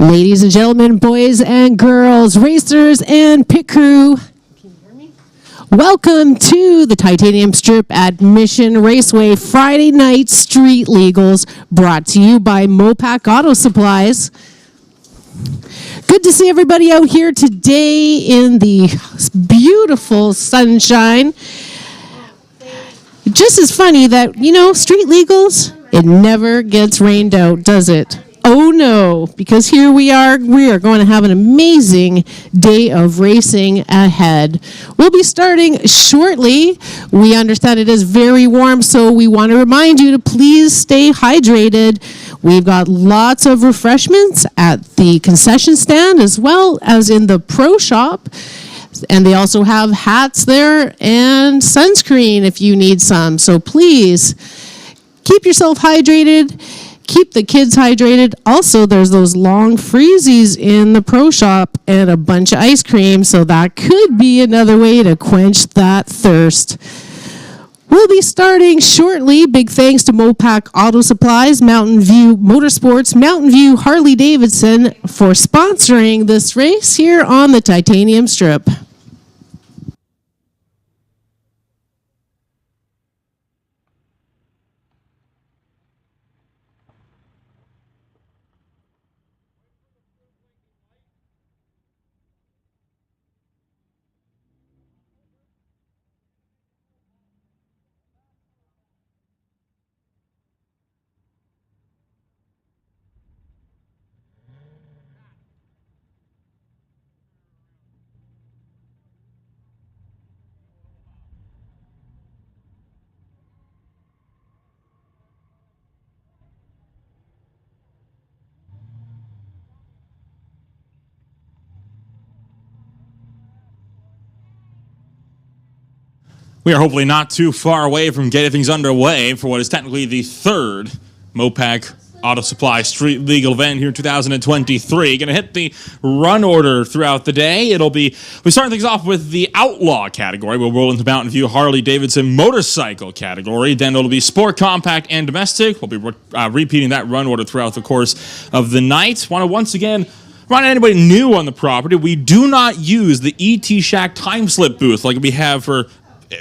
Ladies and gentlemen, boys and girls, racers and pit crew, welcome to the Titanium Strip at Mission Raceway Friday Night Street Legals, brought to you by Mopac Auto Supplies. Good to see everybody out here today in the beautiful sunshine. Just as funny that, street legals, it never gets rained out, does it? Oh no, because here we are going to have an amazing day of racing ahead. We'll be starting shortly. We understand it is very warm, so we want to remind you to please stay hydrated. We've got lots of refreshments at the concession stand as well as in the pro shop. And they also have hats there and sunscreen if you need some. So please keep yourself hydrated. Keep the kids hydrated. Also, there's those long freezies in the pro shop and a bunch of ice cream, so that could be another way to quench that thirst. We'll be starting shortly. Big thanks to Mopac Auto Supplies, Mountain View Motorsports, Mountain View Harley-Davidson for sponsoring this race here on the Titanium Strip. We are hopefully not too far away from getting things underway for what is technically the third Mopac Auto Supply Street Legal event here in 2023. Going to hit the run order throughout the day. We're starting things off with the Outlaw category. We'll roll into Mountain View Harley-Davidson motorcycle category. Then it'll be Sport, Compact, and Domestic. We'll be repeating that run order throughout the course of the night. Want to once again remind anybody new on the property, we do not use the ET Shack time slip booth like we have for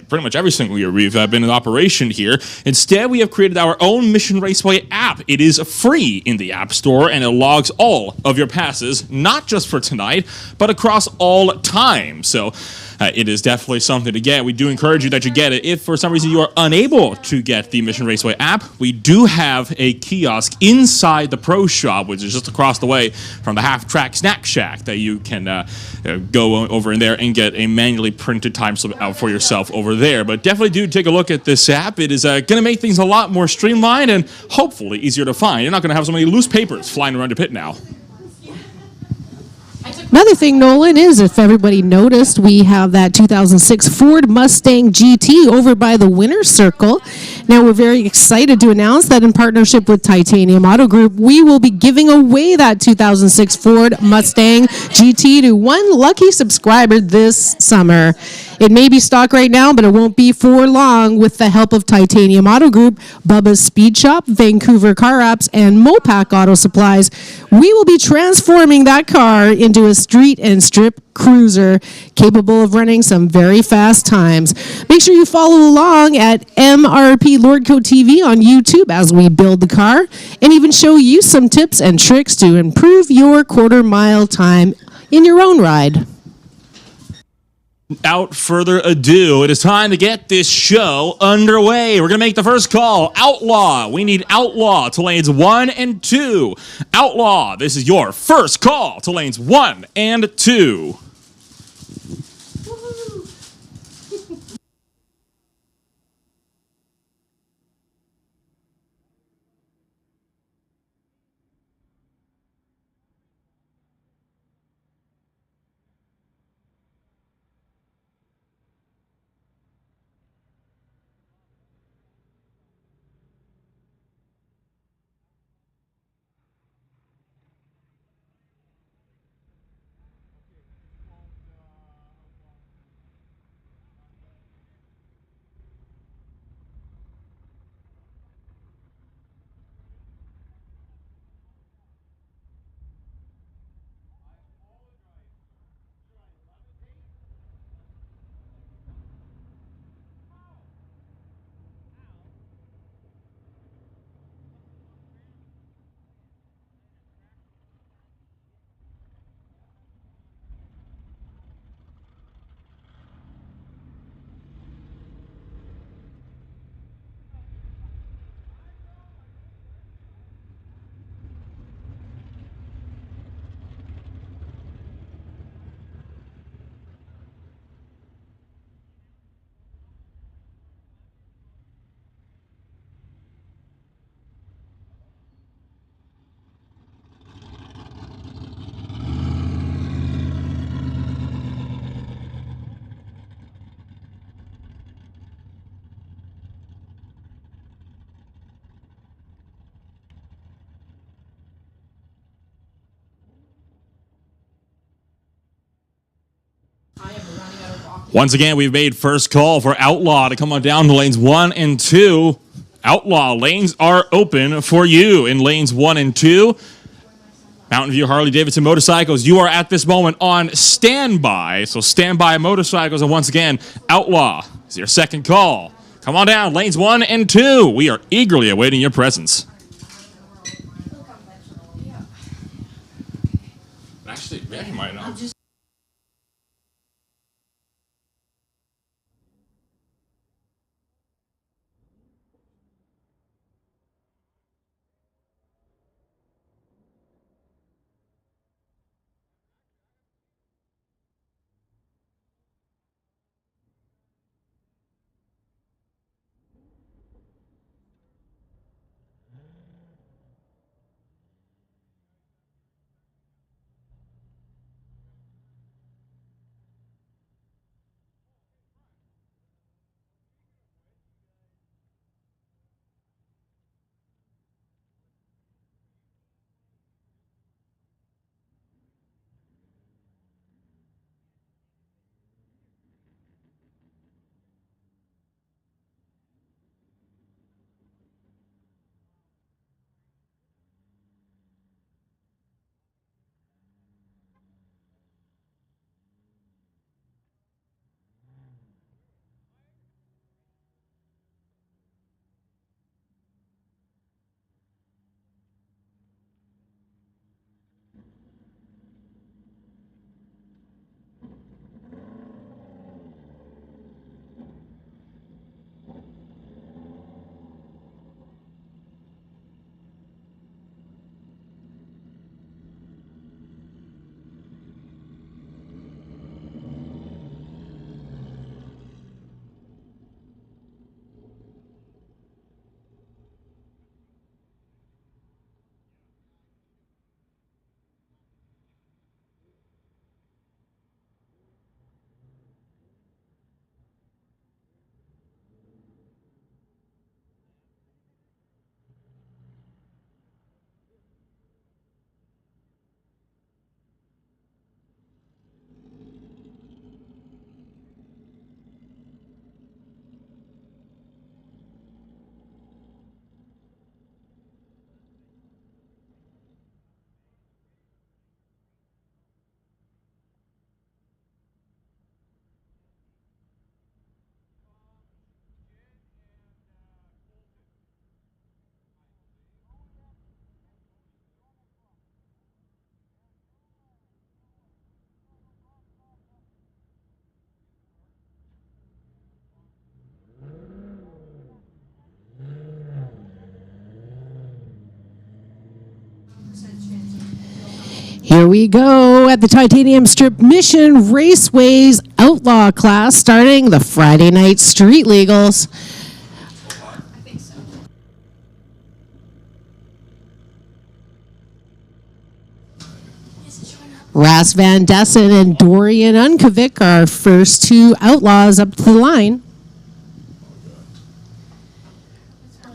pretty much every single year we've been in operation here. Instead, we have created our own Mission Raceway app. It is free in the App Store, and it logs all of your passes, not just for tonight, but across all time. So it is definitely something to get. We do encourage you that you get it. If for some reason you are unable to get the Mission Raceway app, we do have a kiosk inside the Pro Shop, which is just across the way from the half-track snack shack, that you can go over in there and get a manually printed time slip out for yourself over there. But definitely do take a look at this app. It is going to make things a lot more streamlined and hopefully easier to find. You're not going to have so many loose papers flying around your pit now. Another thing, Nolan, is if everybody noticed, we have that 2006 Ford Mustang GT over by the winner's circle. Now, we're very excited to announce that in partnership with Titanium Auto Group, we will be giving away that 2006 Ford Mustang GT to one lucky subscriber this summer. It may be stock right now, but it won't be for long. With the help of Titanium Auto Group, Bubba's Speed Shop, Vancouver Car Apps, and Mopac Auto Supplies, we will be transforming that car into a street and strip cruiser capable of running some very fast times. Make sure you follow along at MRP Lordco TV on YouTube as we build the car and even show you some tips and tricks to improve your quarter-mile time in your own ride. Without further ado, it is time to get this show underway. We're going to make the first call. Outlaw. We need Outlaw to lanes 1 and 2. Outlaw, this is your first call to lanes 1 and 2. Once again, we've made first call for Outlaw to come on down to lanes 1 and 2. Outlaw, lanes are open for you in lanes 1 and 2. Mountain View Harley-Davidson Motorcycles, you are at this moment on standby. So standby motorcycles, and once again, Outlaw is your second call. Come on down, lanes 1 and 2. We are eagerly awaiting your presence. Actually, yeah, you might not. Here we go at the Titanium Strip Mission Raceway's Outlaw class, starting the Friday night street legals. Ras Van Dessen and Dorian Unkovic are our first two Outlaws up to the line.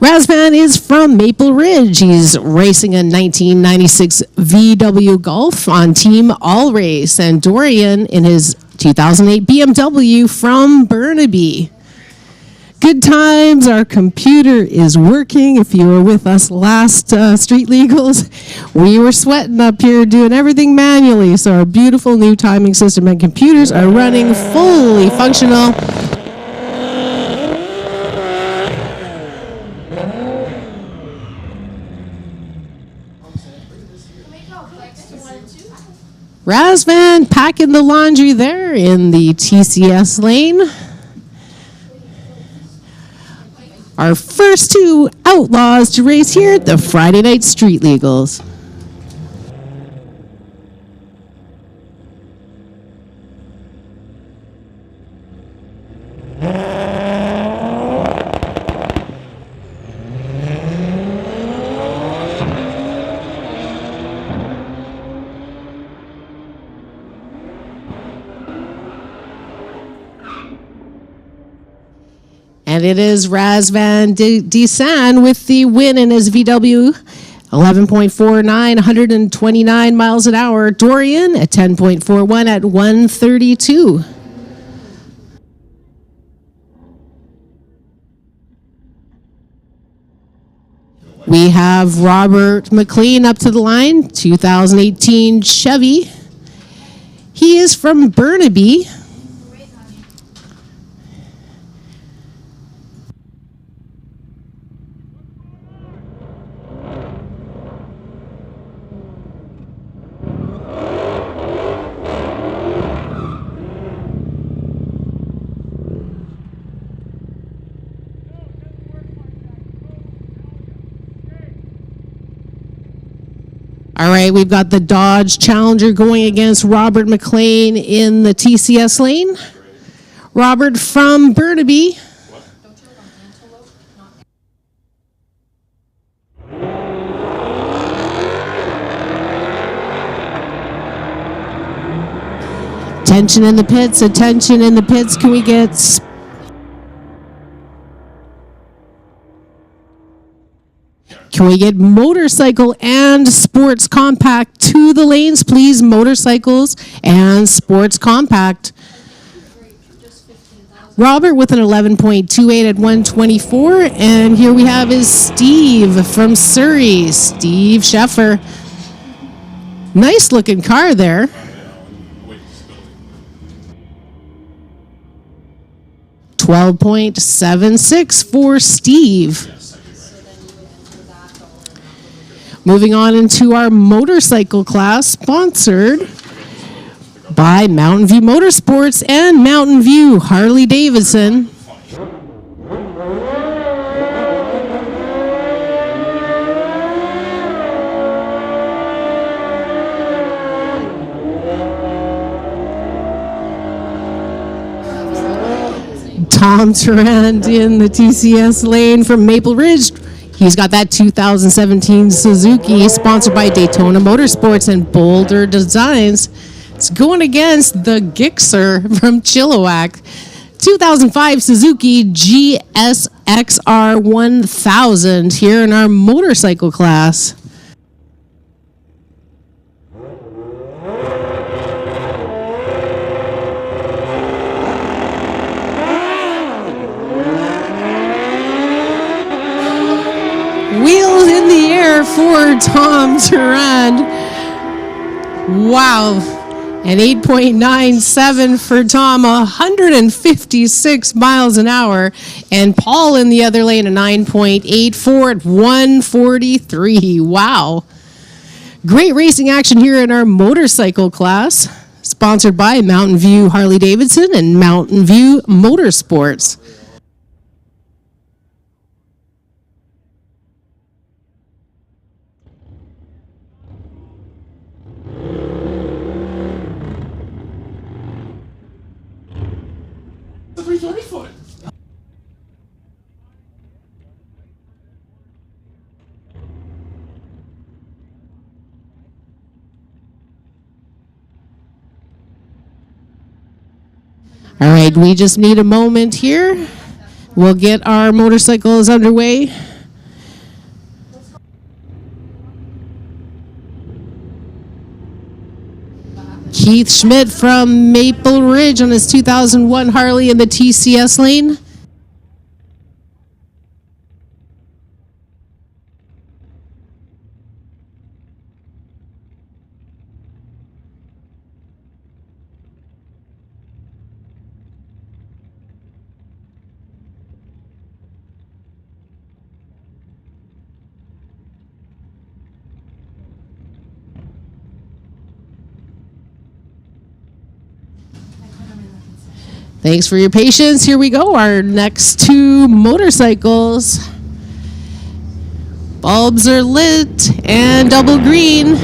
Razvan is from Maple Ridge. He's racing a 1996 VW Golf on Team All Race, and Dorian in his 2008 BMW from Burnaby. Good times. Our computer is working. If you were with us last Street Legals, we were sweating up here doing everything manually. So our beautiful new timing system and computers are running fully functional. Razvan packing the laundry there in the TCS lane. Our first two Outlaws to race here at the Friday Night Street Legals. And it is Razvan Desan with the win in his VW, 11.49, 129 miles an hour. Dorian at 10.41 at 132. We have Robert McLean up to the line, 2018 Chevy. He is from Burnaby. All right, we've got the Dodge Challenger going against Robert McLean in the TCS lane. Robert from Burnaby. Attention in the pits, attention in the pits. Can we get... Can we get motorcycle and sports compact to the lanes, please? Motorcycles and sports compact. Robert with an 11.28 at 124. And here we have is Steve from Surrey. Steve Sheffer. Nice looking car there. 12.76 for Steve. Moving on into our motorcycle class, sponsored by Mountain View Motorsports and Mountain View Harley Davidson. Tom Turand in the TCS lane from Maple Ridge. He's got that 2017 Suzuki, sponsored by Daytona Motorsports and Boulder Designs. It's going against the Gixxer from Chilliwack. 2005 Suzuki GSXR 1000 here in our motorcycle class. Wheels in the air for Tom Turand. Wow. An 8.97 for Tom, 156 miles an hour. And Paul in the other lane, a 9.84 at 143. Wow. Great racing action here in our motorcycle class. Sponsored by Mountain View Harley Davidson and Mountain View Motorsports. All right, we just need a moment here. We'll get our motorcycles underway. Keith Schmidt from Maple Ridge on his 2001 Harley in the TCS lane. Thanks for your patience. Here we go. Our next two motorcycles. Bulbs are lit and double green.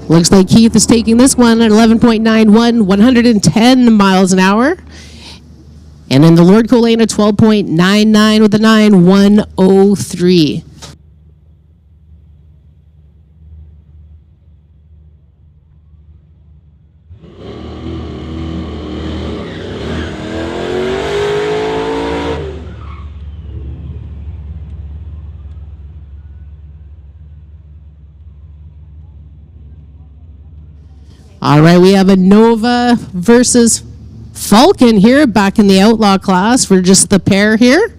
Looks like Keith is taking this one at 11.91, 110 miles an hour. And in the Lordco lane, a 12.99 with a 9, 103. All right, we have a Nova versus Falcon here, back in the Outlaw class for just the pair here.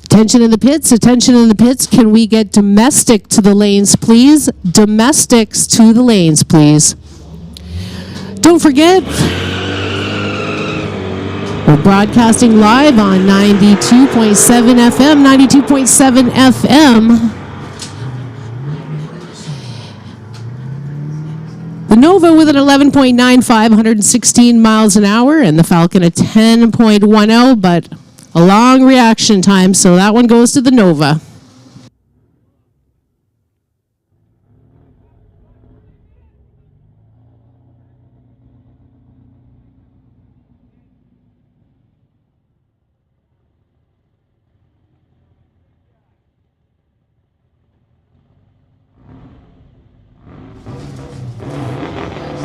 Attention in the pits, attention in the pits. Can we get domestic to the lanes, please? Domestics to the lanes, please. Don't forget, we're broadcasting live on 92.7 FM, 92.7 FM. The Nova with an 11.95, 116 miles an hour, and the Falcon a 10.10, but a long reaction time, so that one goes to the Nova.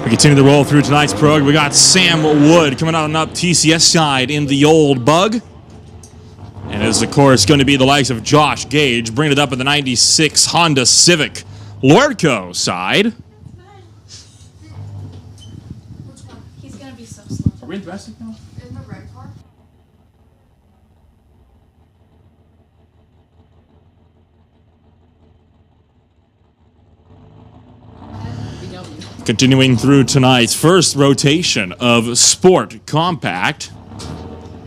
We continue to roll through tonight's program. We got Sam Wood coming out on up TCS side in the old bug. And it's, of course, going to be the likes of Josh Gage, bringing it up in the 96 Honda Civic Lordco side. He's going to be so slow. Are we in domestic now? In the red car? Continuing through tonight's first rotation of Sport Compact.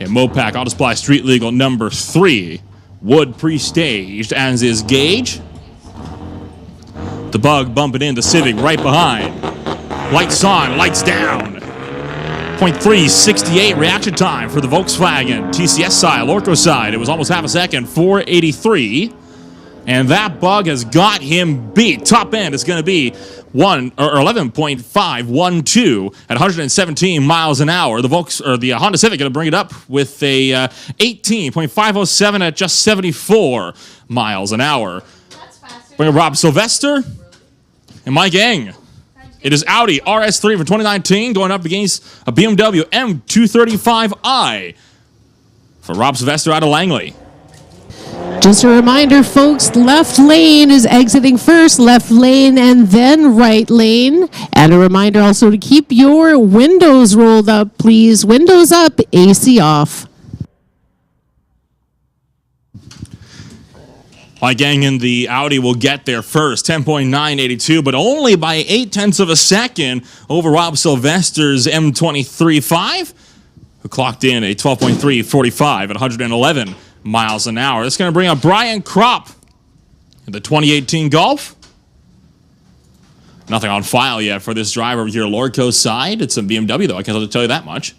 And Mopac Auto Supply Street Legal number 3. Wood pre-staged, as is Gage. The Bug bumping into Civic right behind. Lights on, lights down. 0.368 reaction time for the Volkswagen TCS side, Lordco side. It was almost half a second, 483. And that Bug has got him beat. Top end is going to be 11.512 at 117 miles an hour. The Honda Civic going to bring it up with a 18.507 at just 74 miles an hour. Bring up Rob Sylvester and Mike Eng. It is Audi RS3 for 2019 going up against a BMW M235i for Rob Sylvester out of Langley. Just a reminder, folks, left lane is exiting first, left lane and then right lane. And a reminder also to keep your windows rolled up, please. Windows up, AC off. My gang in the Audi will get there first, 10.982, but only by 0.8 of a second over Rob Sylvester's M23.5, who clocked in a 12.345 at 111 miles an hour. That's going to bring up Brian Kropp in the 2018 Golf. Nothing on file yet for this driver here, Lordco's side. It's a BMW, though. I can't tell you that much.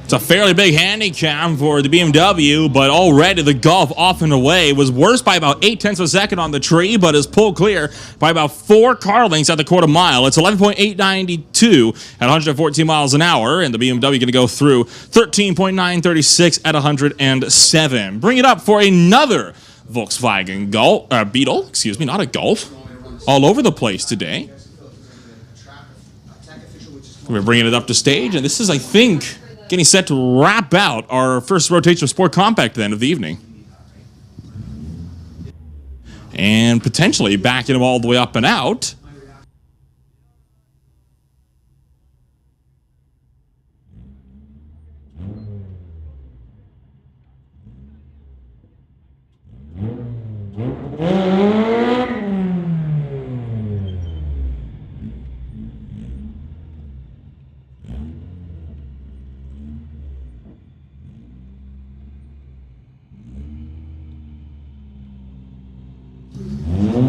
It's a fairly big handicap for the BMW, but already the Golf off and away was worse by about 0.8 of a second on the tree, but is pulled clear by about 4 car lengths at the quarter mile. It's 11.892 at 114 miles an hour, and the BMW going to go through 13.936 at 107. Bring it up for another Volkswagen Beetle, excuse me, not a Golf. All over the place today. We're bringing it up to stage, and this is, I think, getting set to wrap out our first rotation of Sport Compact at the end of the evening. And potentially backing them all the way up and out.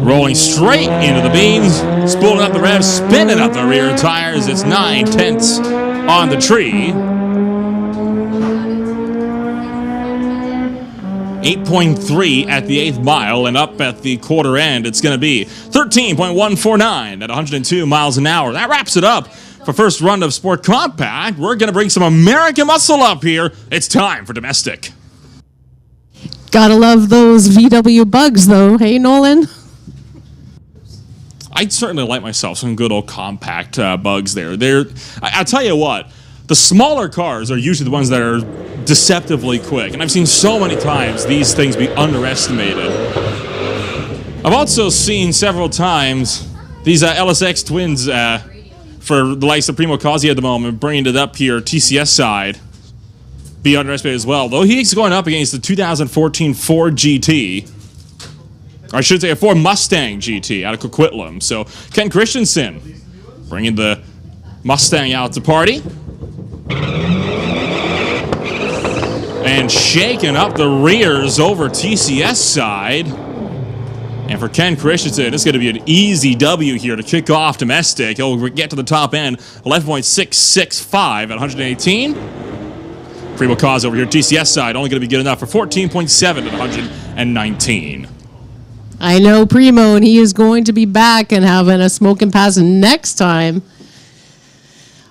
Rolling straight into the beams, spooling up the revs, spinning up the rear tires. It's 9/10 on the tree. 8.3 at the 8th mile, and up at the quarter end, it's going to be 13.149 at 102 miles an hour. That wraps it up for first run of Sport Compact. We're going to bring some American muscle up here. It's time for domestic. Gotta love those VW bugs, though. Hey, Nolan? I'd certainly like myself some good old compact bugs there. I'll tell you what, the smaller cars are usually the ones that are deceptively quick, and I've seen so many times these things be underestimated. I've also seen several times these LSX twins for the likes of Primo Cozzi at the moment, bringing it up here, TCS side, be underestimated as well. Though he's going up against the 2014 Ford GT, or I should say a Ford Mustang GT out of Coquitlam. So Ken Christensen bringing the Mustang out to party. And shaking up the rears over TCS side. And for Ken Christensen, it's going to be an easy W here to kick off domestic. He'll get to the top end, 11.665 at 118. Primo Cause over here, TCS side, only going to be good enough for 14.7 at 119. I know Primo, and he is going to be back and having a smoking pass next time.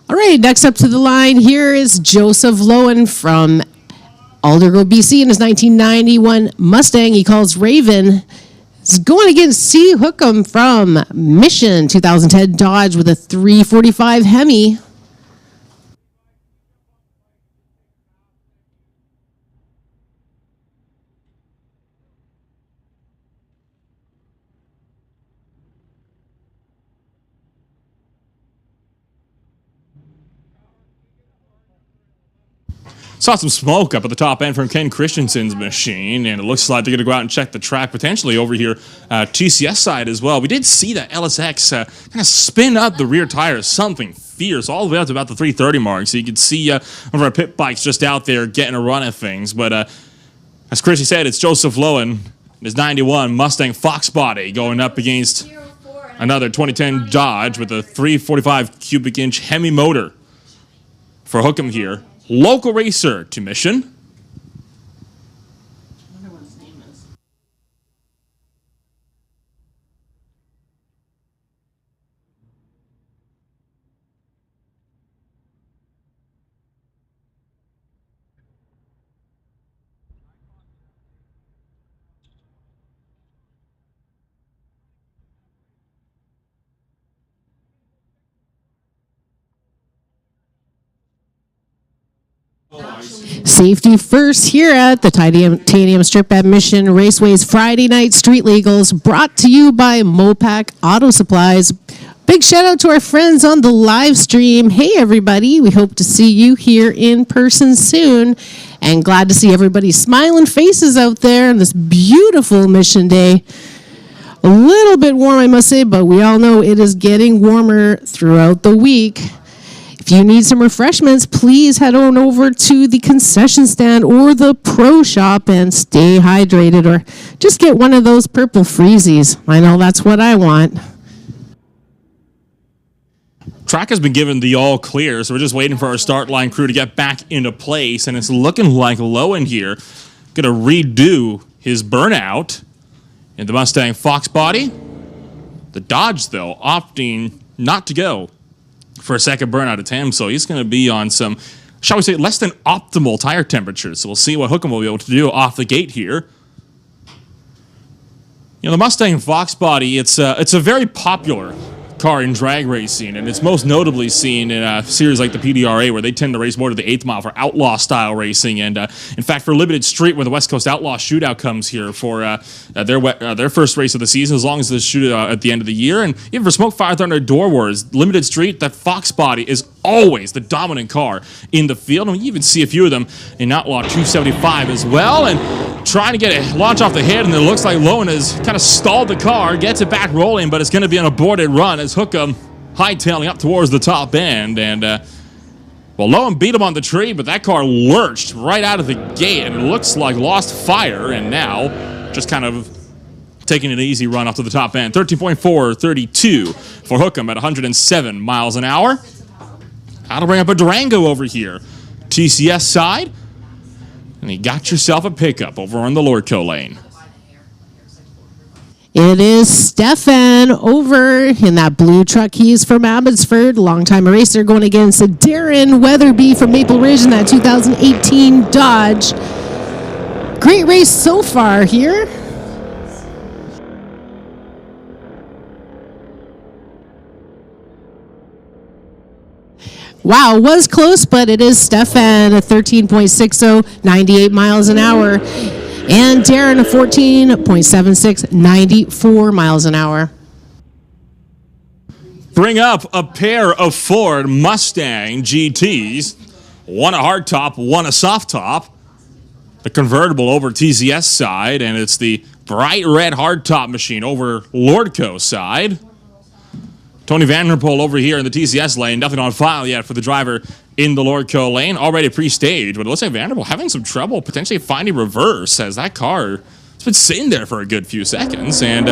All right, next up to the line here is Joseph Lowen from Aldergrove, BC, in his 1991 Mustang he calls Raven. He's going against C. Hookham from Mission 2010 Dodge with a 345 Hemi. Saw some smoke up at the top end from Ken Christensen's machine, and it looks like they're going to go out and check the track potentially over here TCS side as well. We did see that LSX kind of spin up the rear tires, something fierce, all the way up to about the 330 mark. So you can see one of our pit bikes just out there getting a run at things. But as Chrissy said, it's Joseph Lowen, his 91 Mustang Fox body, going up against another 2010 Dodge with a 345 cubic inch Hemi motor for Hookham here. Local racer to Mission. I wonder what his name is. Safety first here at the Titanium Strip at Mission Raceway's Friday Night Street Legals, brought to you by Mopac Auto Supplies. Big shout out to our friends on the live stream. Hey everybody, we hope to see you here in person soon, and glad to see everybody's smiling faces out there on this beautiful Mission Day. A little bit warm, I must say, but we all know it is getting warmer throughout the week. If you need some refreshments, please head on over to the concession stand or the pro shop and stay hydrated, or just get one of those purple freezies. I know that's what I want. Track has been given the all clear, so we're just waiting for our start line crew to get back into place, and it's looking like Lowen here going to redo his burnout in the Mustang Fox body. The Dodge, though, opting not to go for a second burnout attempt, so he's going to be on some, shall we say, less than optimal tire temperatures. So we'll see what Hookham will be able to do off the gate here. You know, the Mustang Fox body, it's a very popular car in drag racing, and it's most notably seen in a series like the PDRA, where they tend to race more to the 8th mile for outlaw style racing. And in fact, for Limited Street, when the West Coast Outlaw Shootout comes here for their first race of the season, as long as the shootout at the end of the year, and even for Smoke Fire Thunder Door Wars, Limited Street, that Fox body is always the dominant car in the field, and we even see a few of them in Outlaw 275 as well. And trying to get a launch off the head, and it looks like Lowen has kind of stalled the car, gets it back rolling, but it's going to be an aborted run as Hookham hightailing up towards the top end. And well, Lowen beat him on the tree, but that car lurched right out of the gate, and it looks like lost fire, and now just kind of taking an easy run up to the top end. 13.432 for Hookham at 107 miles an hour. How to bring up a Durango over here. TCS side. And you got yourself a pickup over on the Lordco lane. It is Stefan over in that blue truck. He's from Abbotsford, longtime racer, going against Darren Weatherby from Maple Ridge in that 2018 Dodge. Great race so far here. Wow, was close, but it is Stefan, a 13.60, 98 miles an hour. And Darren, a 14.76, 94 miles an hour. Bring up a pair of Ford Mustang GTs. One a hardtop, one a soft top. The convertible over TCS side, and it's the bright red hardtop machine over Lordco side. Tony Vanderpool over here in the TCS lane. Nothing on file yet for the driver in the Lordco lane. Already pre-staged, but it looks like Vanderpool having some trouble potentially finding reverse as that car has been sitting there for a good few seconds. And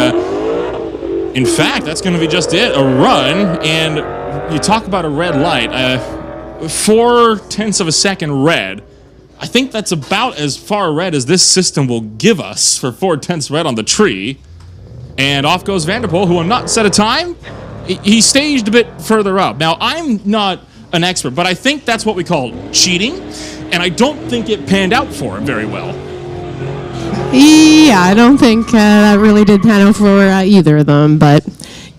in fact, that's going to be just it, a run. And you talk about a red light, 0.4 of a second red. I think that's about as far red as this system will give us for 0.4 red on the tree. And off goes Vanderpool, who will not set a time. He staged a bit further up. Now, I'm not an expert, but I think that's what we call cheating, and I don't think it panned out for him very well. Yeah, I don't think that really did pan out for either of them, but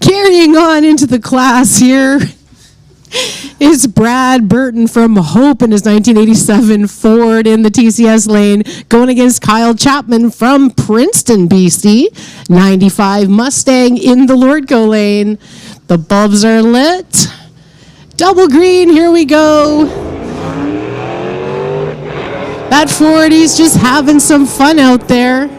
carrying on into the class here is Brad Burton from Hope in his 1987 Ford in the TCS lane, going against Kyle Chapman from Princeton, BC, 95 Mustang in the Lordco lane. The bulbs are lit. Double green, here we go. That Ford, he's just having some fun out there.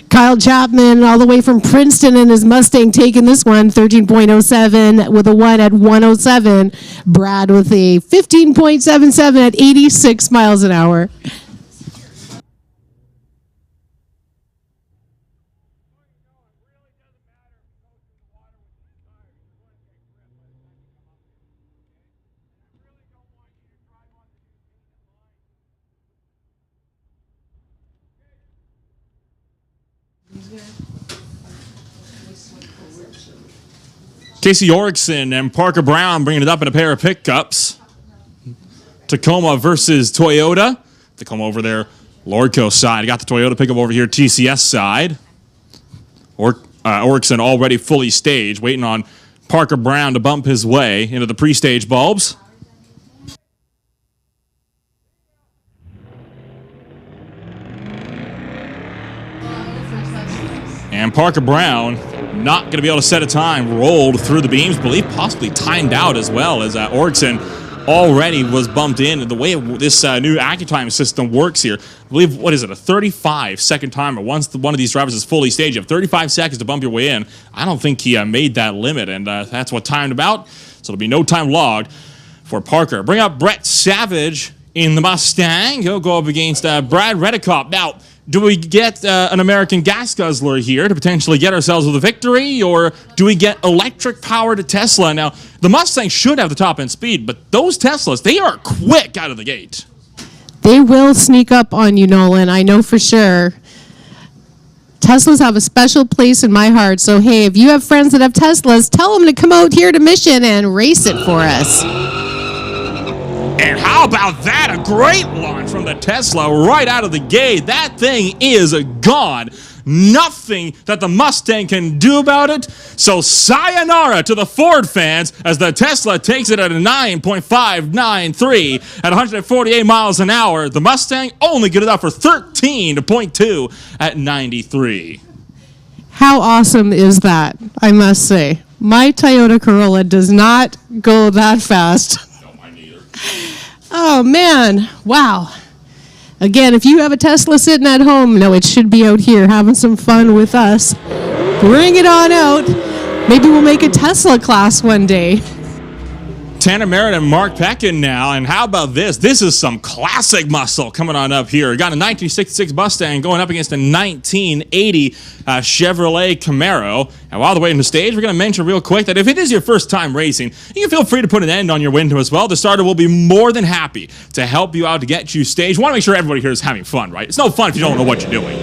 Kyle Chapman all the way from Princeton in his Mustang taking this one, 13.07 with a 1 at 107. Brad with a 15.77 at 86 miles an hour. Casey Orickson and Parker Brown bringing it up in a pair of pickups. Tacoma versus Toyota. Tacoma over there, Lordco side. Got the Toyota pickup over here, TCS side. Orickson already fully staged, waiting on Parker Brown to bump his way into the pre-stage bulbs. And Parker Brown not going to be able to set a time, rolled through the beams, believe possibly timed out as well as Orickson already was bumped in. And the way this new AccuTime system works here, I believe, what is it, a 35-second timer. Once one of these drivers is fully staged, you have 35 seconds to bump your way in. I don't think he made that limit, and that's what timed about. So there'll be no time logged for Parker. Bring up Brett Savage in the Mustang. He'll go up against Brad Redekop. Now, do we get an American gas guzzler here to potentially get ourselves with a victory, or do we get electric-powered Tesla? Now, the Mustang should have the top-end speed, but those Teslas, they are quick out of the gate. They will sneak up on you, Nolan. I know for sure. Teslas have a special place in my heart, so hey, if you have friends that have Teslas, tell them to come out here to Mission and race it for us. And how about that? A great launch from the Tesla right out of the gate. That thing is gone. Nothing that the Mustang can do about it. So sayonara to the Ford fans as the Tesla takes it at a 9.593 at 148 miles an hour. The Mustang only good enough for 13.2 at 93. How awesome is that? I must say. My Toyota Corolla does not go that fast. Oh, man. Wow. Again, if you have a Tesla sitting at home, no, it should be out here having some fun with us. Bring it on out. Maybe we'll make a Tesla class one day. Tanner Merritt and Mark Peckin now, and how about this? This is some classic muscle coming on up here. Got a 1966 Mustang going up against a 1980 Chevrolet Camaro. And while they're waiting the stage, we're going to mention real quick that if it is your first time racing, you can feel free to put an end on your window as well. The starter will be more than happy to help you out to get you staged. We want to make sure everybody here is having fun, right? It's no fun if you don't know what you're doing.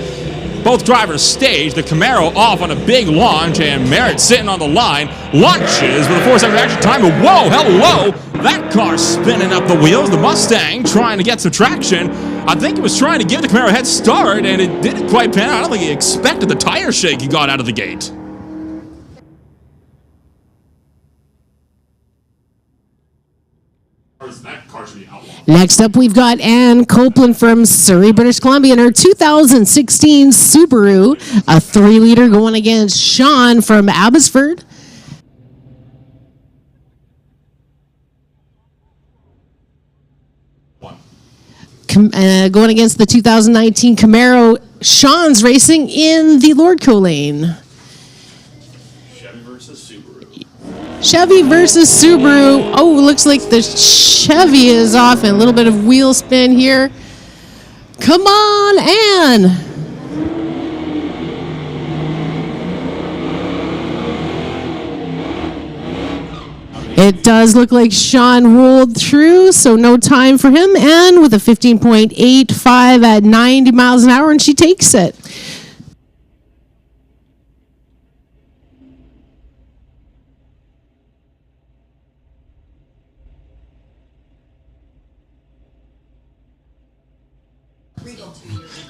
Both drivers stage, the Camaro off on a big launch, and Merritt sitting on the line, launches with a 4-second reaction time, and whoa, hello! That car spinning up the wheels, the Mustang trying to get some traction. I think it was trying to give the Camaro a head start, and it didn't quite pan out. I don't think he expected the tire shake he got out of the gate. That car should be Outlaw. Next up, we've got Ann Copeland from Surrey, British Columbia, in her 2016 Subaru, a 3-liter going against Sean from Abbotsford. Going against the 2019 Camaro, Sean's racing in the Lordco lane. Chevy versus Subaru. Oh, looks like the Chevy is off, and a little bit of wheel spin here. Come on, Ann. It does look like Sean rolled through, so no time for him. And with a 15.85 at 90 miles an hour, and she takes it.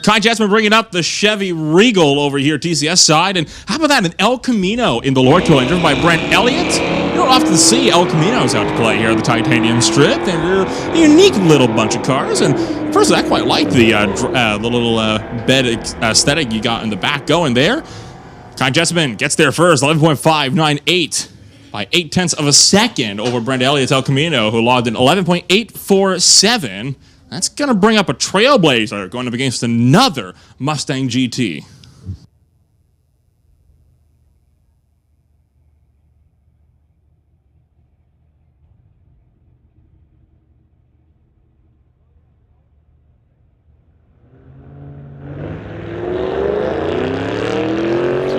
Kai Jessman bringing up the Chevy Regal over here, TCS side. And how about that? An El Camino in the Lordco lane, driven by Brent Elliott. You don't often see El Caminos out to play here at the Titanium Strip. They're a unique little bunch of cars. And personally, I quite like the little bed aesthetic you got in the back going there. Kai Jessman gets there first, 11.598 by 0.8 of a second over Brent Elliott's El Camino, who logged in 11.847. That's going to bring up a Trailblazer going up against another Mustang GT.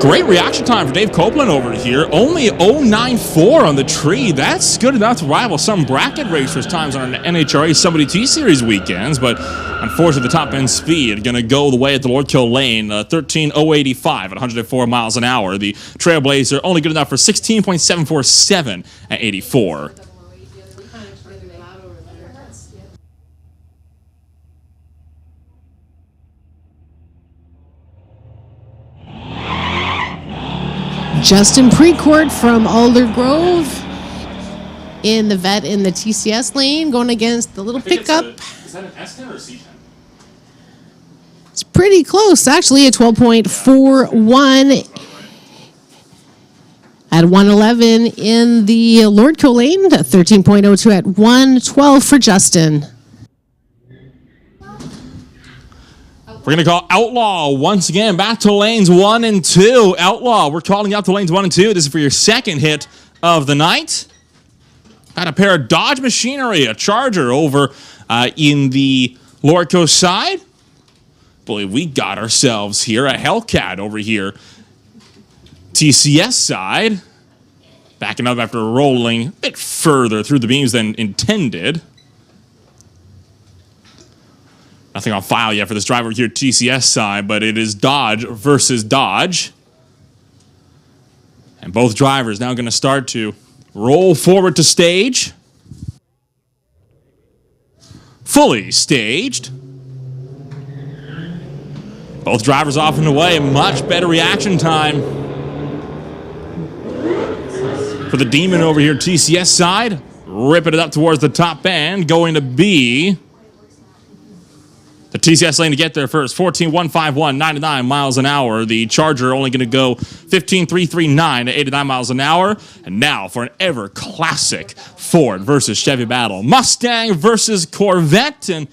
Great reaction time for Dave Copeland over here. Only 0.94 on the tree. That's good enough to rival some bracket racers' times on an NHRA Somebody T-Series weekends, but unfortunately the top-end speed going to go the way at the Lordco lane, 13.085 at 104 miles an hour. The Trailblazer only good enough for 16.747 at 84. Justin Precourt from Alder Grove in the vet in the TCS lane, going against the little pickup. Is that an S10 or a C10? It's pretty close, actually, at 12.41 at 111 in the Lordco lane, 13.02 at 112 for Justin. We're going to call Outlaw once again back to lanes 1 and 2. Outlaw, we're calling out to lanes 1 and 2. This is for your second hit of the night. Got a pair of Dodge Machinery, a Charger over in the Lordco side. I believe we got ourselves here a Hellcat over here. TCS side. Backing up after rolling a bit further through the beams than intended. Nothing on file yet for this driver here, TCS side, but it is Dodge versus Dodge. And both drivers now going to start to roll forward to stage. Fully staged. Both drivers off and away, much better reaction time. For the Demon over here, TCS side, ripping it up towards the top end, going to be the TCS lane to get there first, 14.151, 99 miles an hour. The Charger only going to go 15.339 at 89 miles an hour. And now for an ever classic Ford versus Chevy battle. Mustang versus Corvette. And,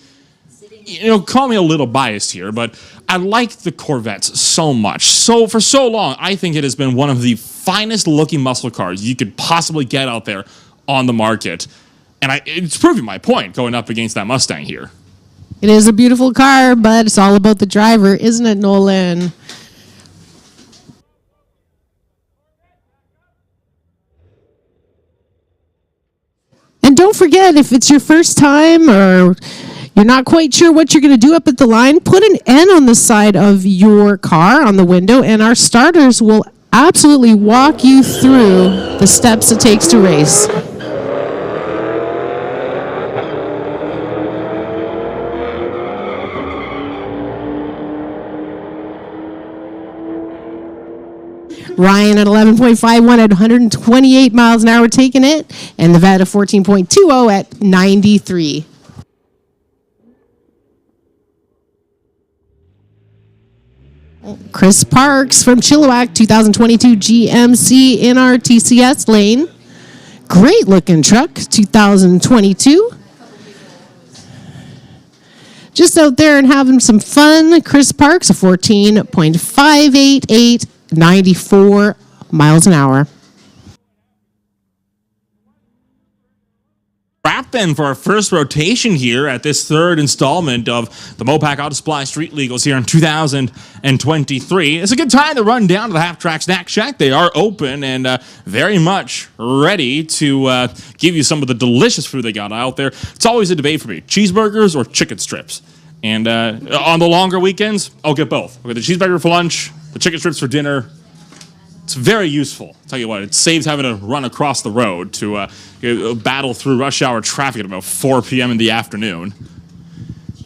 you know, call me a little biased here, but I like the Corvettes so much. So for so long, I think it has been one of the finest looking muscle cars you could possibly get out there on the market. And it's proving my point going up against that Mustang here. It is a beautiful car, but it's all about the driver, isn't it, Nolan? And don't forget, if it's your first time or you're not quite sure what you're going to do up at the line, put an N on the side of your car on the window, and our starters will absolutely walk you through the steps it takes to race. Ryan at 11.51 at 128 miles an hour taking it, and the vet at 14.20 at 93. Chris Parks from Chilliwack, 2022 GMC in our TCS lane. Great looking truck, 2022. Just out there and having some fun. Chris Parks, a 14.588, 94 miles an hour. Wrap then for our first rotation here at this third installment of the Mopac Auto Supply Street Legals here in 2023. It's a good time to run down to the Half Track Snack Shack. They are open and very much ready to give you some of the delicious food they got out there. It's always a debate for me, cheeseburgers or chicken strips. And on the longer weekends, I'll get both. I'll get the cheeseburger for lunch, the chicken strips for dinner. It's very useful. I'll tell you what, it saves having to run across the road to battle through rush hour traffic at about 4 p.m. in the afternoon.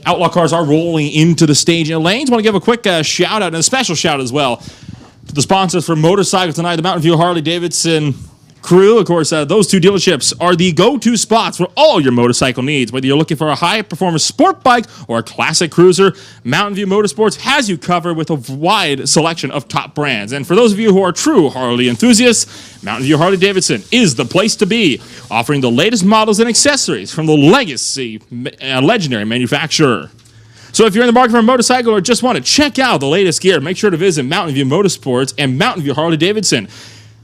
Outlaw cars are rolling into the staging lanes. Want to give a quick shout out and a special shout out as well to the sponsors for motorcycles tonight, the Mountain View Harley Davidson crew. Of course, those two dealerships are the go-to spots for all your motorcycle needs. Whether you're looking for a high-performance sport bike or a classic cruiser, Mountain View Motorsports has you covered with a wide selection of top brands. And for those of you who are true Harley enthusiasts, Mountain View Harley Davidson is the place to be, offering the latest models and accessories from the legendary manufacturer. So if you're in the market for a motorcycle or just want to check out the latest gear, make sure to visit Mountain View Motorsports and Mountain View Harley Davidson.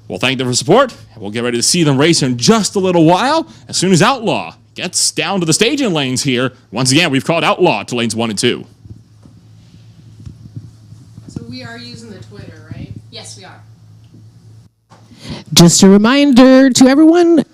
We'll thank them for support, and we'll get ready to see them race in just a little while as soon as Outlaw gets down to the staging lanes here. Once again, we've called Outlaw to lanes 1 and 2. So we are using the Twitter, right? Yes, we are. Just a reminder to everyone,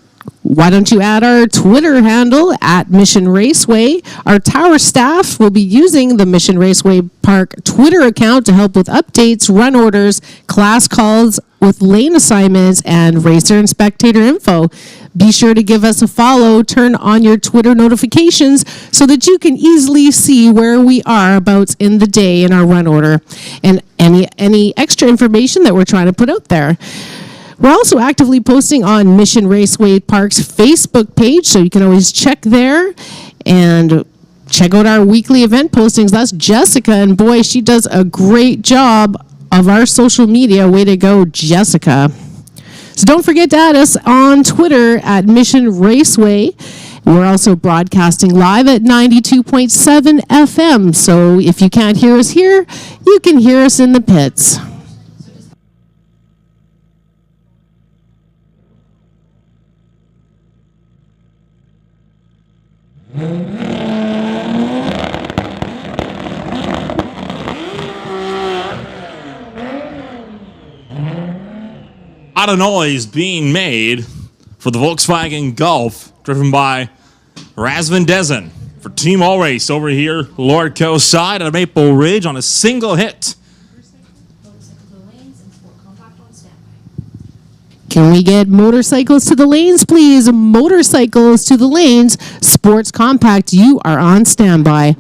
why don't you add our Twitter handle at Mission Raceway? Our tower staff will be using the Mission Raceway Park Twitter account to help with updates, run orders, class calls with lane assignments, and racer and spectator info. Be sure to give us a follow, turn on your Twitter notifications so that you can easily see where we are about in the day in our run order and any extra information that we're trying to put out there. We're also actively posting on Mission Raceway Park's Facebook page, so you can always check there and check out our weekly event postings. That's Jessica, and boy, she does a great job of our social media. Way to go, Jessica. So don't forget to add us on Twitter at Mission Raceway. We're also broadcasting live at 92.7 FM, so if you can't hear us here, you can hear us in the pits. A lot of noise being made for the Volkswagen Golf, driven by Razvan Dezen for Team All Race over here, Lordco side at Maple Ridge on a single hit. Can we get motorcycles to the lanes, please? Motorcycles to the lanes. Sports Compact, you are on standby.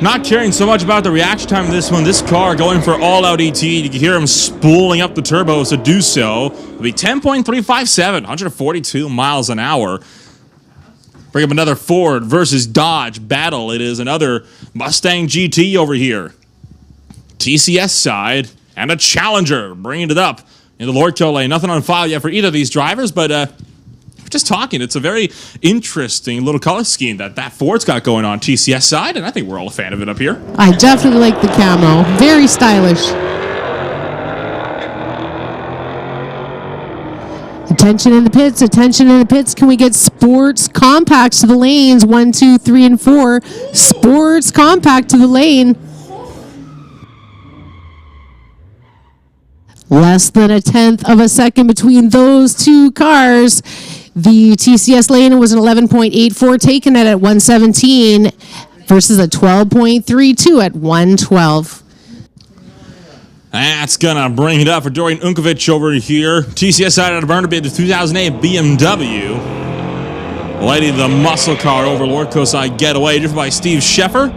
Not caring so much about the reaction time of this one. This car going for all-out ET. You can hear him spooling up the turbos to do so. It'll be 10.357, 142 miles an hour. Bring up another Ford versus Dodge battle. It is another Mustang GT over here. TCS side and a Challenger bringing it up in the Lordco lane. Nothing on file yet for either of these drivers, but we're just talking. It's a very interesting little color scheme that Ford's got going on TCS side, and I think we're all a fan of it up here. I definitely like the camo. Very stylish. Attention in the pits, attention in the pits. Can we get sports compact to the lanes? 1, 2, 3, and 4. Sports compact to the lane. Less than 1/10 of a second between those two cars. The TCS lane was an 11.84, taken it at 117 versus a 12.32 at 112. That's going to bring it up for Dorian Unkovic over here. TCS side out of Burnaby, the 2008 BMW. Lighting the muscle car over Lordco side getaway, driven by Steve Sheffer.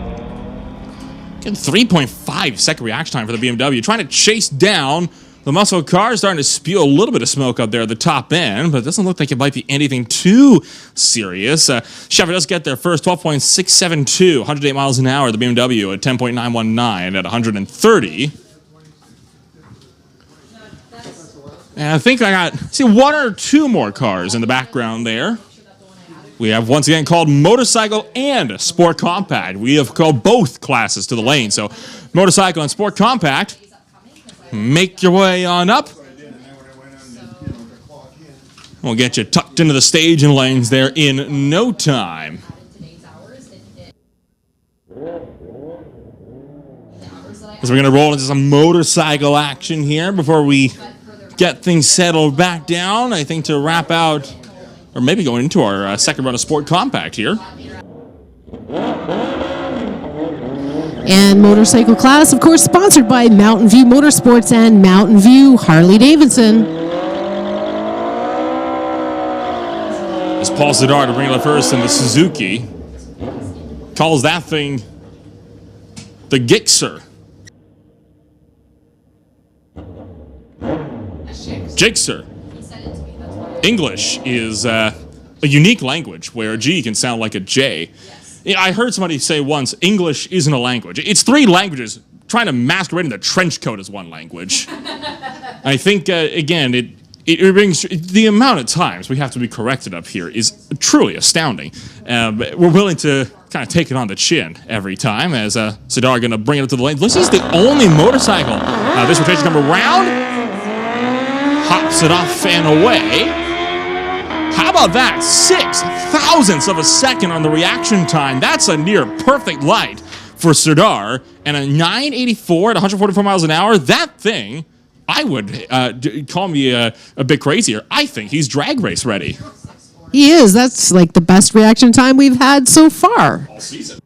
Getting 3.5 second reaction time for the BMW. Trying to chase down the muscle car, starting to spew a little bit of smoke up there at the top end, but it doesn't look like it might be anything too serious. Sheffer does get there first, 12.672, 108 miles an hour. The BMW at 10.919 at 130. And I think I see 1 or 2 more cars in the background there. We have once again called motorcycle and sport compact. We have called both classes to the lane. So motorcycle and sport compact, make your way on up. We'll get you tucked into the staging lanes there in no time. So we're going to roll into some motorcycle action here before we get things settled back down. I think to wrap out, or maybe going into our second run of Sport Compact here. And motorcycle class, of course, sponsored by Mountain View Motorsports and Mountain View Harley-Davidson. It's Paul Zadar to bring it up first in the Suzuki. Calls that thing the Gixxer. Gixxer. English is a unique language where a G can sound like a J. You know, I heard somebody say once, English isn't a language. It's 3 languages trying to masquerade in the trench coat as one language. I think, again, it brings the amount of times we have to be corrected up here is truly astounding. We're willing to kind of take it on the chin every time as Sadar going to bring it up to the lane. This is the only motorcycle this rotation come around. Hops it off and away. How about that? 0.06 of a second on the reaction time. That's a near perfect light for Serdar. And a 984 at 144 miles an hour. That thing, I would call me a bit crazier. I think he's drag race ready. He is. That's like the best reaction time we've had so far. All season.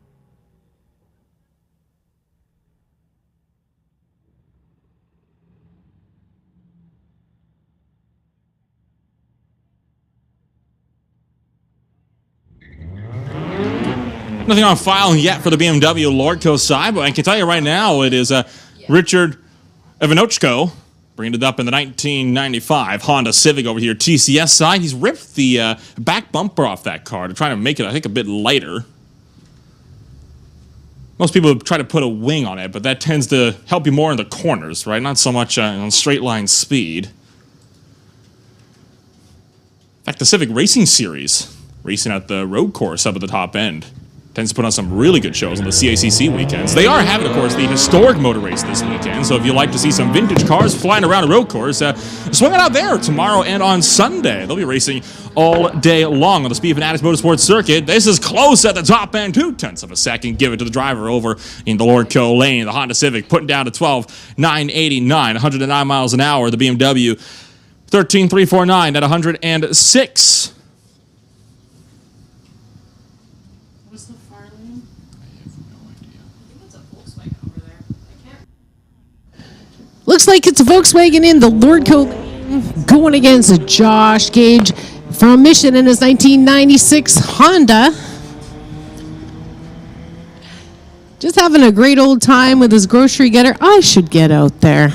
Nothing on file yet for the BMW Lordco side, but I can tell you right now it is Richard Ivanochko bringing it up in the 1995 Honda Civic over here, TCS side. He's ripped the back bumper off that car to try to make it, I think, a bit lighter. Most people try to put a wing on it, but that tends to help you more in the corners, right? Not so much on straight line speed. In fact, the Civic Racing Series, racing at the road course up at the top end, tends to put on some really good shows on the CACC weekends. They are having, of course, the historic motor race this weekend, so if you like to see some vintage cars flying around a road course, swing it out there tomorrow and on Sunday. They'll be racing all day long on the Speed Fanatics Motorsports circuit. This is close at the top end, 0.2 of a second. Give it to the driver over in the Lordco lane. The Honda Civic putting down to 12.989, 109 miles an hour. The BMW 13.349 at 106. Looks like it's a Volkswagen in the Lordco going against Josh Gage from Mission in his 1996 Honda. Just having a great old time with his grocery getter. I should get out there.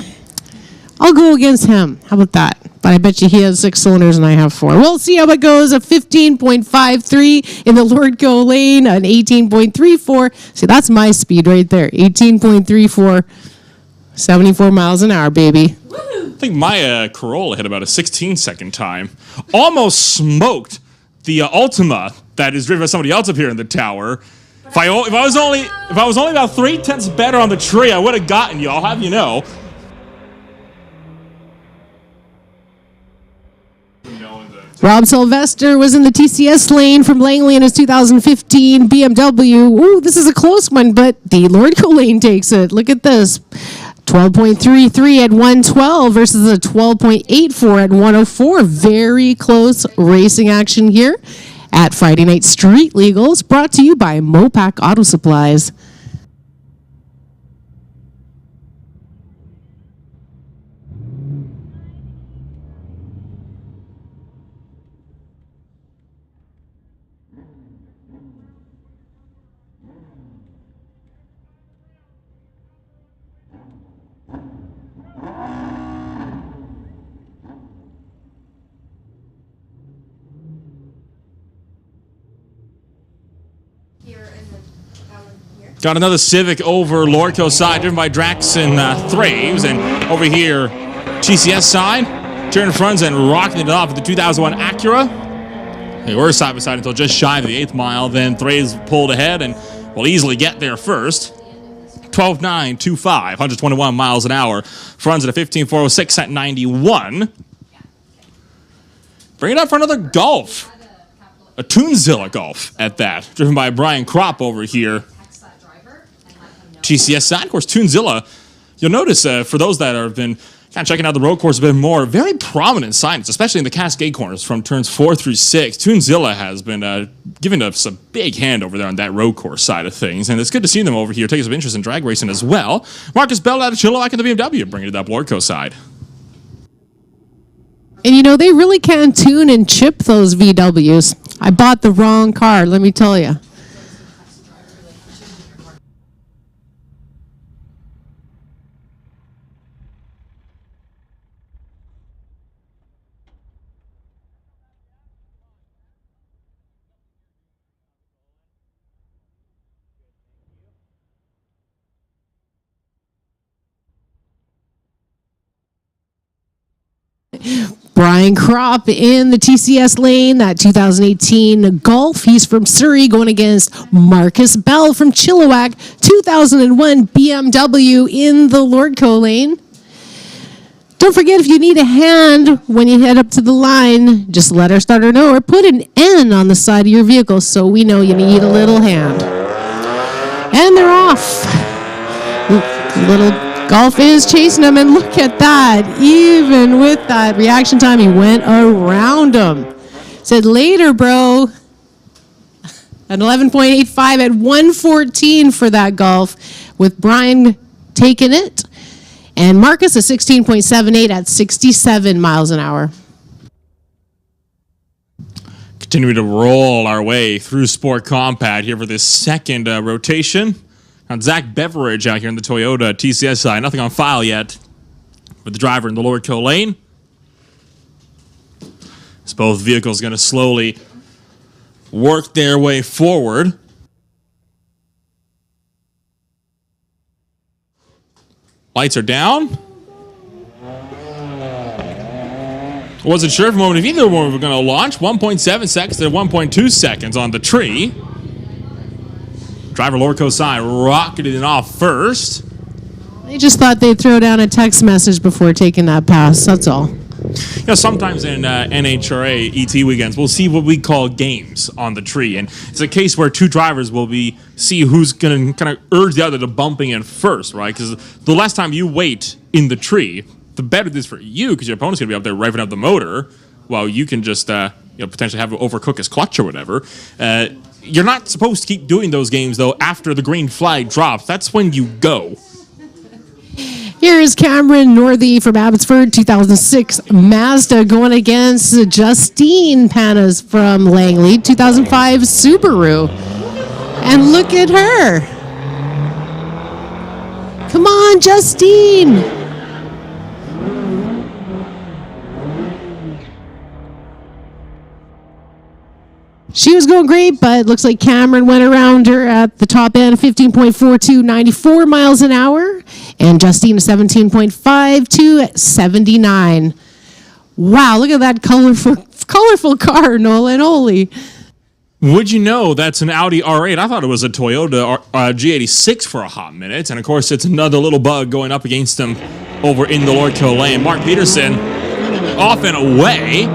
I'll go against him. How about that? But I bet you he has 6 cylinders and I have 4. We'll see how it goes. A 15.53 in the Lordco lane, an 18.34. See, that's my speed right there. 18.34, 74 miles an hour, baby. I think my Corolla hit about a 16-second time. Almost smoked the Ultima that is driven by somebody else up here in the tower. If I was only about 3/10 better on the tree, I would have gotten you. I'll have you know. Rob Sylvester was in the TCS lane from Langley in his 2015 BMW. Ooh, this is a close one, but the Lordco lane takes it. Look at this. 12.33 at 112 versus a 12.84 at 104. Very close racing action here at Friday Night Street Legals, brought to you by Mopac Auto Supplies. Got another Civic over Lordco side, driven by Draxon Thraves, and over here, GCS side, turning fronts and rocking it off with the 2001 Acura. They were side by side until just shy of the 8th mile. Then Thraves pulled ahead and will easily get there first. 12.925, 121 miles an hour. Fronts at a 15.406 at 91. Bring it up for another Golf. A Toonzilla Golf at that, driven by Brian Kropp over here. GCS side, of course, Toonzilla. You'll notice for those that have been kind of checking out the road course a bit more, very prominent signage, especially in the Cascade corners from turns 4 through 6. Toonzilla has been giving us a big hand over there on that road course side of things, and it's good to see them over here taking some interest in drag racing as well. Marcus Bell out of Chilliwack in the BMW, bringing it up Lordco side. And you know, they really can tune and chip those VWs. I bought the wrong car, let me tell you. Brian Kropp in the TCS lane, that 2018 Golf. He's from Surrey, going against Marcus Bell from Chilliwack, 2001 BMW in the Lordco lane. Don't forget, if you need a hand when you head up to the line, just let our starter know or put an N on the side of your vehicle so we know you need a little hand. And they're off. Little Golf is chasing him, and look at that. Even with that reaction time, he went around him. Said, later, bro. An 11.85 at 114 for that Golf, with Brian taking it. And Marcus a 16.78 at 67 miles an hour. Continuing to roll our way through Sport Compact here for this second rotation. Now, Zach Beveridge out here in the Toyota TCS side. Nothing on file yet with the driver in the Lordco lane. As both vehicles going to slowly work their way forward. Lights are down. Wasn't sure for a moment if either one were going to launch. 1.7 seconds to 1.2 seconds on the tree. Driver Lordco side rocketed it off first. They just thought they'd throw down a text message before taking that pass, that's all. You know, sometimes in NHRA ET weekends, we'll see what we call games on the tree. And it's a case where two drivers will see who's going to kind of urge the other to bumping in first, right? Because the less time you wait in the tree, the better it is for you, because your opponent's going to be up there revving up the motor while you can just potentially have to overcook his clutch or whatever. You're not supposed to keep doing those games, though, after the green flag drops. That's when you go. Here is Cameron Northey from Abbotsford, 2006 Mazda, going against Justine Panas from Langley, 2005 Subaru. And look at her. on, Justine. She was going great, but it looks like Cameron went around her at the top end, 15.42, 94 miles an hour, and Justine 17.52, 79. Wow, look at that colorful car, Nolan. Holy. Would you know that's an Audi R8? I thought it was a Toyota G86 for a hot minute. And, of course, it's another little bug going up against him over in the Lordco lane. Mark Peterson off and away.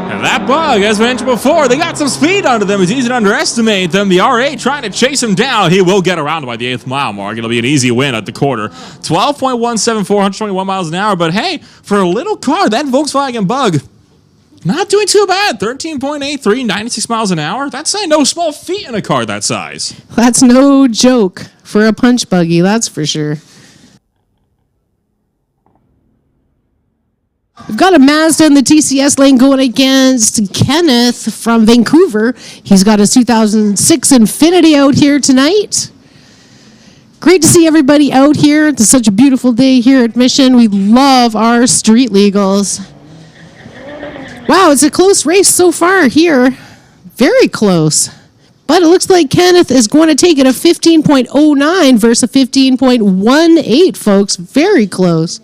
And that bug, as mentioned before, they got some speed under them. It's easy to underestimate them. The R8 trying to chase him down. He will get around by the 8th mile mark. It'll be an easy win at the quarter. 12.174, 121 miles an hour. But, hey, for a little car, that Volkswagen bug, not doing too bad. 13.83, 96 miles an hour. That's no small feat in a car that size. That's no joke for a punch buggy, that's for sure. We've got a Mazda in the TCS lane going against Kenneth from Vancouver. He's got his 2006 Infiniti out here tonight. Great to see everybody out here. It's such a beautiful day here at Mission. We love our street legals. Wow, it's a close race so far here. Very close. But it looks like Kenneth is going to take it a 15.09 versus a 15.18, folks. Very close.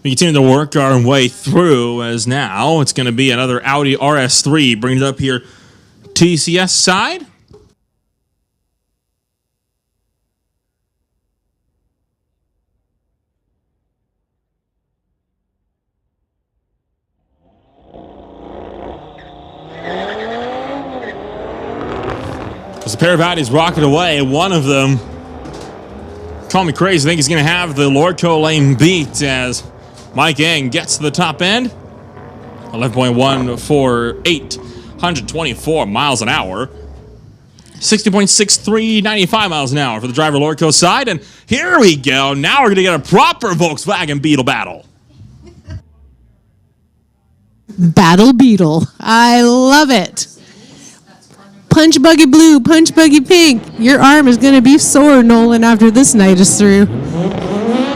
We continue to work our way through, as now it's going to be another Audi RS3. Bring it up here, TCS side. As a pair of Audis rocket away, one of them, call me crazy, I think he's going to have the Lordco lane beat as Mike Eng gets to the top end. 11.148, 124 miles an hour. 60.63, 95 miles an hour for the driver Lordco side. And here we go. Now we're going to get a proper Volkswagen Beetle battle. Battle Beetle. I love it. Punch buggy blue, punch buggy pink. Your arm is going to be sore, Nolan, after this night is through.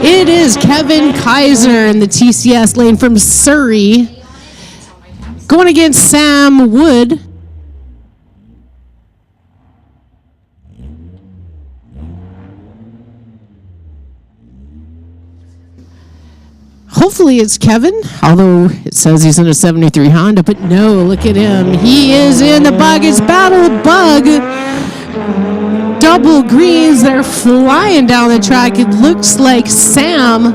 It is Kevin Kaiser in the TCS lane from Surrey. Going against Sam Wood. Hopefully it's Kevin, although it says he's in a 73 Honda, but no, look at him. He is in the bug. It's Battle Bug. Double greens. They're flying down the track. It looks like Sam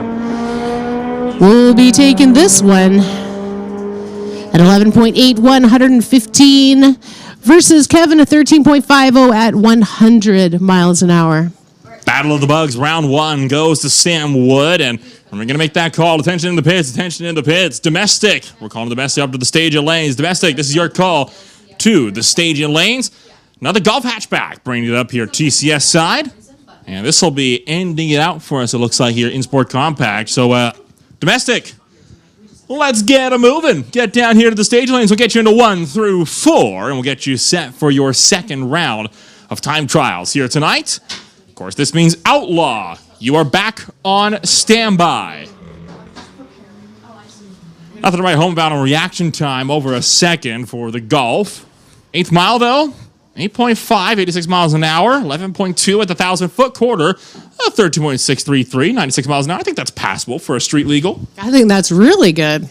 will be taking this one at 11.81, 115 versus Kevin at 13.50 at 100 miles an hour. Battle of the Bugs, round one goes to Sam Wood, and we're going to make that call. Attention in the pits, attention in the pits. Domestic, we're calling Domestic up to the stage in lanes. Domestic, this is your call to the stage in lanes. Another Golf hatchback, bringing it up here, TCS side. And this will be ending it out for us, it looks like, here in Sport Compact. So, Domestic, let's get a moving. Get down here to the stage lanes. We'll get you into 1 through 4, and we'll get you set for your second round of time trials here tonight. Of course, this means Outlaw, you are back on standby. Nothing to write home about on reaction time, over a second for the Golf. 8th mile, though, 8.5, 86 miles an hour, 11.2 at the 1,000-foot quarter, 13.633, 96 miles an hour. I think that's passable for a street legal. I think that's really good.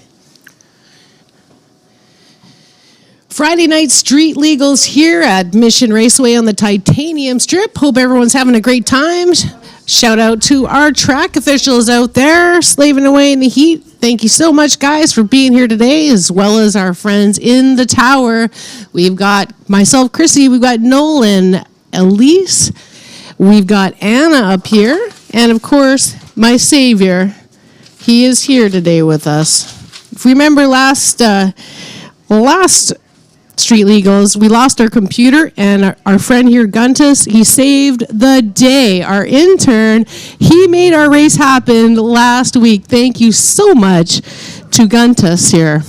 Friday night street legals here at Mission Raceway on the Titanium Strip. Hope everyone's having a great time. Shout out to our track officials out there slaving away in the heat. Thank you so much, guys, for being here today, as well as our friends in the tower. We've got myself, Chrissy. We've got Nolan, Elise. We've got Anna up here. And, of course, my savior. He is here today with us. If you remember last Street Legals, we lost our computer, and our friend here, Guntus, he saved the day. Our intern, he made our race happen last week. Thank you so much to Guntus here.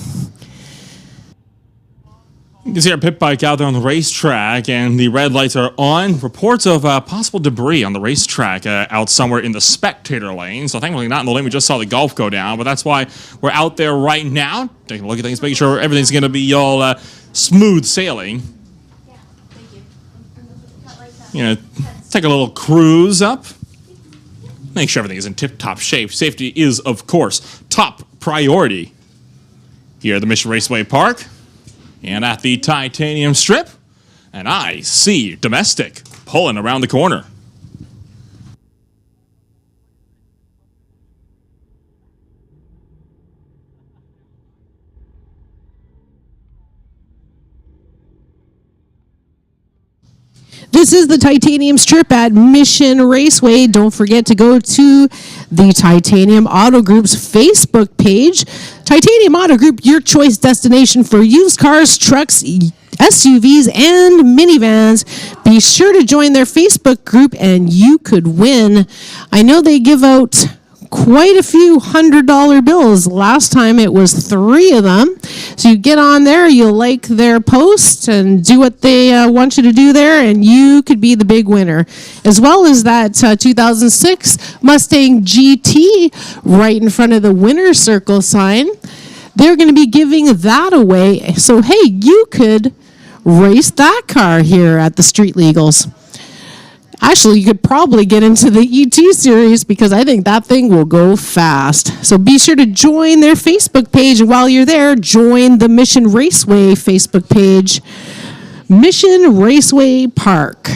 You can see our pit bike out there on the racetrack, and the red lights are on. Reports of possible debris on the racetrack out somewhere in the spectator lane. So thankfully not in the lane we just saw the Gulf go down, but that's why we're out there right now, taking a look at things, making sure everything's going to be all smooth sailing. Yeah, thank you. Cut like that. You know, take a little cruise up. Make sure everything is in tip-top shape. Safety is, of course, top priority here at the Mission Raceway Park and at the Titanium Strip. And I see Domestic pulling around the corner. This is the Titanium Strip at Mission Raceway. Don't forget to go to the Titanium Auto Group's Facebook page. Titanium Auto Group, your choice destination for used cars, trucks, SUVs, and minivans. Be sure to join their Facebook group and you could win. I know they give out quite a few $100 bills. Last time it was 3 of them. So you get on there, you'll like their post and do what they want you to do there, and you could be the big winner. As well as that 2006 Mustang GT right in front of the winner's circle sign. They're going to be giving that away. So hey, you could race that car here at the Street Legals. Actually, you could probably get into the ET series because I think that thing will go fast. So be sure to join their Facebook page. And while you're there, join the Mission Raceway Facebook page, Mission Raceway Park.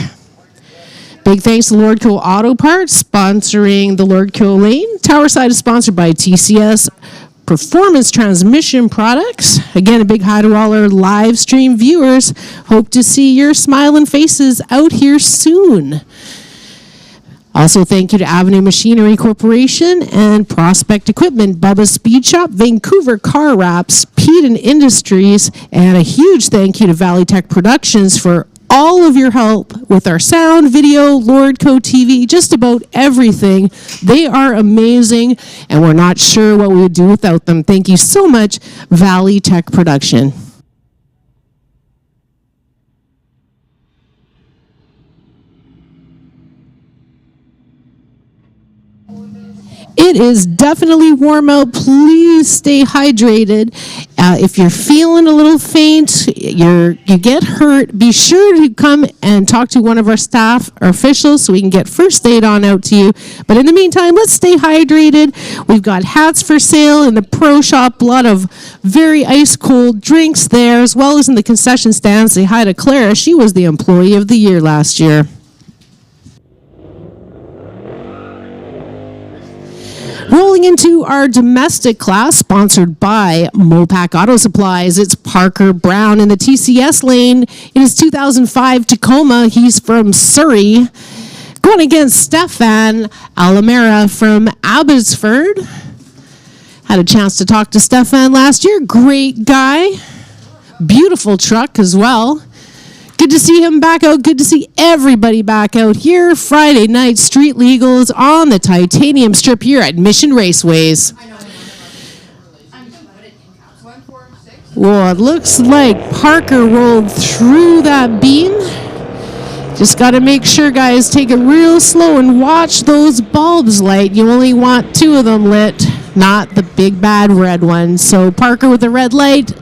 Big thanks to Lordco Auto Parts sponsoring the Lordco Lane. Towerside is sponsored by TCS Performance Transmission Products. Again, a big hi to all our live stream viewers. Hope to see your smiling faces out here soon. Also, thank you to Avenue Machinery Corporation and Prospect Equipment, Bubba's Speed Shop, Vancouver Car Wraps, Peden Industries, and a huge thank you to Valley Tech Productions for all of your help with our sound, video, Lordco TV, just about everything. They are amazing, and we're not sure what we would do without them. Thank you so much, Valley Tech Production. It is definitely warm out. Please stay hydrated. If you're feeling a little faint, you get hurt, be sure to come and talk to one of our staff or officials so we can get first aid on out to you. But in the meantime, let's stay hydrated. We've got hats for sale in the pro shop, a lot of very ice cold drinks there, as well as in the concession stand. Say hi to Clara. She was the Employee of the Year last year. Rolling into our domestic class, sponsored by Mopac Auto Supplies. It's Parker Brown in the TCS lane. In his 2005 Tacoma, he's from Surrey. Going against Stefan Alamera from Abbotsford. Had a chance to talk to Stefan last year. Great guy. Beautiful truck as well. Good to see him back out. Good to see everybody back out here. Friday night Street Legals on the Titanium Strip here at Mission Raceways. Well, it looks like Parker rolled through that beam. Just got to make sure, guys, take it real slow and watch those bulbs light. You only want 2 of them lit, not the big bad red one. So Parker with the red light.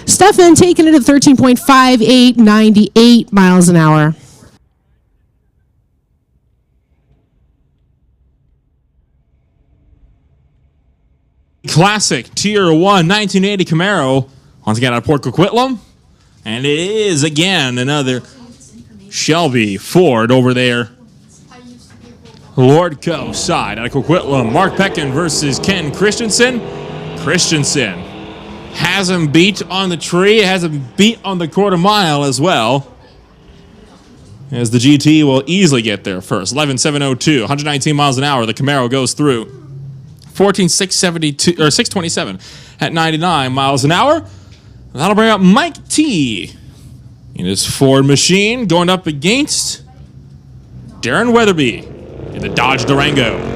Stefan taking it at 13.58, 98 miles an hour. Classic Tier 1 1980 Camaro. Once again out of Port Coquitlam. And it is again another Shelby Ford over there. Lordco side out of Coquitlam. Mark Peckin versus Ken Christensen. Christensen has him beat on the tree, has him beat on the quarter mile as well. As the GT will easily get there first. 11.702, 119 miles an hour. The Camaro goes through. 14.672 or 627 at 99 miles an hour. That'll bring up Mike T in his Ford machine going up against Darren Weatherby in the Dodge Durango.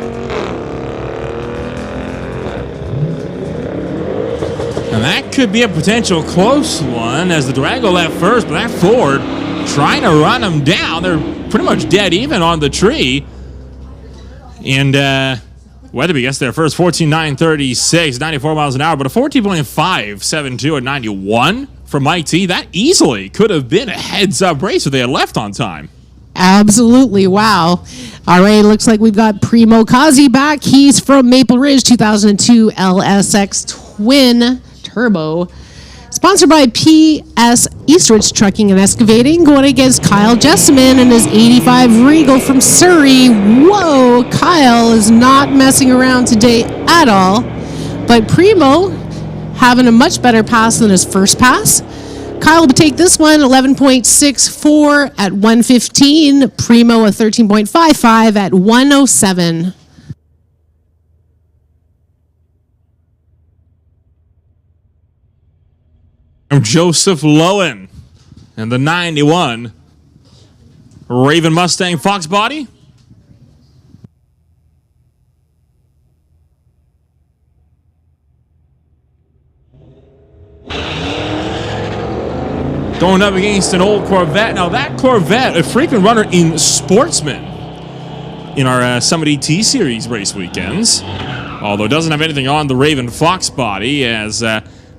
And that could be a potential close one as the Durango left first, but that Ford trying to run them down. They're pretty much dead even on the tree. And Weatherby gets there first, 14.936, 94 miles an hour, but a 14.572 at 91 from Mike T. That easily could have been a heads-up race if they had left on time. Absolutely. Wow. All right. Looks like we've got Primo Kazi back. He's from Maple Ridge, 2002 LSX Twin Turbo. Sponsored by PS Eastridge Trucking and Excavating, going against Kyle Jessamine and his 85 Regal from Surrey. Whoa, Kyle is not messing around today at all. But Primo having a much better pass than his first pass. Kyle will take this one, 11.64 at 115. Primo, a 13.55 at 107. Joseph Lowen and the 91 Raven Mustang Fox body. Going up against an old Corvette. Now that Corvette, a frequent runner in Sportsman in our Summit ET Series race weekends. Although it doesn't have anything on the Raven Fox body as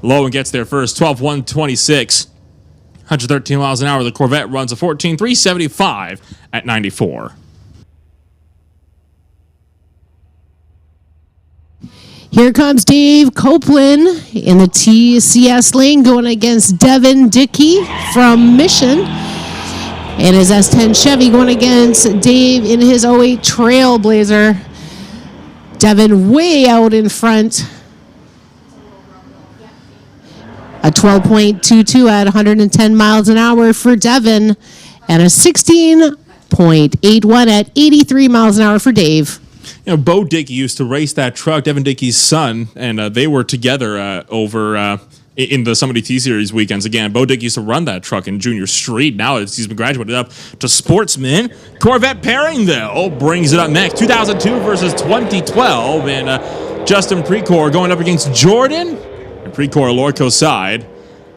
Lowen gets there first, 12.126, 113 miles an hour. The Corvette runs a 14.375 at 94. Here comes Dave Copeland in the TCS lane going against Devin Dickey from Mission. And his S10 Chevy going against Dave in his 08 Trailblazer. Devin way out in front. A 12.22 at 110 miles an hour for Devin. And a 16.81 at 83 miles an hour for Dave. You know, Bo Dickey used to race that truck, Devin Dickey's son, and they were together over in the Summit ET Series weekends. Again, Bo Dickey used to run that truck in Junior Street. Now he's been graduated up to Sportsman. Corvette pairing, though, brings it up next. 2002 versus 2012, and Justin Precor going up against Jordan. And Precor, Lordco's side,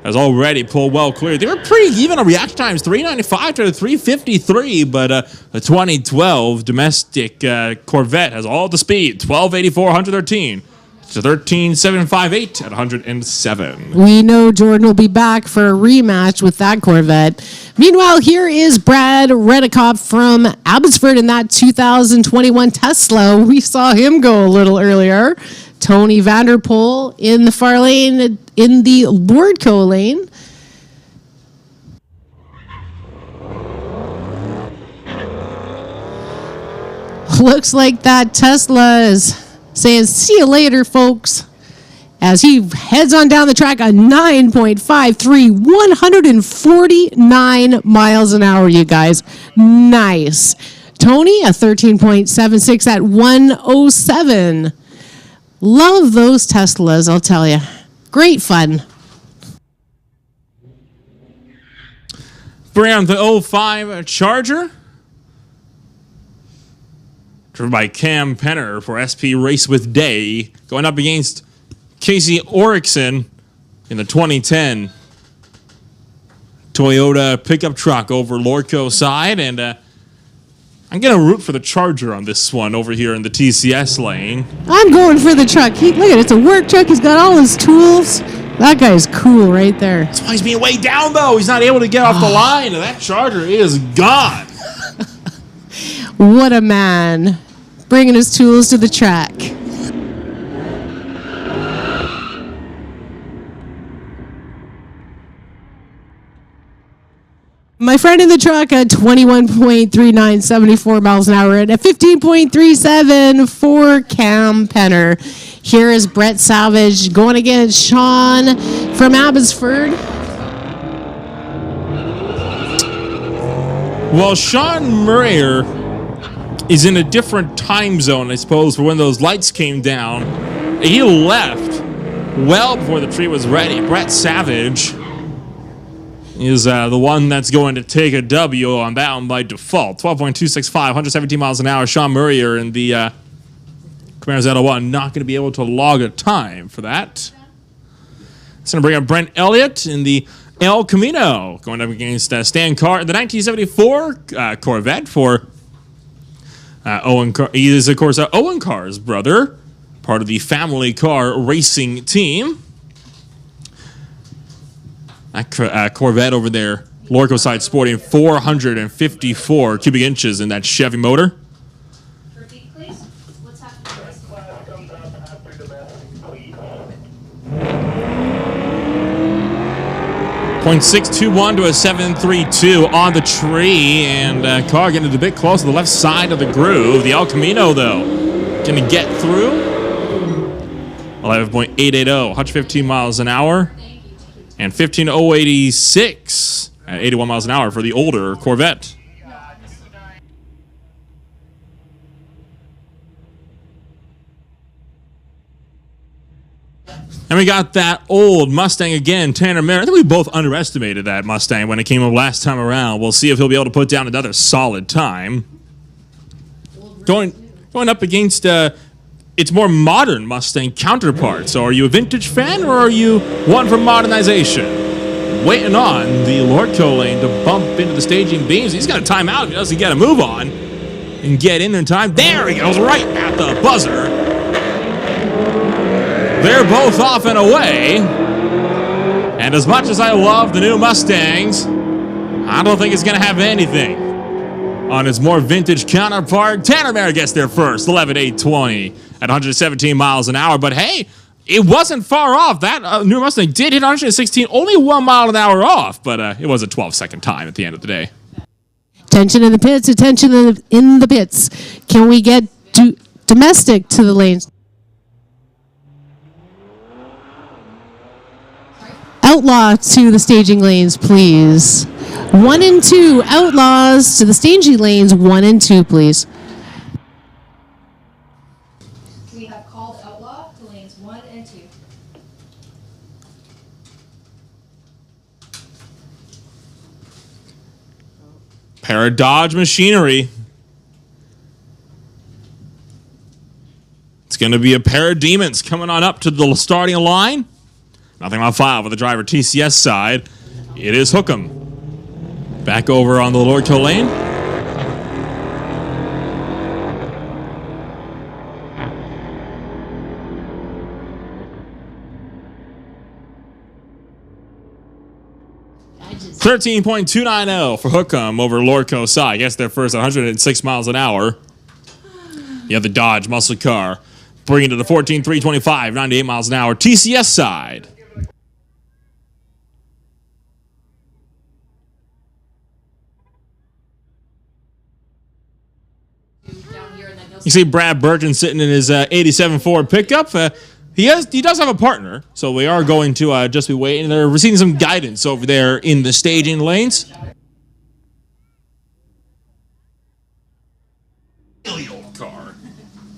has already pulled well clear. They were pretty even on reaction times, 395 to 353, but the 2012 domestic Corvette has all the speed, 1284, 113 to 13758 at 107. We know Jordan will be back for a rematch with that Corvette. Meanwhile, here is Brad Redekop from Abbotsford in that 2021 Tesla. We saw him go a little earlier. Tony Vanderpool in the far lane, in the Lordco lane. Looks like that Tesla is saying, see you later, folks. As he heads on down the track, a 9.53, 149 miles an hour, you guys. Nice. Tony, a 13.76 at 107. Love those Teslas, I'll tell you. Great fun. Bring on the 05 Charger. Driven by Cam Penner for SP Race with Day. Going up against Casey Orickson in the 2010 Toyota pickup truck over Lordco side. And I'm going to root for the Charger on this one over here in the TCS lane. I'm going for the truck. Look at it. It's a work truck. He's got all his tools. That guy's cool right there. That's why he's being way down, though. He's not able to get off the line. And that Charger is gone. What a man. Bringing his tools to the track. My friend in the truck at 21.39, 74 miles an hour, and a 15.37 for Cam Penner. Here is Brett Savage going against Sean from Abbotsford. Well, Sean Murray is in a different time zone, I suppose, for when those lights came down. He left well before the tree was ready. Brett Savage is the one that's going to take a W on that one by default. 12.265, 117 miles an hour. Sean Murray in the Camaro Z1 not going to be able to log a time for that. It's going to bring up Brent Elliott in the El Camino, going up against Stan Carr, the 1974 Corvette for Owen Carr. He is, of course, Owen Carr's brother, part of the family car racing team. That Corvette over there, Lordco side, sporting 454 cubic inches in that Chevy motor. Repeat, please. What's happening? 0.621 to a 732 on the tree, and car getting a bit close to the left side of the groove. The El Camino, though, going to get through. 11.880, 115 miles an hour. And 15.086 at 81 miles an hour for the older Corvette. And we got that old Mustang again, Tanner Merritt. I think we both underestimated that Mustang when it came up last time around. We'll see if he'll be able to put down another solid time. Going up against its more modern Mustang counterpart. So are you a vintage fan or are you one for modernization? Waiting on the Lordco lane to bump into the staging beams. He's got a timeout if he doesn't get a move on and get in time. There he goes, right at the buzzer. They're both off and away. And as much as I love the new Mustangs, I don't think it's going to have anything on its more vintage counterpart. Tanner Merritt gets there first, 11.820 at 117 miles an hour. But hey, it wasn't far off. That new Mustang did hit 116, only 1 mile an hour off, but it was a 12-second time at the end of the day. Attention in the pits, attention in the pits. Can we get domestic to the lanes? Outlaw to the staging lanes, please. 1 and 2, Outlaws to the staging lanes, 1 and 2, please. We have called Outlaw to lanes 1 and 2. Pair of Dodge machinery. It's going to be a pair of demons coming on up to the starting line. Nothing on file for the driver TCS side. It is Hookem. Back over on the Lordco lane. $13.290 for Hookem over Lordco side. I guess they're first at 106 miles an hour. You have the Dodge muscle car bringing to the 14.325, 98 miles an hour. TCS side. You see Brad Burton sitting in his 87 Ford pickup. He does have a partner, so we are going to just be waiting. They're receiving some guidance over there in the staging lanes.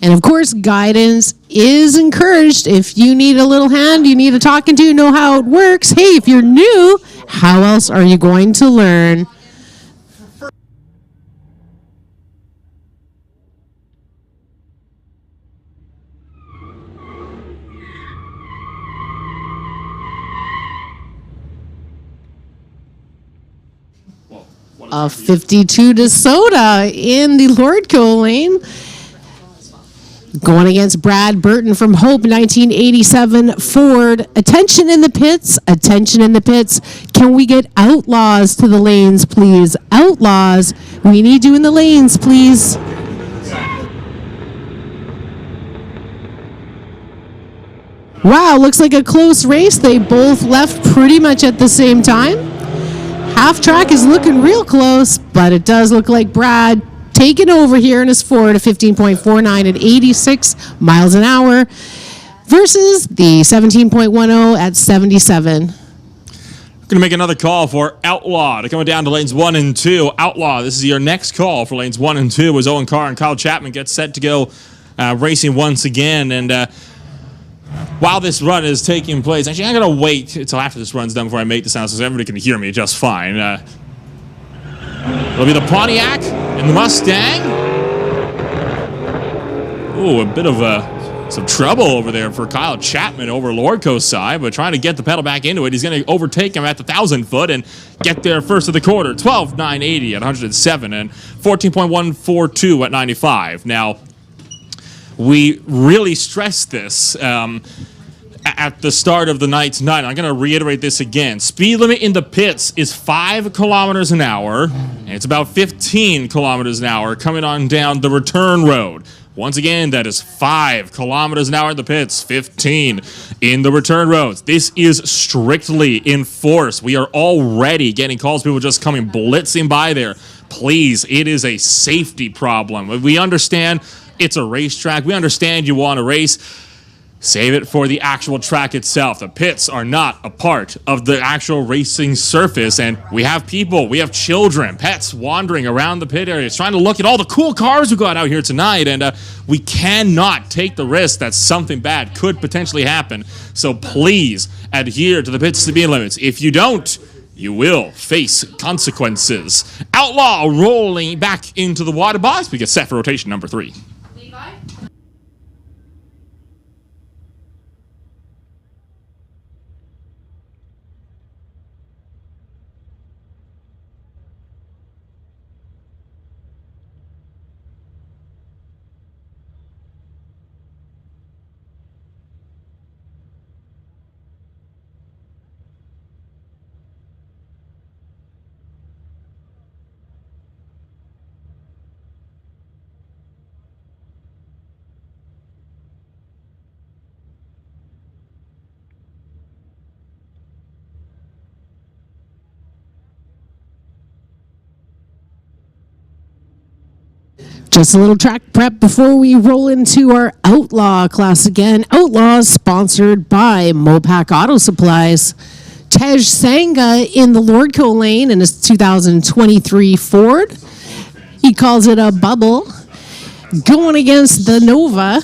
And of course, guidance is encouraged. If you need a little hand, you need a talking to, know how it works. Hey, if you're new, how else are you going to learn? A 52 DeSoto in the Lordco lane. Going against Brad Burton from Hope, 1987 Ford. Attention in the pits. Attention in the pits. Can we get Outlaws to the lanes, please? Outlaws. We need you in the lanes, please. Wow, looks like a close race. They both left pretty much at the same time. Half track is looking real close, but it does look like Brad taking over here in his Ford at 15.49 at 86 miles an hour versus the 17.10 at 77. Going to make another call for Outlaw to come down to lanes 1 and 2. Outlaw, this is your next call for lanes 1 and 2 as Owen Carr and Kyle Chapman get set to go racing once again. And while this run is taking place, actually I'm going to wait until after this run's done before I make the sound so everybody can hear me just fine. It'll be the Pontiac and the Mustang. Ooh, a bit of a Some trouble over there for Kyle Chapman over Lordco's side, but trying to get the pedal back into it. He's going to overtake him at the 1,000 foot and get there first of the quarter. 12.980 at 107 and 14.142 at 95. Now, we really stressed this at the start of the night tonight. I'm going to reiterate this again. Speed limit in the pits is 5 kilometers an hour, and it's about 15 kilometers an hour coming on down the return road. Once again, that is 5 kilometers an hour in the pits, 15 in the return roads. This is strictly enforced. We are already getting calls, people just coming blitzing by there. Please, it is a safety problem. We understand it's a racetrack. We understand you want to race. Save it for the actual track itself. The pits are not a part of the actual racing surface, and we have people, we have children, pets wandering around the pit areas trying to look at all the cool cars we got out here tonight, and we cannot take the risk that something bad could potentially happen. So please adhere to the pit speed limits. If you don't, you will face consequences. Outlaw rolling back into the water box. We get set for rotation number 3. Levi? Just a little track prep before we roll into our Outlaw class again. Outlaw is sponsored by Mopac Auto Supplies. Tej Sanga in the Lordco lane in his 2023 Ford. He calls it a bubble. Going against the Nova.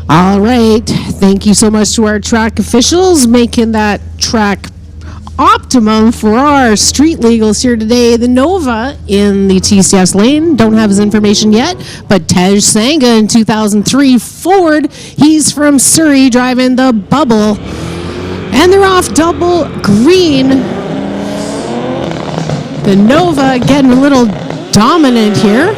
All right. Thank you so much to our track officials making that track optimum for our street legals here today. The Nova in the TCS lane. Don't have his information yet, but Tej Sanga in 2003 Ford. He's from Surrey driving the Bubble. And they're off double green. The Nova getting a little dominant here.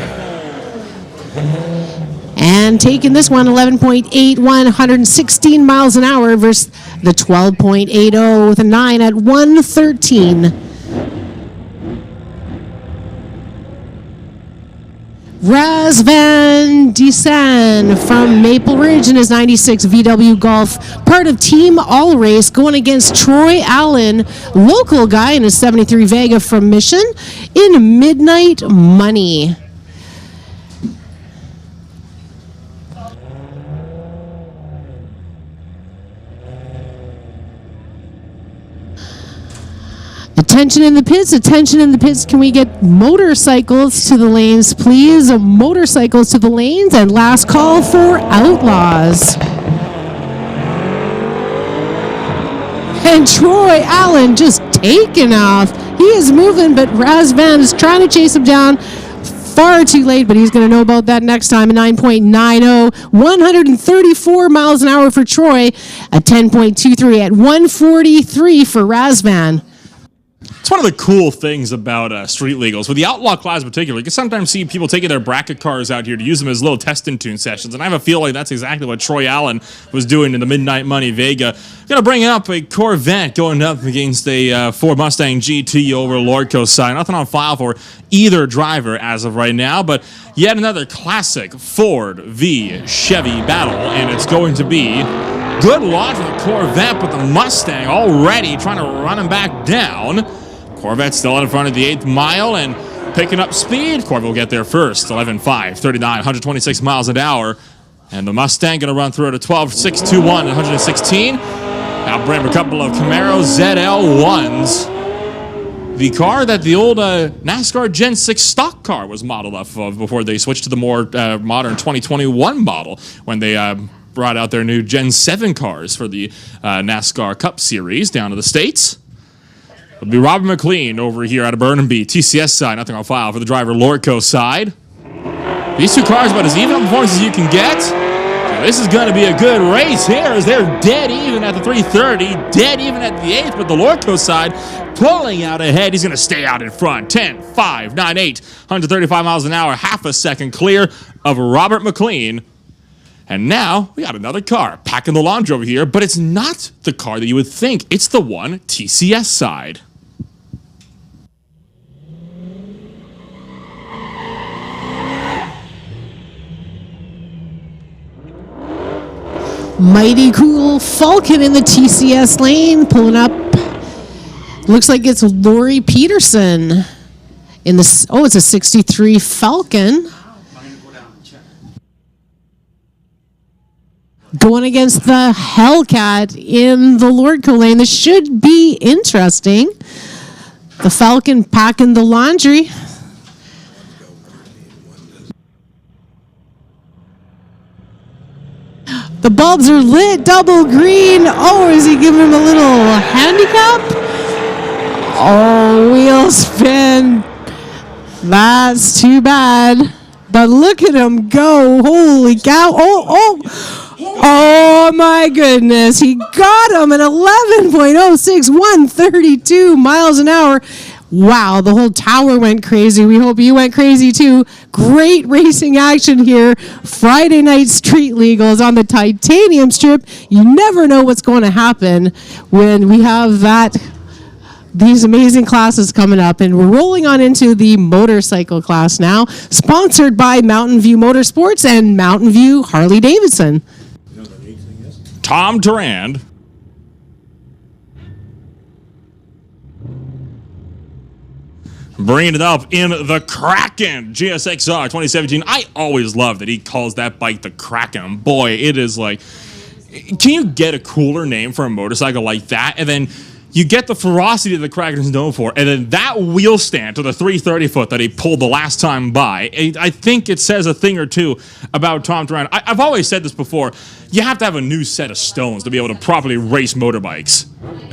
And taking this one, 11.81, 116 miles an hour versus the 12.80 with a 9 at 113. Raz Van Desen from Maple Ridge in his 96 VW Golf, part of Team All Race, going against Troy Allen, local guy in his 73 Vega from Mission, in Midnight Money. Attention in the pits, attention in the pits. Can we get motorcycles to the lanes, please? Motorcycles to the lanes, and last call for Outlaws. And Troy Allen just taking off. He is moving, but Razvan is trying to chase him down. Far too late, but he's going to know about that next time. A 9.90, 134 miles an hour for Troy, a 10.23 at 143 for Razvan. It's one of the cool things about street legals. With the Outlaw class in particular, you can sometimes see people taking their bracket cars out here to use them as little test and tune sessions, and I have a feeling that's exactly what Troy Allen was doing in the Midnight Money Vega. Going to bring up a Corvette going up against a Ford Mustang GT over Lordco side. Nothing on file for either driver as of right now, but yet another classic Ford v Chevy battle, and it's going to be good launch for the Corvette, but the Mustang already trying to run him back down. Corvette still in front of the 8th mile and picking up speed. Corvette will get there first. 11.5, 39, 126 miles an hour. And the Mustang going to run through at a 12.6, 21, 116. Now bring a couple of Camaro ZL1s. The car that the old NASCAR Gen 6 stock car was modeled off of before they switched to the more modern 2021 model when they brought out their new Gen 7 cars for the NASCAR Cup Series down to the States. It'll be Robert McLean over here out of Burnaby. TCS side, nothing on file for the driver Lordco side. These two cars about as even on performance as you can get. So this is going to be a good race here as they're dead even at the 330, dead even at the 8th, but the Lordco side pulling out ahead. He's going to stay out in front. 10, 5, 9, 8, 135 miles an hour, half a second clear of Robert McLean. And now we got another car packing the laundry over here, but it's not the car that you would think. It's the one TCS side. Mighty cool Falcon in the TCS lane, pulling up. Looks like it's Lori Peterson in the. Oh, it's a 63 Falcon. Going against the Hellcat in the Lordco lane. This should be interesting. The Falcon packing the laundry. The bulbs are lit, double green. Oh, is he giving him a little handicap? Oh, wheel spin. That's too bad. But look at him go. Holy cow. Oh my goodness. He got him at 11.06, 132 miles an hour. Wow, the whole tower went crazy. We hope you went crazy too. Great racing action here. Friday night street legals on the titanium strip. You never know what's going to happen when we have these amazing classes coming up, and we're rolling on into the motorcycle class now, sponsored by Mountain View Motorsports and Mountain View Harley Davidson. You know what the neat thing is? Tom Durand. Bringing it up in the Kraken GSXR 2017. I always love that he calls that bike the Kraken. Boy, it is like, can you get a cooler name for a motorcycle like that? And then you get the ferocity that the Kraken is known for, and then that wheel stand to the 330 foot that he pulled the last time by. I think it says a thing or two about Tom Durand. I've always said this before. You have to have a new set of stones to be able to properly race motorbikes.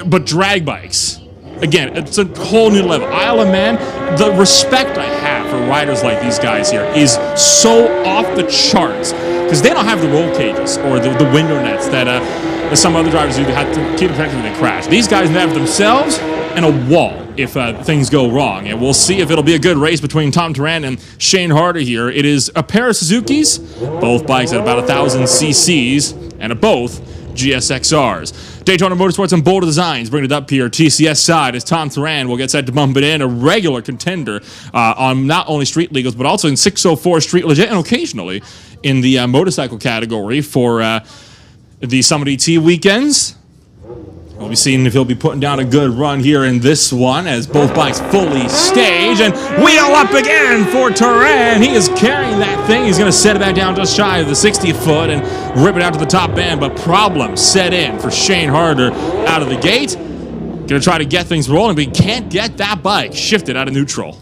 But drag bikes, again, it's a whole new level. Isle of Man, the respect I have for riders like these guys here is so off the charts because they don't have the roll cages or the window nets that some other drivers do to have to keep protected when they crash. These guys have themselves and a wall if things go wrong. And we'll see if it'll be a good race between Tom Durand and Shane Harder here. It is a pair of Suzukis, both bikes at about 1,000 cc's, and both GSXRs. Daytona Motorsports and Boulder Designs bring it up here. TCS side as Tom Durand will get set to bump it in. A regular contender on not only street legals, but also in 604 street legit and occasionally in the motorcycle category for the Summit ET weekends. We'll be seeing if he'll be putting down a good run here in this one as both bikes fully stage and wheel up again for Durand. He is carrying that thing. He's going to set it back down just shy of the 60 foot and rip it out to the top end, but problems set in for Shane Harder out of the gate. Going to try to get things rolling, but he can't get that bike shifted out of neutral.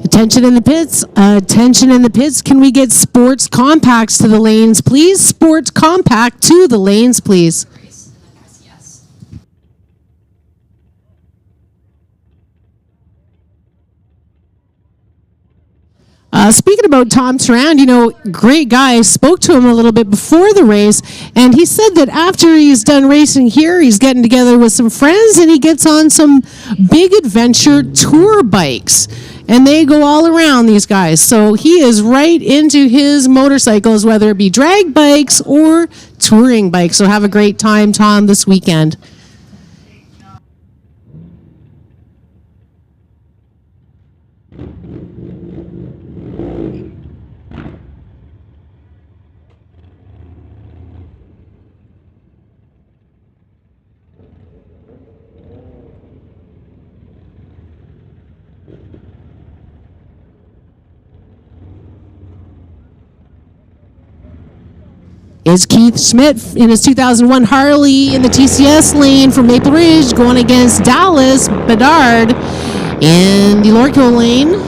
Attention in the pits. Attention in the pits. Can we get sports compacts to the lanes, please? Sports compact to the lanes, please. Speaking about Tom Tarand, great guy. I spoke to him a little bit before the race, and he said that after he's done racing here, he's getting together with some friends, and he gets on some big adventure tour bikes. And they go all around, these guys. So he is right into his motorcycles, whether it be drag bikes or touring bikes. So have a great time, Tom, this weekend. Is Keith Schmidt in his 2001 Harley in the TCS lane from Maple Ridge going against Dallas Bedard in the Lordco lane.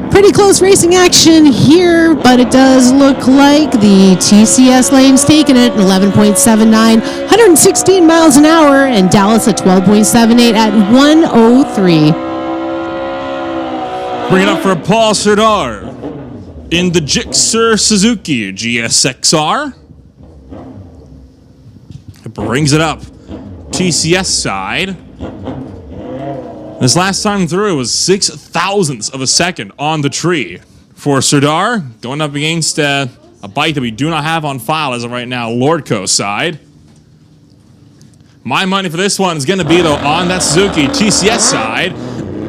Pretty close racing action here, but it does look like the TCS lane's taking it, 11.79, 116 miles an hour, and Dallas at 12.78 at 103. Bring it up for Paul Serdar in the Gixxer Suzuki GSXR. It brings it up. TCS side. This last time through was 0.06 of a second on the tree for Serdar, going up against a bike that we do not have on file as of right now, Lordco side. My money for this one is going to be, though, on that Suzuki TCS side,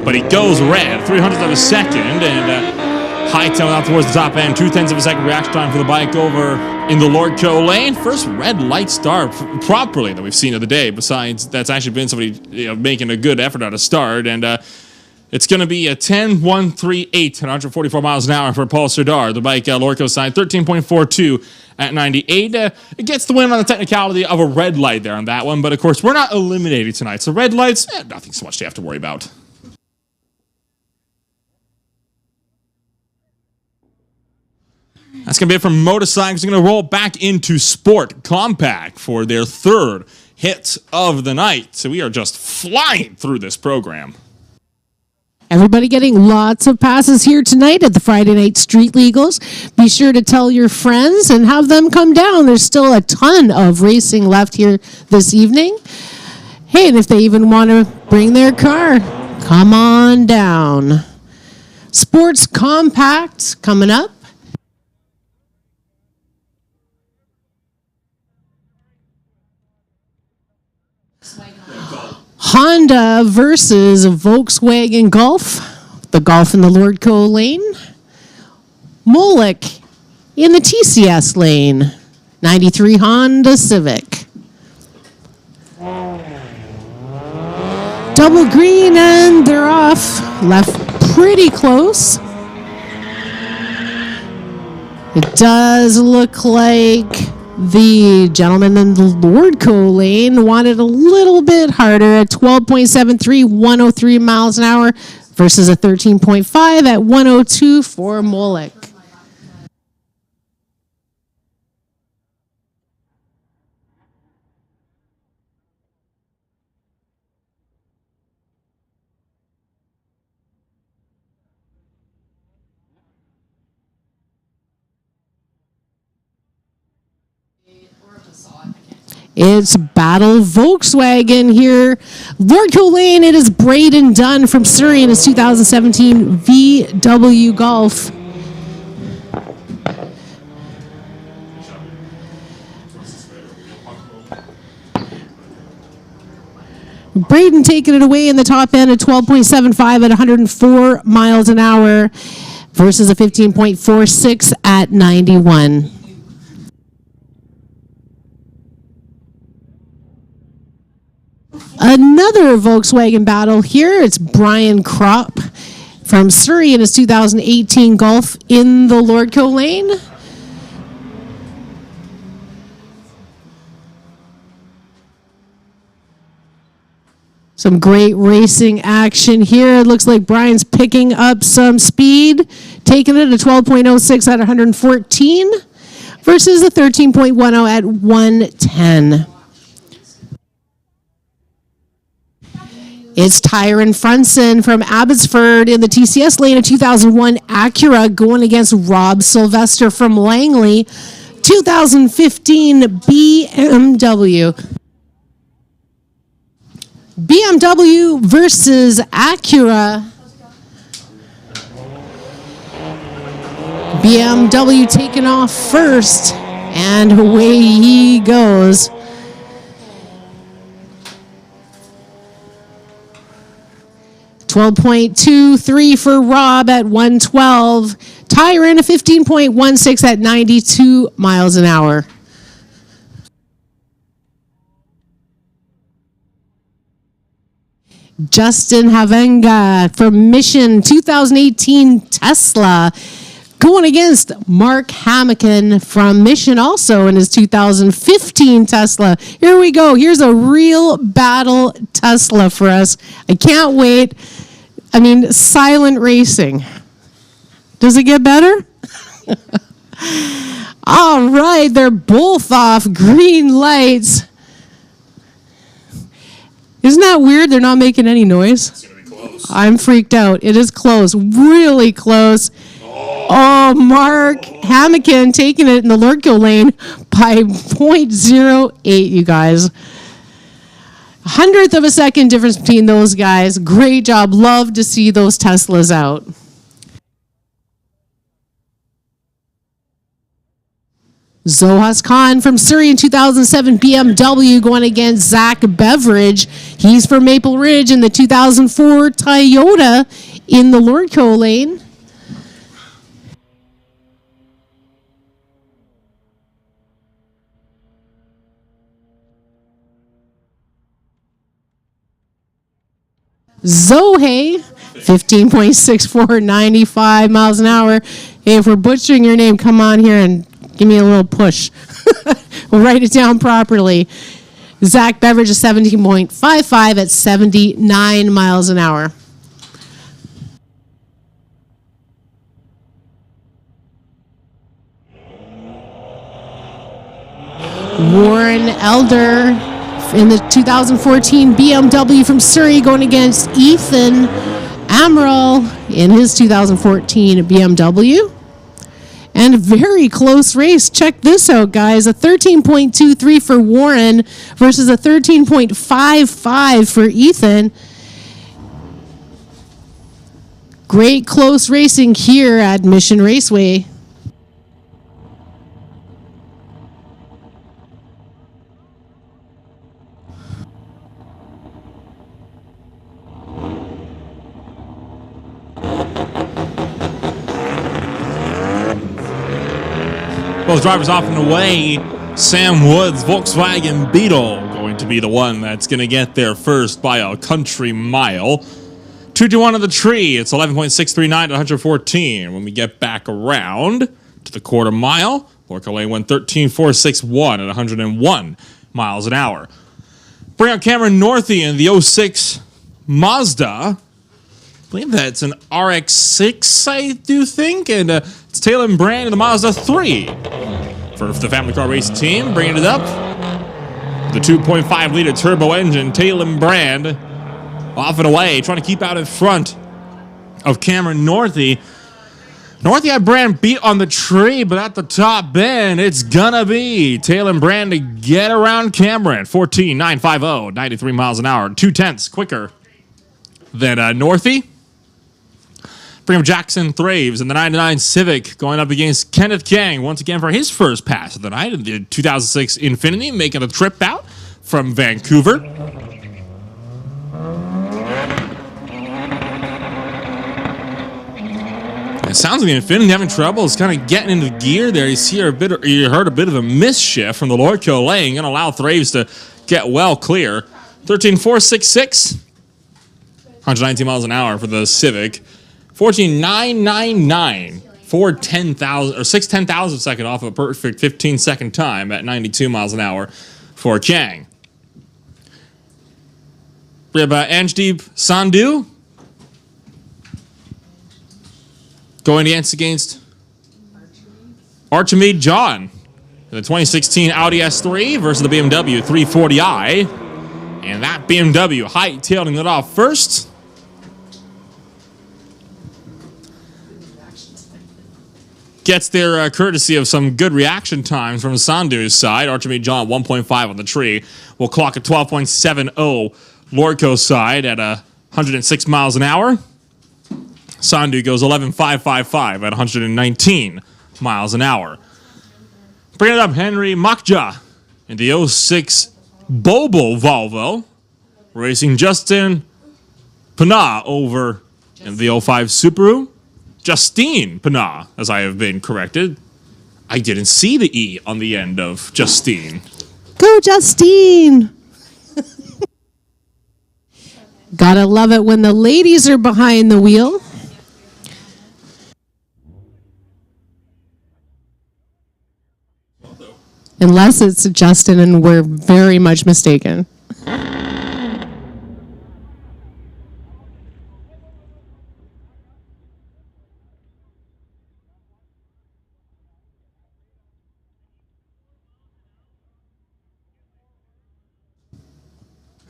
but he goes red, 0.03 of a second, and hightail out towards the top end, 0.2 of a second reaction time for the bike over in the Lordco lane. First red light start properly that we've seen of the day. Besides, that's actually been somebody making a good effort at a start, and it's going to be a 10.138 at 144 miles an hour for Paul Serdar. The bike Lordco side 13.42 at 98. It gets the win on the technicality of a red light there on that one, but of course we're not eliminated tonight, so red lights, nothing so much to have to worry about. That's going to be it from motorcycles. We're going to roll back into Sport Compact for their third hit of the night. So we are just flying through this program. Everybody getting lots of passes here tonight at the Friday Night Street Legals. Be sure to tell your friends and have them come down. There's still a ton of racing left here this evening. Hey, and if they even want to bring their car, come on down. Sports Compact coming up. Honda versus Volkswagen Golf. The Golf in the Lordco lane. Mopac in the TCS lane. 93 Honda Civic. Double green and they're off. Left pretty close. It does look like the gentleman in the Lordco lane wanted a little bit harder at 12.73, 103 miles an hour versus a 13.5 at 102 for Mopac. It's Battle Volkswagen here. Lordco lane, it is Braden Dunn from Surrey in his 2017 VW Golf. Braden taking it away in the top end at 12.75 at 104 miles an hour versus a 15.46 at 91. Another Volkswagen battle here. It's Brian Kropp from Surrey in his 2018 Golf in the Lordco lane. Some great racing action here. It looks like Brian's picking up some speed, taking it at 12.06 at 114 versus a 13.10 at 110. It's Tyron Frunson from Abbotsford in the TCS lane, a 2001 Acura going against Rob Sylvester from Langley, 2015 BMW. BMW versus Acura. BMW taking off first, and away he goes. .23 for Rob at 112. Tyron a 15.16 at 92 miles an hour. Justin Havenga from Mission 2018 Tesla going against Mark Hamakin from Mission also in his 2015 Tesla. Here we go. Here's a real battle Tesla for us. I can't wait. I mean, silent racing. Does it get better? All right, they're both off. Green lights. Isn't that weird? They're not making any noise. It's going to be close. I'm freaked out. It is close. Really close. Oh, Mark Hamakin taking it in the Lordco lane by .08, you guys. 100th of a second difference between those guys. Great job. Love to see those Teslas out. Zohas Khan from Surrey in 2007 BMW going against Zach Beveridge. He's from Maple Ridge in the 2004 Toyota in the Lordco lane. Zohe, 15.64, 95 miles an hour. Hey, if we're butchering your name, come on here and give me a little push. We'll write it down properly. Zach Beveridge is 17.55 at 79 miles an hour. Warren Elder in the 2014 BMW from Surrey going against Ethan Amaral in his 2014 BMW. And a very close race. Check this out, guys. A 13.23 for Warren versus a 13.55 for Ethan. Great close racing here at Mission Raceway. Both drivers off and away. Sam Woods, Volkswagen Beetle, going to be the one that's going to get there first by a country mile. 2-1 on the tree. It's 11.639 at 114. When we get back around to the quarter mile, Lordco Lane went 13.461 at 101 miles an hour. Bring out Cameron Northey in the 06 Mazda. I believe that's an RX-6, I do think, and it's Taylor Brand in the Mazda 3 for the Family Car Racing team, bringing it up. The 2.5-liter turbo engine, Taylor Brand, off and away, trying to keep out in front of Cameron Northey. Northey had Brand beat on the tree, but at the top bend, it's gonna be Taylor Brand to get around Cameron. 14.950, 93 miles an hour, 0.2 quicker than Northey. Bring up Jackson Thraves in the 99 Civic going up against Kenneth Kang once again for his first pass of the night in the 2006 Infiniti, making a trip out from Vancouver. It sounds like the Infiniti having trouble. It's kind of getting into gear there. You heard a bit of a misshift from the Lordco lane, going to allow Thraves to get well clear. 13.466, 119 miles an hour for the Civic. 14.999 for 10,000 or 6/10,000 second off a perfect 15-second time at 92 miles an hour for Kang. We have Anjdeep Sandhu going against Archimede John in the 2016 Audi S3 versus the BMW 340i. And that BMW hightailing it off first. Gets there courtesy of some good reaction times from Sandu's side. Archimede John 1.5 on the tree. Will clock at 12.70. Lordco's side at 106 miles an hour. Sandu goes 11.555 at 119 miles an hour. Bringing it up, Henry Makja in the 06 Bobo Volvo. Racing Justin Pana over in the 05 Subaru. Justine Pana, as I have been corrected. I didn't see the E on the end of Justine. Go, Justine! Gotta love it when the ladies are behind the wheel. Unless it's Justin and we're very much mistaken.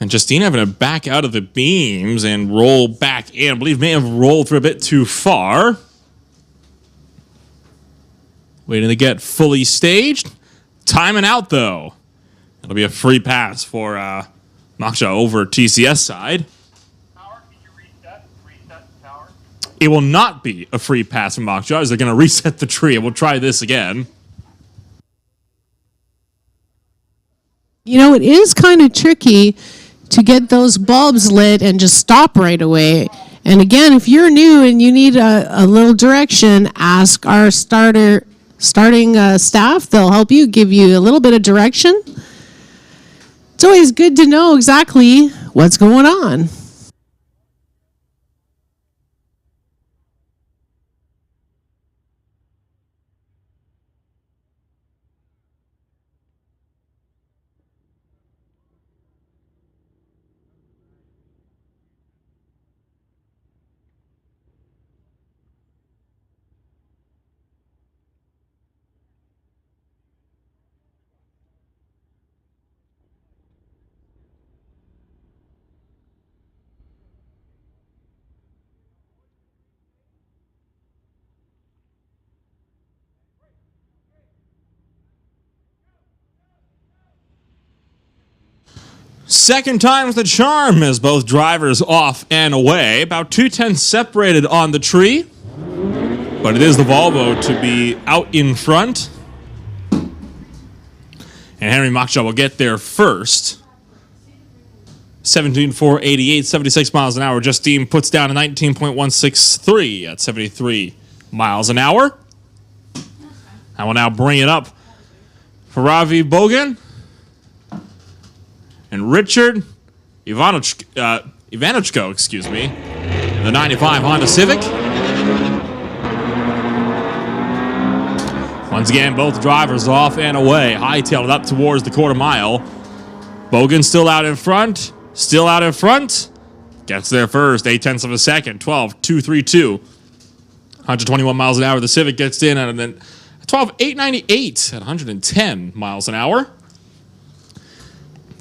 And Justine having to back out of the beams and roll back in. I believe may have rolled through a bit too far. Waiting to get fully staged. Timing out, though. It'll be a free pass for Maksha over TCS side. Power, can you reset the tower? It will not be a free pass from Maksha as they're going to reset the tree. And we'll try this again. You know, it is kind of tricky to get those bulbs lit and just stop right away. And again, if you're new and you need a little direction, ask our starting staff. They'll help you, give you a little bit of direction. It's always good to know exactly what's going on. Second time's the charm as both drivers off and away. About 2/10 separated on the tree. But it is the Volvo to be out in front. And Henry Maksha will get there first. 17.488, 76 miles an hour. Justine puts down a 19.163 at 73 miles an hour. I will now bring it up for Ravi Bogan. And Richard Ivanochko, excuse me, in the 95 Honda Civic. Once again, both drivers off and away. Hightailed up towards the quarter mile. Bogan still out in front. Gets there first, 0.8 of a second, 12.232. 121 miles an hour. The Civic gets in at 12.898 at 110 miles an hour.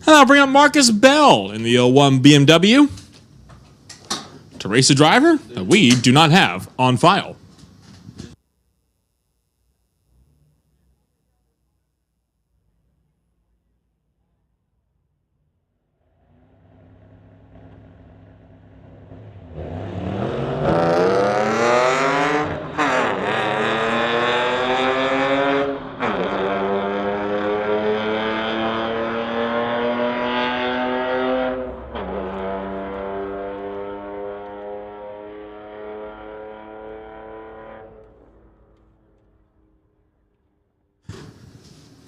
And I'll bring up Marcus Bell in the 01 BMW to race a driver that we do not have on file.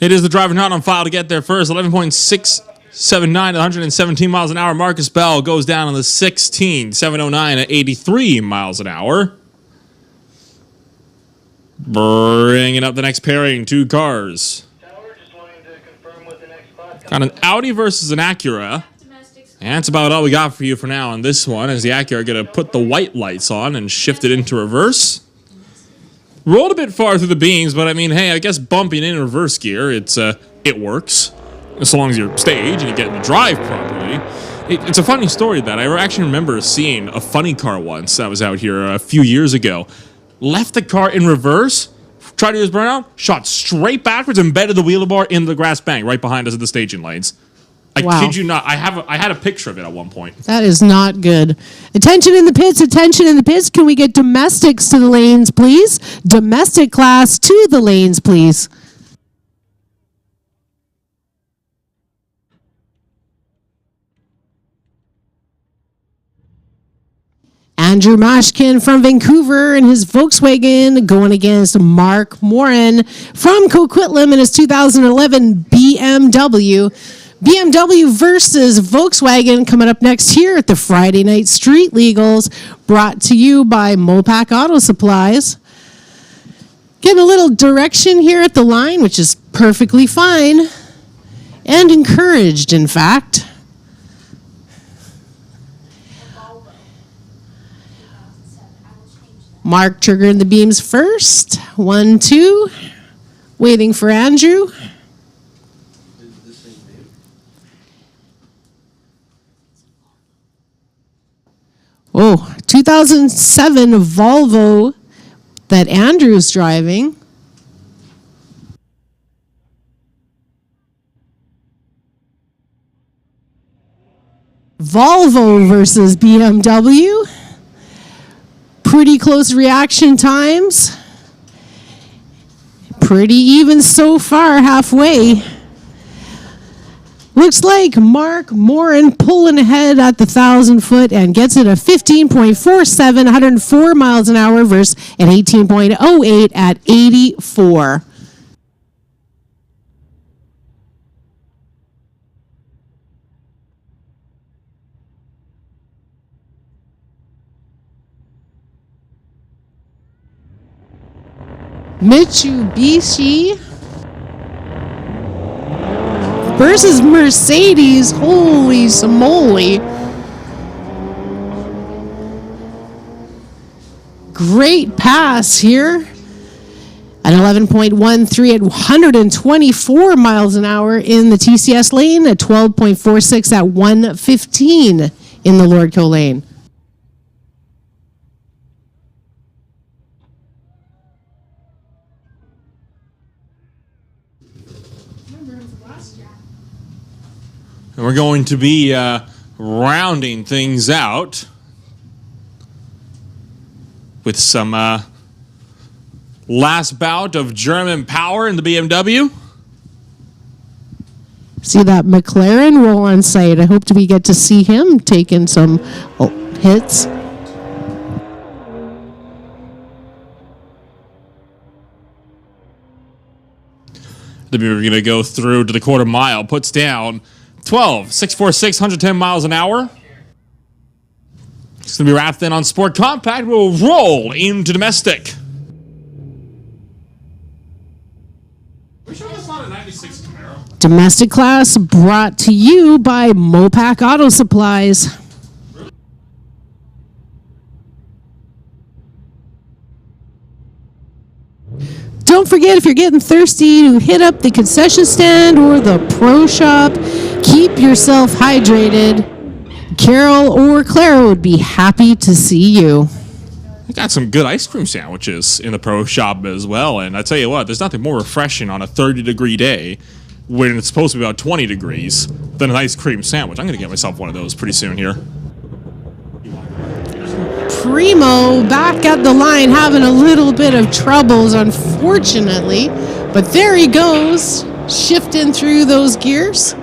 It is the driver not on file to get there first. 11.679 at 117 miles an hour. Marcus Bell goes down on the 16. 709 at 83 miles an hour. Bringing up the next pairing. Two cars. Tower, just wanting to confirm what the next class Got an Audi versus an Acura. And that's about all we got for you for now on this one. As the Acura going to put the white lights on and shift it into reverse. Rolled a bit far through the beams, but I mean, hey, I guess bumping in reverse gear, it works. as long as you're staged and you get in the drive properly. It's a funny story that I actually remember seeing a funny car once that was out here a few years ago. Left the car in reverse, tried to do his burnout, shot straight backwards, embedded the wheelie bar in the grass bank right behind us in the staging lanes. I kid you not. I had a picture of it at one point. That is not good. Attention in the pits, attention in the pits. Can we get domestics to the lanes, please? Domestic class to the lanes, please. Andrew Mashkin from Vancouver in his Volkswagen going against Mark Morin from Coquitlam in his 2011 BMW. BMW versus Volkswagen coming up next here at the Friday Night Street Legals, brought to you by Mopac Auto Supplies. Getting a little direction here at the line, which is perfectly fine and encouraged, in fact. Mark triggering the beams first. 1, 2. Waiting for Andrew. Oh, 2007 Volvo that Andrew's driving. Volvo versus BMW. Pretty close reaction times. Pretty even so far, halfway. Looks like Mark Morin pulling ahead at the 1,000-foot and gets it a 15.47, 104 miles an hour versus an 18.08 at 84. Mitsubishi versus Mercedes. Holy smoly. Great pass here. At 11.13 at 124 miles an hour in the TCS lane. At 12.46 at 115 in the Lordco lane. And we're going to be rounding things out with some last bout of German power in the BMW. See that McLaren roll on site. I hope we get to see him taking some hits. Then we're going to go through to the quarter mile. Puts down 12, 646, 110 miles an hour. It's going to be wrapped in on Sport Compact. We'll roll into domestic. We sure that's not a 96 Camaro? Domestic class brought to you by Mopac Auto Supplies. Don't forget, if you're getting thirsty, to hit up the concession stand or the pro shop. Keep yourself hydrated. Carol or Clara would be happy to see you. We got some good ice cream sandwiches in the pro shop as well. And I tell you what, there's nothing more refreshing on a 30-degree day when it's supposed to be about 20 degrees than an ice cream sandwich. I'm going to get myself one of those pretty soon here. Primo back at the line having a little bit of troubles, unfortunately. But there he goes, shifting through those gears.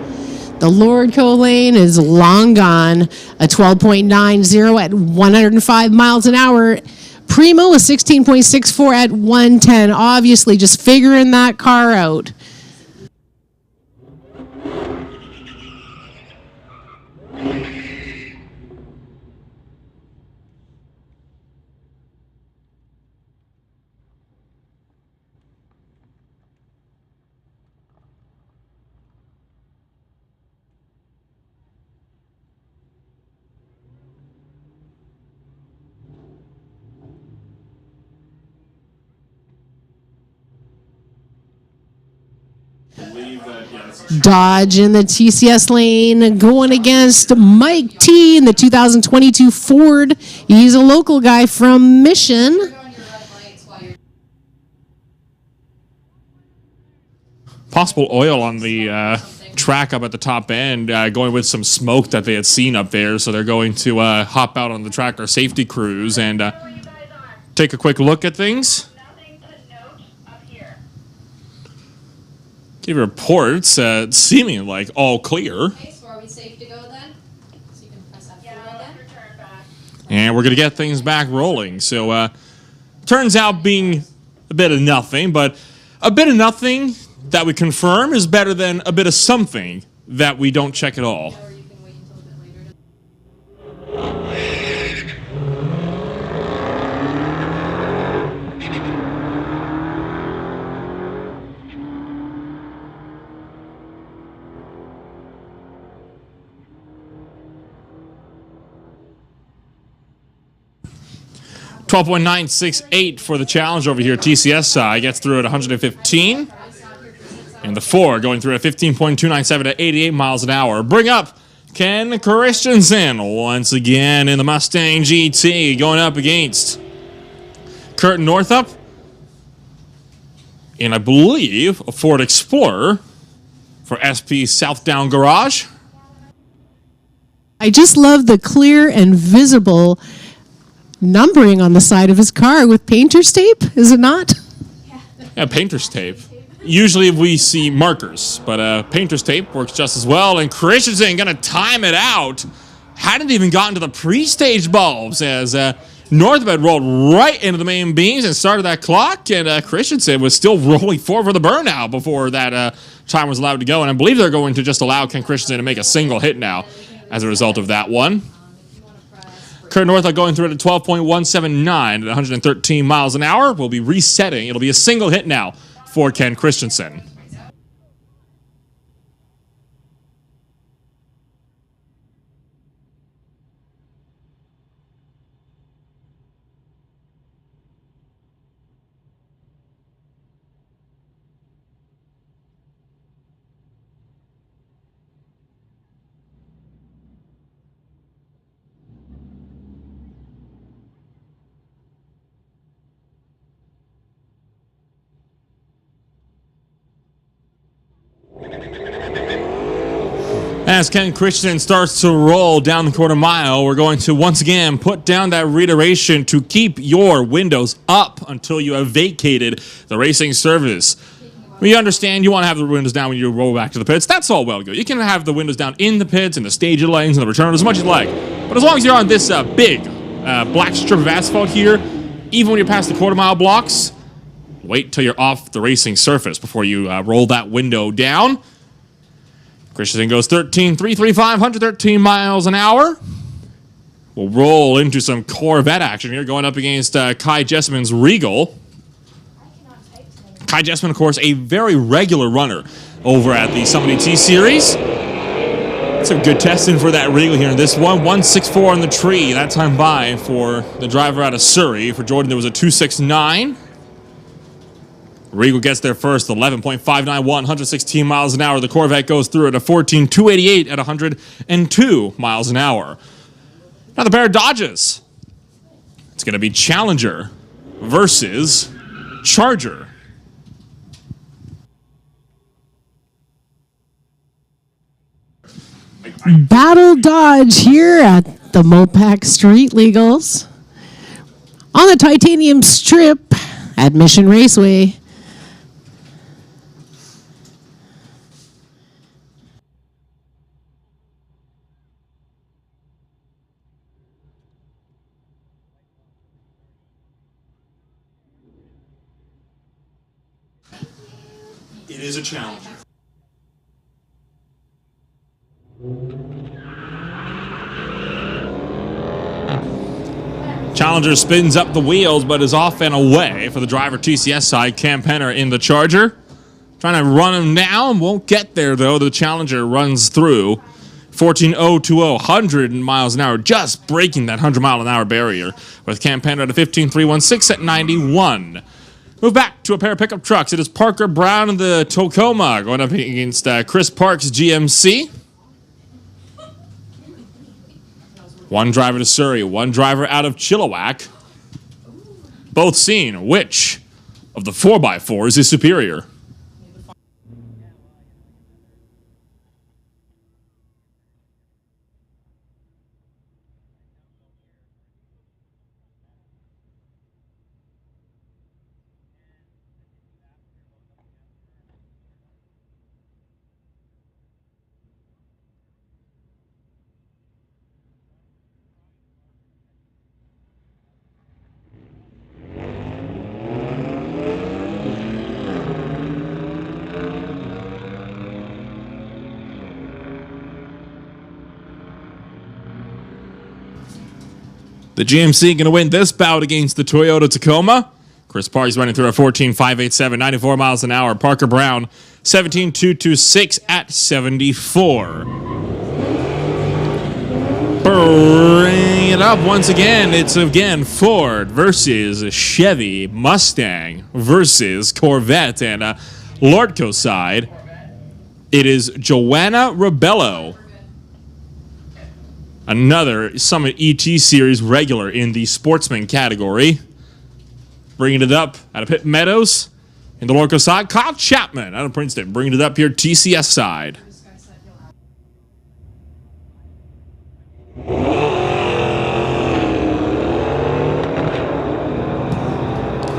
The Lordco lane is long gone. A 12.90 at 105 miles an hour. Primo a 16.64 at 110. Obviously just figuring that car out. Dodge in the TCS lane going against Mike T in the 2022 Ford. He's a local guy from Mission. On your red lights while you're Possible oil on the track up at the top end, going with some smoke that they had seen up there. So they're going to hop out on the track, or safety crews, and take a quick look at things. Nothing to note up here. Give reports seeming like all clear. okay, so are we safe to go then? So you can press F4 Yeah, again. let's return back. And we're going to get things back rolling. So turns out being a bit of nothing, but a bit of nothing that we confirm is better than a bit of something that we don't check at all. Or you can wait until a bit later. $12.968 for the challenge over here. TCS side gets through at 115. And the 4 going through at 15.297 at 88 miles an hour. Bring up Ken Christensen once again in the Mustang GT, going up against Kurt Northup in, I believe, a Ford Explorer for SP Southdown Garage. I just love the clear and visible numbering on the side of his car with painter's tape, is it not? Yeah, painter's tape. Usually we see markers, but painter's tape works just as well. And Christensen going to time it out. Hadn't even gotten to the pre-stage bulbs as Northup had rolled right into the main beams and started that clock. And Christensen was still rolling forward for the burnout before that time was allowed to go. And I believe they're going to just allow Ken Christensen to make a single hit now as a result of that one. Kurt Northup going through it at 12.179 at 113 miles an hour. Will be resetting. It'll be a single hit now for Ken Christensen. As Ken Christensen starts to roll down the quarter mile, we're going to once again put down that reiteration to keep your windows up until you have vacated the racing service. We understand you want to have the windows down when you roll back to the pits. That's all well and good. You can have the windows down in the pits, in the stage lanes, and the return as much as you like. But as long as you're on this big black strip of asphalt here, even when you're past the quarter mile blocks, wait till you're off the racing surface before you roll that window down. Christensen goes 13.335, 113 miles an hour. We'll roll into some Corvette action here, going up against Kai Jessamyn's Regal. Kai Jessamyn, of course, a very regular runner over at the Summit T Series. Some good testing for that Regal here in this one. 1.64 on the tree, that time by for the driver out of Surrey. For Jordan, there was a 2.69. Regal gets there first, 11.591, 116 miles an hour. The Corvette goes through at a 14.288 at 102 miles an hour. Now the pair of Dodges. It's going to be Challenger versus Charger. Battle Dodge here at the Mopac Street Legals on the titanium strip at Mission Raceway. It is a Challenger. Challenger spins up the wheels, but is off and away for the driver TCS side. Cam Penner in the Charger. Trying to run him down. Won't get there, though. The Challenger runs through. 14.020, 100 miles an hour. Just breaking that 100 mile an hour barrier. With Cam Penner at a 15.316 at 91. Move back to a pair of pickup trucks. It is Parker Brown in the Tacoma going up against Chris Parks' GMC. One driver to Surrey, one driver out of Chilliwack. Both seen which of the 4x4s is superior. The GMC going to win this bout against the Toyota Tacoma. Chris Parks running through a 14.587, 94 miles an hour. Parker Brown, 17.226 at 74. Bring it up once again. It's again Ford versus Chevy, Mustang versus Corvette. And Lordco side, it is Joanna Rebello. Another Summit ET Series regular in the sportsman category. Bringing it up out of Pitt Meadows in the Lordco side. Kyle Chapman out of Princeton. Bringing it up here, TCS side.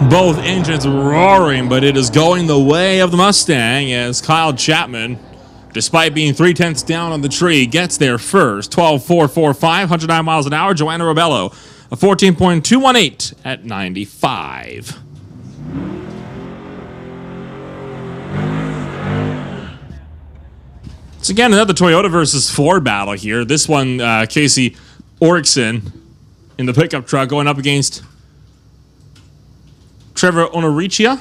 Both engines roaring, but it is going the way of the Mustang as Kyle Chapman, despite being 3/10 down on the tree, gets there first. 12.445, 109 miles an hour. Joanna Rebello, a 14.218 at 95. It's again another Toyota versus Ford battle here. This one, Casey Orickson in the pickup truck going up against Trevor Onorichia.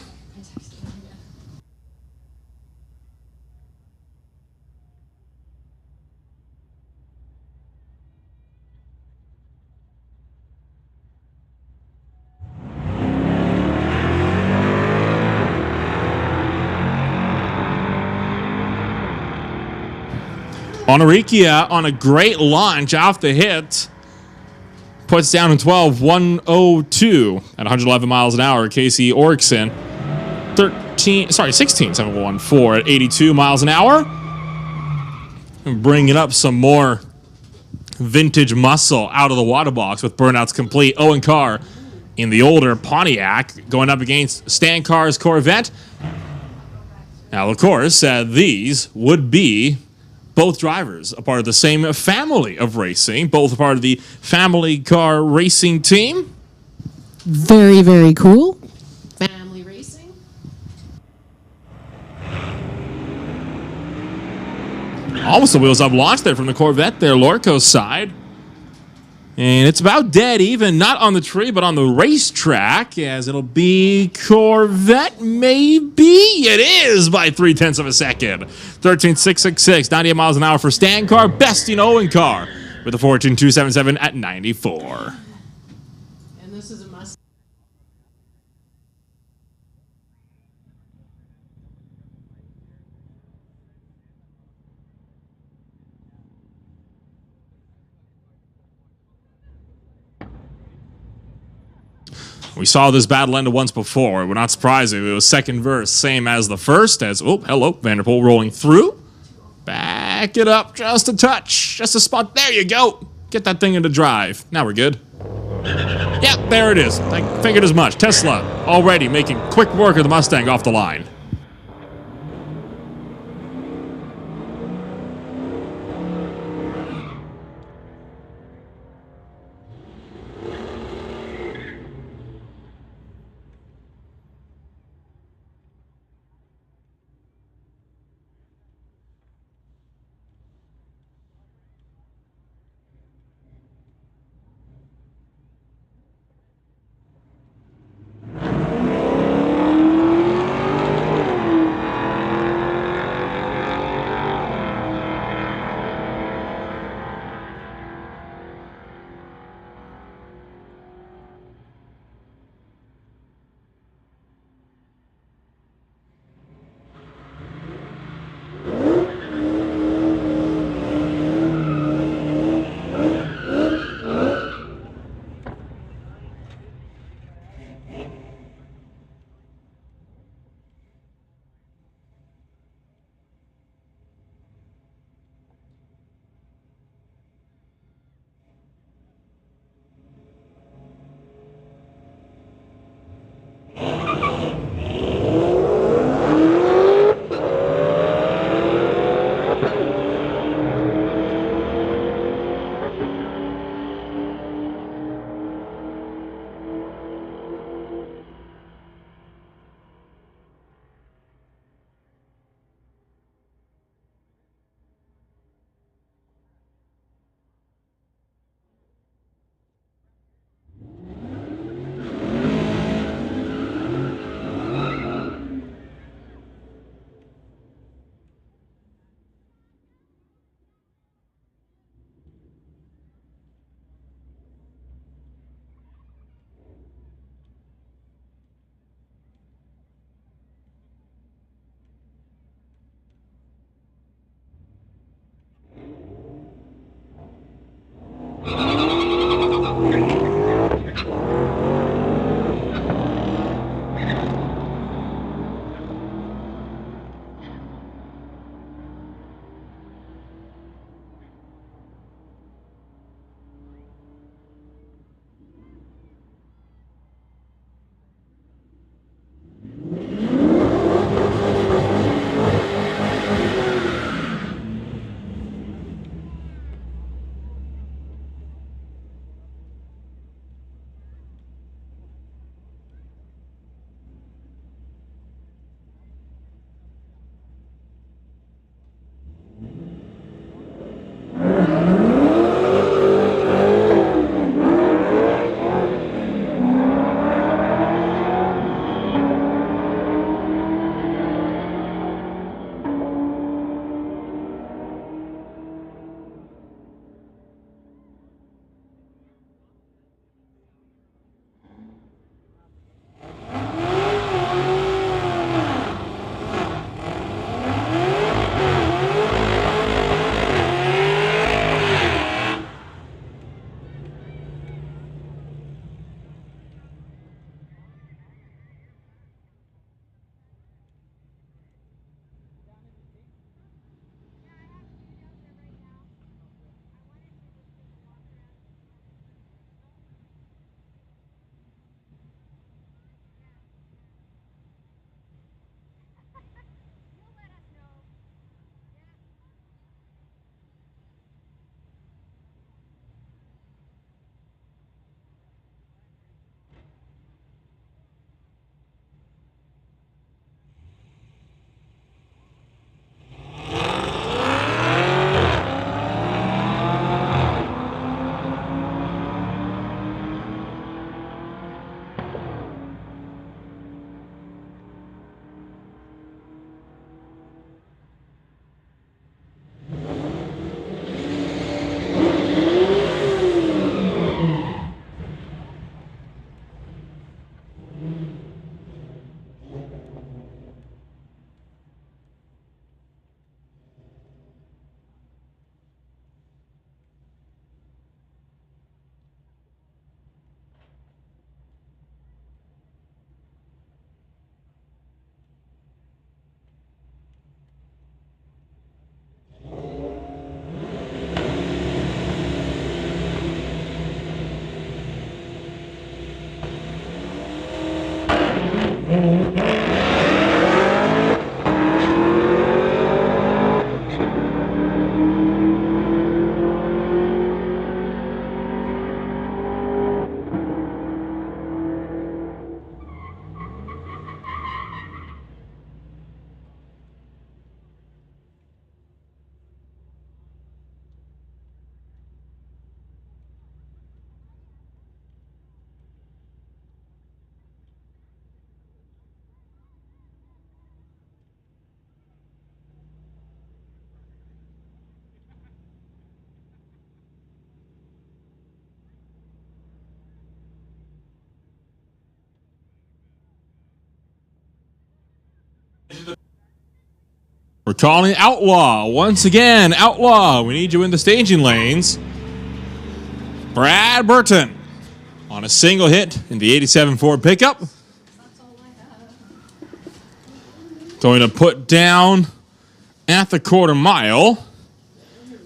Onorichia on a great launch off the hit. Puts down in 12.102 at 111 miles an hour. Casey Orickson, 16.714 at 82 miles an hour. And bringing up some more vintage muscle out of the water box with burnouts complete. Owen Carr in the older Pontiac going up against Stan Carr's Corvette. Now, of course, these would be both drivers, a part of the same family of racing, both a part of the family car racing team. Very, very cool. Family racing. Almost a wheels up launch there from the Corvette there, Lordco's side. And it's about dead even, not on the tree, but on the racetrack, as it'll be Corvette, maybe? It is by 0.3 of a second. 13.666, 98 miles an hour for Stan Carr, besting Owen Carr with a 14.277 at 94. And this is a must. We saw this battle end once before. We're not surprised if it was second verse, same as the first. As oh, hello, Vanderpool rolling through. Back it up just a touch, just a spot. There you go. Get that thing into drive. Now we're good. Yep, there it is. I figured as much. Tesla already making quick work of the Mustang off the line. We're calling Outlaw. Once again, Outlaw, we need you in the staging lanes. Brad Burton on a single hit in the 87 Ford pickup. Going to put down at the quarter mile.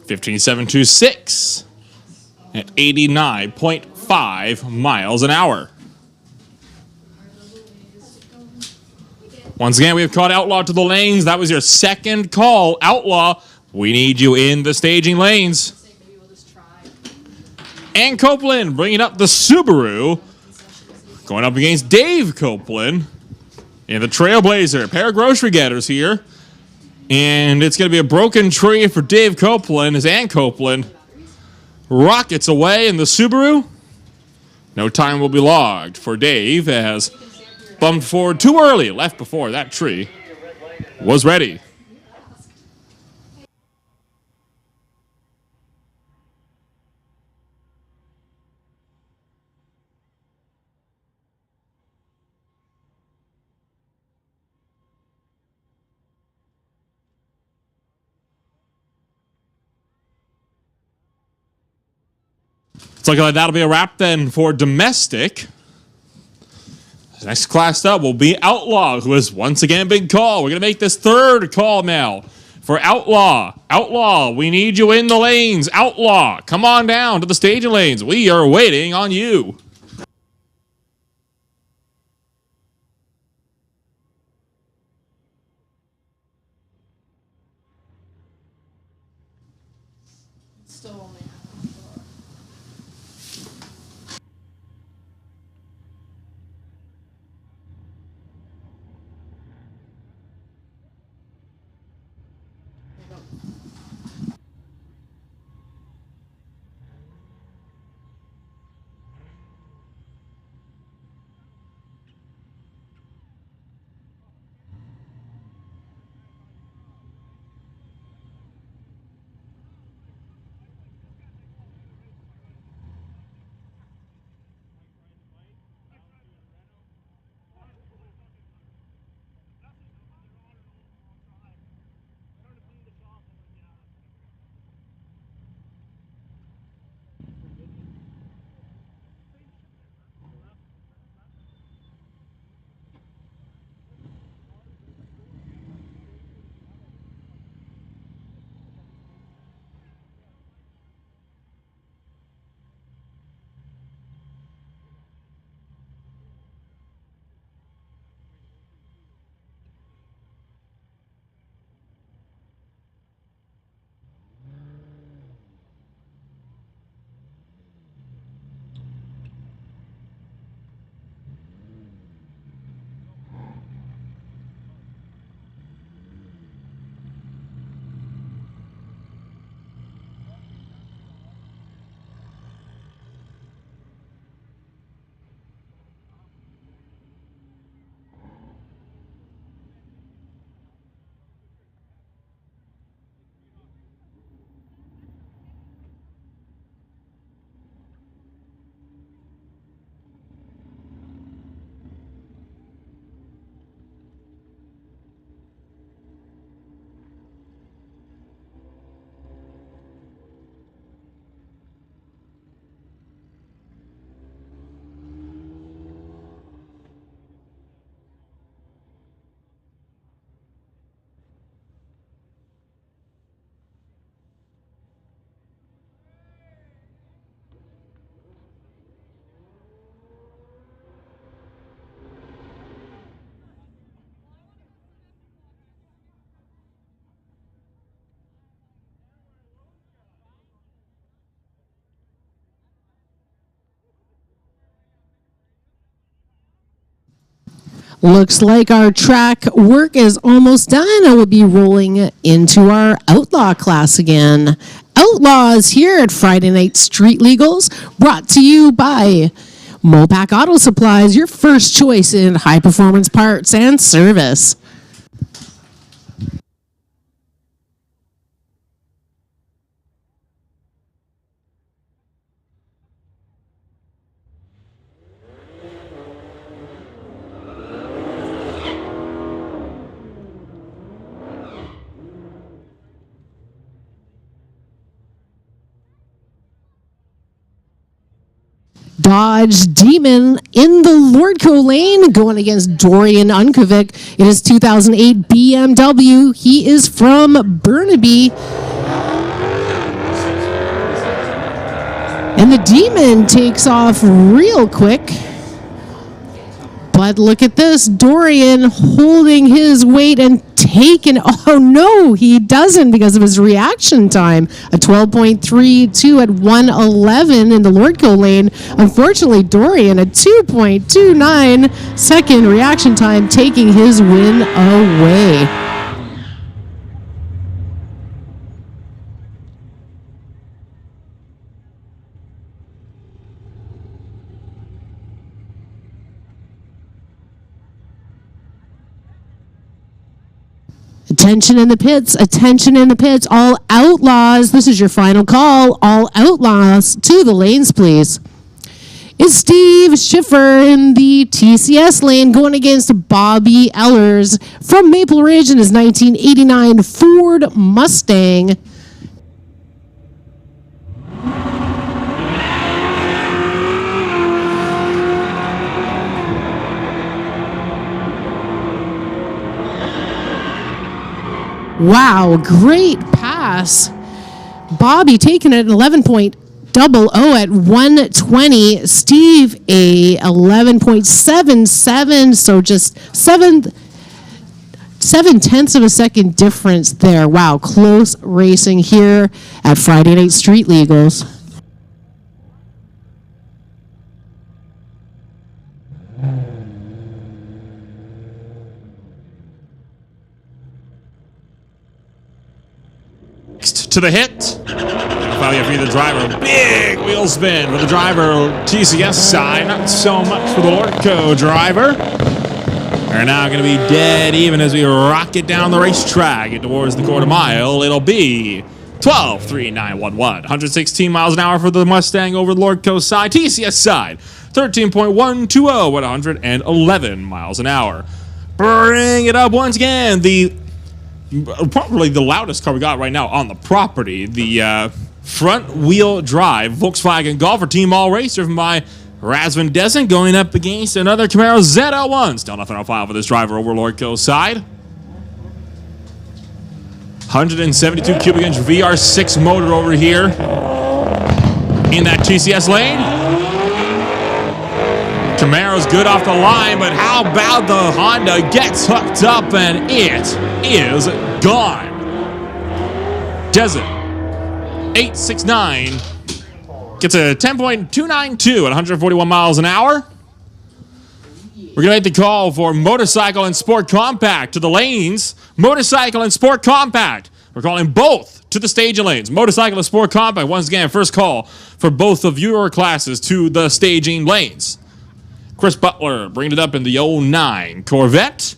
15.726 at 89.5 miles an hour. Once again, we have called Outlaw to the lanes. That was your second call. Outlaw We need you in the staging lanes. And Copeland bringing up the Subaru. Going up against Dave Copeland in the Trailblazer. A pair of grocery getters here. And it's going to be a broken tree for Dave Copeland as Ann Copeland rockets away in the Subaru. No time will be logged for Dave as bumped forward too early, left before that tree was ready. It's looking like that'll be a wrap then for domestic. Next class up will be Outlaw, who has once again been called. We're going to make this third call now for Outlaw. Outlaw, we need you in the lanes. Outlaw, come on down to the staging lanes. We are waiting on you. Looks like our track work is almost done. I will be rolling into our Outlaw class again. Outlaws here at Friday Night Street Legals, brought to you by Mopac Auto Supplies, your first choice in high performance parts and service. Dodge Demon in the Lordco lane going against Dorian Unkovic. It is 2008 BMW. He is from Burnaby. And the Demon takes off real quick. But look at this, Dorian holding his weight and taken. Oh no, he doesn't because of his reaction time. A 12.32 at 111 in the Lordco lane. Unfortunately, Dorian a 2.29 second reaction time, taking his win away. Attention in the pits, attention in the pits. All Outlaws, this is your final call. All Outlaws to the lanes, please. It's Steve Schiffer in the TCS lane going against Bobby Ellers from Maple Ridge in his 1989 Ford Mustang. Wow, great pass. Bobby taking it 11.00 at 120. Steve a 11.77, so just 7/10 of a second difference there. Wow, close racing here at Friday Night Street Legals. To the hit. Probably for the driver. Big wheel spin for the driver TCS side. Not so much for the Lordco driver. We're now going to be dead even as we rocket down the racetrack towards the quarter mile. It'll be 12.3911. 116 miles an hour for the Mustang over the Lordco side. TCS side 13.120 at 111 miles an hour. Bring it up once again. Probably the loudest car we got right now on the property. The front wheel drive Volkswagen Golf Team All Race driven by Razvan Desen going up against another Camaro ZL1. Still nothing on file for this driver over Lordco's side. 172 cubic inch VR6 motor over here in that TCS lane. Camaro's good off the line, but how about the Honda gets hooked up and it is gone. Desen, 869, gets a 10.292 at 141 miles an hour. We're going to make the call for Motorcycle and Sport Compact to the lanes. Motorcycle and Sport Compact. We're calling both to the staging lanes. Motorcycle and Sport Compact, once again, first call for both of your classes to the staging lanes. Chris Butler bringing it up in the 09 Corvette.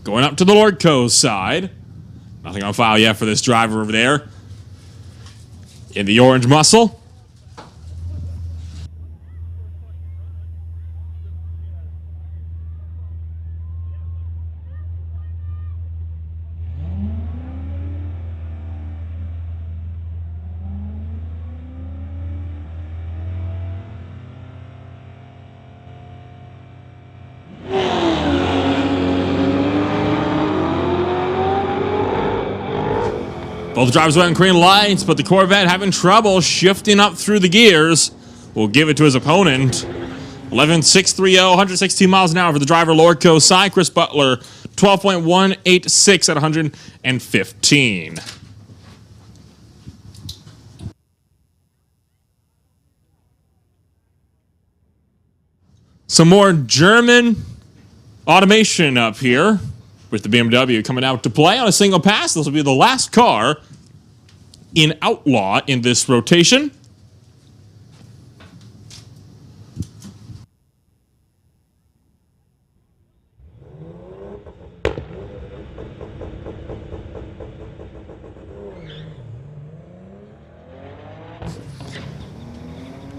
Going up to the Lordco side. Nothing on file yet for this driver over there in the orange muscle. Both drivers wearing green lights, but the Corvette having trouble shifting up through the gears. Will give it to his opponent. 11.630, 116 miles an hour for the driver Lordco side. Chris Butler, 12.186 at 115. Some more German automation up here with the BMW coming out to play on a single pass. This will be the last car in Outlaw in this rotation.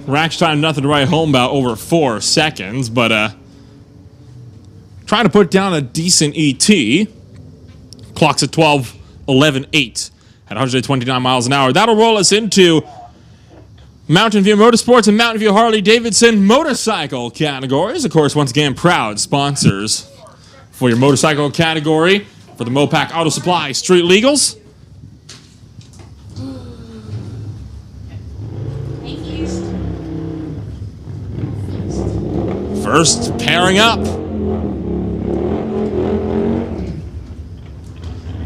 Rack time, nothing to write home about, over 4 seconds, but trying to put down a decent ET. Clocks at 12.11.8 at 129 miles an hour. That'll roll us into Mountain View Motorsports and Mountain View Harley-Davidson motorcycle categories. Of course, once again, proud sponsors for your motorcycle category for the Mopac Auto Supply Street Legals. First pairing up.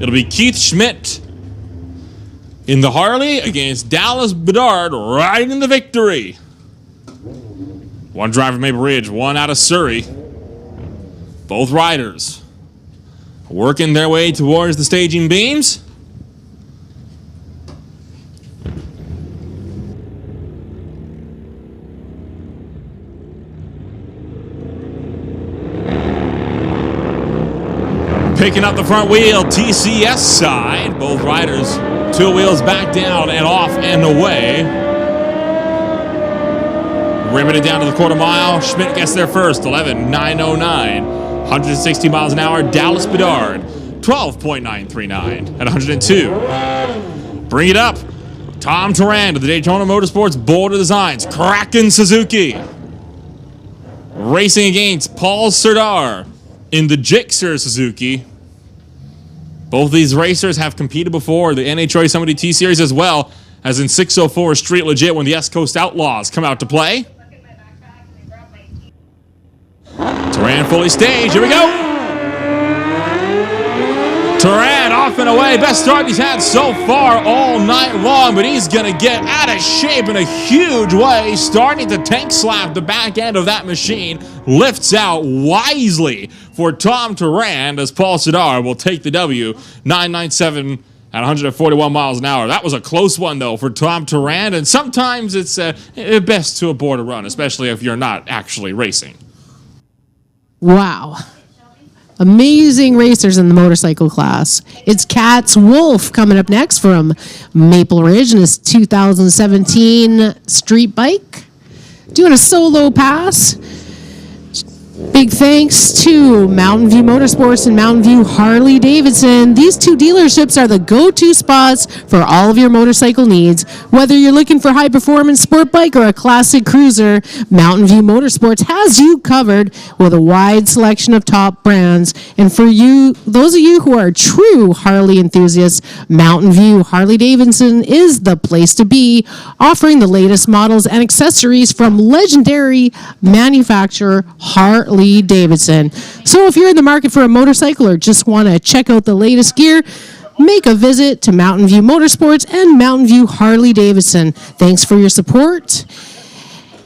It'll be Keith Schmidt in the Harley against Dallas Bedard riding the victory. One driver from Maple Ridge, one out of Surrey. Both riders working their way towards the staging beams. Picking up the front wheel, TCS side. Both riders, two wheels back down and off and away. Rimming it down to the quarter mile. Schmidt gets there first, 11:909. 160 miles an hour. Dallas Bedard, 12.939 at 102. Bring it up. Tom Turan of the Daytona Motorsports Boulder Designs. Kraken Suzuki. Racing against Paul Serdar in the Gixxer Suzuki. Both these racers have competed before the NHRA Summit T-Series as well as in 604 Street Legit when the S Coast Outlaws come out to play. Turan fully staged. Here we go. Turan off and away. Best start he's had so far all night long, but he's going to get out of shape in a huge way. Starting to tank slap the back end of that machine. Lifts out wisely for Tom Turan as Paul Serdar will take the W. 997 at 141 miles an hour. That was a close one, though, for Tom Turan, and sometimes it's best to abort a run, especially if you're not actually racing. Wow. Amazing racers in the motorcycle class. It's Katz Wolf coming up next from Maple Ridge in his 2017 street bike. Doing a solo pass. Big thanks to Mountain View Motorsports and Mountain View Harley Davidson. These two dealerships are the go-to spots for all of your motorcycle needs. Whether you're looking for high-performance sport bike or a classic cruiser, Mountain View Motorsports has you covered with a wide selection of top brands. And for you, those of you who are true Harley enthusiasts, Mountain View Harley Davidson is the place to be, offering the latest models and accessories from legendary manufacturer Harley Davidson. So if you're in the market for a motorcycle or just want to check out the latest gear, make a visit to Mountain View Motorsports and Mountain View Harley Davidson. Thanks for your support.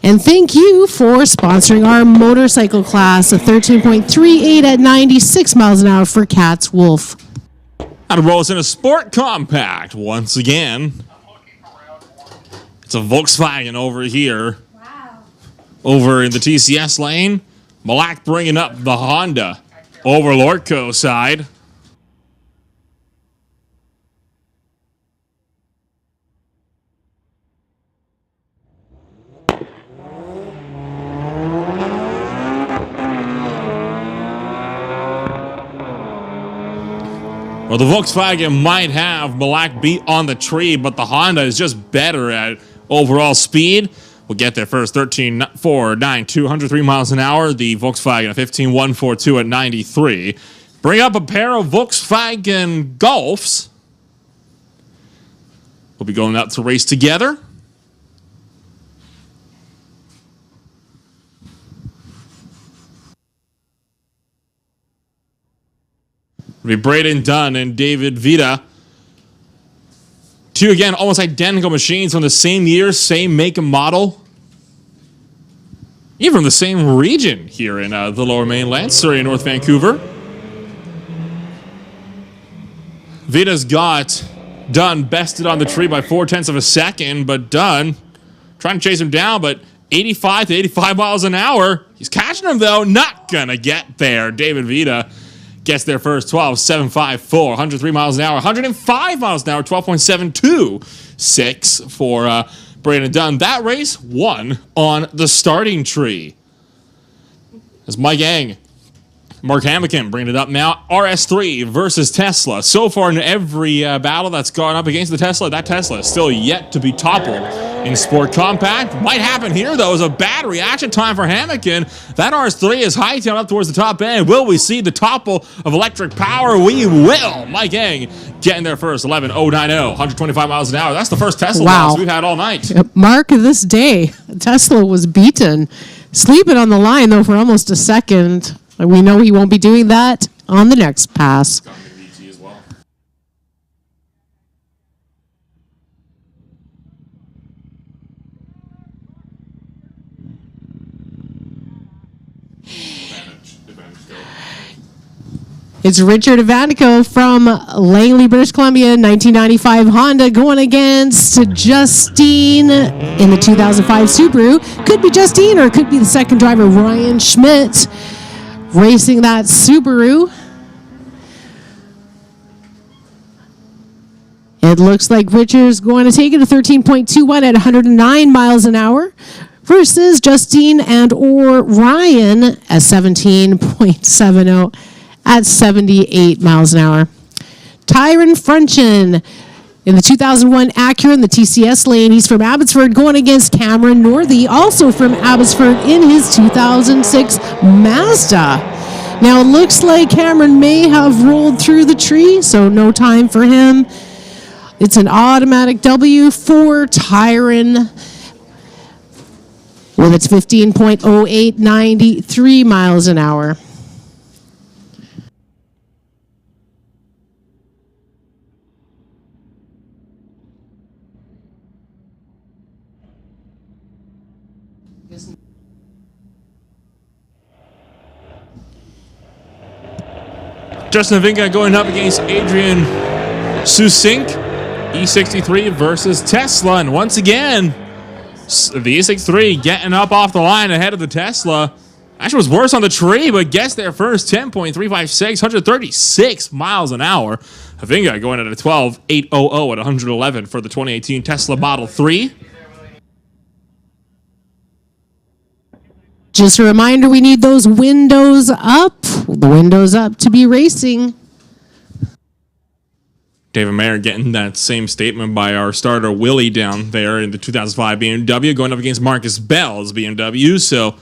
And thank you for sponsoring our motorcycle class, a 13.38 at 96 miles an hour for Katz Wolf. Out of rolls in a sport compact once again. It's a Volkswagen over here. Wow. Over in the TCS lane. Malak bringing up the Honda over Lordco side. Well, the Volkswagen might have Malak beat on the tree, but the Honda is just better at overall speed. We'll get there first, 13.492, 103 miles an hour. The Volkswagen, a 15.142 at 93. Bring up a pair of Volkswagen Golfs. We'll be going out to race together. It'll be Braden Dunn and David Vita. Two, again, almost identical machines from the same year, same make and model. Even from the same region here in the Lower Mainland, Surrey and North Vancouver. Vita's got Dunn bested on the tree by 0.4 of a second, but Dunn trying to chase him down, but 85 to 85 miles an hour. He's catching him, though, not gonna get there. David Vita gets there first, 12.754, 103 miles an hour, 105 miles an hour, 12.726 for Braden Dunn. That race won on the starting tree. As Mike Yang, Mark Hamikin bringing it up now. RS3 versus Tesla. So far in every battle that's gone up against the Tesla, that Tesla is still yet to be toppled in Sport Compact. Might happen here, though, as a bad reaction time for Hamikin. That RS3 is hightailing up towards the top end. Will we see the topple of electric power? We will. Mike Yang getting there first, 11.090, 125 miles an hour. That's the first Tesla loss we've had all night. Mark of this day, Tesla was beaten. Sleeping on the line, though, for almost a second. We know he won't be doing that on the next pass. It's Richard Ivanico from Langley, British Columbia, 1995 Honda going against Justine in the 2005 Subaru. Could be Justine or it could be the second driver, Ryan Schmidt, racing that Subaru. It looks like Richard's going to take it to 13.21 at 109 miles an hour versus Justine and or Ryan at 17.70 at 78 miles an hour. Tyron Frenchen in the 2001 Acura in the TCS lane. He's from Abbotsford going against Cameron Northey, also from Abbotsford in his 2006 Mazda. Now it looks like Cameron may have rolled through the tree, so no time for him. It's an automatic W for Tyron with its 15.08, 93 miles an hour. Justin Vinga going up against Adrian Susink, E63 versus Tesla. And once again, the E63 getting up off the line ahead of the Tesla. Actually was worse on the tree, but gets there first. 10.356, 136 miles an hour. Vinga going at a 12.800 at 111 for the 2018 Tesla Model 3. Just a reminder, we need those windows up. The windows up to be racing. David Mayer getting that same statement by our starter Willie down there in the 2005 BMW, going up against Marcus Bell's BMW. So,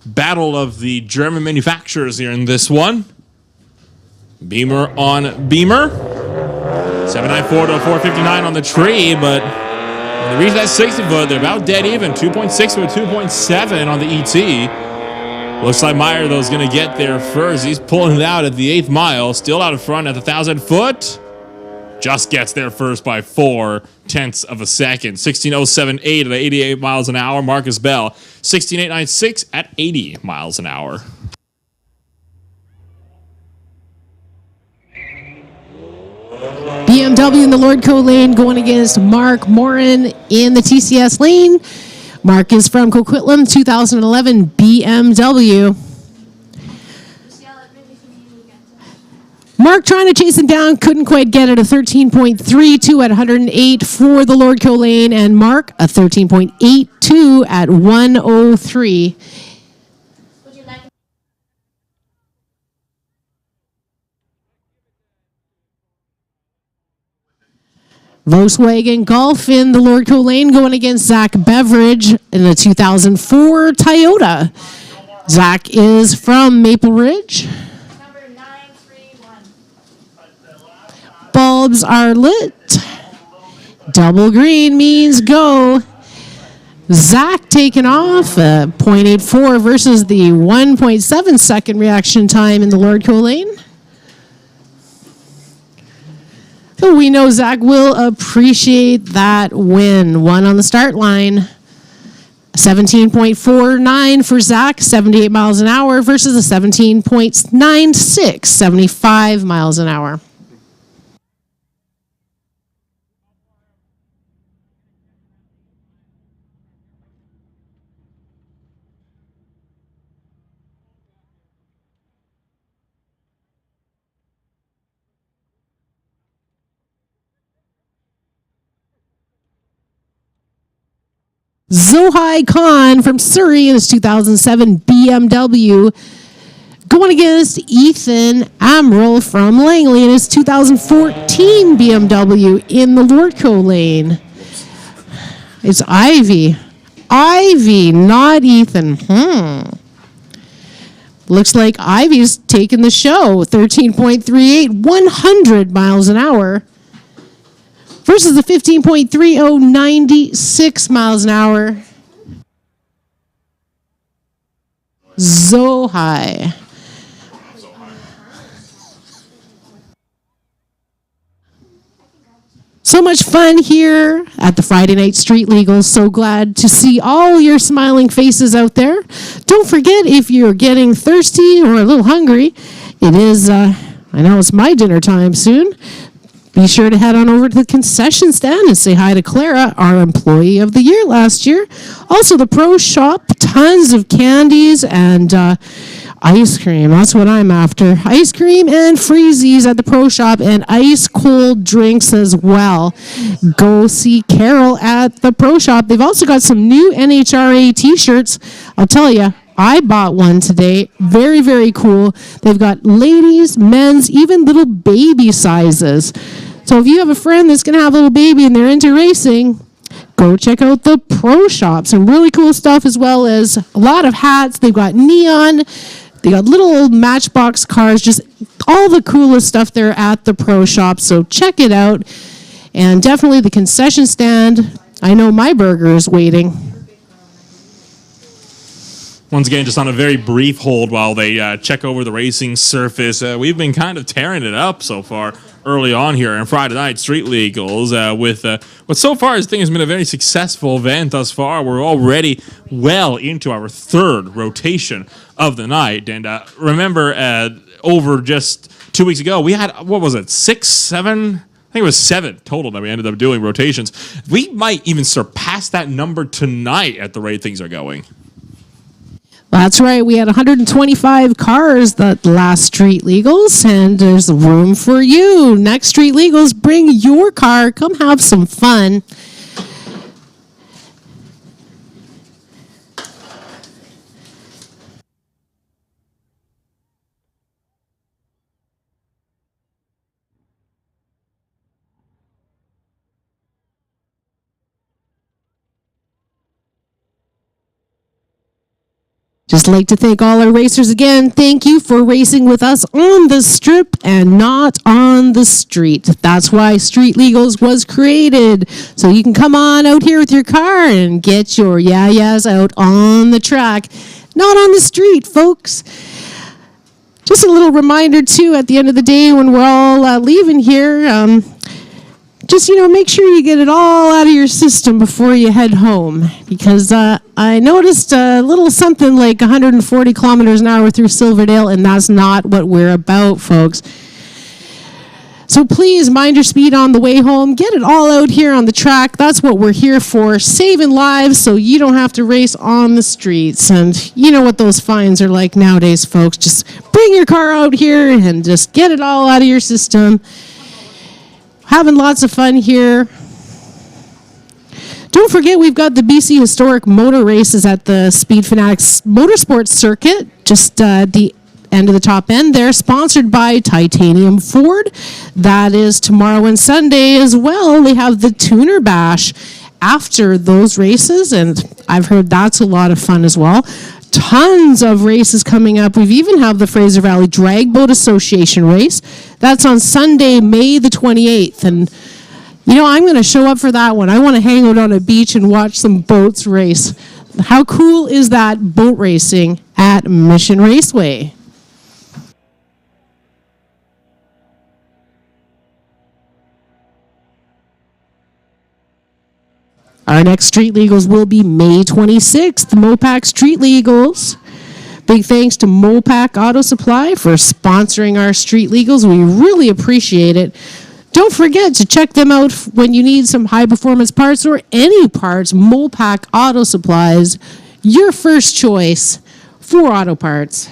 battle of the German manufacturers here in this one. Beamer on Beamer. 794 to 459 on the tree, but when they reach that 60 foot, they're about dead even. 2.6 to a 2.7 on the ET. Looks like Meyer, though, is going to get there first. He's pulling it out at the 8th mile. Still out in front at the 1,000 foot. Just gets there first by 0.4 of a second. 16.078 at 88 miles an hour. Marcus Bell, 16.896 at 80 miles an hour. BMW in the Lordco lane going against Mark Morin in the TCS lane. Mark is from Coquitlam, 2011 BMW. Mark trying to chase him down, couldn't quite get it. A 13.32 at 108 for the Lordco lane, and Mark a 13.82 at 103. Volkswagen Golf in the Lordco lane going against Zach Beveridge in the 2004 Toyota. Zach is from Maple Ridge. Number 931. Bulbs are lit. Double green means go. Zach taking off 0.84 versus the 1.7 second reaction time in the Lordco lane. So we know Zach will appreciate that win. One on the start line. 17.49 for Zach, 78 miles an hour versus a 17.96, 75 miles an hour. Zohai Khan from Surrey in his 2007 BMW going against Ethan Amaral from Langley in his 2014 BMW in the Lordco lane. It's Ivy. Ivy, not Ethan. Looks like Ivy's taking the show. 13.38, 100 miles an hour. Versus the 15.30, 96 miles an hour. Zohai. So much fun here at the Friday Night Street Legals. So glad to see all your smiling faces out there. Don't forget, if you're getting thirsty or a little hungry, it is, I know it's my dinner time soon. Be sure to head on over to the concession stand and say hi to Clara, our Employee of the Year last year. Also, the Pro Shop, tons of candies and ice cream. That's what I'm after. Ice cream and freezies at the Pro Shop and ice cold drinks as well. Go see Carol at the Pro Shop. They've also got some new NHRA t-shirts. I'll tell you, I bought one today. Very, very cool. They've got ladies, men's, even little baby sizes. So if you have a friend that's going to have a little baby and they're into racing, go check out the Pro Shop. Some really cool stuff, as well as a lot of hats. They've got neon. They got little old Matchbox cars, just all the coolest stuff there at the Pro Shop. So check it out. And definitely the concession stand. I know my burger is waiting. Once again, just on a very brief hold while they check over the racing surface. We've been kind of tearing it up so far early on here on Friday Night Street Legals with what so far I think has been a very successful event thus far. We're already well into our third rotation of the night. And remember, over just 2 weeks ago, we had, what was it, 6, 7? I think it was 7 total that we ended up doing rotations. We might even surpass that number tonight at the rate things are going. That's right. We had 125 cars that last Street Legals, and there's room for you. Next Street Legals, bring your car. Come have some fun. Just like to thank all our racers again. Thank you for racing with us on the strip and not on the street. That's why Street Legals was created. So you can come on out here with your car and get your yayas out on the track, not on the street, folks. Just a little reminder, too, at the end of the day when we're all leaving here, just, make sure you get it all out of your system before you head home. Because I noticed a little something like 140 kilometers an hour through Silverdale, and that's not what we're about, folks. So please mind your speed on the way home. Get it all out here on the track. That's what we're here for, saving lives so you don't have to race on the streets. And you know what those fines are like nowadays, folks. Just bring your car out here and just get it all out of your system. Having lots of fun here. Don't forget, we've got the BC Historic Motor Races at the Speed Fanatics Motorsports Circuit, just the end of the top end there, sponsored by Titanium Ford. That is tomorrow and Sunday as well. They have the Tuner Bash after those races, and I've heard that's a lot of fun as well. Tons of races coming up. We've even have the Fraser Valley Drag Boat Association race. That's on Sunday, May the 28th. And, I'm going to show up for that one. I want to hang out on a beach and watch some boats race. How cool is that, boat racing at Mission Raceway? Our next Street Legals will be May 26th, Mopac Street Legals. Big thanks to Mopac Auto Supply for sponsoring our Street Legals. We really appreciate it. Don't forget to check them out when you need some high-performance parts or any parts. Mopac Auto Supplies, your first choice for auto parts.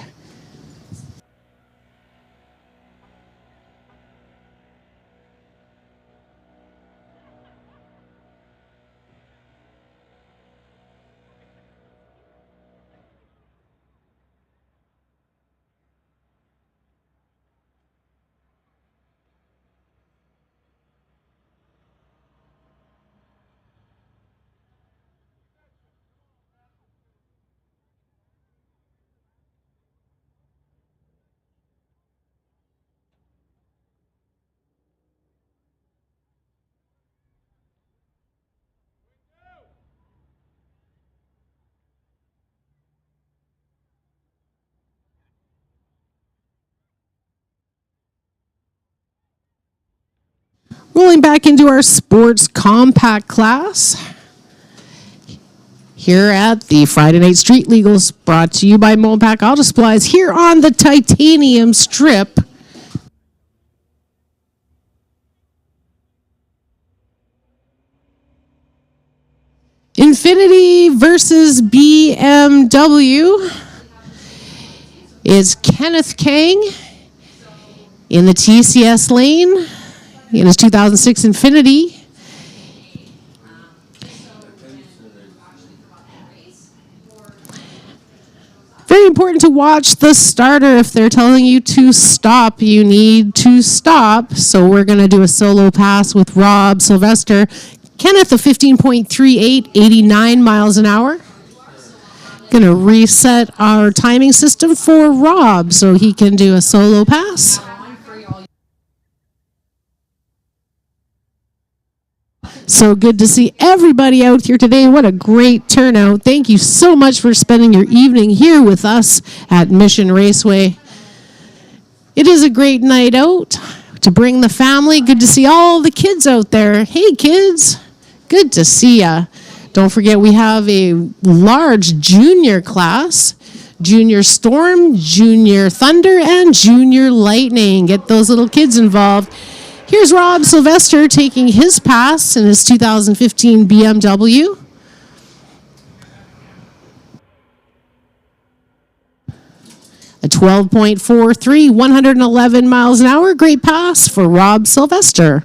Rolling back into our sports compact class. Here at the Friday Night Street Legals, brought to you by Mopac Auto Supplies, here on the Titanium Strip. Infiniti versus BMW. Is Kenneth Kang in the TCS lane in his 2006 Infiniti. Very important to watch the starter. If they're telling you to stop, you need to stop. So we're going to do a solo pass with Rob Sylvester. Kenneth, a 15.38, 89 miles an hour. Going to reset our timing system for Rob so he can do a solo pass. So good to see everybody out here today. What a great turnout. Thank you so much for spending your evening here with us at Mission Raceway. It is a great night out to bring the family. Good to see all the kids out there. Hey, kids. Good to see ya. Don't forget we have a large junior class. Junior Storm, Junior Thunder, and Junior Lightning. Get those little kids involved. Here's Rob Sylvester taking his pass in his 2015 BMW. A 12.43, 111 miles an hour. Great pass for Rob Sylvester.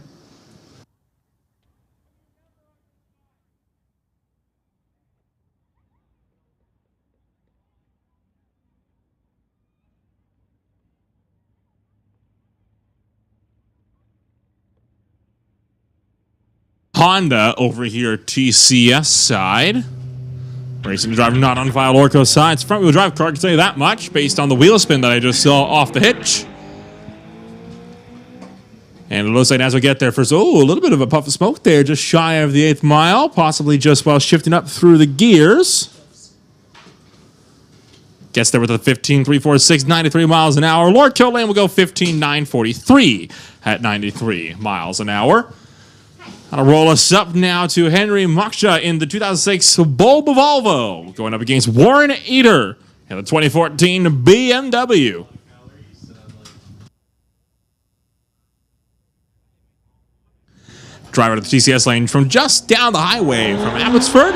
Honda over here, TCS side. Racing the driver not on file Lordco side. It's front wheel drive car, I can tell you that much, based on the wheel spin that I just saw off the hitch. And it looks like as we get there first, a little bit of a puff of smoke there, just shy of the 8th mile, possibly just while shifting up through the gears. Gets there with a 15.346, 93 miles an hour. Lordco lane will go 15.943 at 93 miles an hour. I'll roll us up now to Henry Moksha in the 2006 Bulba Volvo, going up against Warren Eater in the 2014 BMW. Driver to the TCS lane from just down the highway from Abbotsford,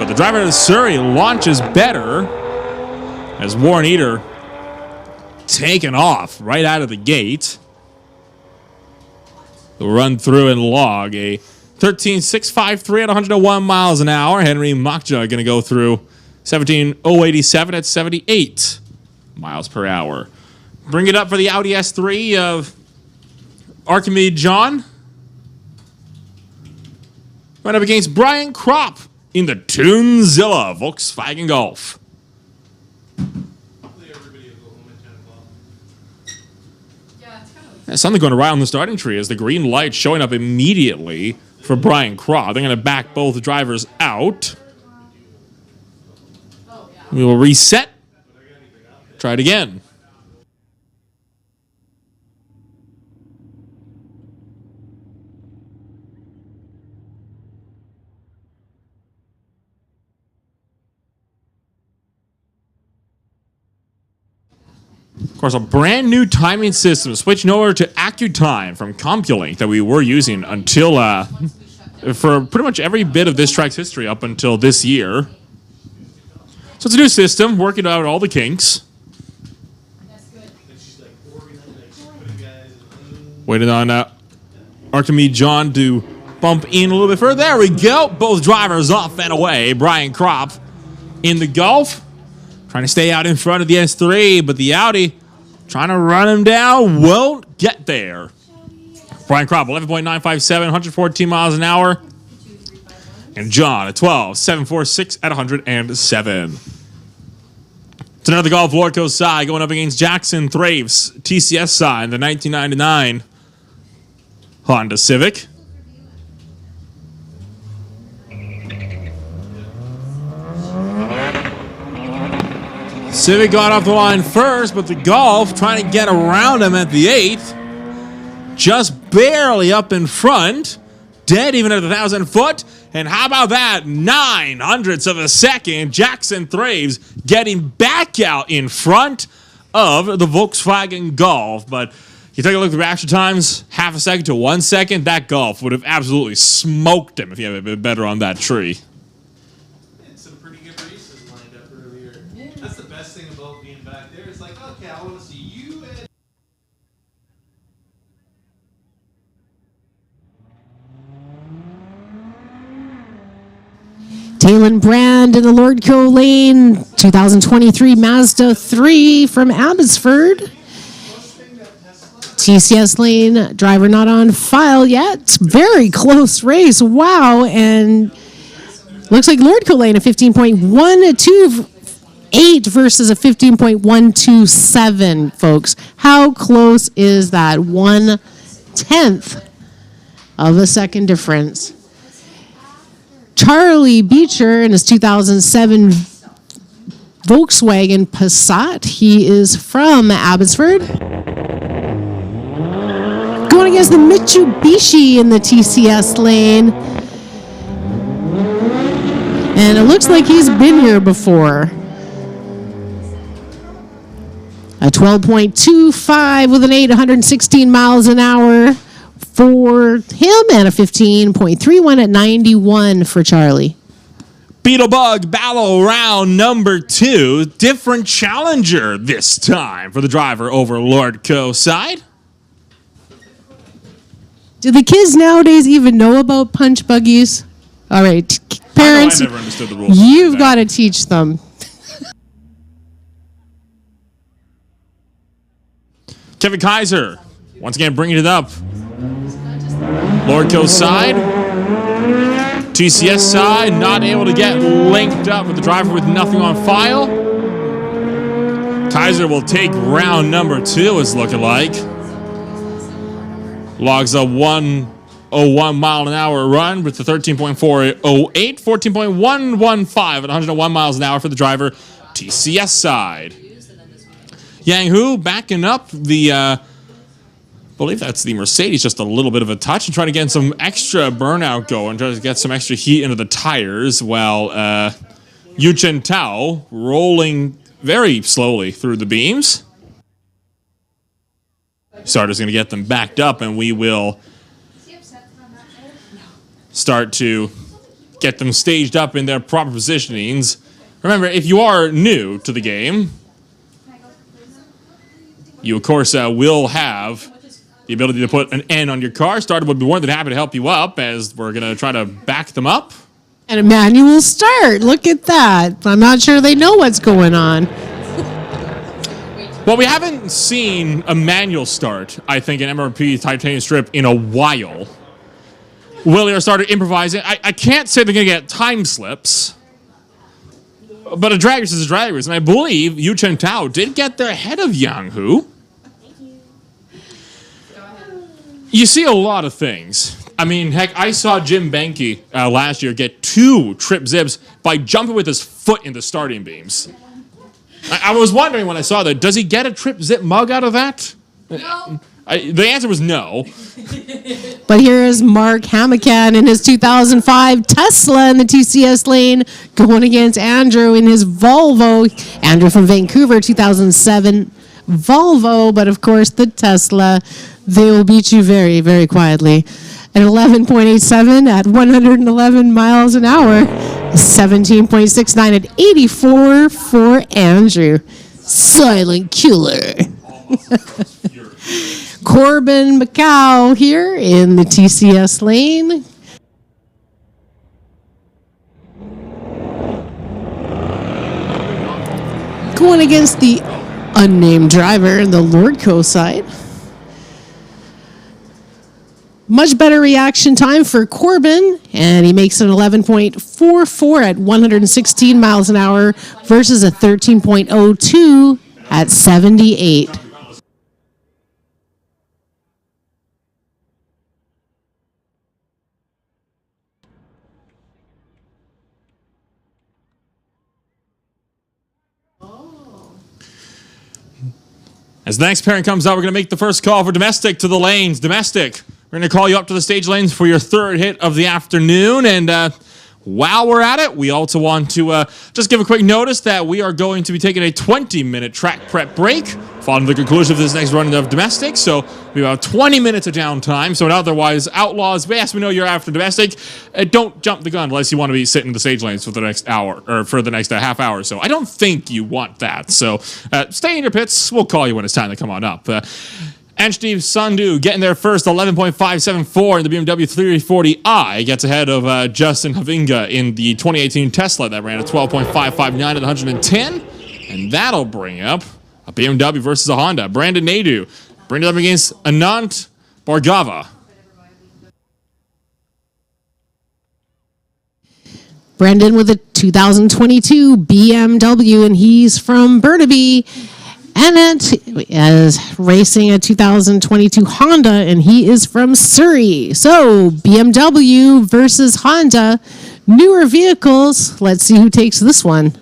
but the driver to Surrey launches better as Warren Eater taken off right out of the gate. We'll run through and log a 13.653 at 101 miles an hour. Henry Moksha going to go through 17.087 at 78 miles per hour. Bring it up for the Audi S3 of Archimede John. Right up against Brian Kropp in the Tunzilla Volkswagen Golf. Something going to ride on the starting tree as the green light showing up immediately for Brian Kropp. They're going to back both drivers out. We will reset. Try it again. Of course, a brand new timing system switching over to AccuTime from CompuLink that we were using until for pretty much every bit of this track's history up until this year. So it's a new system, working out all the kinks. Waiting on Archimede John to bump in a little bit further. There we go. Both drivers off and away. Brian Kropp in the Golf, trying to stay out in front of the S3, but the Audi trying to run him down, won't get there. Brian Kropp, 11.957, 114 miles an hour. And John, at 12.746 at 107. It's another Golf Lordco side going up against Jackson Thraves, TCS side, the 1999 Honda Civic. Civic got off the line first, but the Golf trying to get around him at the 8th. just barely up in front. Dead even at 1,000 foot. And how about that? 9 hundredths of a second. Jackson Thraves getting back out in front of the Volkswagen Golf. But you take a look at the reaction times, half a second to 1 second. That Golf would have absolutely smoked him if he had been better on that tree. Some pretty good races lined up earlier. That's the best thing about being back there. It's like, okay, I want to see you and Talon Brand in the Lordco lane, 2023 Mazda 3 from Abbotsford. TCS lane, driver not on file yet. Very close race. Wow. And looks like Lordco lane, a 15.128 versus a 15.127, folks. How close is that? 1/10 of a second difference. Charlie Beecher in his 2007 Volkswagen Passat. He is from Abbotsford. Going against the Mitsubishi in the TCS lane. And it looks like he's been here before. A 12.25 with an 116 miles an hour for him, and a 15.31 at 91 for Charlie. Beetlebug Battle Round number 2. Different challenger this time for the driver over Lordco side. Do the kids nowadays even know about punch buggies? All right, parents, I never understood the rules. you've got to teach them. Kevin Kaiser, once again bringing it up. Lordco side. TCS side, not able to get linked up with the driver with nothing on file. Kaiser will take round number 2, it's looking like. Logs a 101 mile an hour run with the 13.408, 14.115 at 101 miles an hour for the driver, TCS side. Yang Hu backing up the, I believe that's the Mercedes, just a little bit of a touch and trying to get some extra burnout going, trying to get some extra heat into the tires, while Yu Chen Tao rolling very slowly through the beams. Starter's going to get them backed up, and we will start to get them staged up in their proper positionings. Remember, if you are new to the game, you, of course, will have the ability to put an N on your car. Starter would be more than happy to help you up, as we're going to try to back them up. And a manual start. Look at that. I'm not sure they know what's going on. Well, we haven't seen a manual start, I think, in MRP Titanium Strip in a while. Willie or Starter improvising. I can't say they're going to get time slips, but a drag race is a drag race. And I believe Yu Chen Tao did get there ahead of Yang Hu. You see a lot of things. I mean, heck, I saw Jim Benke last year get 2 trip zips by jumping with his foot in the starting beams. I was wondering when I saw that, does he get a trip zip mug out of that? No. The answer was no. But here is Mark Hamakan in his 2005 Tesla in the TCS lane, going against Andrew in his Volvo. Andrew from Vancouver, 2007 Volvo, but of course the Tesla. They will beat you very, very quietly. At 11.87 at 111 miles an hour. 17.69 at 84 for Andrew. Silent killer. Corbin Macau here in the TCS lane. Going against the unnamed driver in the Lordco side. Much better reaction time for Corbin, and he makes an 11.44 at 116 miles an hour versus a 13.02 at 78. As the next pairing comes out, we're going to make the first call for Domestic to the lanes. Domestic, we're going to call you up to the stage lanes for your third hit of the afternoon. And while we're at it, we also want to just give a quick notice that we are going to be taking a 20-minute track prep break following the conclusion of this next run of Domestic. So we have about 20 minutes of downtime. So otherwise, Outlaws, yes, we know you're after Domestic. Don't jump the gun unless you want to be sitting in the stage lanes for the next hour, or for the next half hour or so. I don't think you want that. So stay in your pits. We'll call you when it's time to come on up. Anshdeep Sandhu getting there first, 11.574 in the BMW 340i. Gets ahead of Justin Havinga in the 2018 Tesla that ran at 12.559 at 110. And that'll bring up a BMW versus a Honda. Brandon Naidu bringing it up against Anant Bhargava. Brandon with a 2022 BMW, and he's from Burnaby. Annette is racing a 2022 Honda, and he is from Surrey. So, BMW versus Honda, newer vehicles. Let's see who takes this one.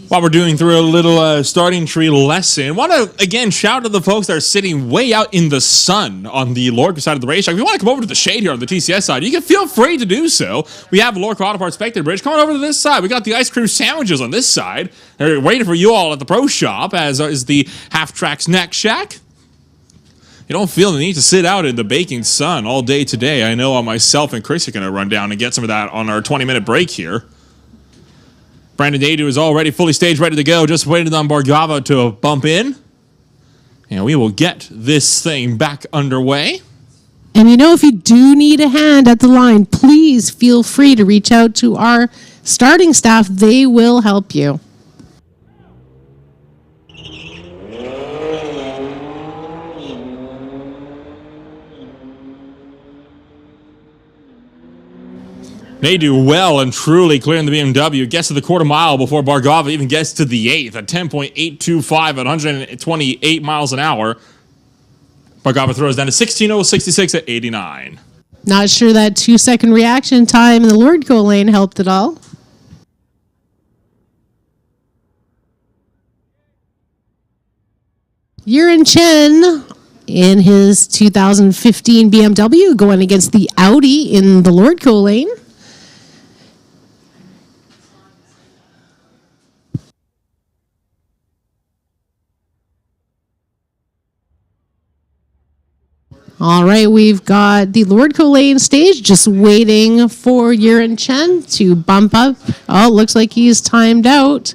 While we're doing through a little starting tree lesson, want to again shout out to the folks that are sitting way out in the sun on the Lordco side of the racetrack. If you want to come over to the shade here on the TCS side, you can feel free to do so. We have Lordco Auto Parts Spectator Bridge. Come on over to this side. We got the ice cream sandwiches on this side. They're waiting for you all at the pro shop, as is the Half Track Snack Shack. You don't feel the need to sit out in the baking sun all day today. I know myself and Chris are going to run down and get some of that on our 20-minute break here. Brandon Naidu is already fully staged, ready to go. Just waiting on Bhargava to bump in. And we will get this thing back underway. And you know, if you do need a hand at the line, please feel free to reach out to our starting staff. They will help you. Naidu well and truly clearing the BMW. Gets to the quarter mile before Bhargava even gets to the eighth at 10.825 at 128 miles an hour. Bhargava throws down to 16.066 at 89. Not sure that 2-second reaction time in the Lordco lane helped at all. Yurin Chen in his 2015 BMW going against the Audi in the Lordco lane. All right, we've got the Lordco lane stage just waiting for Yurin Chen to bump up. Oh, looks like he's timed out.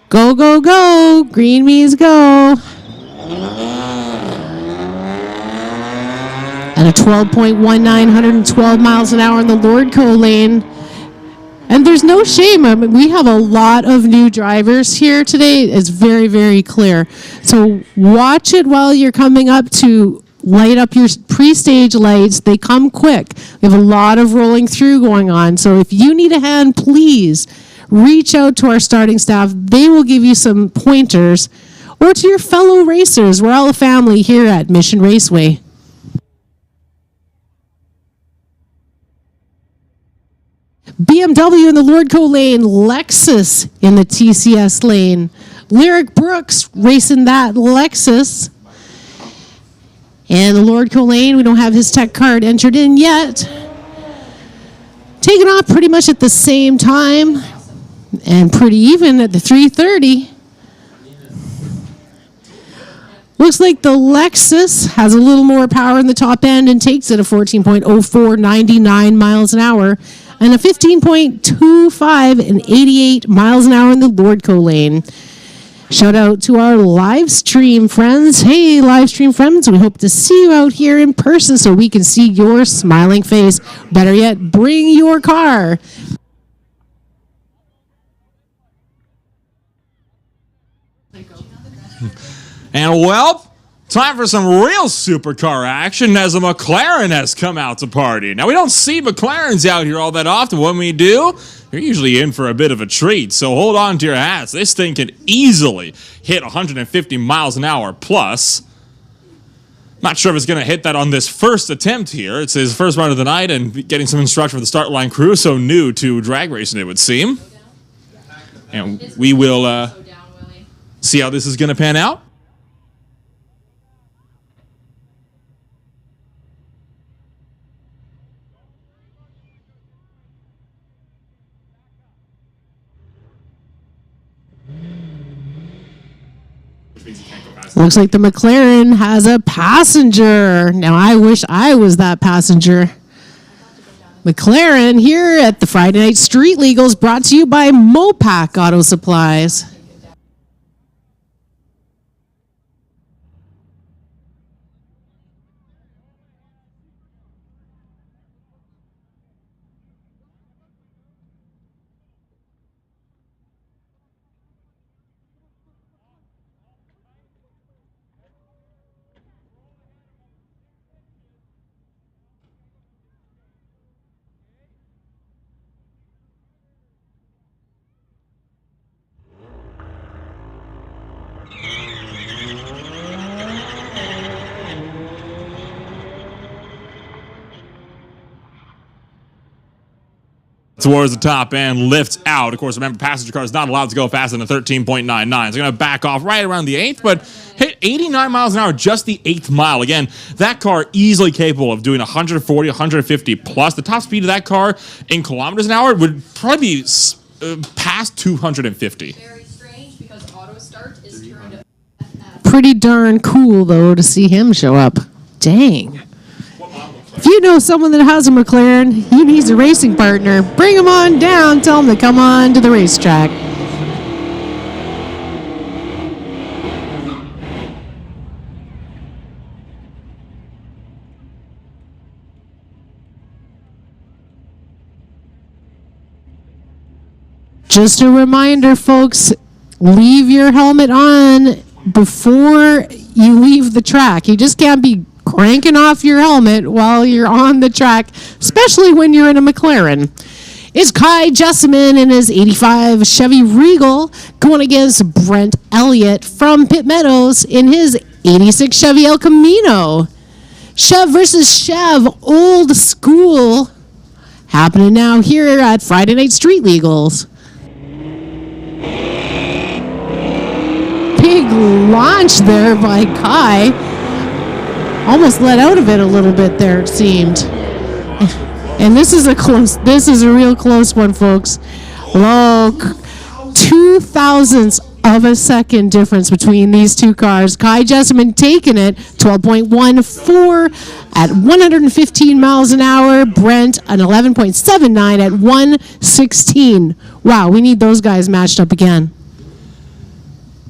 Go, go, go. Green means go. At a 12.19, 112 miles an hour in the Lordco lane. And there's no shame. I mean, we have a lot of new drivers here today. It's very, very clear. So watch it while you're coming up to light up your pre-stage lights. They come quick. We have a lot of rolling through going on. So if you need a hand, please reach out to our starting staff. They will give you some pointers. Or to your fellow racers. We're all a family here at Mission Raceway. BMW in the Lordco lane, Lexus in the TCS lane. Lyric Brooks racing that Lexus. And the Lordco lane, we don't have his tech card entered in yet. Taking off pretty much at the same time and pretty even at the 330. Looks like the Lexus has a little more power in the top end and takes it at 14.04, 99 miles an hour. And a 15.25 and 88 miles an hour in the Lordco lane. Shout out to our live stream friends. Hey, live stream friends, we hope to see you out here in person so we can see your smiling face. Better yet, bring your car. And well, Time for some real supercar action as a McLaren has come out to party. Now, we don't see McLarens out here all that often. When we do, you're usually in for a bit of a treat, so hold on to your hats. This thing can easily hit 150 miles an hour plus. Not sure if it's going to hit that on this first attempt here. It's his first run of the night and getting some instruction from the start line crew, so new to drag racing, it would seem. And we will see how this is going to pan out. Looks like the McLaren has a passenger. Now, I wish I was that passenger. McLaren here at the Friday Night Street Legals, brought to you by Mopac Auto Supplies. Towards the top end, lifts out. Of course, remember, passenger car is not allowed to go faster than 13.99. So going to back off right around the 8th, but hit 89 miles an hour just the 8th mile. Again, that car easily capable of doing 140, 150 plus. The top speed of that car in kilometers an hour would probably be past 250. Very strange because auto start is turned. Pretty darn cool, though, to see him show up. Dang. If you know someone that has a McLaren, he needs a racing partner, bring him on down, tell him to come on to the racetrack. Just a reminder, folks, leave your helmet on before you leave the track. You just can't be cranking off your helmet while you're on the track, especially when you're in a McLaren. It's Kai Jessamine in his 85 Chevy Regal going against Brent Elliott from Pitt Meadows in his 86 Chevy El Camino. Chev versus Chev, old school, happening now here at Friday Night Street Legals. Big launch there by Kai. Almost let out of it a little bit there, it seemed. And this is a real close one, folks. Whoa, 0.02 of a second difference between these two cars. Kai Jessamine taking it, 12.14 at 115 miles an hour. Brent, an 11.79 at 116. Wow, we need those guys matched up again.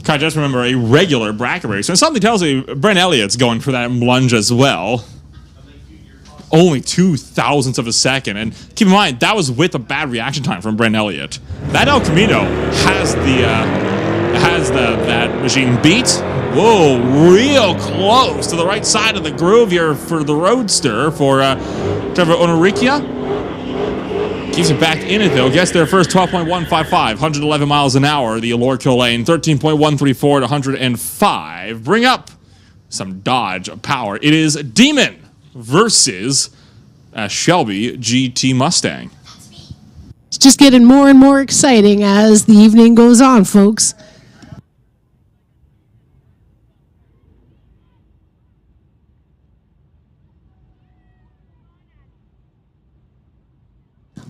I just remember a regular bracket racer. And something tells me Brent Elliott's going for that lunge as well. Only 0.02 of a second. And keep in mind, that was with a bad reaction time from Brent Elliott. That El Camino has that machine beat. Whoa, real close to the right side of the groove here for the Roadster for Trevor Onorikia. Keeps it back in it, though. Gets there first, 12.155, 111 miles an hour. The Lordco lane, 13.134 at 105. Bring up some Dodge power. It is Demon versus Shelby GT Mustang. It's just getting more and more exciting as the evening goes on, folks.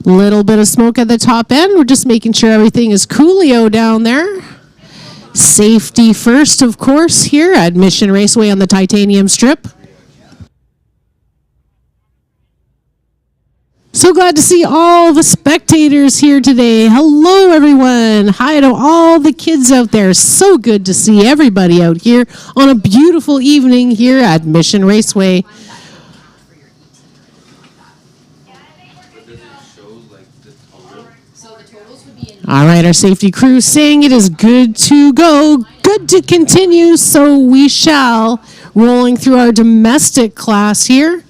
Little bit of smoke at the top end. We're just making sure everything is coolio down there. Safety first, of course, here at Mission Raceway on the Titanium Strip. So glad to see all the spectators here today. Hello, everyone. Hi to all the kids out there. So good to see everybody out here on a beautiful evening here at Mission Raceway. All right, our safety crew saying it is good to go. Good good to continue, so we shall. Rolling through our domestic class here.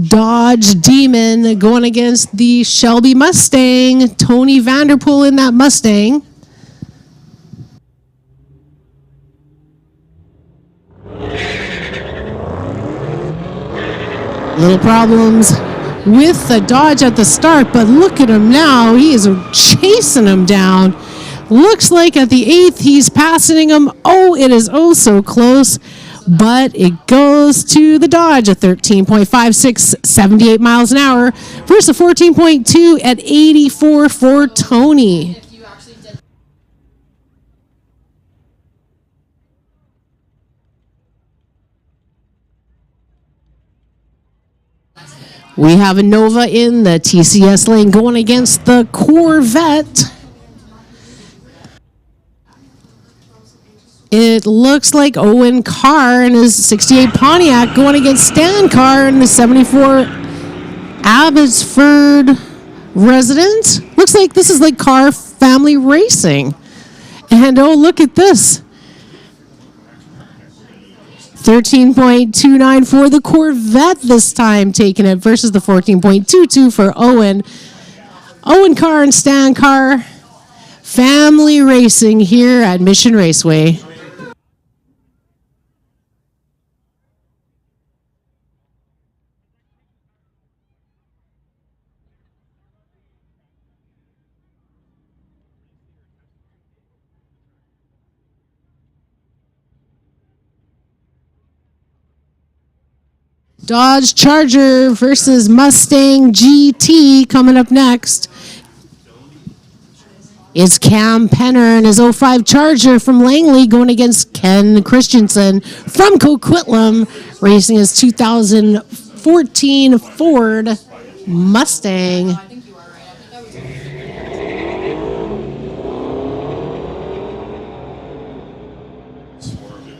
Dodge Demon going against the Shelby Mustang. Tony Vanderpool in that Mustang. Little problems with the Dodge at the start, but look at him now. He is chasing him down. Looks like at the 8th, he's passing him. Oh, it is oh so close. But it goes to the Dodge at 13.56, 78 miles an hour versus 14.2 at 84 for Tony. We have a Nova in the TCS lane going against the Corvette. It looks like Owen Carr and his 68 Pontiac going against Stan Carr and the 74 Abbotsford resident. Looks like this is like Carr family racing. And oh, look at this. 13.29 for the Corvette this time, taking it versus the 14.22 for Owen. Owen Carr and Stan Carr, family racing here at Mission Raceway. Dodge Charger versus Mustang GT coming up next. It's Cam Penner and his 05 Charger from Langley going against Ken Christensen from Coquitlam racing his 2014 Ford Mustang.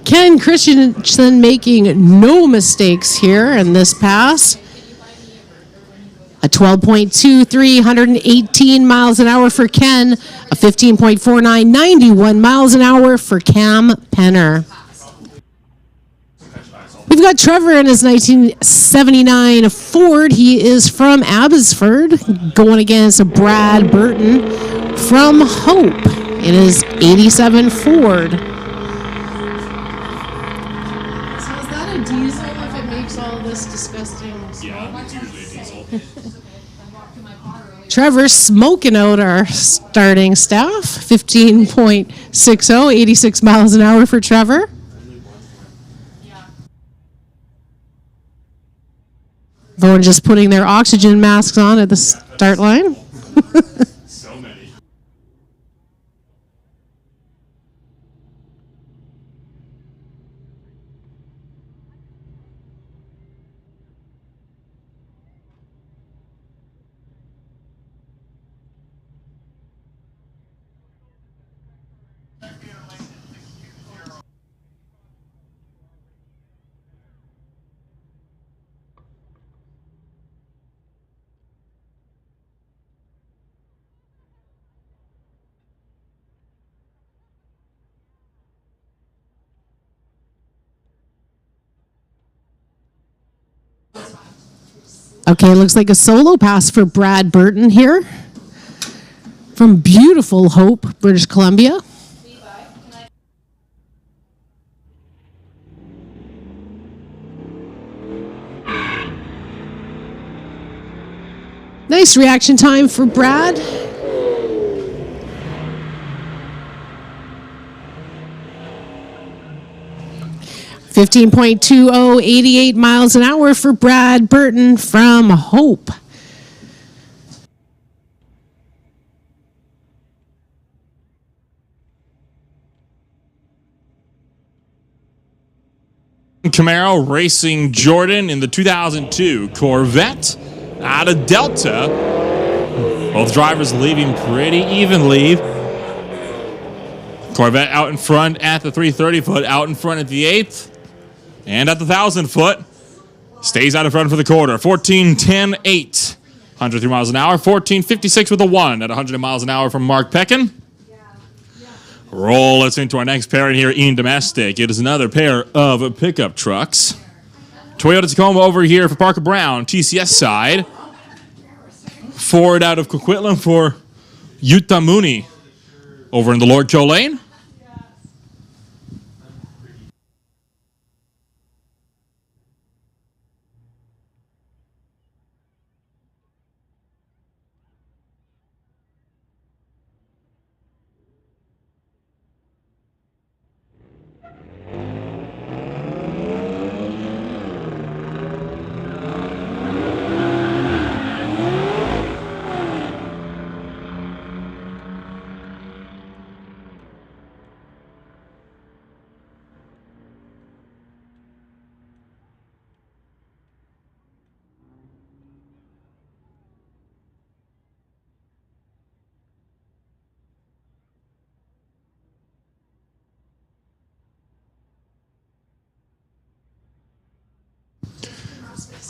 Ken Christensen making no mistakes here in this pass. A 12.23, 118 miles an hour for Ken. A 15.49, 91 miles an hour for Cam Penner. We've got Trevor in his 1979 Ford. He is from Abbotsford, going against Brad Burton from Hope in his 87 Ford. Diesel if it makes all this disgusting smoke. Yeah, it's usually a diesel. Trevor smoking out our starting staff. 15.60, 86 miles an hour for Trevor. Everyone just putting their oxygen masks on at the start line. So many. Okay, looks like a solo pass for Brad Burton here from beautiful Hope, British Columbia. Nice reaction time for Brad. $15.20, 88 miles an hour for Brad Burton from Hope. Camaro racing Jordan in the 2002 Corvette out of Delta. Both drivers leaving pretty evenly. Corvette out in front at the 330 foot, out in front at the 8th, and at the 1,000 foot. Stays out in front for the quarter. 14-10-8 103 miles an hour. 14.56 with a 1 at 100 miles an hour from Mark Peckin. Roll us into our next pairing here in domestic. It is another pair of pickup trucks. Toyota Tacoma over here for Parker Brown, TCS side. Ford out of Coquitlam for Yuta Mooney over in the Lordco lane.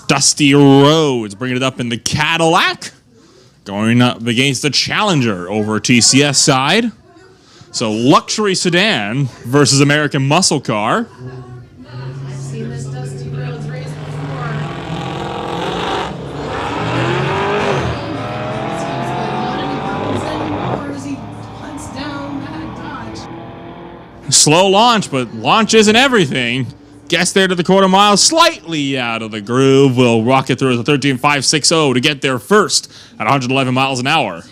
Dusty Rhodes bringing it up in the Cadillac. Going up against the Challenger over TCS side. So luxury sedan versus American muscle car. I've seen this Dusty Rhodes race before. He hunts down that Dodge. Slow launch, but launch isn't everything. Gets there to the quarter mile, slightly out of the groove. Will rocket through the 13.560 to get there first at 111 miles an hour.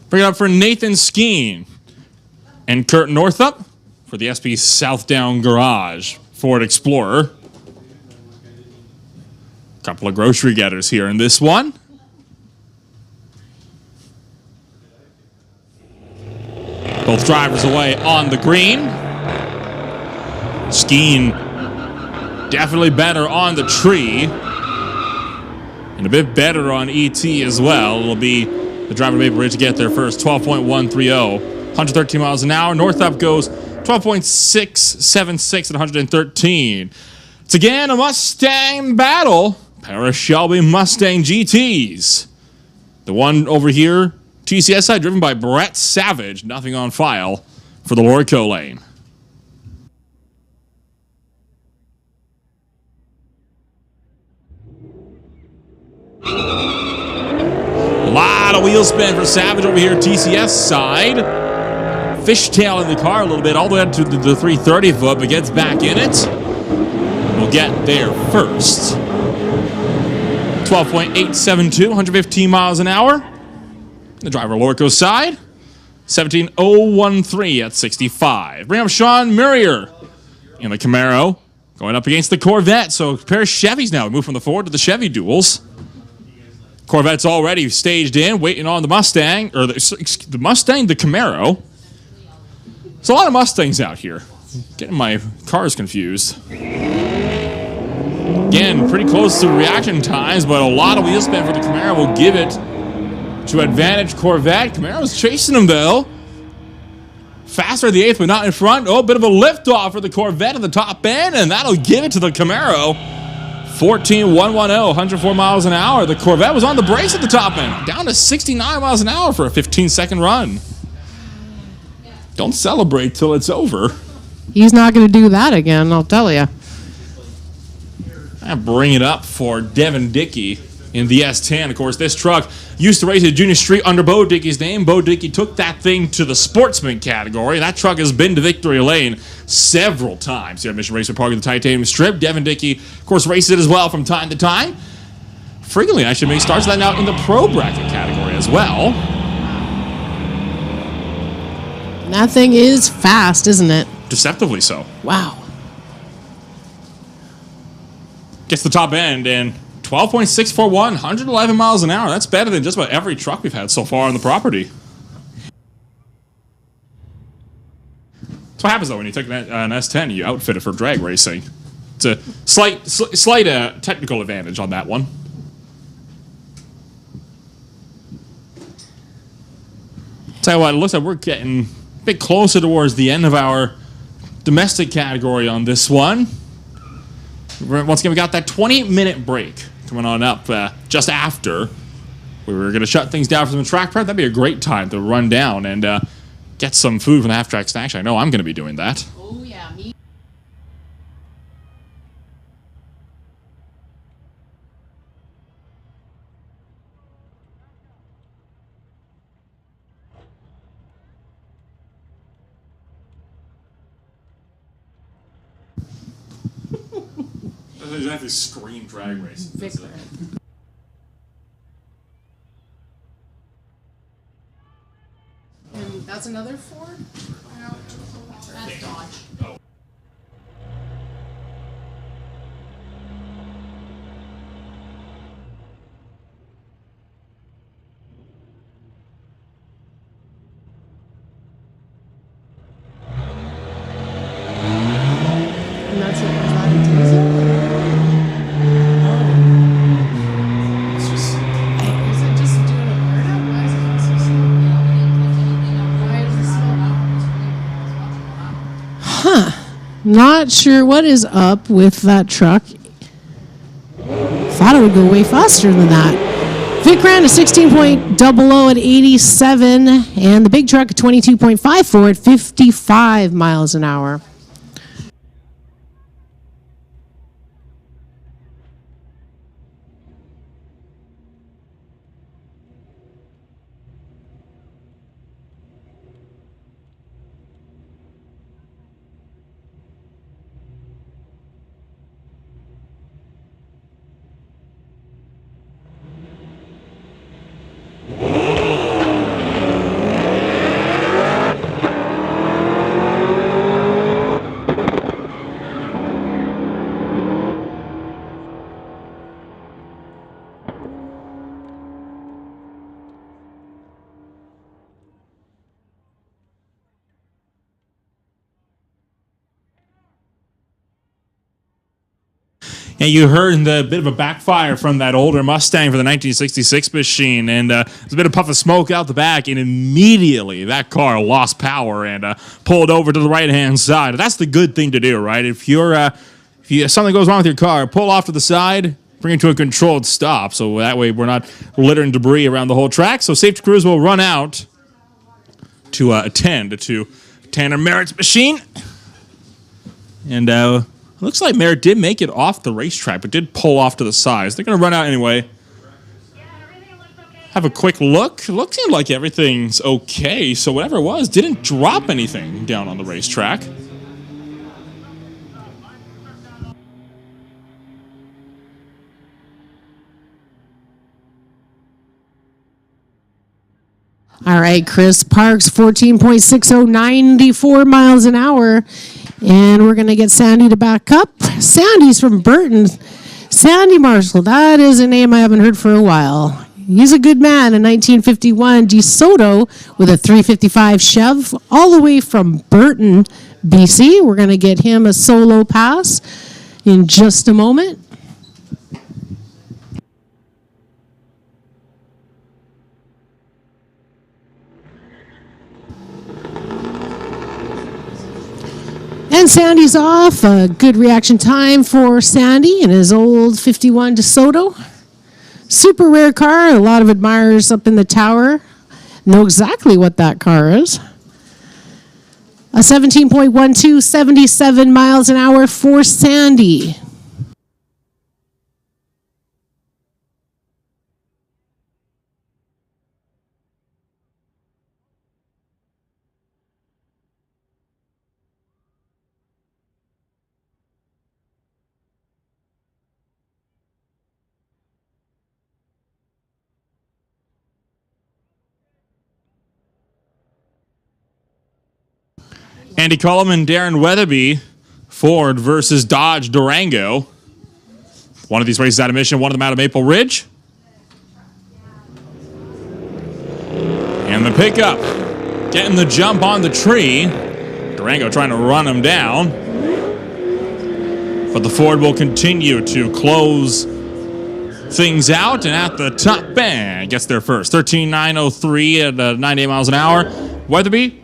Bring it up for Nathan Skeen and Kurt Northup for the SP Southdown Garage Ford Explorer. Couple of grocery getters here in this one. Both drivers away on the green. Skeen definitely better on the tree. And a bit better on ET as well. It'll be the driver Maple Ridge to get there first. 12.130. 113 miles an hour. Northup goes 12.676 at 113. It's again a Mustang battle. Pair of Shelby Mustang GTs. The one over here, TCS side, driven by Brett Savage. Nothing on file for the Lordco lane. A lot of wheel spin for Savage over here, TCS side. Fishtail in the car a little bit, all the way up to the 330 foot, but gets back in it. We'll get there first. 12.872, 115 miles an hour. The driver Lordco side, 17.013 at 65. Bring up Sean Murrier in the Camaro, going up against the Corvette. So a pair of Chevys now. We move from the Ford to the Chevy duels. Corvette's already staged in, waiting on the Mustang, or the Mustang, the Camaro. There's a lot of Mustangs out here. Getting my cars confused. Again, pretty close to reaction times, but a lot of wheel spin for the Camaro will give it to advantage Corvette. Camaro's chasing him, though. Faster at the 8th, but not in front. Oh, a bit of a liftoff for the Corvette at the top end, and that'll give it to the Camaro. 14.110, 104 miles an hour. The Corvette was on the brakes at the top end. Down to 69 miles an hour for a 15-second run. Don't celebrate till it's over. He's not going to do that again, I'll tell you. I bring it up for Devin Dickey in the S10. Of course, this truck used to race at Junior Street under Bo Dickey's name. Bo Dickey took that thing to the sportsman category. That truck has been to victory lane several times here at Mission Raceway Park of the Titanium Strip. Devin Dickey, of course, races it as well from time to time. Frequently, actually, makes starts that now in the pro bracket category as well. And that thing is fast, isn't it? Deceptively so. Wow. Gets the top end and 12.641, 111 miles an hour. That's better than just about every truck we've had so far on the property. That's what happens, though, when you take an S10, you outfit it for drag racing. It's a slight technical advantage on that one. Tell you what, it looks like we're getting a bit closer towards the end of our domestic category on this one. Once again, we got that 20-minute break coming on up just after. We were going to shut things down for some track prep. That'd be a great time to run down and get some food from the half-track snacks. I know I'm going to be doing that. Oh, yeah, me. That's exactly Scream Drag Race. And that's another Ford? No, that's Dodge. Oh. And that's what was that a diesel? It's just... Is it just doing a burnout? Why is it so slow? Why is it so low? Huh. Not sure what is up with that truck. Thought it would go way faster than that. Vic ran a 16.00 at 87, and the big truck a 22.54 at 55 miles an hour. And you heard the bit of a backfire from that older Mustang for the 1966 machine, and there's a bit of puff of smoke out the back, and immediately that car lost power and pulled over to the right-hand side. That's the good thing to do, right? If something goes wrong with your car, pull off to the side, bring it to a controlled stop, so that way we're not littering debris around the whole track. So safety crews will run out to attend to Tanner Merritt's machine, and looks like Merritt did make it off the racetrack, but did pull off to the side. So they're going to run out anyway. Yeah, everything looks okay. Have a quick look. It looks like everything's okay. So whatever it was, didn't drop anything down on the racetrack. All right, Chris Parks, 14.60, 94 miles an hour. And we're going to get Sandy to back up. Sandy's from Burton. Sandy Marshall, that is a name I haven't heard for a while. He's a good man. In 1951, DeSoto with a 355 Chev all the way from Burton, BC. We're going to get him a solo pass in just a moment. And Sandy's off. A good reaction time for Sandy and his old 51 DeSoto. Super rare car. A lot of admirers up in the tower know exactly what that car is. A 17.12, 77 miles an hour for Sandy. Andy Cullum and Darren Weatherby, Ford versus Dodge Durango. One of these races out of Mission, one of them out of Maple Ridge. And the pickup, getting the jump on the tree. Durango trying to run him down. But the Ford will continue to close things out, and at the top end gets there first. 13.903 at 98 miles an hour. Weatherby.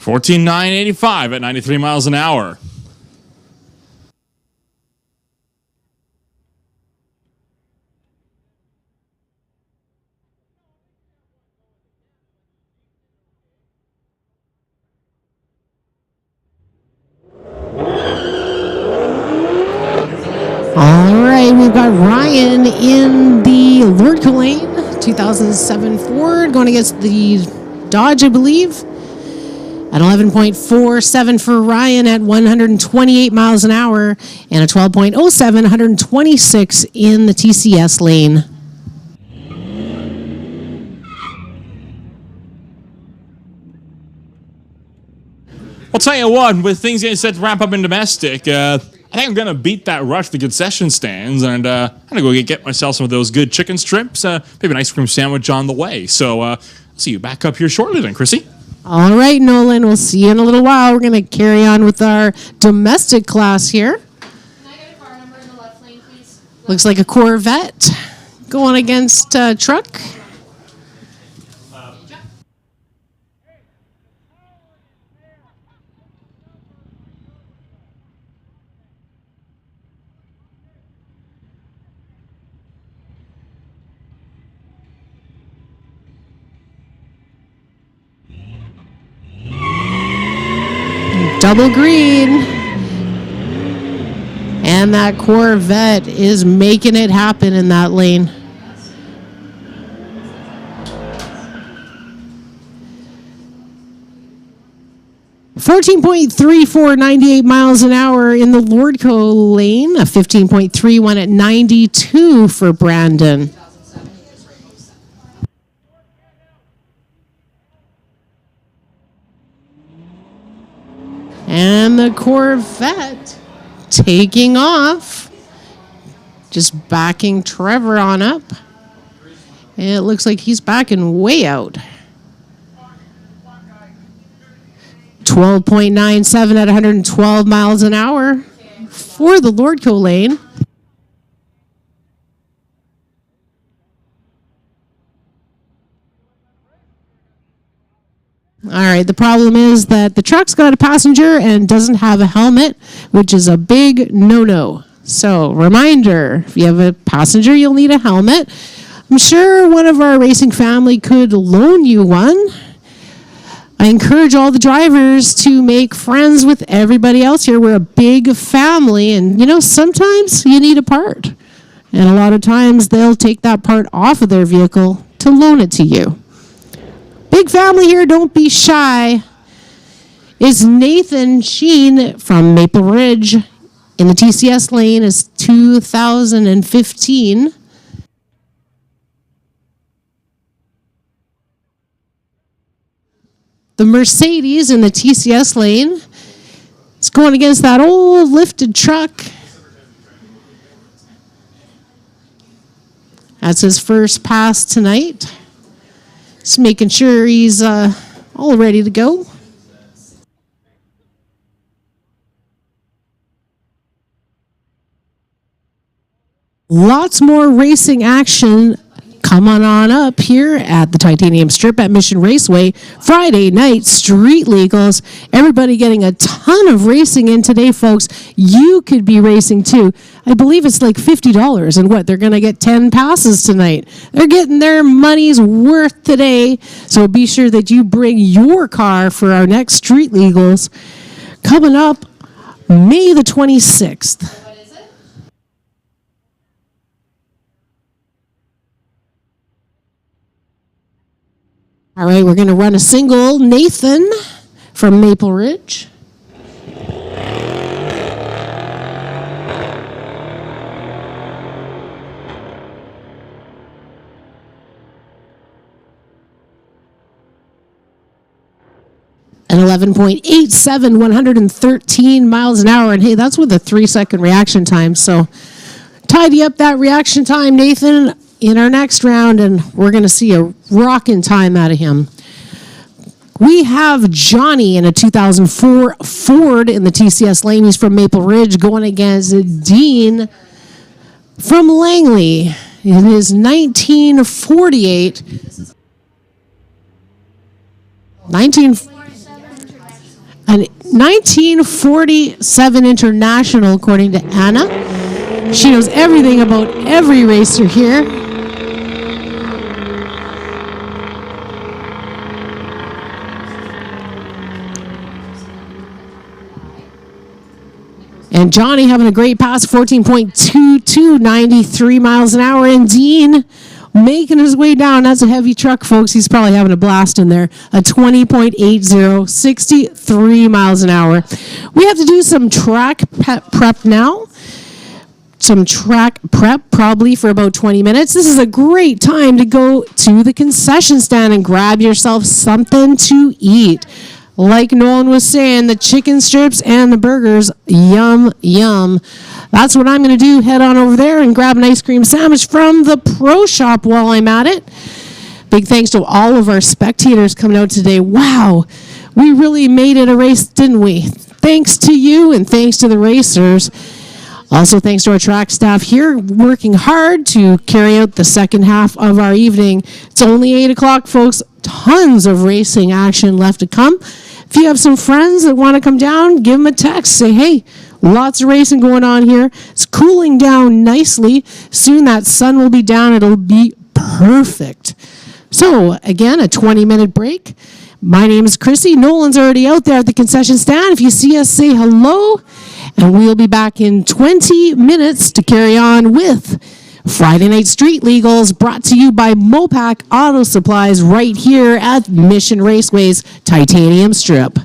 14.985 at 93 miles an hour. All right, we've got Ryan in the Lordco lane, 2007 Ford, going against the Dodge, I believe. At 11.47 for Ryan at 128 miles an hour, and a 12.07, 126 in the TCS lane. I'll tell you what, with things getting set to wrap up in domestic, I think I'm going to beat that rush to the concession stands, and I'm going to go get myself some of those good chicken strips, maybe an ice cream sandwich on the way. So I'll see you back up here shortly then, Chrissy. All right, Nolan, we'll see you in a little while. We're going to carry on with our domestic class here. Can I get a car number in the left lane, please? Looks like a Corvette going against a truck. Double green. And that Corvette is making it happen in that lane. .34, 98 miles an hour in the Lordco lane. A 15.31 at 92 for Brandon. And the Corvette taking off. Just backing Trevor on up. And it looks like he's backing way out. 12.97 at 112 miles an hour for the Lordco lane. All right, the problem is that the truck's got a passenger and doesn't have a helmet, which is a big no-no. So, reminder, if you have a passenger, you'll need a helmet. I'm sure one of our racing family could loan you one. I encourage all the drivers to make friends with everybody else here. We're a big family, and, you know, sometimes you need a part. And a lot of times they'll take that part off of their vehicle to loan it to you. Big family here, don't be shy. Is Nathan Sheen from Maple Ridge in the TCS lane is 2015. The Mercedes in the TCS lane is going against that old lifted truck. That's his first pass tonight. Just making sure he's all ready to go. Lots more racing action. Come on up here at the Titanium Strip at Mission Raceway. Friday night, street legals. Everybody getting a ton of racing in today, folks. You could be racing too. I believe it's like $50. And what? They're going to get 10 passes tonight. They're getting their money's worth today. So be sure that you bring your car for our next street legals. Coming up May the 26th. All right, we're going to run a single. Nathan from Maple Ridge. An 11.87, 113 miles an hour. And hey, that's with a 3-second reaction time. So tidy up that reaction time, Nathan, in our next round, and we're going to see a rocking time out of him. We have Johnny in a 2004 Ford in the TCS lane. He's from Maple Ridge going against Dean from Langley in his 1948. 1947 International, according to Anna. She knows everything about every racer here. And Johnny having a great pass, 14.22, 93 miles an hour. And Dean making his way down. That's a heavy truck, folks. He's probably having a blast in there. A 20.80, 63 miles an hour. We have to do some track prep now. Some track prep probably for about 20 minutes. This is a great time to go to the concession stand and grab yourself something to eat. Like Nolan was saying, the chicken strips and the burgers, yum, yum. That's what I'm going to do. Head on over there and grab an ice cream sandwich from the Pro Shop while I'm at it. Big thanks to all of our spectators coming out today. Wow, we really made it a race, didn't we? Thanks to you and thanks to the racers. Also, thanks to our track staff here working hard to carry out the second half of our evening. It's only 8 o'clock, folks. Tons of racing action left to come. If you have some friends that want to come down, give them a text. Say, hey, lots of racing going on here. It's cooling down nicely. Soon that sun will be down. It'll be perfect. So, again, a 20-minute break. My name is Chrissy. Nolan's already out there at the concession stand. If you see us, say hello. And we'll be back in 20 minutes to carry on with Friday Night Street Legals, brought to you by Mopac Auto Supplies right here at Mission Raceway's Titanium Strip.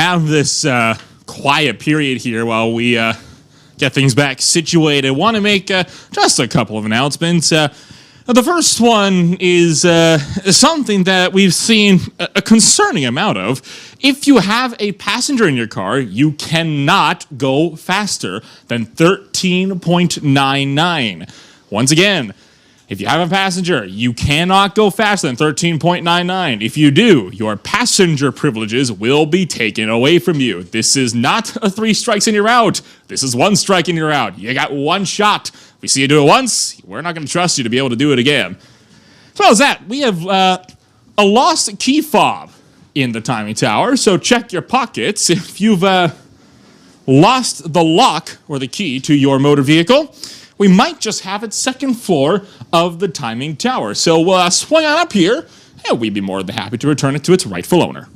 have this quiet period here while we get things back situated. I want to make just a couple of announcements. The first one is something that we've seen a concerning amount of. If you have a passenger in your car, you cannot go faster than 13.99. Once again, if you have a passenger, you cannot go faster than 13.99. If you do, your passenger privileges will be taken away from you. This is not a 3 strikes and you're out. This is 1 strike and you're out. You got 1 shot. If we see you do it once, we're not going to trust you to be able to do it again. As well as that, we have a lost key fob in the timing tower, so check your pockets. If you've lost the lock or the key to your motor vehicle, we might just have it 2nd floor of the timing tower. So swing on up here, and we'd be more than happy to return it to its rightful owner.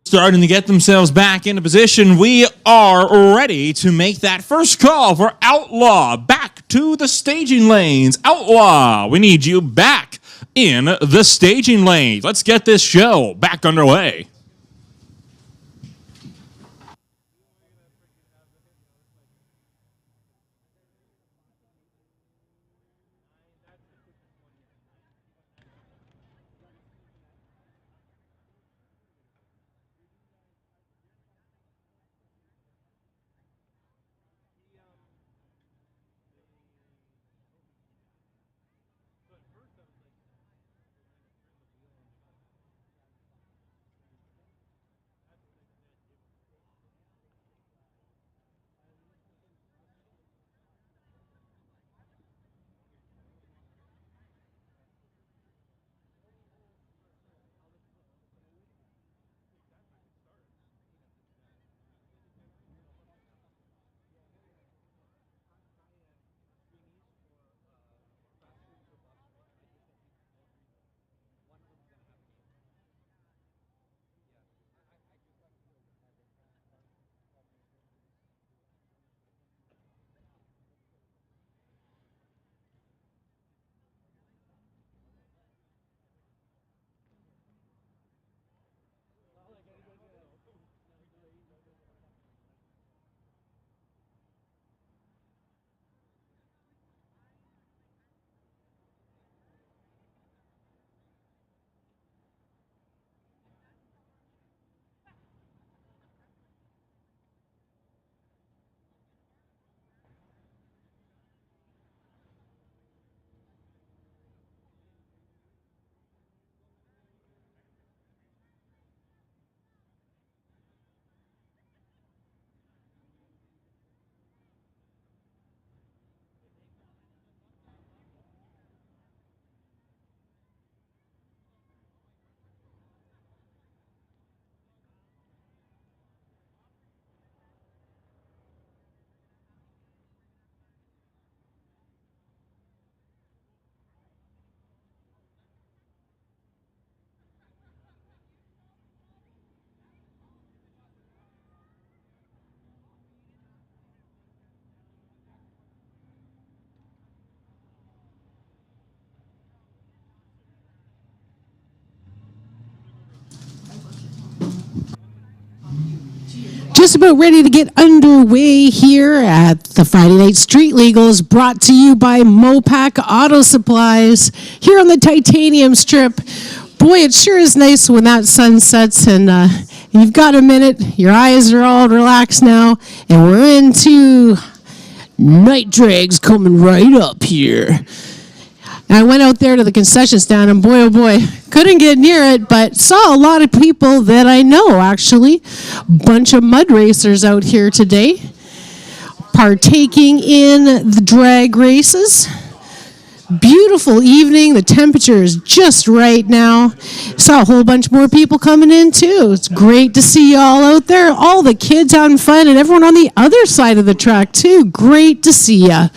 Starting to get themselves back into position. We are ready to make that first call for Outlaw back to the staging lanes. Outlaw, we need you back in the staging lanes. Let's get this show back underway. Just about ready to get underway here at the Friday Night Street Legals, brought to you by Mopac Auto Supplies here on the Titanium Strip. Boy, it sure is nice when that sun sets and you've got a minute, your eyes are all relaxed now, and we're into night drags coming right up here. And I went out there to the concession stand, and boy, oh boy, couldn't get near it, but saw a lot of people that I know, actually. Bunch of mud racers out here today, partaking in the drag races. Beautiful evening. The temperature is just right now. Saw a whole bunch more people coming in, too. It's great to see you all out there. All the kids having fun, and everyone on the other side of the track, too. Great to see ya.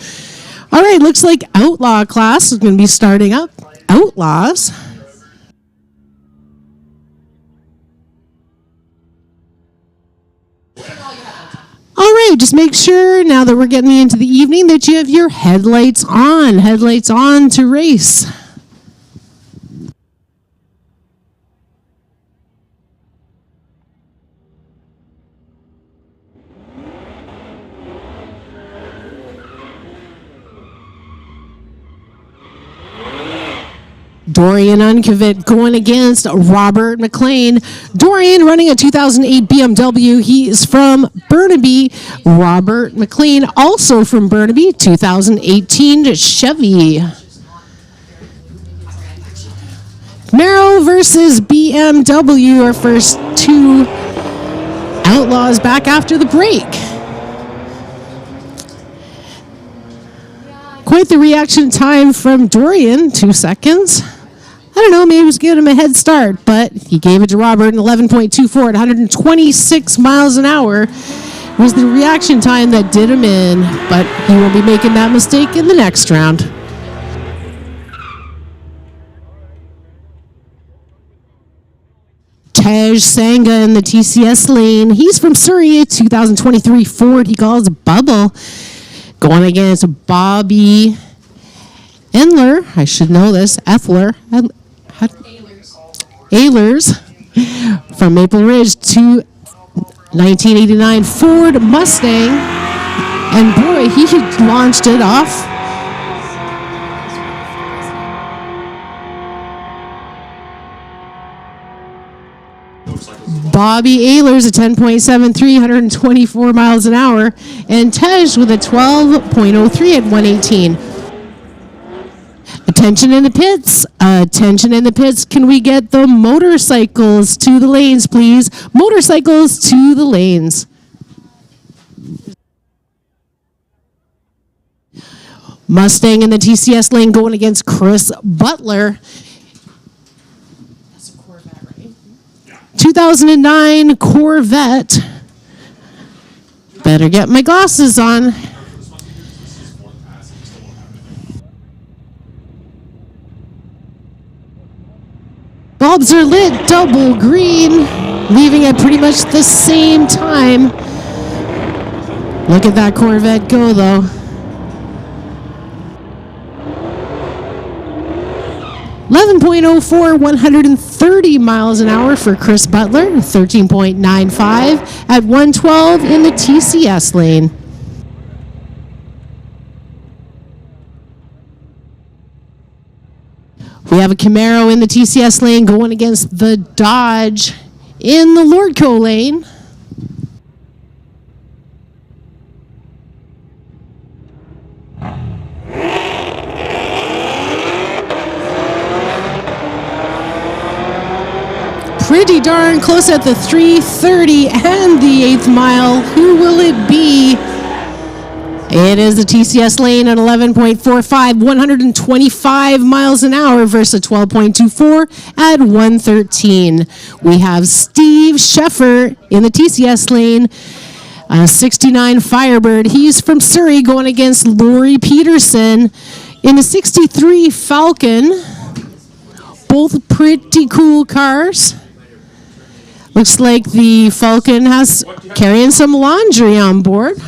All right, looks like Outlaw class is going to be starting up. Outlaws. All right, just make sure now that we're getting into the evening that you have your headlights on. Headlights on to race. Dorian Unkovit going against Robert McLean. Dorian running a 2008 BMW. He is from Burnaby. Robert McLean also from Burnaby, 2018 Chevy. Camaro versus BMW, our first two Outlaws back after the break. Quite the reaction time from Dorian, 2 seconds. I don't know, maybe it was giving him a head start, but he gave it to Robert in 11.24 at 126 miles an hour. It was the reaction time that did him in, but he won't be making that mistake in the next round. Tej Sanga in the TCS lane. He's from Surrey, 2023 Ford. He calls Bubble. Going against Bobby Endler. I should know this. Ehlers from Maple Ridge to 1989 Ford Mustang. And boy, he launched it off. Bobby Ehlers at 10.73, 124 miles an hour. And Tej with a 12.03 at 118. Attention in the pits. Attention in the pits. Can we get the motorcycles to the lanes, please? Motorcycles to the lanes. Mustang in the TCS lane going against Chris Butler. 2009 Corvette. Better get my glasses on. Bulbs are lit, double green, leaving at pretty much the same time. Look at that Corvette go, though. .04, 130 miles an hour for Chris Butler. 13.95 at 112 in the TCS lane. We have a Camaro in the TCS lane going against the Dodge in the Lordco lane. Pretty darn close at the 330 and the 8th mile. Who will it be? It is the TCS lane at 11.45, 125 miles an hour versus 12.24 at 113. We have Steve Sheffer in the TCS lane, 69 Firebird. He's from Surrey going against Lori Peterson in a 63 Falcon. Both pretty cool cars. Looks like the Falcon has carrying some laundry on board.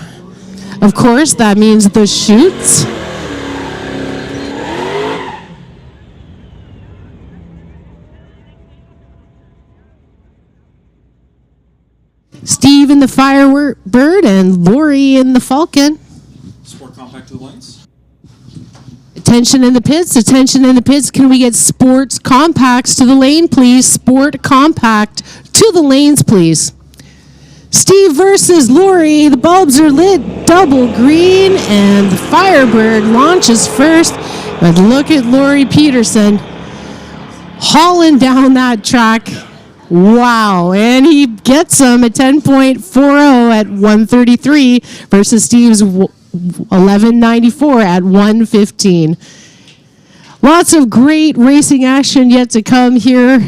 Of course, that means the chutes. Steve Steve in the Firebird and Lori in the Falcon. Sport compact to the lanes. Attention in the pits, attention in the pits. Can we get sports compacts to the lane, please? Sport compact to the lanes, please. Steve versus Lori. The bulbs are lit double green, and the Firebird launches first. But look at Lori Peterson hauling down that track. Wow, and he gets him at 10.40 at 133 versus Steve's 11.94 at 115. Lots of great racing action yet to come here.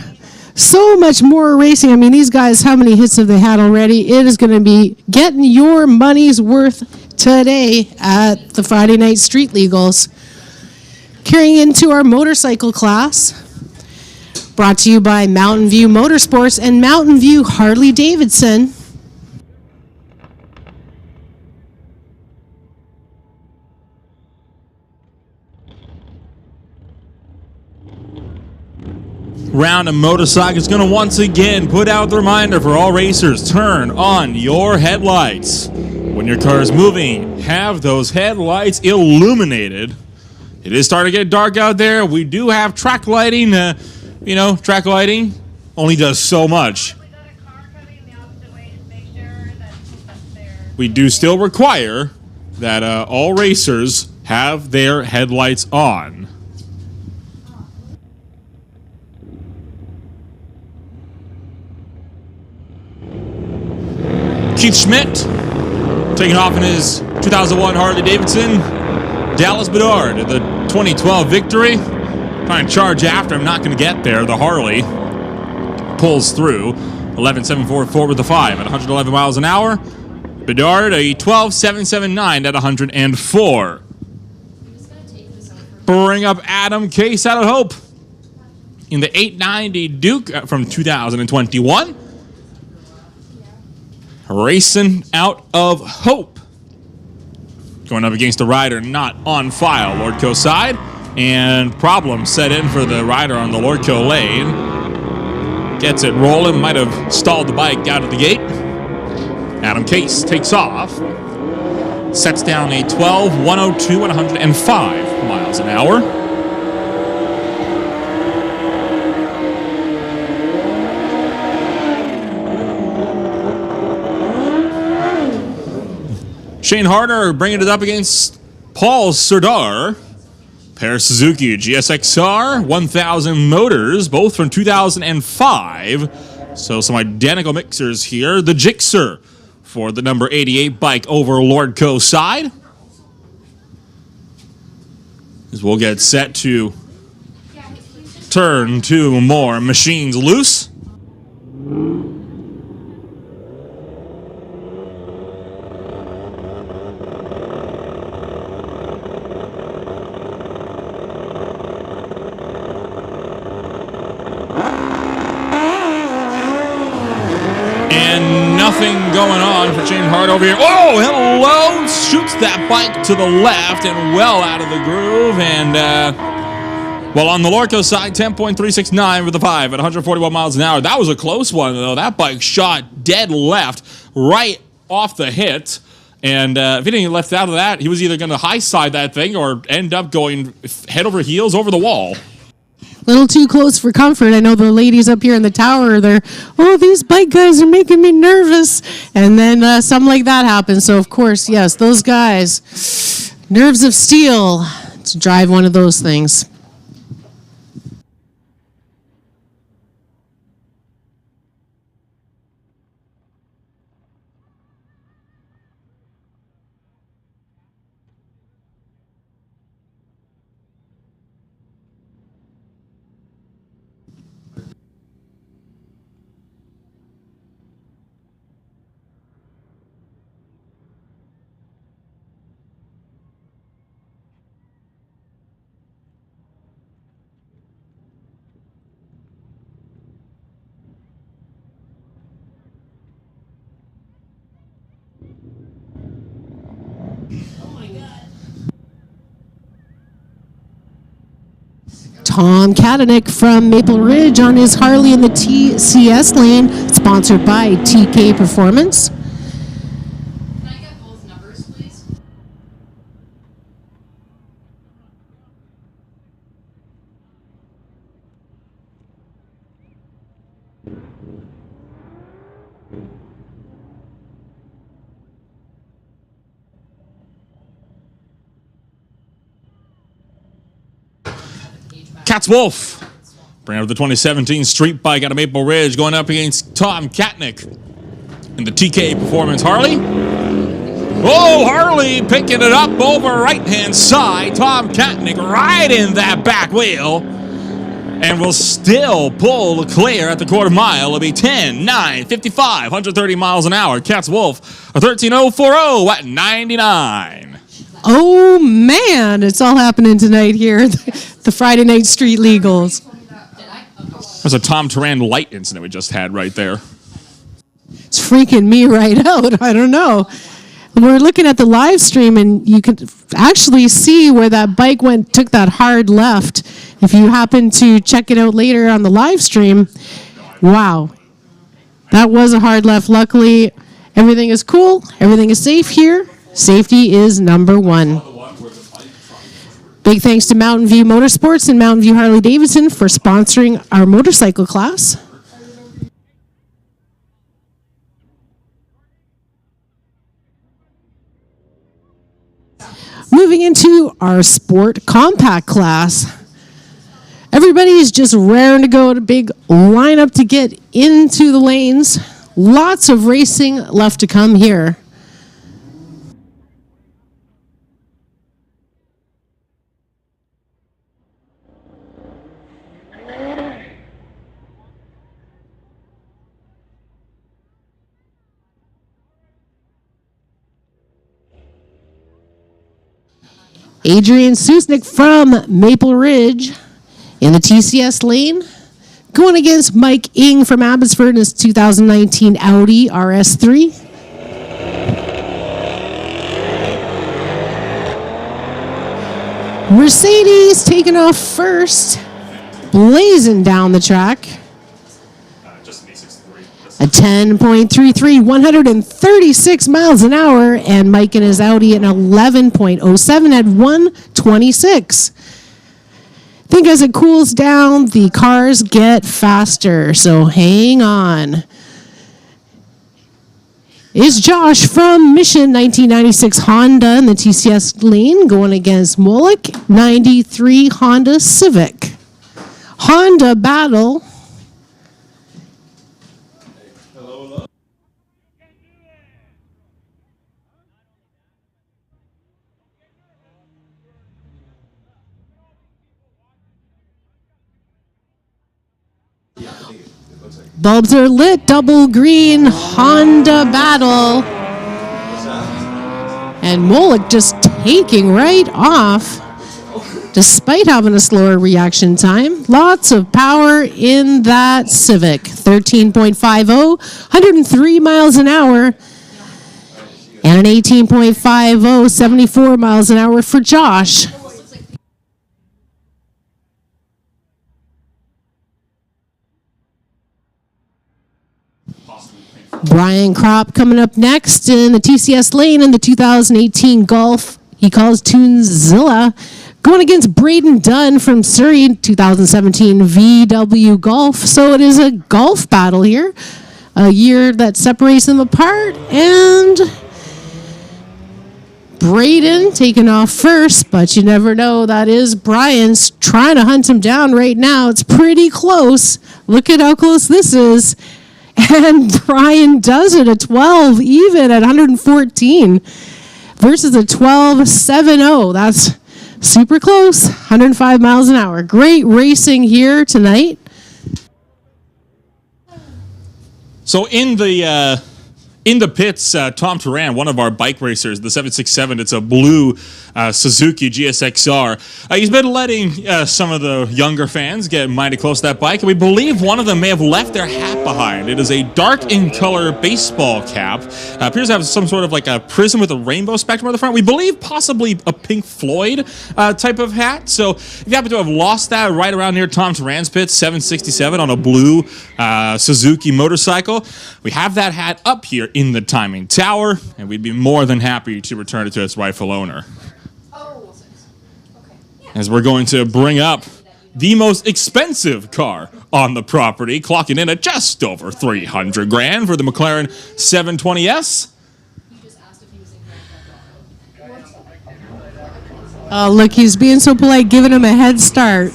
So much more racing. I mean, these guys, how many hits have they had already? It is going to be getting your money's worth today at the Friday Night Street Legals. Carrying into our motorcycle class, brought to you by Mountain View Motorsports and Mountain View Harley-Davidson. Round of motorcycles is going to once again put out the reminder for all racers, turn on your headlights. When your car is moving, have those headlights illuminated. It is starting to get dark out there. We do have track lighting. Track lighting only does so much. We got a car coming the opposite way to make sure that's there. We do still require that all racers have their headlights on. Keith Schmidt taking off in his 2001 Harley-Davidson. Dallas Bedard, the 2012 victory. Trying to charge after him, not going to get there. The Harley pulls through. 11.744 with the 5 at 111 miles an hour. Bedard, a 12.779 at 104. Bring up Adam Case out of Hope in the 890 Duke from 2021. Racing out of Hope. Going up against the rider not on file, Lordco side. And problems set in for the rider on the Lordco lane. Gets it rolling, might have stalled the bike out of the gate. Adam Case takes off. Sets down a 12.102 at 105 miles an hour. Shane Harder bringing it up against Paul Serdar. Paris Suzuki GSXR 1000 motors, both from 2005. So some identical mixers here. The Gixxer for the number 88 bike over Lordco side. As we'll get set to turn two more machines loose. Nothing going on for Shane Hart over here. Oh, hello! Shoots that bike to the left and well out of the groove. And, on the Lordco side, 10.369 with the 5 at 141 miles an hour. That was a close one, though. That bike shot dead left, right off the hit. And if he didn't get left out of that, he was either going to high side that thing or end up going head over heels over the wall. Little too close for comfort. I know the ladies up here in the tower, these bike guys are making me nervous. And then something like that happens. So, of course, yes, those guys, nerves of steel to drive one of those things. Tom Katanick from Maple Ridge on his Harley in the TCS lane, sponsored by TK Performance. Cat's Wolf, bringing up the 2017 street bike out of Maple Ridge, going up against Tom Katnick in the TK Performance Harley. Oh, Harley picking it up over right-hand side. Tom Katnick right in that back wheel. And will still pull clear at the quarter mile. It'll be 10, 9, 55, 130 miles an hour. Cat's Wolf, a 13.040 at 99. Oh, man, it's all happening tonight here. The Friday Night Street Legals. There's a Tom Turan light incident we just had right there. It's freaking me right out. I don't know. We're looking at the live stream, and you can actually see where that bike took that hard left. If you happen to check it out later on the live stream, wow. That was a hard left. Luckily, everything is cool. Everything is safe here. Safety is number one. Big thanks to Mountain View Motorsports and Mountain View Harley-Davidson for sponsoring our motorcycle class. Moving into our sport compact class. Everybody is just raring to go at a big lineup to get into the lanes. Lots of racing left to come here. Adrian Susnick from Maple Ridge in the TCS lane, going against Mike Ing from Abbotsford in his 2019 Audi RS3. Mercedes taking off first, blazing down the track. A 10.33, 136 miles an hour, and Mike in his Audi at 11.07 at 126. I think as it cools down, the cars get faster, so hang on. Is Josh from Mission 1996 Honda in the TCS lane going against Molik 93 Honda Civic. Honda battle. Bulbs are lit, double green, Honda battle. And Molik just taking right off, despite having a slower reaction time. Lots of power in that Civic. 13.50, 103 miles an hour. And an 18.50, 74 miles an hour for Josh. Brian Kropp coming up next in the TCS lane in the 2018 Golf. He calls Tunezilla. Going against Braden Dunn from Surrey, 2017 VW Golf. So it is a golf battle here. A year that separates them apart. And Braden taking off first, but you never know. That is Brian's trying to hunt him down right now. It's pretty close. Look at how close this is. And Brian does it, a 12 even at 114 versus a 12.70. That's super close, 105 miles an hour. Great racing here tonight. So in the pits, Tom Turan, one of our bike racers, the 767, it's a blue Suzuki GSXR. He's been letting some of the younger fans get mighty close to that bike, and we believe one of them may have left their hat behind. It is a dark in color baseball cap. Appears to have some sort of like a prism with a rainbow spectrum on the front. We believe possibly a Pink Floyd type of hat. So if you happen to have lost that right around near Tom Turan's pits, 767 on a blue Suzuki motorcycle, we have that hat up here in the timing tower, and we'd be more than happy to return it to its rightful owner. As we're going to bring up the most expensive car on the property, clocking in at just over 300 grand for the McLaren 720S. Oh, look, he's being so polite, giving him a head start.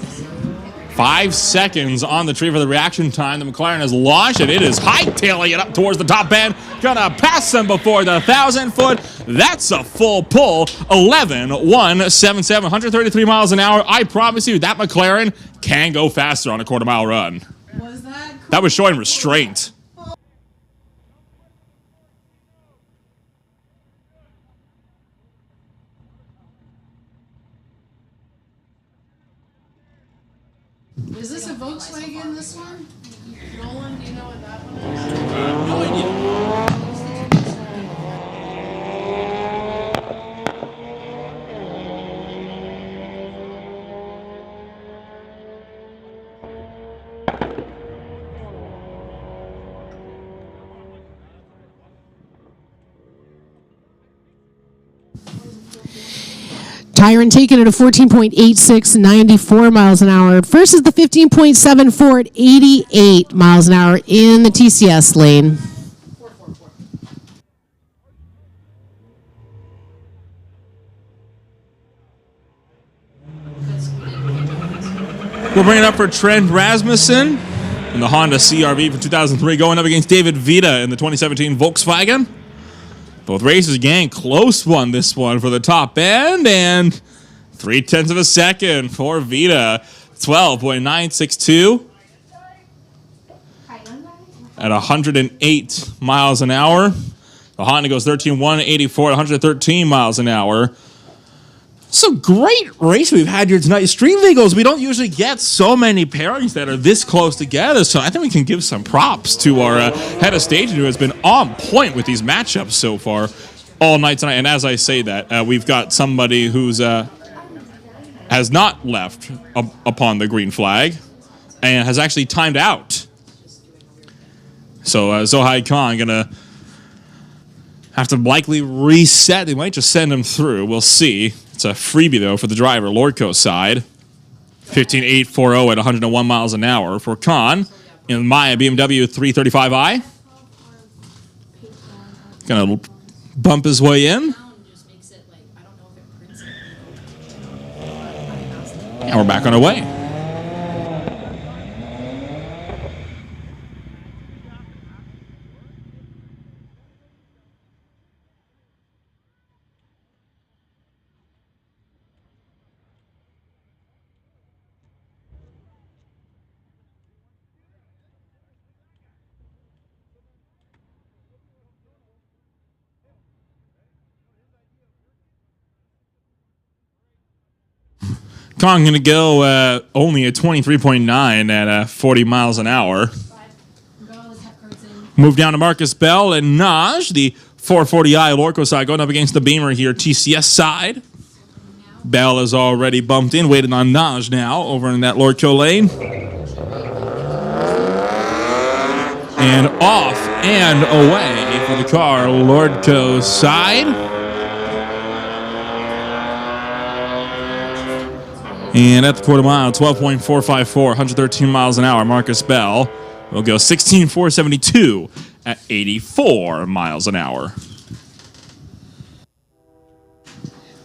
5 seconds on the tree for the reaction time. The McLaren has launched it. It is hightailing it up towards the top end. Gonna pass them before the 1,000-foot. That's a full pull. 11.177, 133 miles an hour. I promise you that McLaren can go faster on a quarter-mile run. Was that cool? That was showing restraint. Is this a Volkswagen, this one? Nolan, do you know what that one is? No idea. Tyron taking it at 14.86, 94 miles an hour versus the 15.74 at 88 miles an hour in the TCS lane. We'll bring it up for Trent Rasmussen in the Honda CR-V from 2003, going up against David Vita in the 2017 Volkswagen. Both races again, close one, this one for the top end, and 0.3 of a second for Vita. 12.962 at 108 miles an hour. The Honda goes 13.184 at 113 miles an hour. So great race we've had here tonight. Street Legals, we don't usually get so many pairings that are this close together, so I think we can give some props to our head of station who has been on point with these matchups so far all night tonight. And as I say that, we've got somebody who's has not left upon the green flag and has actually timed out. So Zohai Khan gonna have to likely reset. They might just send him through. We'll see. It's a freebie, though, for the driver, Lordco's side. 15.840 at 101 miles an hour for Khan in my BMW 335i. Gonna bump his way in. And we're back on our way. Kong going to go only at 23.9 at 40 miles an hour. Move down to Marcus Bell and Naj, the 440i Lordco side, going up against the Beamer here, TCS side. Bell is already bumped in, waiting on Naj now over in that Lordco lane. And off and away for the car, Lordco side. And at the quarter mile, 12.454, 113 miles an hour. Marcus Bell will go 16.472 at 84 miles an hour.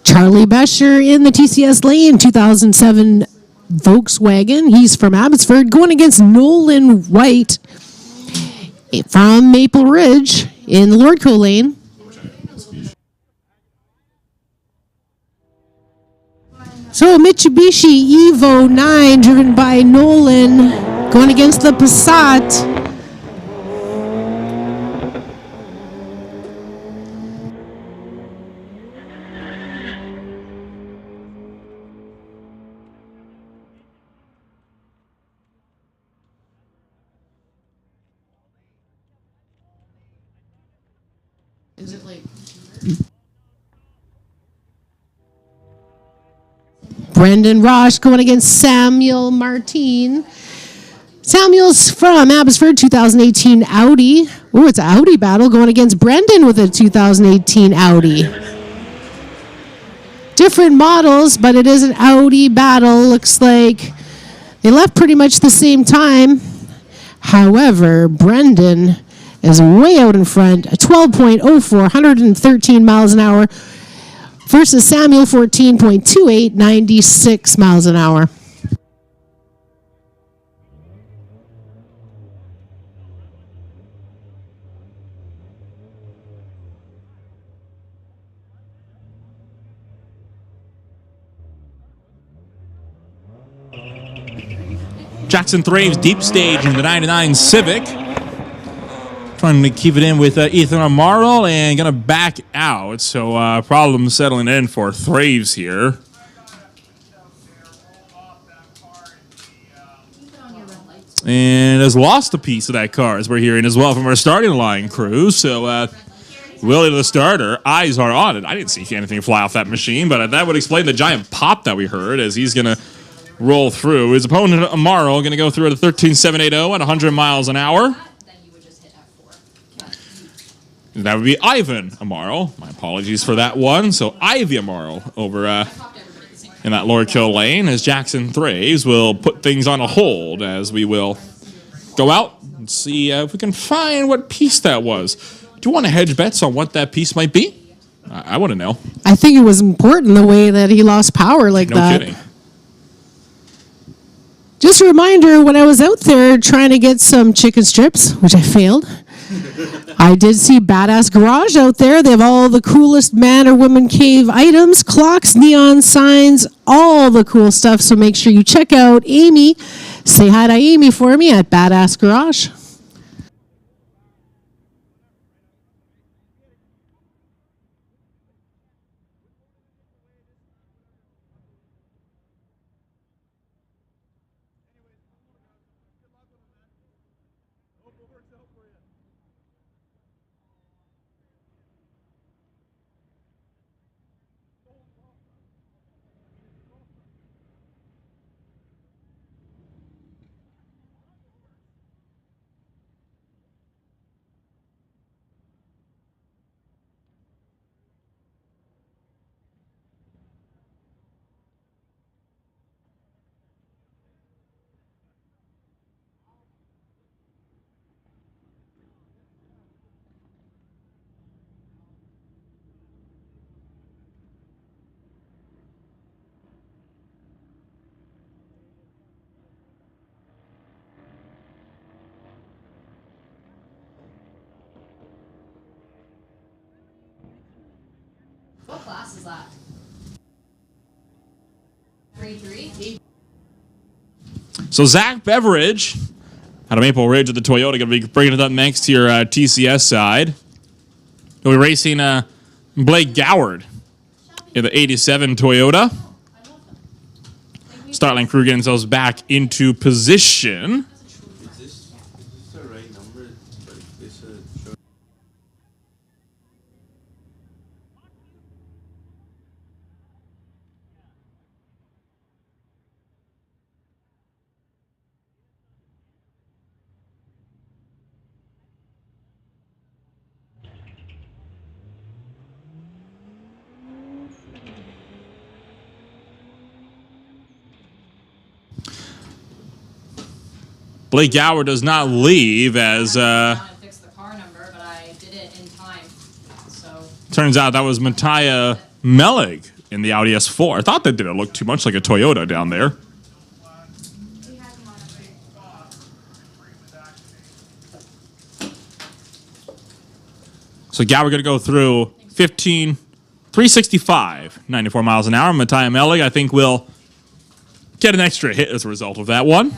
Charlie Bescher in the TCS lane, 2007 Volkswagen. He's from Abbotsford, going against Nolan White from Maple Ridge in the Lordco lane. So Mitsubishi Evo 9 driven by Nolan going against the Passat. Is it like Brendan Roche going against Samuel Martin. Samuel's from Abbotsford, 2018 Audi. Oh, it's an Audi battle going against Brendan with a 2018 Audi. Different models, but it is an Audi battle. Looks like they left pretty much the same time. However, Brendan is way out in front, 12.04, 113 miles an hour. Versus Samuel, 14.28, 96 miles an hour. Jackson Thraves deep stage in the 99 Civic. Trying to keep it in with Ethan Amaro and going to back out. So problems settling in for Thraves here. And has lost a piece of that car, as we're hearing as well from our starting line crew. So Willie, the starter, eyes are on it. I didn't see anything fly off that machine, but that would explain the giant pop that we heard as he's going to roll through. His opponent, Amaro, going to go through at a 13.780 at 100 miles an hour. That would be Ivan Amaro. My apologies for that one. So Ivy Amaro over in that Lordco lane as Jackson Thraves will put things on a hold as we will go out and see if we can find what piece that was. Do you want to hedge bets on what that piece might be? I want to know. I think it was important the way that he lost power like that. No kidding. Just a reminder, when I was out there trying to get some chicken strips, which I failed, I did see Badass Garage out there. They have all the coolest man or woman cave items, clocks, neon signs, all the cool stuff. So make sure you check out Amy. Say hi to Amy for me at Badass Garage. What class is that? 3-3? So Zach Beveridge out of Maple Ridge at the Toyota, going to be bringing it up next to your TCS side. We'll be racing Blake Goward in the 87 Toyota. Startline crew getting themselves back into position. Is this the right number? Blake Gower does not leave as Fix the car number, but I did it in time. So turns out that was Mattia Melig in the Audi S4. I thought that didn't look too much like a Toyota down there. So Gower going to go through 365, 94 miles an hour. Mattia Melig, I think, will get an extra hit as a result of that one.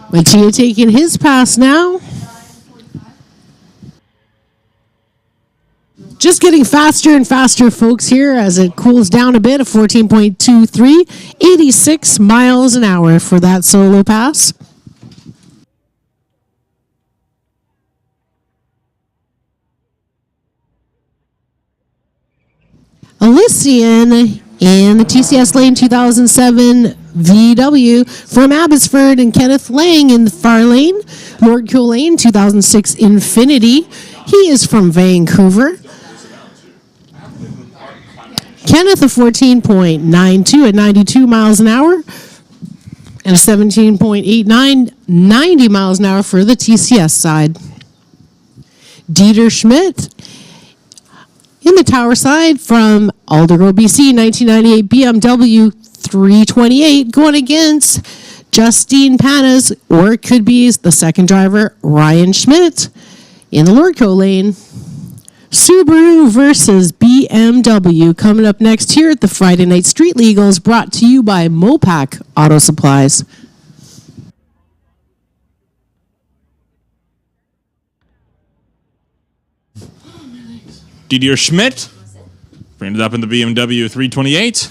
Mattia taking his pass now. Just getting faster and faster, folks, here as it cools down a bit. A 14.23, 86 miles an hour for that solo pass. Elysian in the TCS Lane 2007 VW from Abbotsford, and Kenneth Lang in the far lane. Lordco Lane 2006 Infinity. He is from Vancouver. Kenneth a 14.92 at 92 miles an hour. And a 17.89, 90 miles an hour for the TCS side. Dieter Schmidt in the tower side from Aldergrove, BC, 1998 BMW 328 going against Justine Panas, or it could be the second driver, Ryan Schmidt, in the Lordco lane. Subaru versus BMW coming up next here at the Friday Night Street Legals, brought to you by Mopac Auto Supplies. Didier Schmidt ended up in the BMW 328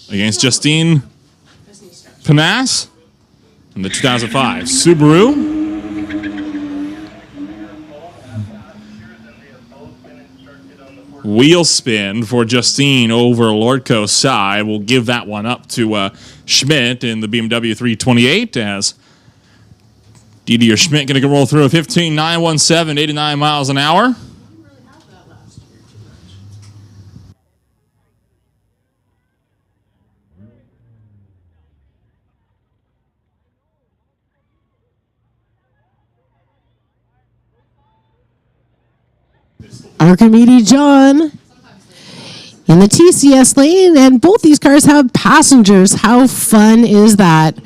against Justine Panas in the 2005 Subaru. Wheel spin for Justine over Lordco's side. We'll give that one up to Schmidt in the BMW 328 as Didier Schmidt going to roll through a 15.917, 89 miles an hour. Archimedes John in the TCS lane, and both these cars have passengers. How fun is that?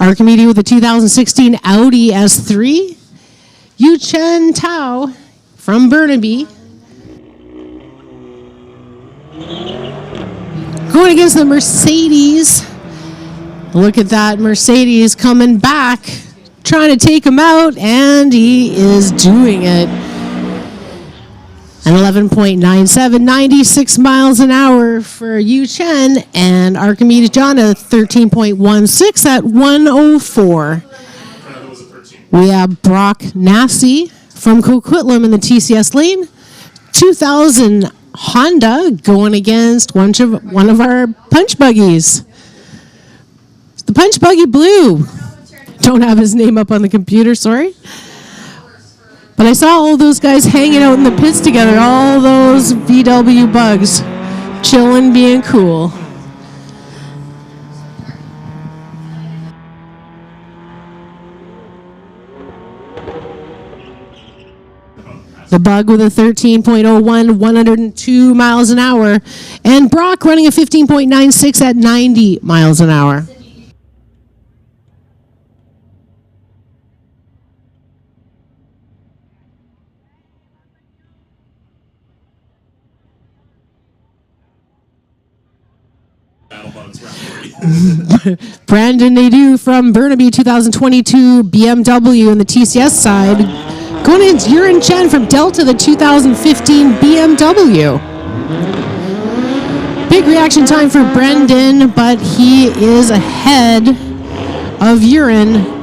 Archimedes with the 2016 Audi S3. Yu Chen Tao from Burnaby going against the Mercedes. Look at that Mercedes coming back, trying to take him out, and he is doing it. An 11.97, 96 miles an hour for Yu Chen, and Archimedes John a 13.16 at 104. We have Brock Nassy from Coquitlam in the TCS lane. 2000 Honda going against one of our punch buggies. The punch buggy blue. Don't have his name up on the computer, sorry. But I saw all those guys hanging out in the pits together, all those VW bugs, chilling, being cool. The bug with a 13.01, 102 miles an hour, and Brock running a 15.96 at 90 miles an hour. Brandon Nadeau from Burnaby 2022 BMW in the TCS side. Going against Yurin Chen from Delta, the 2015 BMW. Big reaction time for Brendan, but he is ahead of Yurin.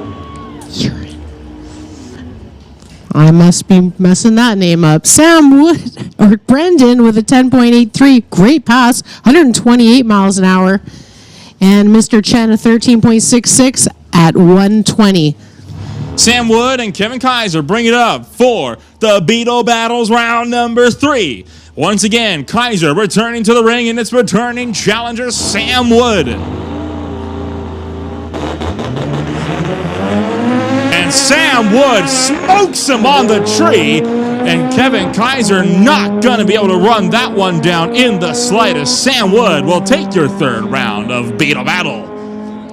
I must be messing that name up. Sam Wood, or Brendan, with a 10.83. Great pass, 128 miles an hour. And Mr. Chen, a 13.66 at 120. Sam Wood and Kevin Kaiser bring it up for the Beetle Battles round number 3. Once again, Kaiser returning to the ring, and it's returning challenger Sam Wood. And Sam Wood smokes him on the tree, and Kevin Kaiser not going to be able to run that one down in the slightest. Sam Wood will take your third round of Beetle Battle,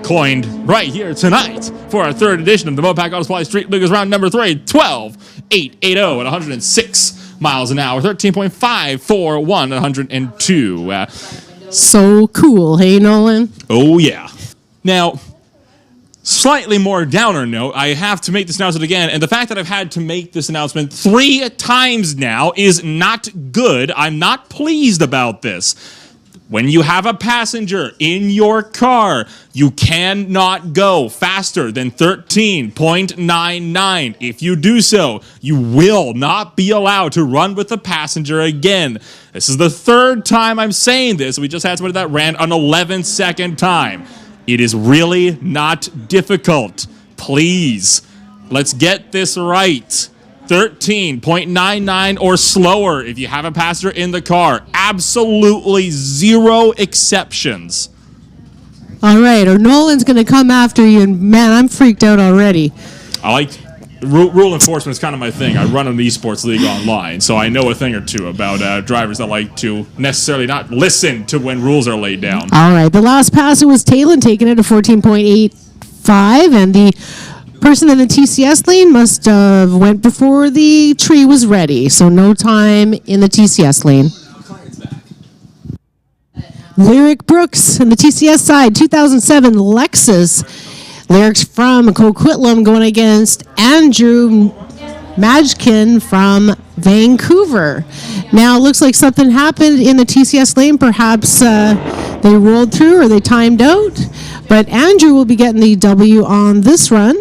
coined right here tonight for our third edition of the Mopac Auto Supply Street Lucas round number 3, 12.880 at 106 miles an hour, 13.541 at 102. So cool, hey, Nolan? Oh, yeah. Now, slightly more downer note, I have to make this announcement again, and the fact that I've had to make this announcement 3 times now is not good. I'm not pleased about this. When you have a passenger in your car, you cannot go faster than 13.99. If you do so, you will not be allowed to run with the passenger again. This is the third time I'm saying this. We just had somebody that ran an 11-second time. It is really not difficult. Please, let's get this right. 13.99 or slower if you have a passenger in the car. Absolutely zero exceptions. All right, or Nolan's going to come after you, and man, I'm freaked out already. I like rule enforcement is kind of my thing. I run an esports league online, so I know a thing or two about drivers that like to necessarily not listen to when rules are laid down. All right, the last passer was Talon, taking it to 14.85, and the person in the TCS lane must have went before the tree was ready, so no time in the TCS lane. Lyric Brooks on the TCS side, 2007 Lexus. Lyrics from Coquitlam going against Andrew Majkin from Vancouver. Now, it looks like something happened in the TCS lane. Perhaps they rolled through or they timed out. But Andrew will be getting the W on this run.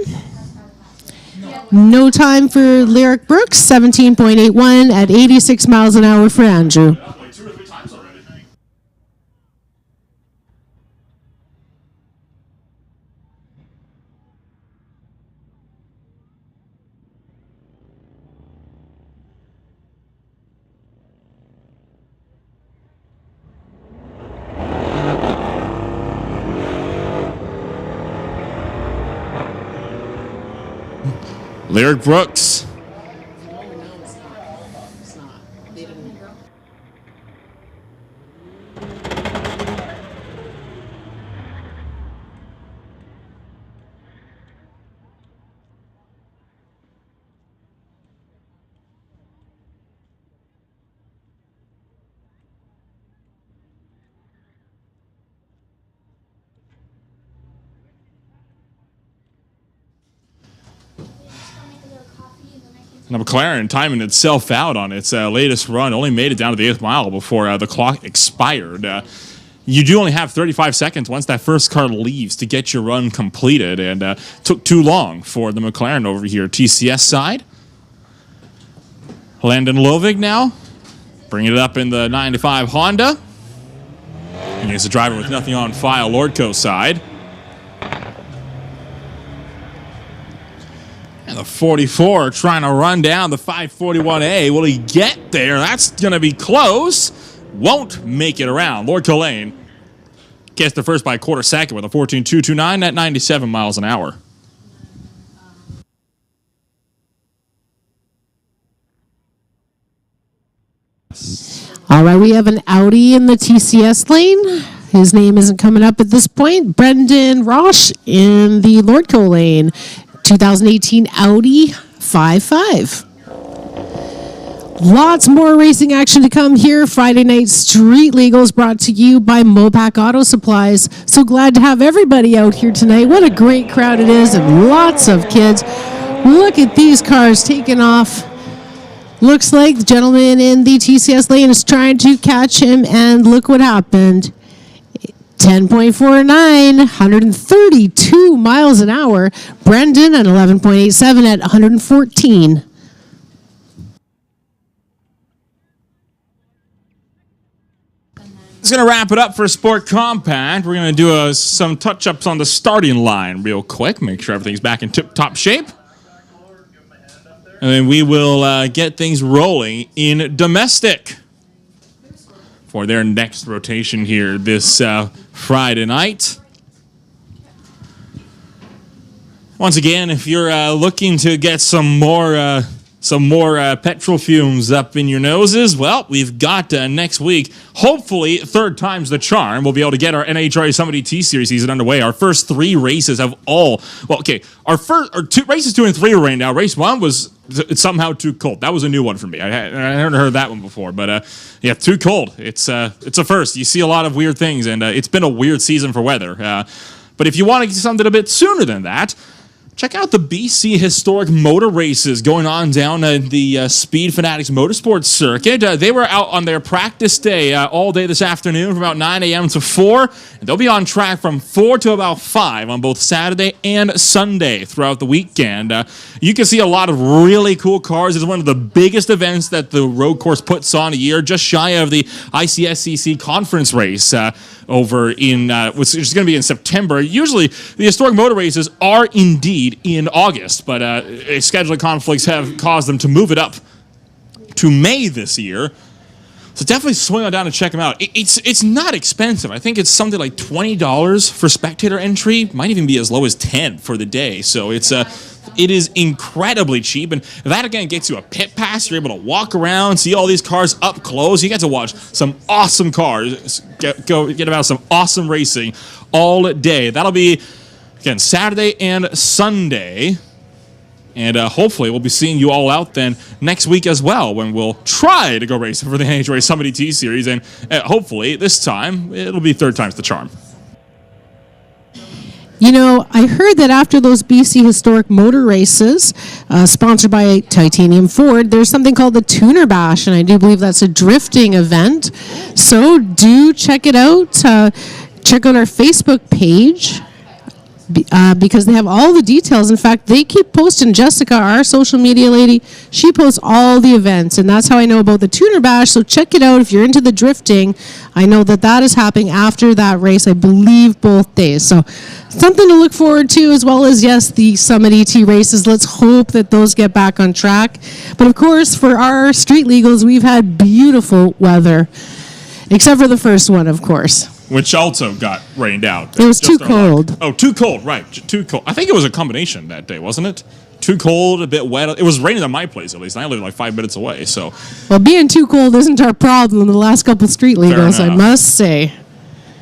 No time for Lyric Brooks, 17.81 at 86 miles an hour for Andrew. Lyric Brooks. Now, McLaren timing itself out on its latest run, only made it down to the 8th mile before the clock expired. You do only have 35 seconds once that first car leaves to get your run completed, and took too long for the McLaren over here. TCS side. Landon Lovig now, bringing it up in the 95 Honda. And he's a driver with nothing on file, Lordco side. And the 44 trying to run down the 541A. Will he get there? That's going to be close. Won't make it around. Lordco Lane gets the first by a quarter second with a 14.229 at 97 miles an hour. All right, we have an Audi in the TCS lane. His name isn't coming up at this point. Brendan Roche in the Lordco lane. 2018 Audi 5.5. Lots more racing action to come here. Friday night Street Legals brought to you by Mopac Auto Supplies. So glad to have everybody out here tonight. What a great crowd it is, and lots of kids. Look at these cars taking off. Looks like the gentleman in the TCS lane is trying to catch him, and look what happened. 10.49, 132 miles an hour. Brendan at 11.87 at 114. It's going to wrap it up for Sport Compact. We're going to do some touch-ups on the starting line real quick. Make sure everything's back in tip-top shape. And then we will get things rolling in domestic for their next rotation here this Friday night. Once again, if you're looking to get some more petrol fumes up in your noses, well, we've got next week, hopefully, third time's the charm. We'll be able to get our NHRA Summit ET Series season underway. Our first three races have all, well, okay, our races 2 and 3 are right now. Race 1 was somehow too cold. That was a new one for me. I hadn't heard that one before, but yeah, too cold. It's a first. You see a lot of weird things, and it's been a weird season for weather. But if you want to get something a bit sooner than that, check out the BC Historic Motor Races going on down the Speed Fanatics Motorsports Circuit. They were out on their practice day all day this afternoon from about 9 a.m. to 4. And they'll be on track from 4 to about 5 on both Saturday and Sunday throughout the weekend. You can see a lot of really cool cars. It's one of the biggest events that the road course puts on a year, just shy of the ICSCC conference race over in, which is going to be in September. Usually, the Historic Motor Races are indeed in August, but scheduling conflicts have caused them to move it up to May this year. So definitely swing on down and check them out. It's not expensive. I think it's something like $20 for spectator entry. Might even be as low as $10 for the day. So it is incredibly cheap. And that again gets you a pit pass. You're able to walk around, see all these cars up close. You get to watch some awesome cars. Get about some awesome racing all day. That'll be again Saturday and Sunday. And hopefully we'll be seeing you all out then next week as well when we'll try to go racing for the NHRA Summit ET Series. And hopefully this time it'll be third time's the charm. You know, I heard that after those BC Historic Motor Races, sponsored by Titanium Ford, there's something called the Tuner Bash, and I do believe that's a drifting event. So do check it out. Check out our Facebook page. Because they have all the details. In fact, they keep posting. Jessica, our social media lady, she posts all the events, and that's how I know about the Tuner Bash. So check it out if you're into the drifting. I know that is happening after that race, I believe both days. So something to look forward to, as well as, yes, the Summit ET races. Let's hope that those get back on track. But of course, for our street legals, we've had beautiful weather, except for the first one, of course. Which also got rained out. It was too cold. Oh, too cold, right. Too cold. I think it was a combination that day, wasn't it? Too cold, a bit wet. It was raining at my place, at least. I live like 5 minutes away, so. Well, being too cold isn't our problem in the last couple street legals, I must say.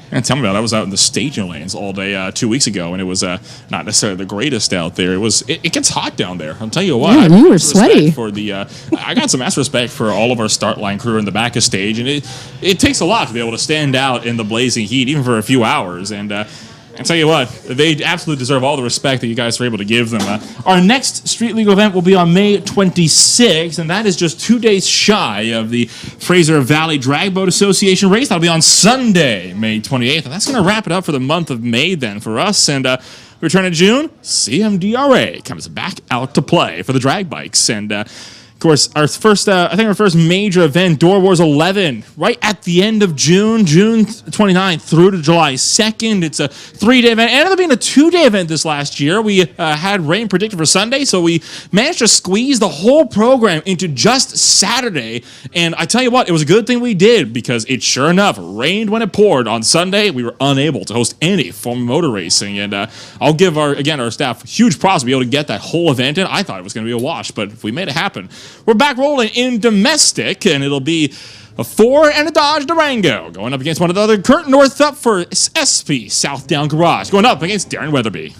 And tell me about it. I was out in the staging lanes all day 2 weeks ago, and it was not necessarily the greatest out there. It gets hot down there. I'll tell you what. Yeah, you were sweaty. I got some extra respect for all of our start line crew in the back of stage, and it takes a lot to be able to stand out in the blazing heat, even for a few hours. And I'll tell you what, they absolutely deserve all the respect that you guys are able to give them. Our next street legal event will be on May 26th, and that is just 2 days shy of the Fraser Valley Drag Boat Association race. That'll be on Sunday, May 28th, and that's going to wrap it up for the month of May then for us. And return in June, CMDRA comes back out to play for the drag bikes. And of course, our first major event, Door Wars 11, right at the end of June 29th through to July 2nd. It's a 3-day event. It ended up being a 2-day event this last year. We had rain predicted for Sunday, so we managed to squeeze the whole program into just Saturday. And I tell you what, it was a good thing we did, because it sure enough rained when it poured on Sunday. We were unable to host any form of motor racing. And I'll give our staff huge props to be able to get that whole event in. I thought it was going to be a wash, but we made it happen. We're back rolling in domestic, and it'll be a Ford and a Dodge Durango going up against one of the other Kurt North up for SP Southdown Garage, going up against Darren Weatherby.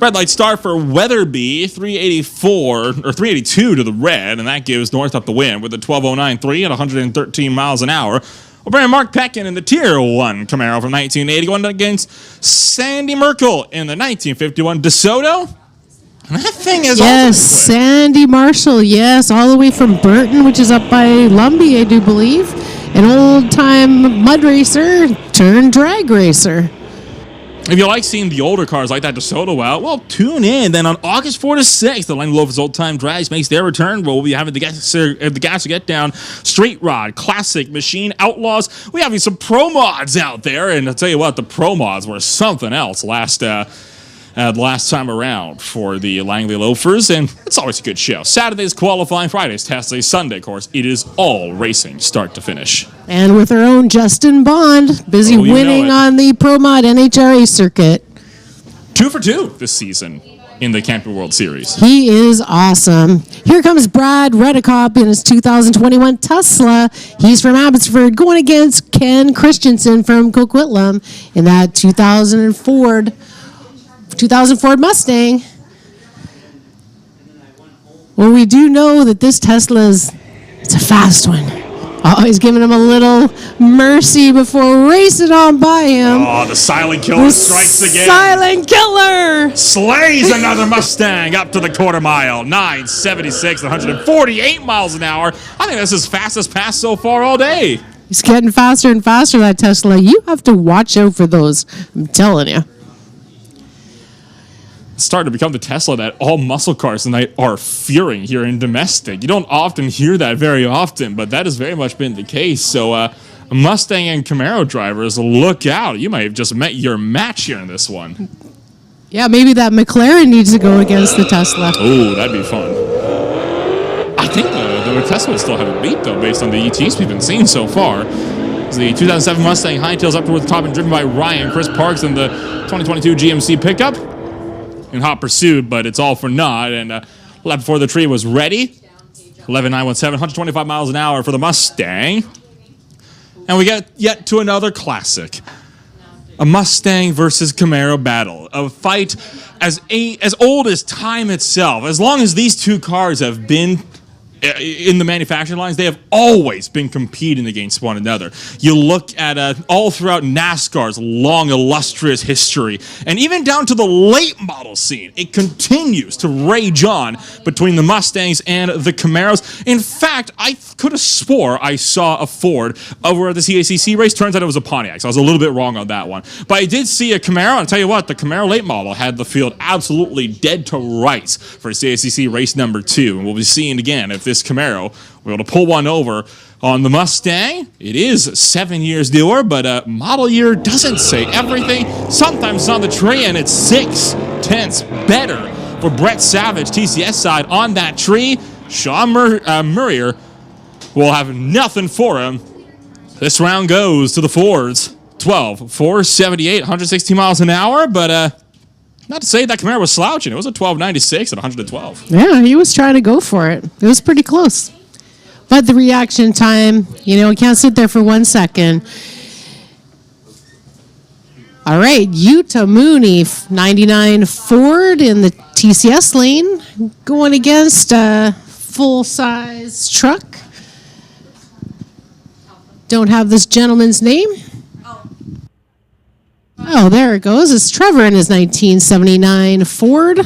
Red light start for Weatherby, 382 to the red, and that gives North up the win with a 12.09.3 at 113 miles an hour. We'll bring Mark Peckin in the Tier 1 Camaro from 1980 going against Sandy Merkel in the 1951 DeSoto. And that thing is yes, Sandy Marshall, yes, all the way from Burton, which is up by Lumbee, I do believe. An old-time mud racer turned drag racer. If you like seeing the older cars like that DeSoto out, well, tune in. Then on August 4 to 6, the Lang Loafers Old Time Drags makes their return. We'll be having the gas to get down, Straight Rod, Classic, Machine, Outlaws. We having some Pro Mods out there, and I'll tell you what, the Pro Mods were something else last time around for the Langley Loafers, and it's always a good show. Saturday's qualifying, Friday's test day, Sunday, of course, it is all racing, start to finish. And with our own Justin Bond, busy winning on the Pro Mod NHRA circuit. 2 for 2 this season in the Camping World Series. He is awesome. Here comes Brad Redekop in his 2021 Tesla. He's from Abbotsford, going against Ken Christensen from Coquitlam in that 2000 Ford Mustang. Well, we do know that this Tesla it's a fast one. Always giving him a little mercy before racing on by him. Oh, the Silent Killer strikes again. Silent Killer slays another Mustang up to the quarter mile. 976, 148 miles an hour. I think that's his fastest pass so far all day. He's getting faster and faster, that Tesla. You have to watch out for those. I'm telling you. starting to become the Tesla that all muscle cars tonight are fearing here in domestic. You don't often hear that very often, but that has very much been the case. So Mustang and Camaro drivers, look out. You might have just met your match here in this one. Yeah, maybe that McLaren needs to go against the Tesla. Oh, that'd be fun. I think the Tesla would still have a beat, though, based on the ETs we've been seeing so far. The 2007 Mustang high tails up towards the top and driven by Ryan. Chris Parks in the 2022 GMC pickup. In hot pursuit, but it's all for naught. And lap before the tree was ready. 11.917, 125 miles an hour for the Mustang. And we get yet to another classic. A Mustang versus Camaro battle. A fight as old as time itself. As long as these two cars have been in the manufacturing lines, they have always been competing against one another. You look at all throughout NASCAR's long, illustrious history, and even down to the late model scene, it continues to rage on between the Mustangs and the Camaros. In fact, I could have swore I saw a Ford over at the CACC race. Turns out it was a Pontiac, so I was a little bit wrong on that one. But I did see a Camaro, and I'll tell you what, the Camaro late model had the field absolutely dead to rights for CACC race number 2, and we'll be seeing again if this Camaro will be able to pull one over on the Mustang. It is 7 years newer, but model year doesn't say everything. Sometimes it's on the tree, and it's 6/10 better for Brett Savage, TCS side, on that tree. Sean Murrier will have nothing for him. This round goes to the Fords. 478, 116 miles an hour, but not to say that Camaro was slouching. It was a 1296 at 112. Yeah, he was trying to go for it. It was pretty close. But the reaction time, you can't sit there for 1 second. All right, Utah Mooney, 99 Ford in the TCS lane, going against a full-size truck. Don't have this gentleman's name. Oh, there it goes. It's Trevor in his 1979 Ford.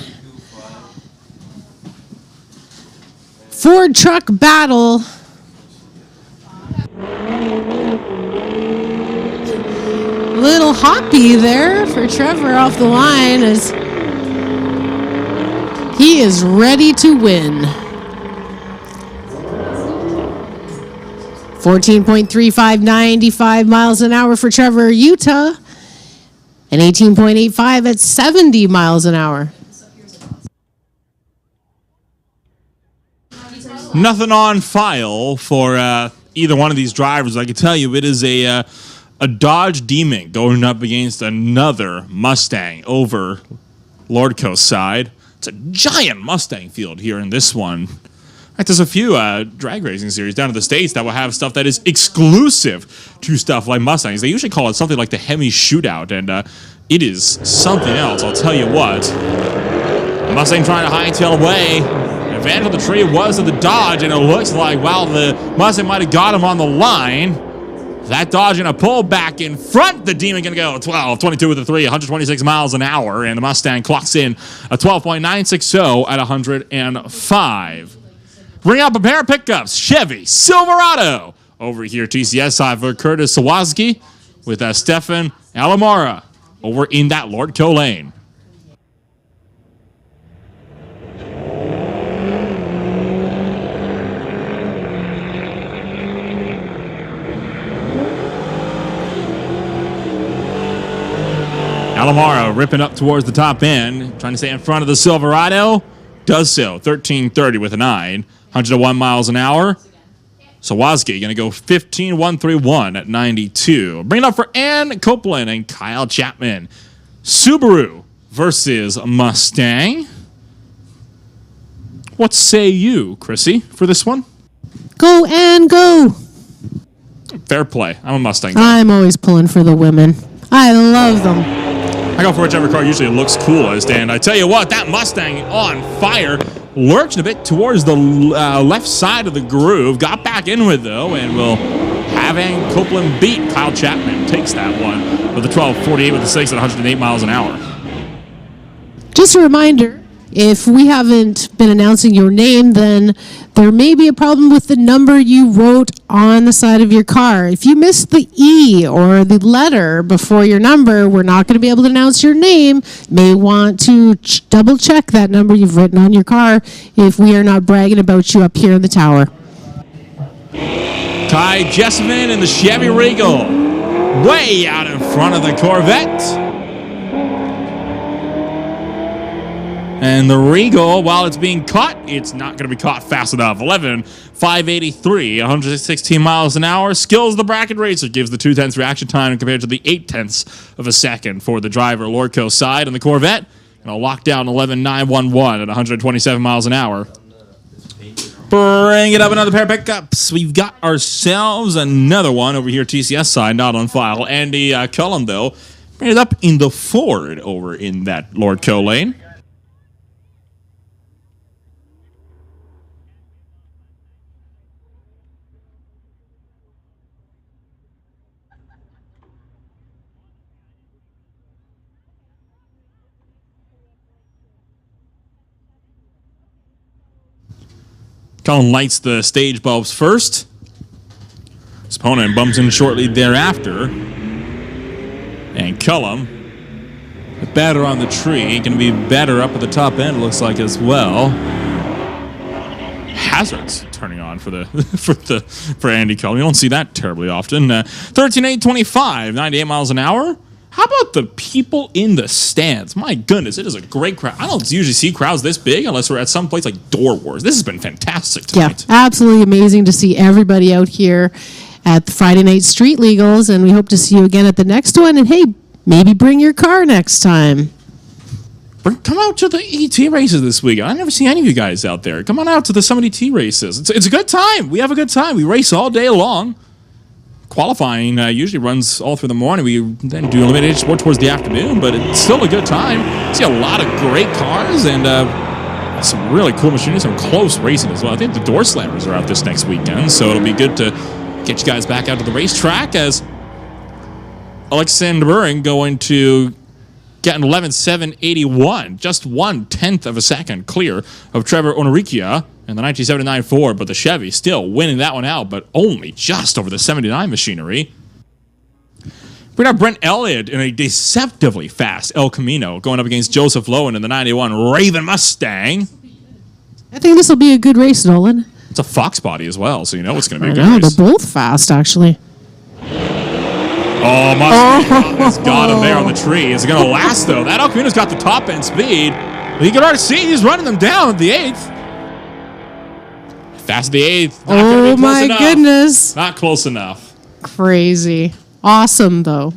Ford truck battle. Little hoppy there for Trevor off the line as he is ready to win. 14.35, 95 miles an hour for Trevor, Utah. And 18.85 at 70 miles an hour. Nothing on file for either one of these drivers. I can tell you it is a Dodge Demon going up against another Mustang over Lordco's side. It's a giant Mustang field here in this one. There's a few drag racing series down in the States that will have stuff that is exclusive to stuff like Mustangs. They usually call it something like the Hemi Shootout, and it is something else, I'll tell you what. Mustang trying to hightail away. Advantage of the tree was of the Dodge, and it looks like, wow, the Mustang might have got him on the line. That Dodge going to pull back in front. The Demon going to go 12, 22 with the 3, 126 miles an hour, and the Mustang clocks in a 12.960 at 105. Bring up a pair of pickups. Chevy Silverado over here. TCS side for Curtis Sawatzky with Stefan Alamara over in that Lordco lane. Alamara ripping up towards the top end, trying to stay in front of the Silverado. Does so. 13:30 with a 9. 101 miles an hour. Sawatzky going to go 15.131 at 92. Bring it up for Ann Copeland and Kyle Chapman. Subaru versus Mustang. What say you, Chrissy, for this one? Go and go. Fair play. I'm a Mustang guy. I'm always pulling for the women. I love them. I go for whichever car usually looks coolest, and I tell you what, that Mustang on fire, lurched a bit towards the left side of the groove, got back in with though, and will have Ann Copeland beat. Kyle Chapman takes that one with a 12.48 with a 6 at 108 miles an hour. Just a reminder, if we haven't been announcing your name, then there may be a problem with the number you wrote on the side of your car. If you missed the E or the letter before your number, we're not going to be able to announce your name. May want to double check that number you've written on your car if we are not bragging about you up here in the tower. Ty Jessamine in the Chevy Regal, way out in front of the Corvette. And the Regal, while it's being caught, it's not going to be caught fast enough. 11.583, 116 miles an hour. Skills the bracket racer gives the 0.2 reaction time compared to the 0.8 of a second for the driver Lordco side. And the Corvette, going to lock down 11.911 at 127 miles an hour. Bring it up another pair of pickups. We've got ourselves another one over here, TCS side, not on file. Andy Cullen, though, bring it up in the Ford over in that Lordco lane. Cullen lights the stage bulbs first. His opponent bumps in shortly thereafter. And Cullen, better on the tree, going to be better up at the top end, looks like, as well. Hazards turning on for for Andy Cullen. You don't see that terribly often. 13.825, 98 miles an hour. How about the people in the stands? My goodness, it is a great crowd. I don't usually see crowds this big unless we're at some place like Door Wars. This has been fantastic tonight. Yeah, absolutely amazing to see everybody out here at the Friday Night Street Legals, and we hope to see you again at the next one. And hey, maybe bring your car next time. Come out to the ET races this week. I never see any of you guys out there. Come on out to the Summit ET races. It's a good time. We have a good time. We race all day long. Qualifying usually runs all through the morning. We then do eliminated sport towards the afternoon, but it's still a good time. See a lot of great cars and some really cool machinery, some close racing as well. I think the Door Slammers are out this next weekend, so it'll be good to get you guys back out to the racetrack as Alexander Buring going to get an 11.781, just 1/10 of a second clear of Trevor Onorikia and the 1979 Ford, but the Chevy still winning that one out, but only just over the 79 machinery. We got Brent Elliott in a deceptively fast El Camino going up against Joseph Lowen in the 91 Raven Mustang. I think this will be a good race, Nolan. It's a Fox body as well, so you know it's going to be a good No, race. they're both fast, actually. Oh, Mustang has got him there on the tree. Is it going to last, though? That El Camino's got the top end speed. You can already see he's running them down at the 8th. Fast at the 8th. Oh, my goodness. Not close enough. Crazy. Awesome, though.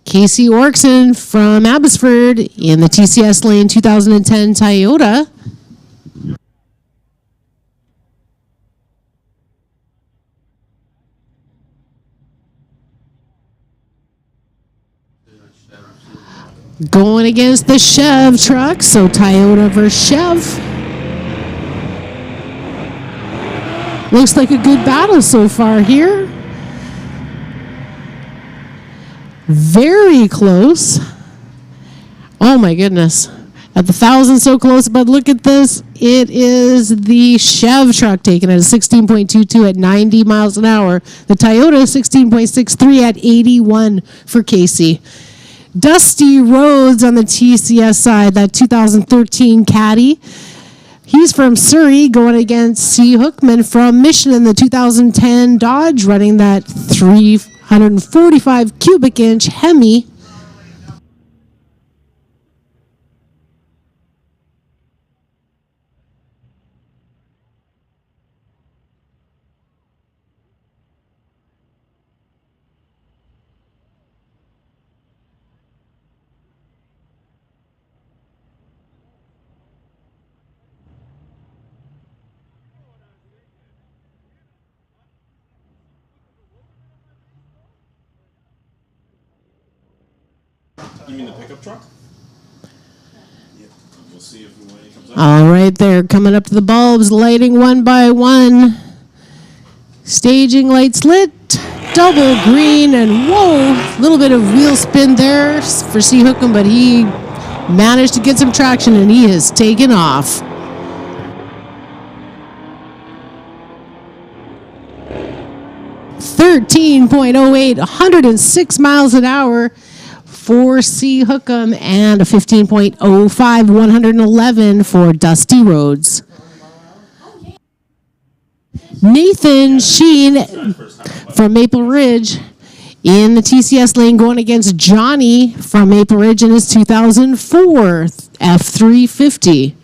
Casey Orkson from Abbotsford in the TCS Lane 2010 Toyota. Going against the Chev truck, so Toyota versus Chev. Looks like a good battle so far here. Very close. Oh my goodness. At the 1,000, so close, but look at this. It is the Chev truck taking it at 16.22 at 90 miles an hour. The Toyota 16.63 at 81 for Casey. Dusty Rhodes on the TCS side, that 2013 Caddy. He's from Surrey going against C. Hookman from Mission in the 2010 Dodge, running that 345 cubic inch Hemi. You mean the pickup truck? see if when he comes up. All right, they're coming up to the bulbs, lighting one by one. Staging lights lit, double green, and whoa, a little bit of wheel spin there for C. Hookham, but he managed to get some traction, and he has taken off. .08, 106 miles an hour for C. Hookham, and a 15.05, 111 for Dusty Rhodes. Nathan Sheen from Maple Ridge in the TCS lane going against Johnny from Maple Ridge in his 2004 F350.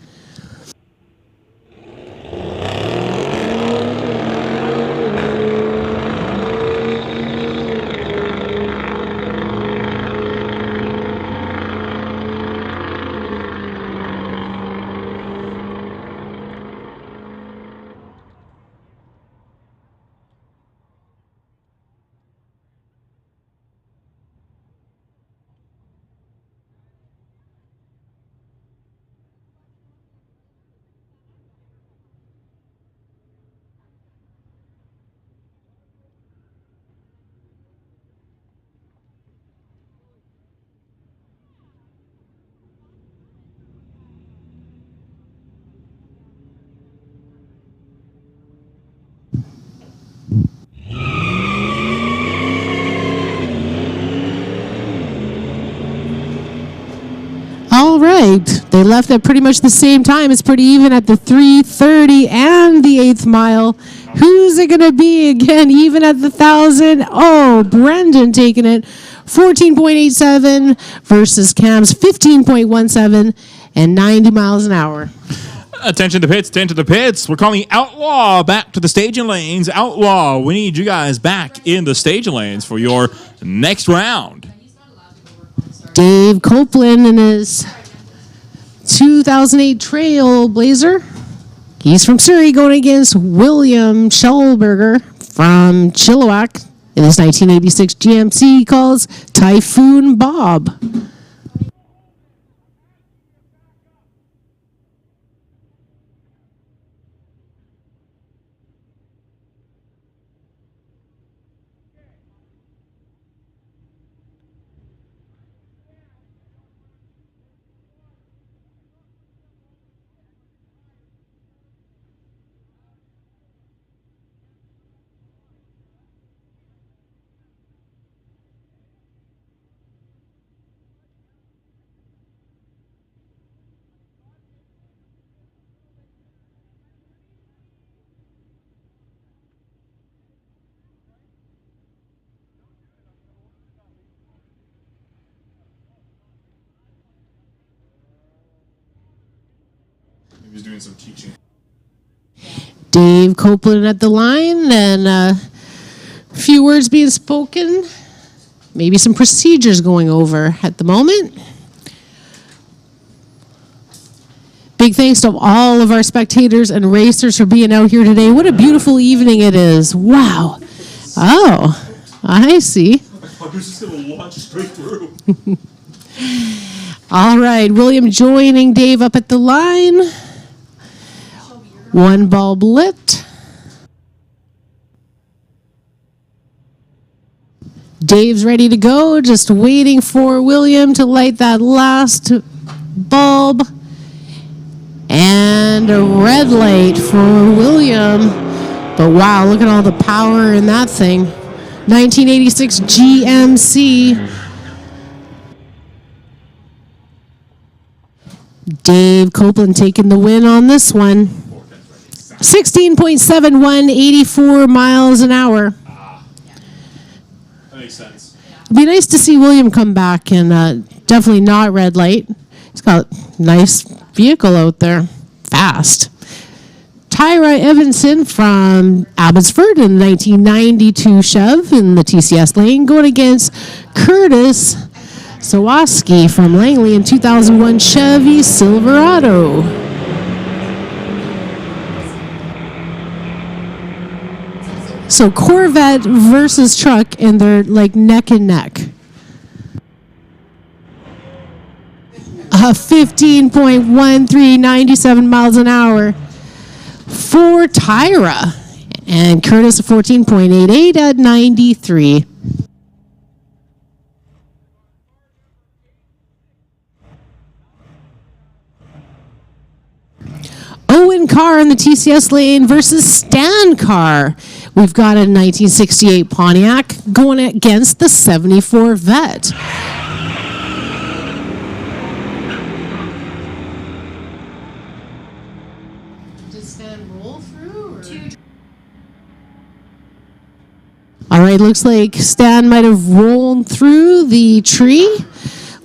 All right, they left at pretty much the same time. It's pretty even at the 3:30 and the 8th mile. Who's it going to be again, even at the 1,000? Oh, Brendan taking it, 14.87 versus Cam's 15.17 and 90 miles an hour. Attention to the pits. We're calling Outlaw back to the staging lanes. Outlaw, we need you guys back in the staging lanes for your next round. Dave Copeland in his 2008 Trailblazer. He's from Surrey going against William Schellberger from Chilliwack in his 1986 GMC he calls Typhoon Bob. He was doing some teaching. Dave Copeland at the line, and a few words being spoken. Maybe some procedures going over at the moment. Big thanks to all of our spectators and racers for being out here today. What a beautiful evening it is. Wow. Oh, I see. I thought he was just going to launch straight through. All right, William joining Dave up at the line. One bulb lit. Dave's ready to go, just waiting for William to light that last bulb. And a red light for William. But wow, look at all the power in that thing. 1986 GMC. Dave Copeland taking the win on this one. 16.71, 84 miles an hour. That makes sense. It'd be nice to see William come back, and definitely not red light. He's got a nice vehicle out there. Fast. Tyra Evanson from Abbotsford in the 1992 Chev in the TCS lane going against Curtis Sawaski from Langley in 2001 Chevy Silverado. So Corvette versus truck, and they're like neck and neck. a 15.13, 97 miles an hour for Tyra. And Curtis a 14.88 at 93. Owen Carr in the TCS lane versus Stan Carr. We've got a 1968 Pontiac going against the 74 Vet. Did Stan roll through? All right, looks like Stan might have rolled through the tree.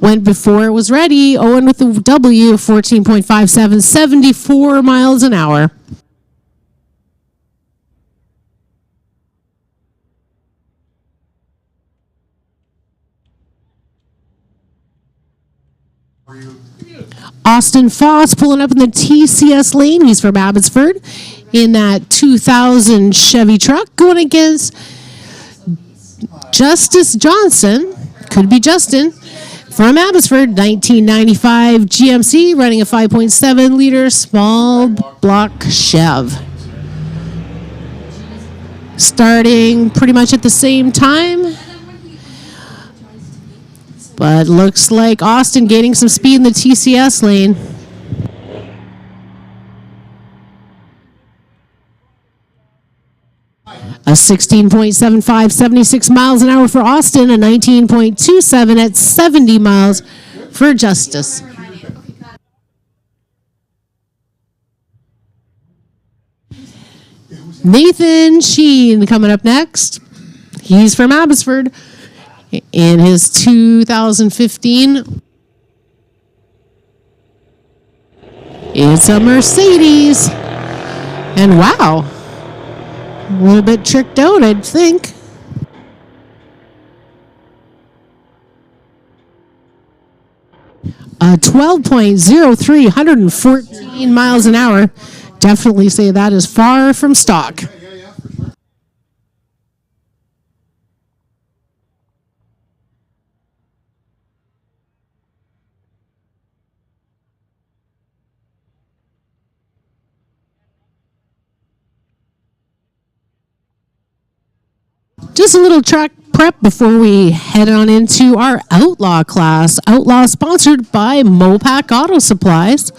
Went before it was ready. Owen with the W, 14.57, 74 miles an hour. Austin Foss pulling up in the TCS lane. He's from Abbotsford in that 2000 Chevy truck going against Justice Johnson. Could be Justin. From Abbotsford, 1995 GMC, running a 5.7 liter small block Chev. Starting pretty much at the same time. But looks like Austin gaining some speed in the TCS lane. A 16.75, 76 miles an hour for Austin, a 19.27 at 70 miles for Justice. Nathan Sheen coming up next. He's from Abbotsford in his 2015. It's a Mercedes. And wow. A little bit tricked out, I'd think. A 12.03, 114 miles an hour. Definitely say that is far from stock. Just a little track prep before we head on into our Outlaw class. Outlaw sponsored by Mopac Auto Supplies.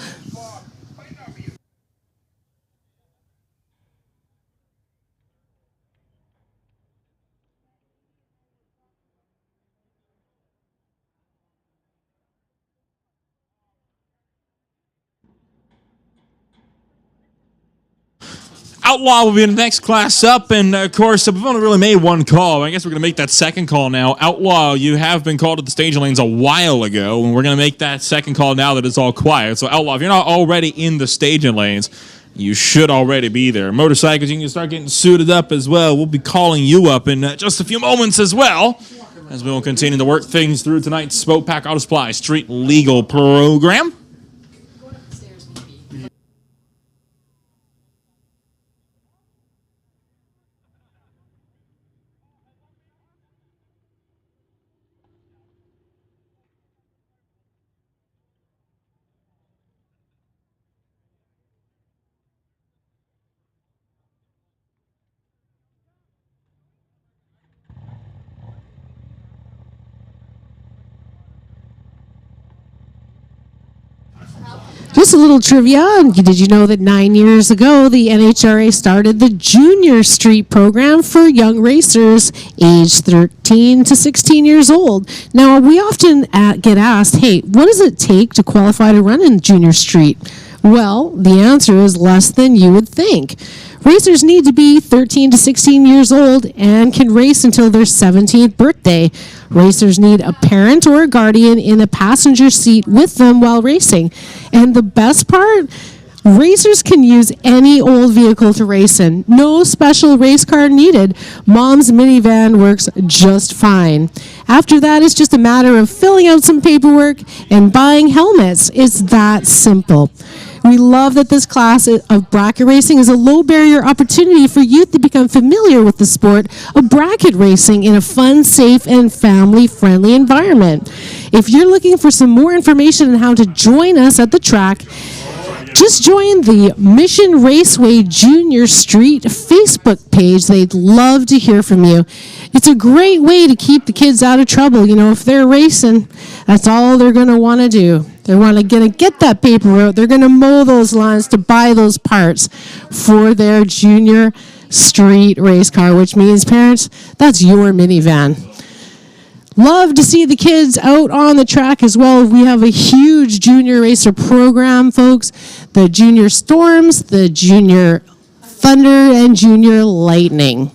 Outlaw will be in the next class up, and of course, we've only really made one call. I guess we're going to make that second call now. Outlaw, you have been called to the staging lanes a while ago, and we're going to make that second call now that it's all quiet. So, Outlaw, if you're not already in the staging lanes, you should already be there. Motorcycles, you can start getting suited up as well. We'll be calling you up in just a few moments as well, as we will continue to work things through tonight's Mopac Auto Supply Street Legal program. Just a little trivia. Did you know that 9 years ago, the NHRA started the Junior Street program for young racers aged 13 to 16 years old? Now, we often get asked, hey, what does it take to qualify to run in Junior Street? Well, the answer is less than you would think. Racers need to be 13 to 16 years old and can race until their 17th birthday. Racers need a parent or a guardian in a passenger seat with them while racing. And the best part, racers can use any old vehicle to race in. No special race car needed. Mom's minivan works just fine. After that, it's just a matter of filling out some paperwork and buying helmets. It's that simple. We love that this class of bracket racing is a low barrier opportunity for youth to become familiar with the sport of bracket racing in a fun, safe, and family-friendly environment. If you're looking for some more information on how to join us at the track, just join the Mission Raceway Junior Street Facebook page. They'd love to hear from you. It's a great way to keep the kids out of trouble. You know, if they're racing, that's all they're going to want to do. They're going to get that paper out. They're going to mow those lawns to buy those parts for their junior street race car, which means, parents, that's your minivan. Love to see the kids out on the track as well. We have a huge junior racer program, folks. The Junior Storms, the Junior Thunder, and Junior Lightning.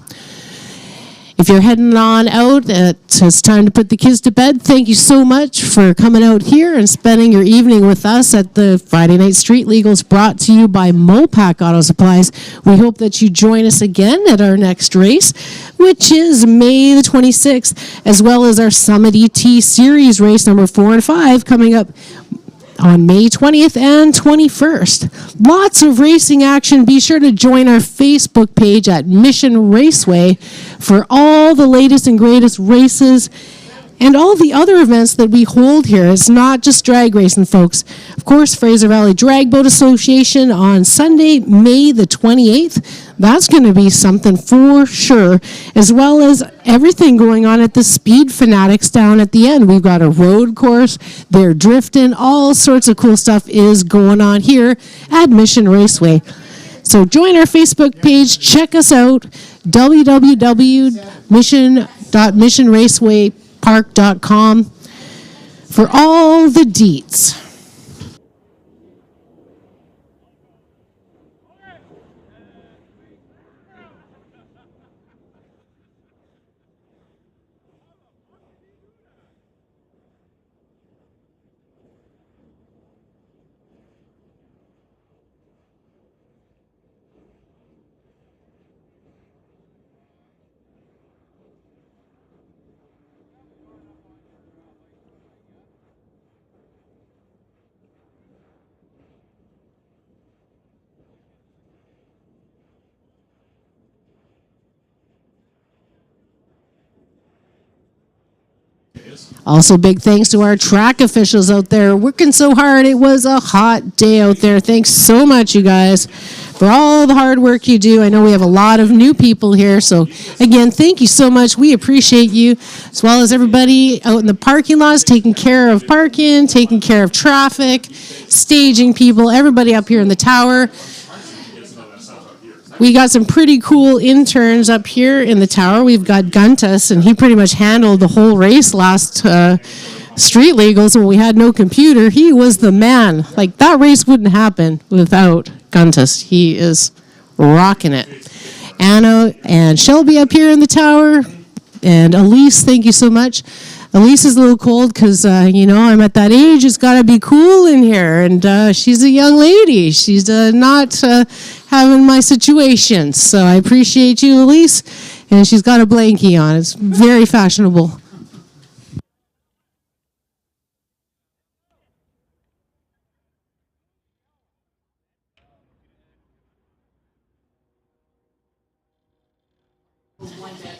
If you're heading on out, it's time to put the kids to bed. Thank you so much for coming out here and spending your evening with us at the Friday Night Street Legals, brought to you by Mopac Auto Supplies. We hope that you join us again at our next race, which is May the 26th, as well as our Summit ET Series race number 4 and 5 coming up on May 20th and 21st. Lots of racing action. Be sure to join our Facebook page at Mission Raceway for all the latest and greatest races and all the other events that we hold here. It's not just drag racing, folks. Of course, Fraser Valley Drag Boat Association on Sunday, May the 28th. That's going to be something for sure, as well as everything going on at the Speed Fanatics down at the end. We've got a road course, they're drifting, all sorts of cool stuff is going on here at Mission Raceway. So join our Facebook page, check us out, www.mission.missionracewaypark.com for all the deets. Also, big thanks to our track officials out there working so hard. It was a hot day out there. Thanks so much, you guys, for all the hard work you do. I know we have a lot of new people here, so again, thank you so much. We appreciate you, as well as everybody out in the parking lots, taking care of parking, taking care of traffic, staging people, everybody up here in the tower. We got some pretty cool interns up here in the tower. We've got Guntus, and he pretty much handled the whole race last Street Legals when we had no computer. He was the man. Like, that race wouldn't happen without Guntus. He is rocking it. Anna and Shelby up here in the tower. And Elise, thank you so much. Elise is a little cold because, I'm at that age. It's got to be cool in here. And she's a young lady. She's not having my situation. So I appreciate you, Elise. And she's got a blankie on. It's very fashionable.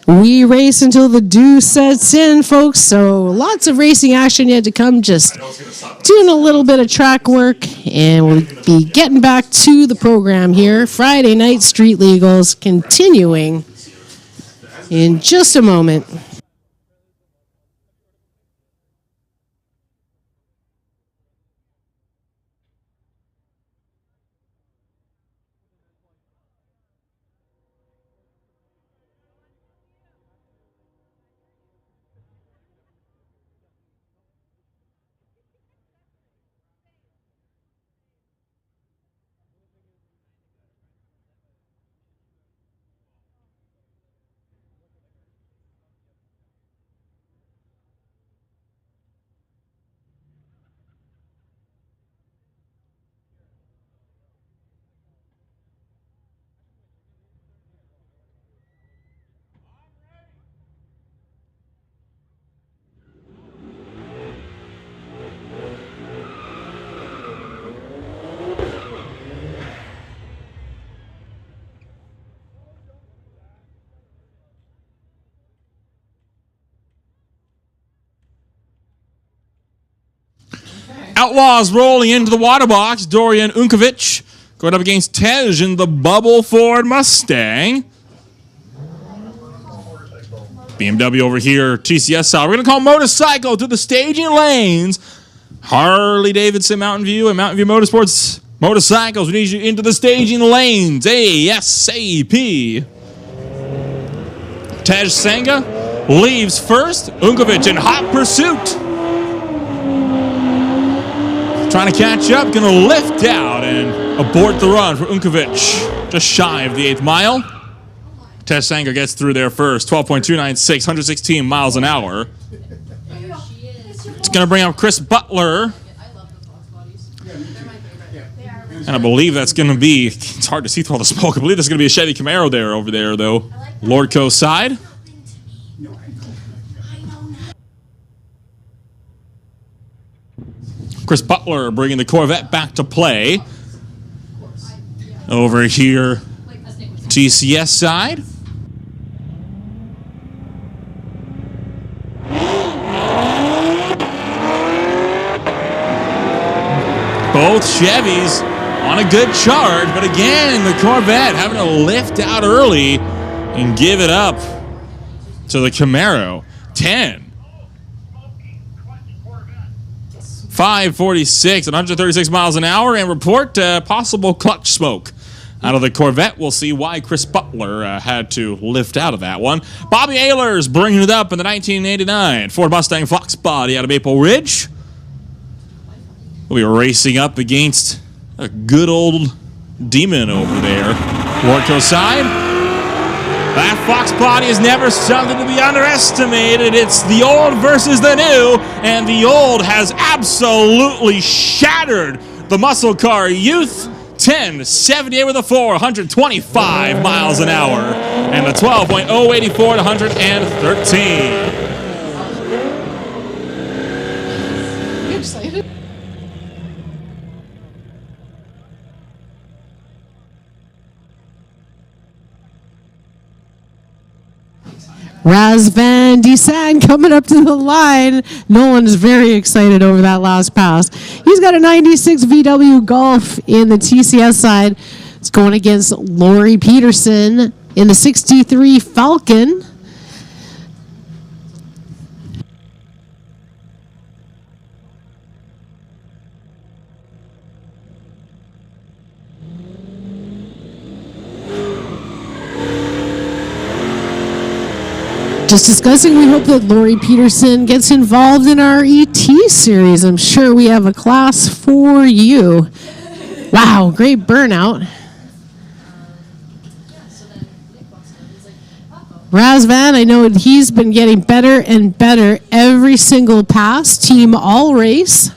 We race until the dew sets in, folks, so lots of racing action yet to come. Just doing a little bit of track work, and we'll be getting back to the program here. Friday Night Street Legals continuing in just a moment. Outlaws rolling into the water box. Dorian Unkovic going up against Tej in the bubble Ford Mustang. BMW over here, TCS side. We're going to call motorcycle to the staging lanes. Harley Davidson, Mountain View, and Mountain View Motorsports motorcycles. We need you into the staging lanes. ASAP. Tej Senga leaves first. Unkovic in hot pursuit. Trying to catch up, going to lift out and abort the run for Unkovic. Just shy of the 8th mile. Tej Senga gets through there first. 12.296, 116 miles an hour. It's going to bring up Chris Butler. And I believe that's going to be, it's hard to see through all the smoke. I believe there's going to be a Chevy Camaro there over there, though. Lordco side. Chris Butler bringing the Corvette back to play. Over here, TCS side. Both Chevys on a good charge, but again, the Corvette having to lift out early and give it up to the Camaro. 546 at 136 miles an hour, and report possible clutch smoke out of the Corvette. We'll see why Chris Butler had to lift out of that one. Bobby Ehlers bringing it up in the 1989 Ford Mustang Fox Body out of Maple Ridge. We'll be racing up against a good old demon over there. Lordco side. That Fox body is never something to be underestimated. It's the old versus the new, and the old has absolutely shattered the muscle car youth. 10.78 with a 4, 125 miles an hour, and a 12.084 to 113. Raz Van Diesan coming up to the line. Nolan's very excited over that last pass. He's got a 96 VW Golf in the TCS side. It's going against Lori Peterson in the 63 Falcon. Just discussing, we hope that Lori Peterson gets involved in our ET series. I'm sure we have a class for you. Wow, great burnout. Razvan, I know he's been getting better and better every single pass, team all race.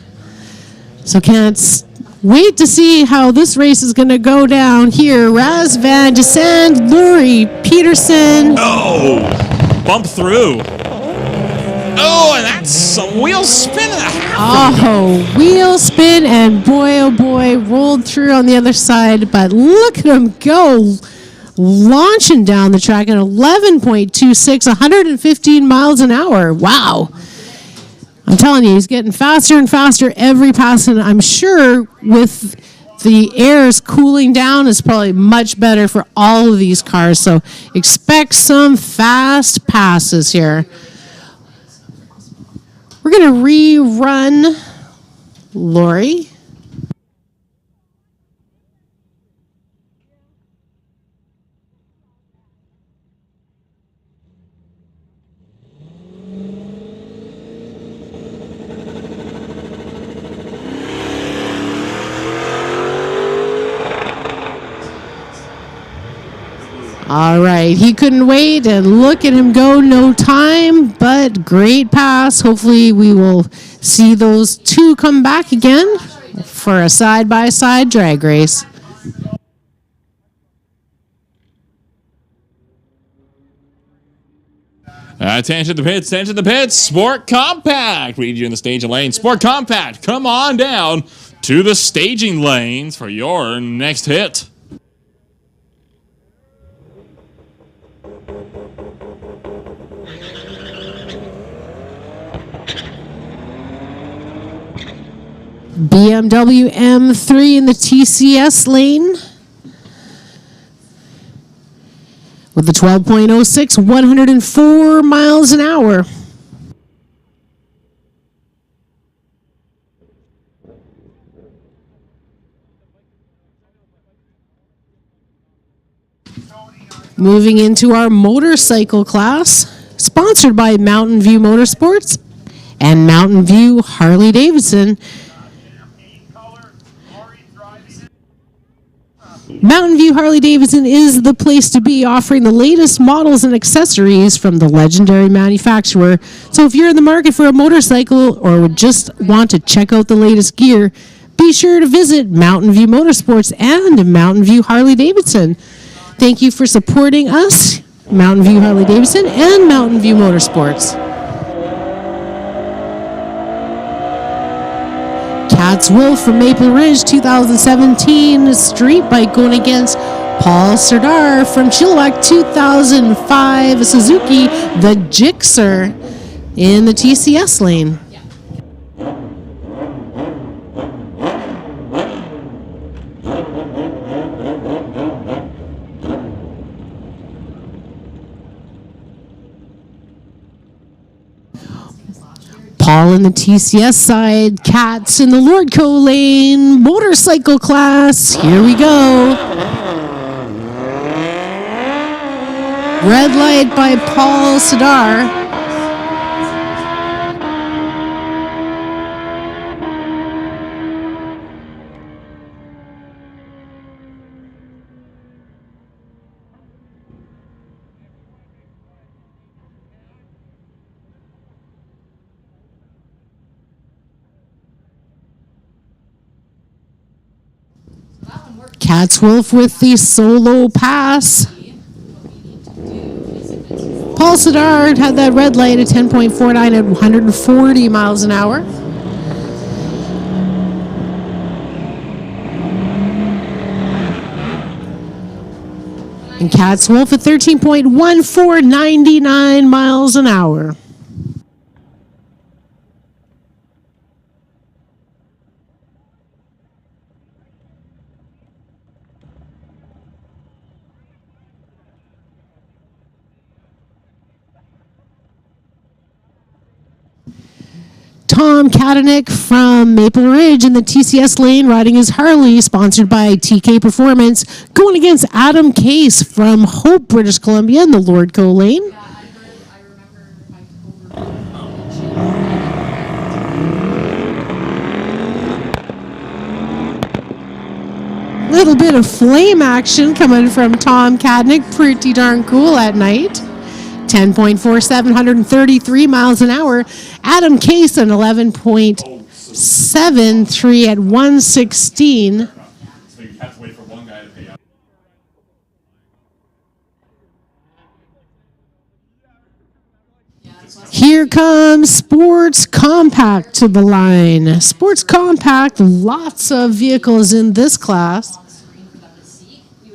So can't wait to see how this race is going to go down here. Razvan, Descend, Lori Peterson. Oh! Bump through. Oh, and that's some wheel spin and a half. Oh, wheel spin, and boy, oh boy, rolled through on the other side. But look at him go, launching down the track at 11.26, 115 miles an hour. Wow. I'm telling you, he's getting faster and faster every pass, and I'm sure with the airs cooling down is probably much better for all of these cars. So expect some fast passes here. We're going to rerun Lori. All right, he couldn't wait, and look at him go, no time, but great pass. Hopefully we will see those two come back again for a side-by-side drag race. Attention to the pits, Sport Compact. Read you in the staging lane. Sport Compact, come on down to the staging lanes for your next hit. BMW M3 in the TCS lane with the 12.06, 104 miles an hour. Moving into our motorcycle class, sponsored by Mountain View Motorsports and Mountain View Harley Davidson. Mountain View Harley Davidson is the place to be, offering the latest models and accessories from the legendary manufacturer. So if you're in the market for a motorcycle or would just want to check out the latest gear, be sure to visit Mountain View Motorsports and Mountain View Harley Davidson. Thank you for supporting us, Mountain View Harley Davidson and Mountain View Motorsports. Cat's Wolf from Maple Ridge 2017 street bike going against Paul Serdar from Chilliwack 2005 Suzuki, the Gixxer in the TCS lane. Paul in the TCS side, Cats in the Lordco lane, motorcycle class, here we go. Red light by Paul Serdar. Cat's Wolf with the solo pass. Paul Serdar had that red light at 10.49 at 140 miles an hour. And Cat's Wolf at 13.14, 99 miles an hour. Tom Katanick from Maple Ridge in the TCS lane riding his Harley, sponsored by TK Performance, going against Adam Case from Hope, British Columbia in the Lordco lane. Little bit of flame action coming from Tom Katanick, pretty darn cool at night. 10.47, 133 miles an hour. Adam Case an 11.73 at 116. So you have to wait for one guy to pay up. Here comes Sports Compact to the line. Sports Compact, lots of vehicles in this class.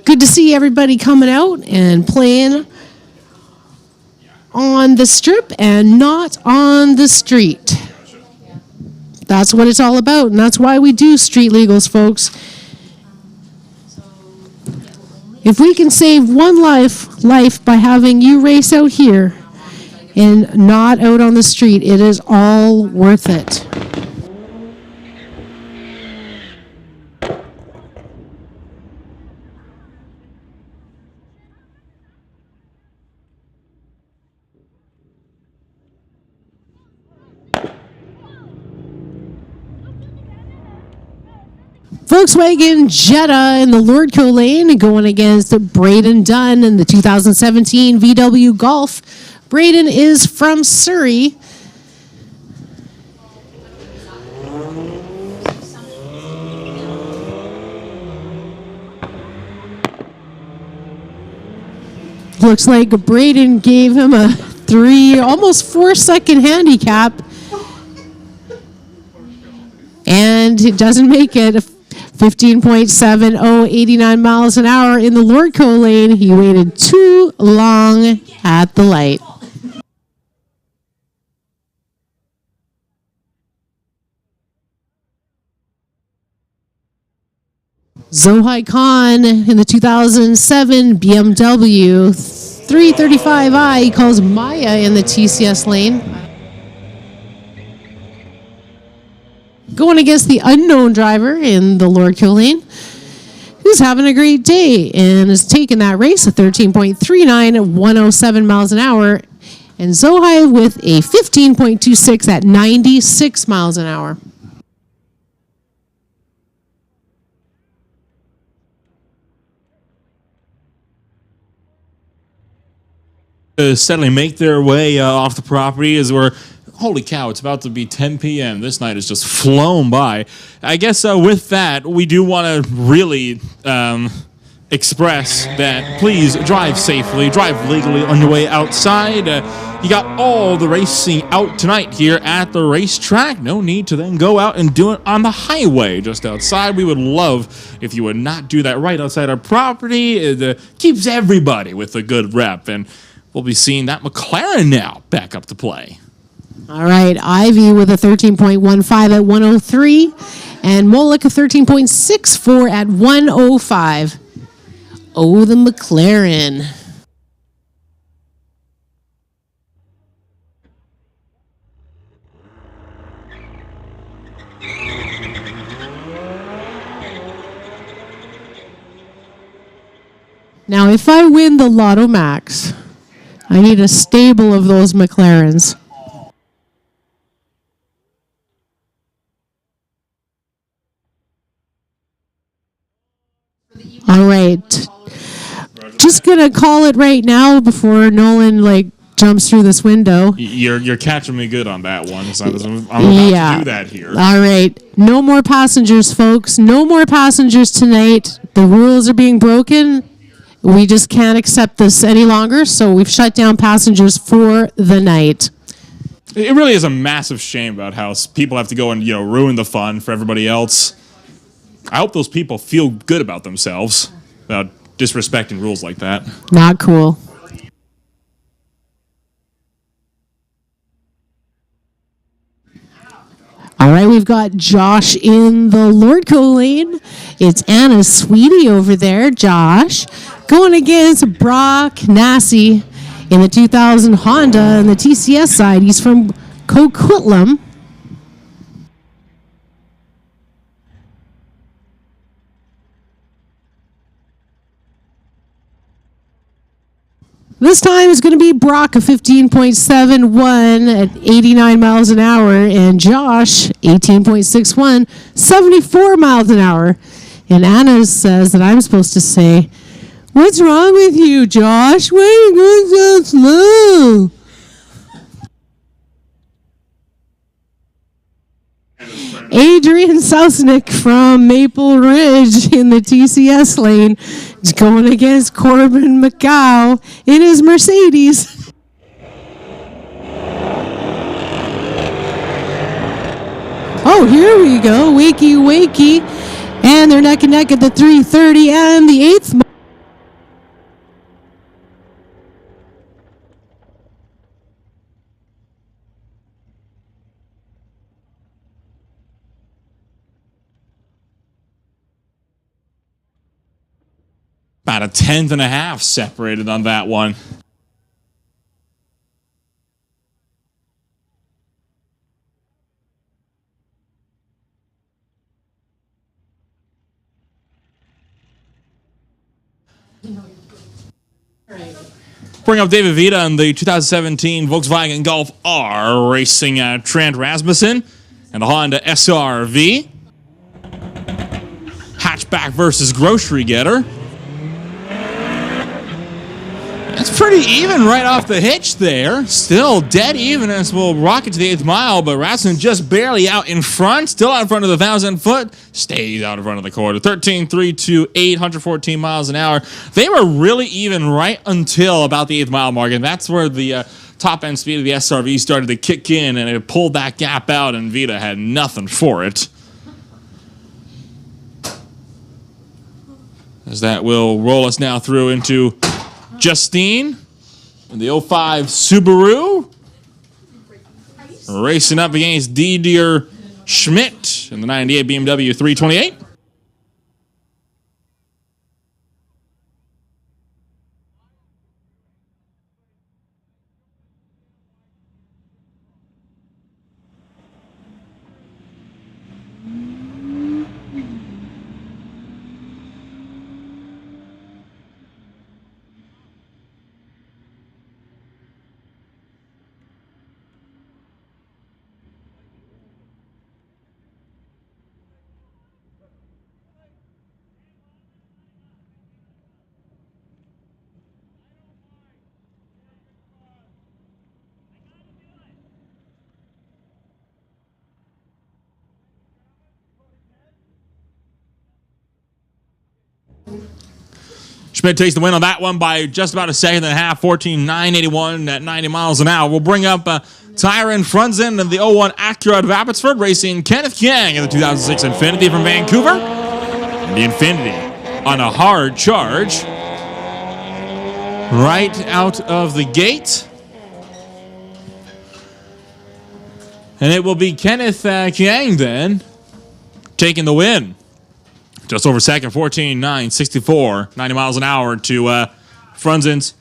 Good to see everybody coming out and playing on the strip and not on the street. That's what it's all about, and that's why we do street legals, folks. If we can save one life by having you race out here and not out on the street, it is all worth it. Volkswagen Jetta in the Lordco lane going against Braden Dunn in the 2017 VW Golf. Braden is from Surrey. Looks like Braden gave him a almost 4-second handicap. And it doesn't make it. 15.70, 89 miles an hour in the Lordco lane. He waited too long at the light. Zohai Khan in the 2007 BMW 335i. He calls Maya in the TCS lane. Going against the unknown driver in the Lordco lane, who's having a great day and is taking that race at 13.39 at 107 miles an hour. And Zohai with a 15.26 at 96 miles an hour. Steadily make their way off the property as we're, holy cow, it's about to be 10 p.m. This night has just flown by. I guess with that, we do want to really express that please drive safely, drive legally on your way outside. You got all the racing out tonight here at the racetrack. No need to then go out and do it on the highway just outside. We would love if you would not do that right outside our property. It keeps everybody with a good rep, and we'll be seeing that McLaren now back up to play. All right, Ivy with a 13.15 at 103, and Molik a 13.64 at 105. Oh, the McLaren. Now, if I win the Lotto Max, I need a stable of those McLarens. All right. Just going to call it right now before Nolan, jumps through this window. You're catching me good on that one. So I'm about to do that here. All right. No more passengers, folks. No more passengers tonight. The rules are being broken. We just can't accept this any longer, so we've shut down passengers for the night. It really is a massive shame about how people have to go and ruin the fun for everybody else. I hope those people feel good about themselves about disrespecting rules like that. Not cool. All right, we've got Josh in the Lordco lane. It's Anna Sweetie over there, Josh, going against Brock Nassi in the 2000 Honda on the TCS side. He's from Coquitlam. This time is going to be Brock, a 15.71 at 89 miles an hour, and Josh, 18.61, 74 miles an hour. And Anna says that I'm supposed to say, "What's wrong with you, Josh? Why are you going so slow?" Adrian Sousnick from Maple Ridge in the TCS lane is going against Corbin McCow in his Mercedes. Oh, here we go. Wakey, wakey. And they're neck and neck at the 330 and the 8th. About a tenth and a half separated on that one. Bring up David Vita in the 2017 Volkswagen Golf R, racing Trent Rasmussen and the Honda SRV. Hatchback versus grocery getter. That's pretty even right off the hitch there. Still dead even as we'll rocket to the 8th mile, but Rasmussen just barely out in front. Still out in front of the 1,000-foot. Stays out in front of the quarter. 13.328, 114 miles an hour. They were really even right until about the 8th mile mark, and that's where the top end speed of the SRV started to kick in, and it pulled that gap out, and Vita had nothing for it. As that will roll us now through into Justine in the 05 Subaru, racing up against Didier Schmidt in the 98 BMW 328. Schmidt takes the win on that one by just about a second and a half, 14.981 at 90 miles an hour. We'll bring up Tyron Frunzen of the 01 Acura of Abbotsford, racing Kenneth Yang in the 2006 Infiniti from Vancouver. And the Infiniti on a hard charge right out of the gate. And it will be Kenneth Yang then taking the win. Just over second, 14.964, 90 miles an hour to Frunzen's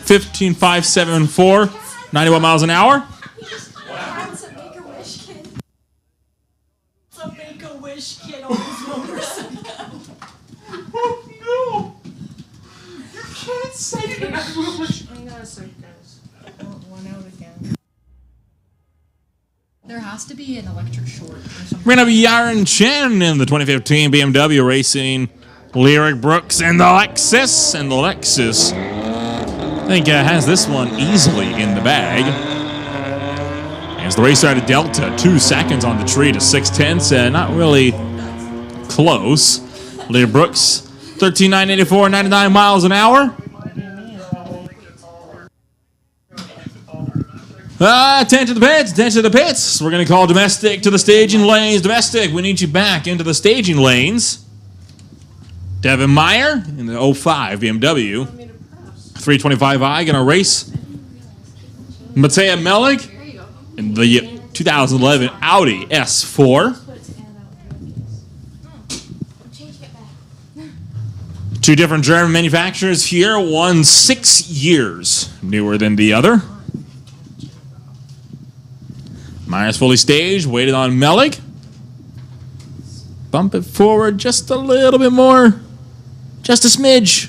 15.574, 91 miles an hour. It's a Make-A-Wish kid. It's a Make-A-Wish kid on his motorcycle. Oh no! You can't say that. Hang on a sec, guys. One out again. There has to be an electric short or something. We're going to have Yaron Chen in the 2015 BMW racing Lyric Brooks and the Lexus. And the Lexus, I think, has this one easily in the bag. As the racer out of Delta, 2 seconds on the tree to 6/10. Not really close. Lyric Brooks, 13.984, 99 miles an hour. Attention to the pits, attention to the pits. We're going to call domestic to the staging lanes. Domestic, we need you back into the staging lanes. Devin Meyer in the 05 BMW. 325i going to race. Mateo Melig in the 2011 Audi S4. Two different German manufacturers here. One 6 years newer than the other. Meyer's fully staged, waited on Melig. Bump it forward just a little bit more. Just a smidge.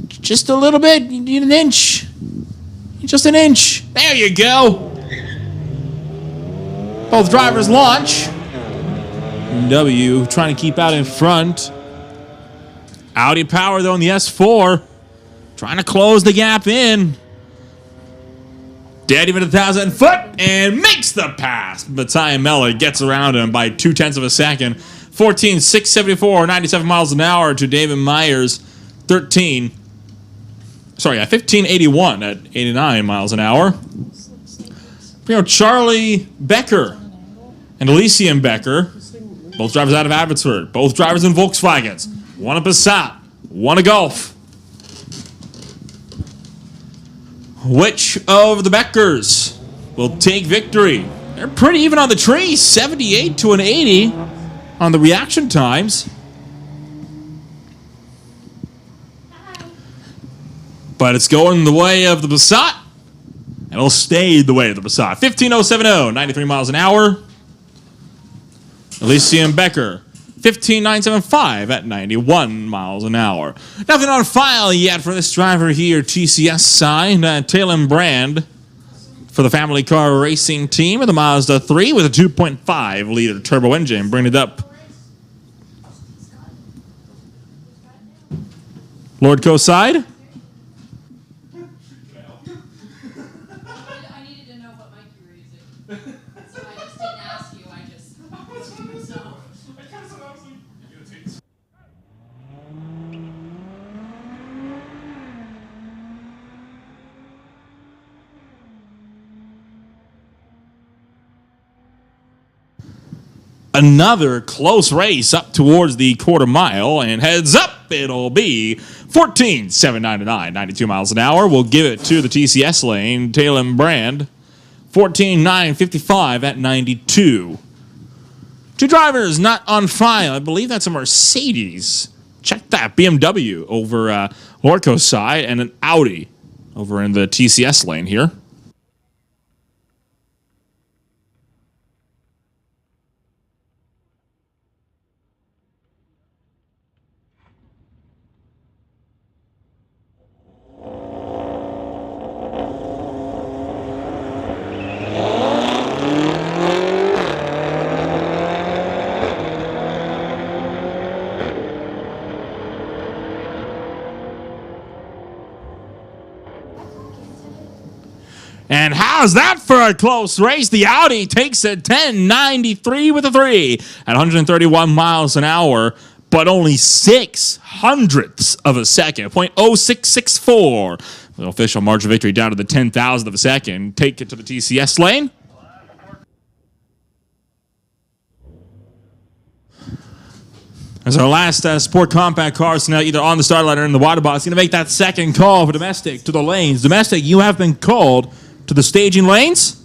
Just a little bit. You need an inch. Just an inch. There you go. Both drivers launch. W trying to keep out in front. Audi power though in the S4. Trying to close the gap in. Dead even 1,000 foot and makes the pass. Mattia Melig gets around him by 0.2 of a second. 14.674, 97 miles an hour to David Myers. 15.81 at 89 miles an hour. You know, Charlie Becker and Elysium Becker, both drivers out of Abbotsford, both drivers in Volkswagens. One a Passat, one a Golf. Which of the Beckers will take victory? They're pretty even on the tree, 78 to an 80 on the reaction times. But it's going the way of the Passat. And it'll stay the way of the Passat. 15.070, 93 miles an hour. Elysium Becker, 15.975 at 91 miles an hour. Nothing on file yet for this driver here, TCS side. Talon Brand for the family car racing team of the Mazda 3 with a 2.5 liter turbo engine. Bring it up. Lordco side. I needed to know what mic you were using. So I just didn't ask you, I just... So... Another close race up towards the quarter mile, and heads up, it'll be 14.799, 92 miles an hour. We'll give it to the TCS lane, Talon Brand, 14.955 at 92. Two drivers not on file. I believe that's a Mercedes. Check that, BMW over Lordco's side, and an Audi over in the TCS lane here. How's that for a close race? The Audi takes it 10.93 with a 3 at 131 miles an hour, but only 0.06 of a second, 0.0664. The official margin of victory down to the 10,000th of a second. Take it to the TCS lane. As our last Sport Compact cars now either on the start line or in the water box, going to make that second call for Domestic to the lanes. Domestic, you have been called to the staging lanes.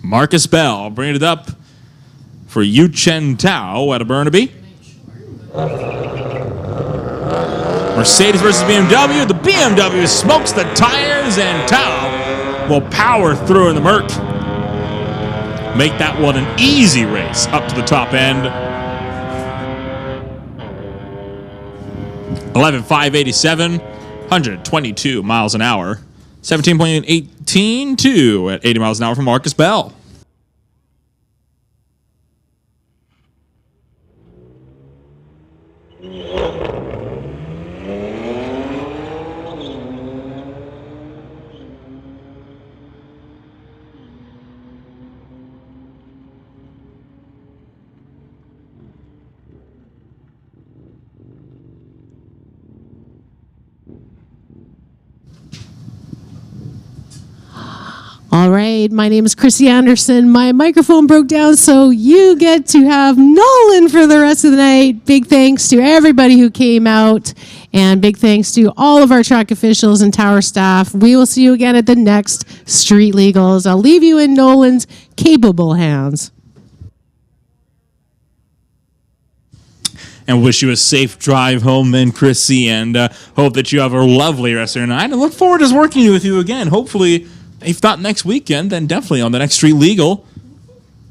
Marcus Bell bringing it up for Yu Chen Tao out of Burnaby. Mercedes versus BMW. The BMW smokes the tires, and Tao will power through in the Merc. Make that one an easy race up to the top end. 11.587, 122 miles an hour. 17.182 at 80 miles an hour from Marcus Bell. All right, my name is Chrissy Anderson. My microphone broke down, so you get to have Nolan for the rest of the night. Big thanks to everybody who came out, and big thanks to all of our track officials and tower staff. We will see you again at the next Street Legals. I'll leave you in Nolan's capable hands. And wish you a safe drive home then, Chrissy, and hope that you have a lovely rest of your night. And look forward to working with you again, hopefully. If not next weekend, then definitely on the next Street Legal.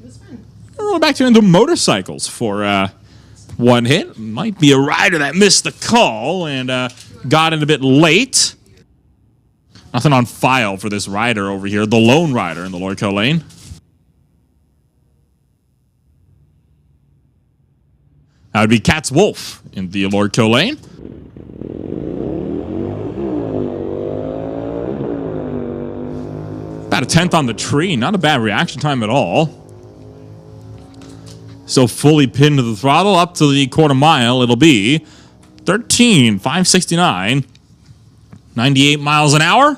It was fun. We're back to into motorcycles for one hit. Might be a rider that missed the call and got in a bit late. Nothing on file for this rider over here, the lone rider in the Lordco lane. That would be Katz Wolf in the Lordco lane. About a 10th on the tree. Not a bad reaction time at all. So fully pinned to the throttle up to the quarter mile. It'll be 13.569. 98 miles an hour.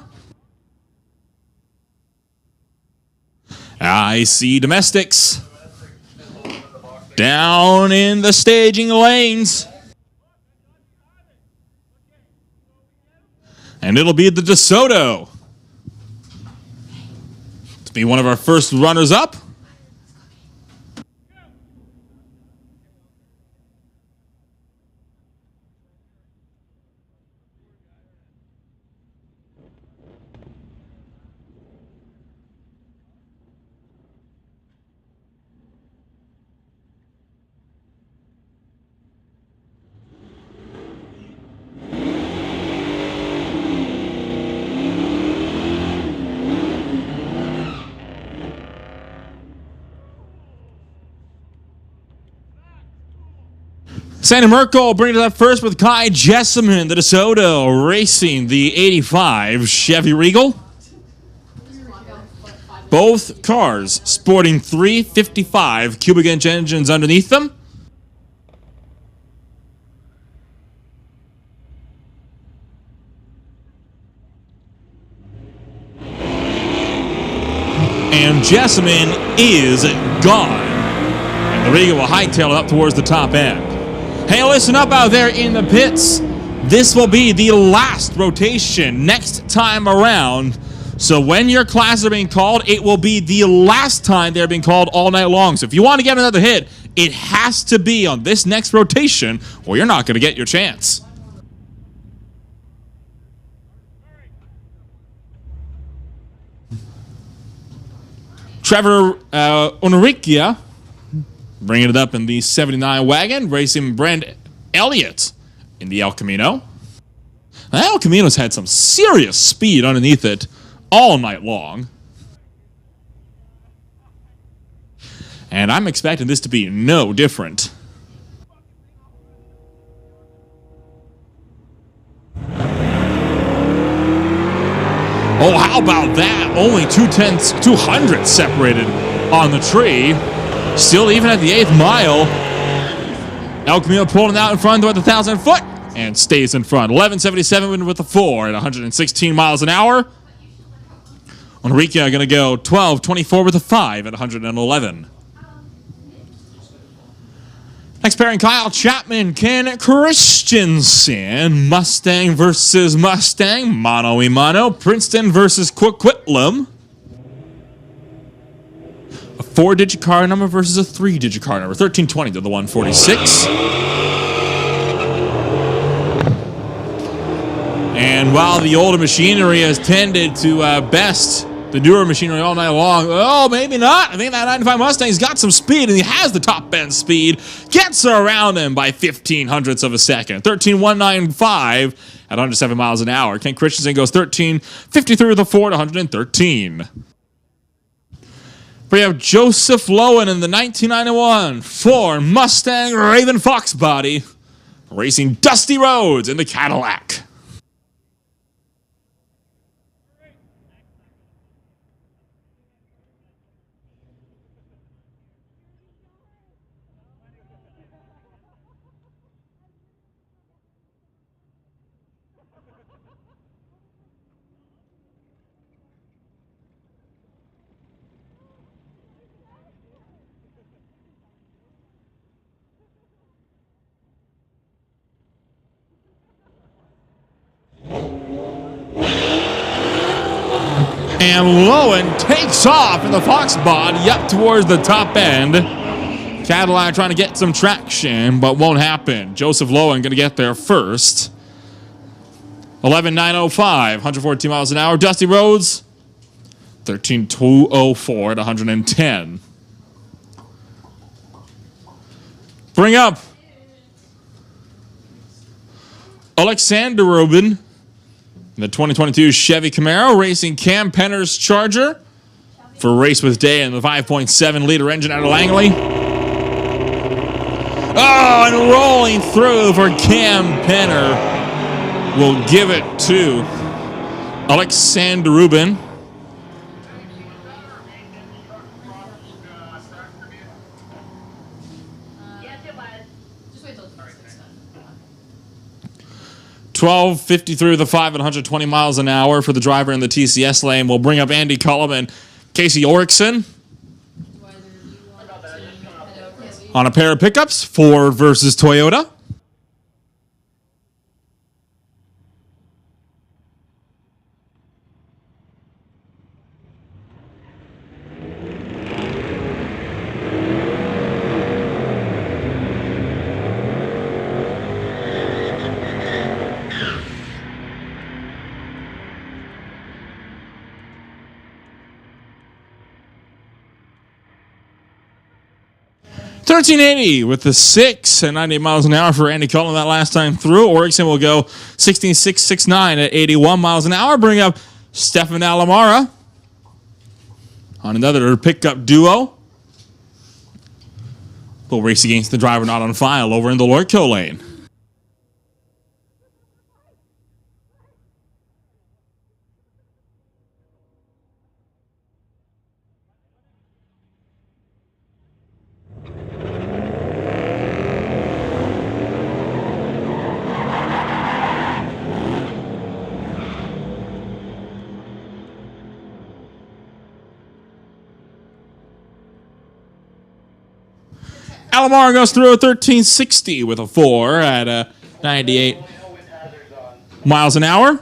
I see Domestics down in the staging lanes. And it'll be the DeSoto to be one of our first runners up. Santa Merkel bringing it up first with Kai Jessamine, the DeSoto, racing the 85 Chevy Regal. Both cars sporting 355 cubic inch engines underneath them. And Jessamine is gone. And the Regal will hightail it up towards the top end. Hey, listen up out there in the pits. This will be the last rotation next time around. So when your classes are being called, it will be the last time they're being called all night long. So if you want to get another hit, it has to be on this next rotation or you're not going to get your chance. Trevor Onriquia bringing it up in the 79 wagon, racing Brent Elliott in the El Camino. Now, El Camino's had some serious speed underneath it all night long. And I'm expecting this to be no different. Oh, How about that? Only 200 separated on the tree. Still even at the 8th mile. El Camino pulling out in front with the 1,000 foot and stays in front. 11:77 with the 4 at 116 miles an hour. Enrique going to go 12:24 with the 5 at 111. Next pairing, Kyle Chapman, Ken Christensen. Mustang versus Mustang. Mano y mano. Princeton versus Coquitlam. A 4-digit car number versus a 3-digit car number. 1320 to the 146. And while the older machinery has tended to best the newer machinery all night long, oh, maybe not. I think that 95 Mustang's got some speed, and he has the top end speed. Gets around him by 0.15 of a second. 13.195 at 107 miles an hour. Ken Christensen goes 13.53 with the Ford, 113. We have Joseph Lowen in the 1991 Ford Mustang Raven Fox body, racing Dusty Rhodes in the Cadillac. And Lowen takes off in the Fox body up towards the top end. Cadillac trying to get some traction, but won't happen. Joseph Lowen going to get there first. 11.905, 114 miles an hour. Dusty Rhodes, 13.204 at 110. Bring up Alexander Rubin in the 2022 Chevy Camaro, racing Cam Penner's Charger for Race with Day in the 5.7 liter engine out of Langley. Oh, and rolling through for Cam Penner. Will give it to Alexander Rubin. Just wait till it's done. 12.53 with the 5 at 120 miles an hour for the driver in the TCS lane. We'll bring up Andy Cullum and Casey Orickson on a pair of pickups, Ford versus Toyota. $13.80 with the 6 at 98 miles an hour for Andy Cullen that last time through. Orickson will go 16.669 at 81 miles an hour. Bring up Stefan Alamara on another pickup duo. We'll race against the driver not on file over in the Lordco lane. Alamar goes through a 1360 with a 4 at 98 miles an hour.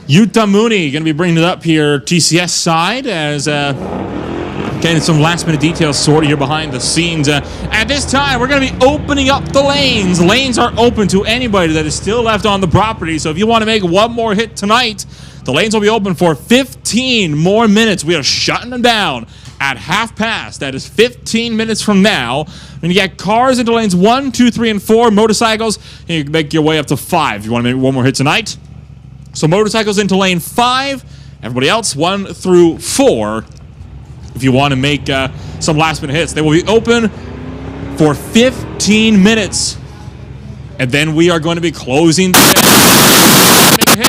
Yuta Mooney going to be bringing it up here, TCS side, as getting some last-minute details sorted here behind the scenes. At this time, we're going to be opening up the lanes. Lanes are open to anybody that is still left on the property, so if you want to make one more hit tonight, the lanes will be open for 15 more minutes. We are shutting them down at half past. That is 15 minutes from now. When you get cars into lanes 1, 2, 3, and 4, motorcycles, and you can make your way up to 5 if you want to make one more hit tonight. So motorcycles into lane 5, everybody else 1 through 4. If you want to make some last-minute hits, they will be open for 15 minutes. And then we are going to be closing the make a hit.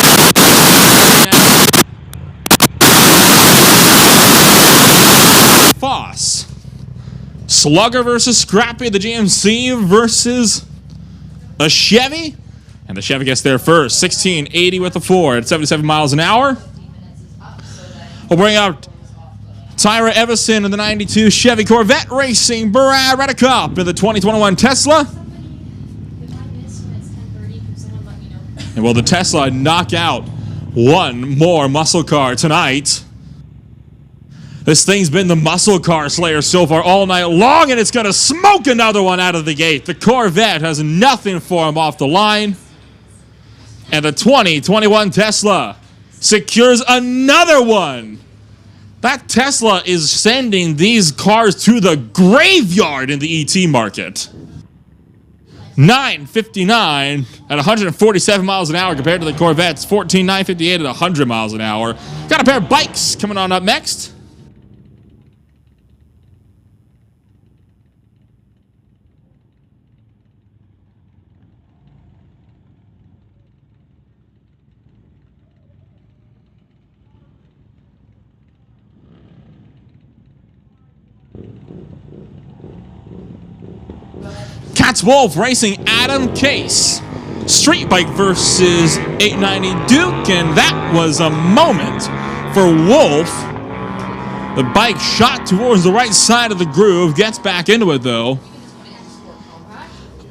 Foss. Slugger versus Scrappy, the GMC versus a Chevy. And the Chevy gets there first. 1680 with the Ford at 77 miles an hour. We'll bring out Tyra Everson in the 92 Chevy Corvette racing Brad Reddicup in the 2021 Tesla. And will the Tesla knock out one more muscle car tonight? This thing's been the muscle car slayer so far all night long, and it's going to smoke another one out of the gate. The Corvette has nothing for him off the line. And the 2021 Tesla secures another one. That Tesla is sending these cars to the graveyard in the ET market. 959 at 147 miles an hour compared to the Corvette's 14958 at 100 miles an hour. Got a pair of bikes coming on up next. Cat's Wolf racing Adam Case. Street bike versus 890 Duke, and that was a moment for Wolf. The bike shot towards the right side of the groove, gets back into it though.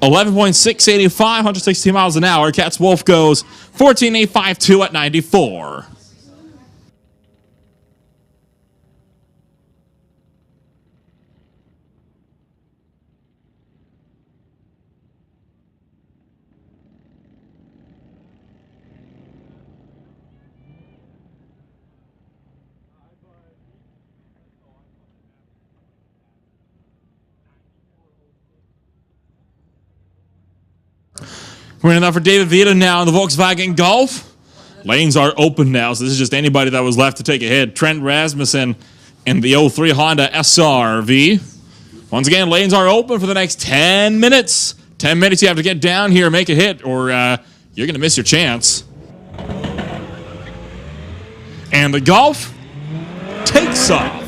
11.685, 116 miles an hour. Cat's Wolf goes 14.852 at 94. We're in enough for David Vita now in the Volkswagen Golf. Lanes are open now, so this is just anybody that was left to take a hit. Trent Rasmussen in the 03 Honda SRV. Once again, lanes are open for the next 10 minutes. 10 minutes you have to get down here, make a hit, or you're going to miss your chance. And the Golf takes off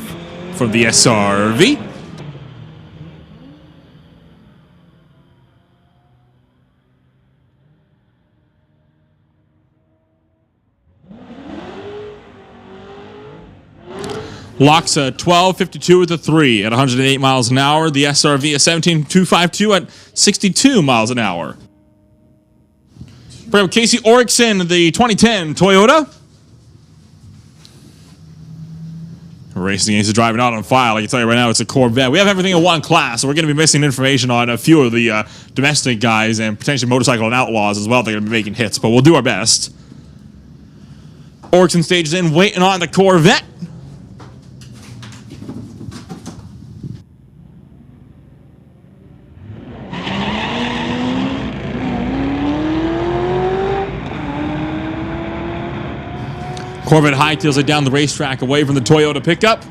from the SRV. Locks a 12.52 with a 3 at 108 miles an hour. The SRV a 17.252 at 62 miles an hour. Bring up Casey Orickson, the 2010 Toyota. Racing against the driving out on file. I can tell you right now, it's a Corvette. We have everything in one class, so we're going to be missing information on a few of the domestic guys and potentially motorcycle and outlaws as well. They're going to be making hits, but we'll do our best. Orickson stages in, waiting on the Corvette. Corvette hightails it down the racetrack away from the Toyota pickup.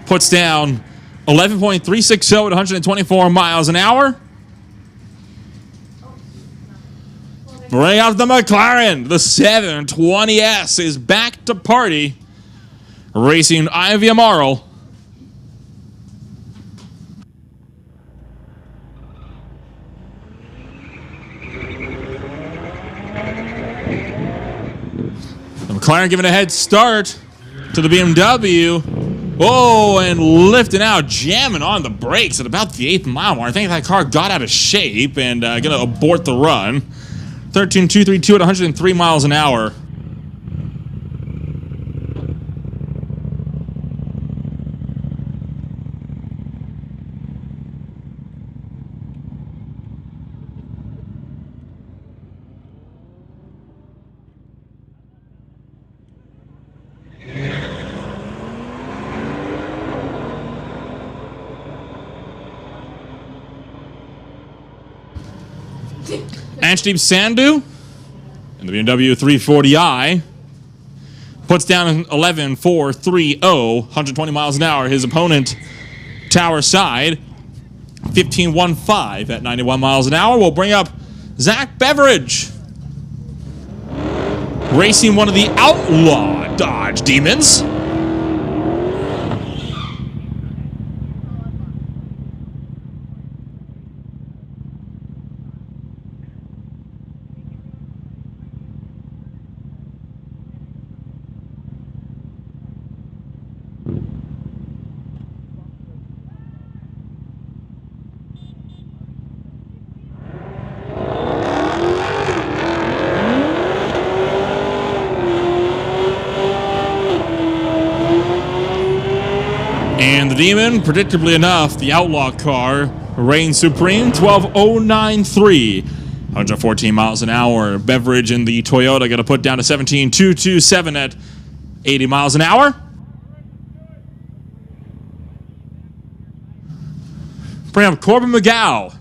Puts down 11.360 at 124 miles an hour. Bring out the McLaren. The 720S is back to party. Racing Ivy Amaro. McLaren giving a head start to the BMW. Whoa, and lifting out, jamming on the brakes at about the 8th mile mark. I think that car got out of shape and going to abort the run. 13.232 at 103 miles an hour. Anshdeep Sandhu in the BMW 340i puts down an 11.430, 120 miles an hour. His opponent, Tower Side, 15.15 at 91 miles an hour. We'll bring up Zach Beveridge, racing one of the Outlaw Dodge Demons. And the Demon, predictably enough, the Outlaw car reigns supreme, 12.093, 114 miles an hour. Beveridge in the Toyota going to put down to 17.227 at 80 miles an hour. Bring up Corbin McGow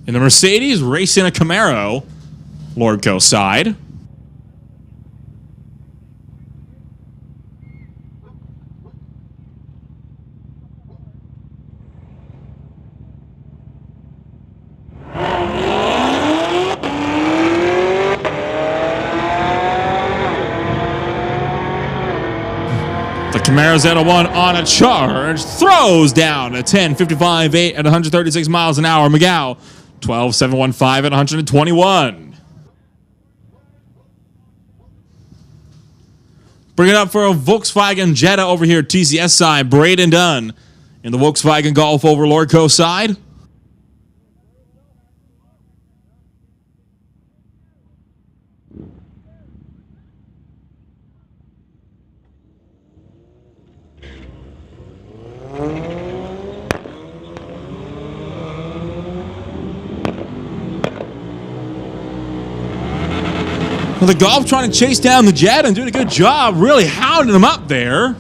in the Mercedes, racing a Camaro, Lordco side. The Camaro Z01 on a charge, throws down a 10.55.8 at 136 miles an hour. McGow, 12.715 at 121. Bring it up for a Volkswagen Jetta over here, TCS side. Braden Dunn in the Volkswagen Golf over Lordco side. Well, the Golf trying to chase down the Jet and doing a good job, really hounding him up there.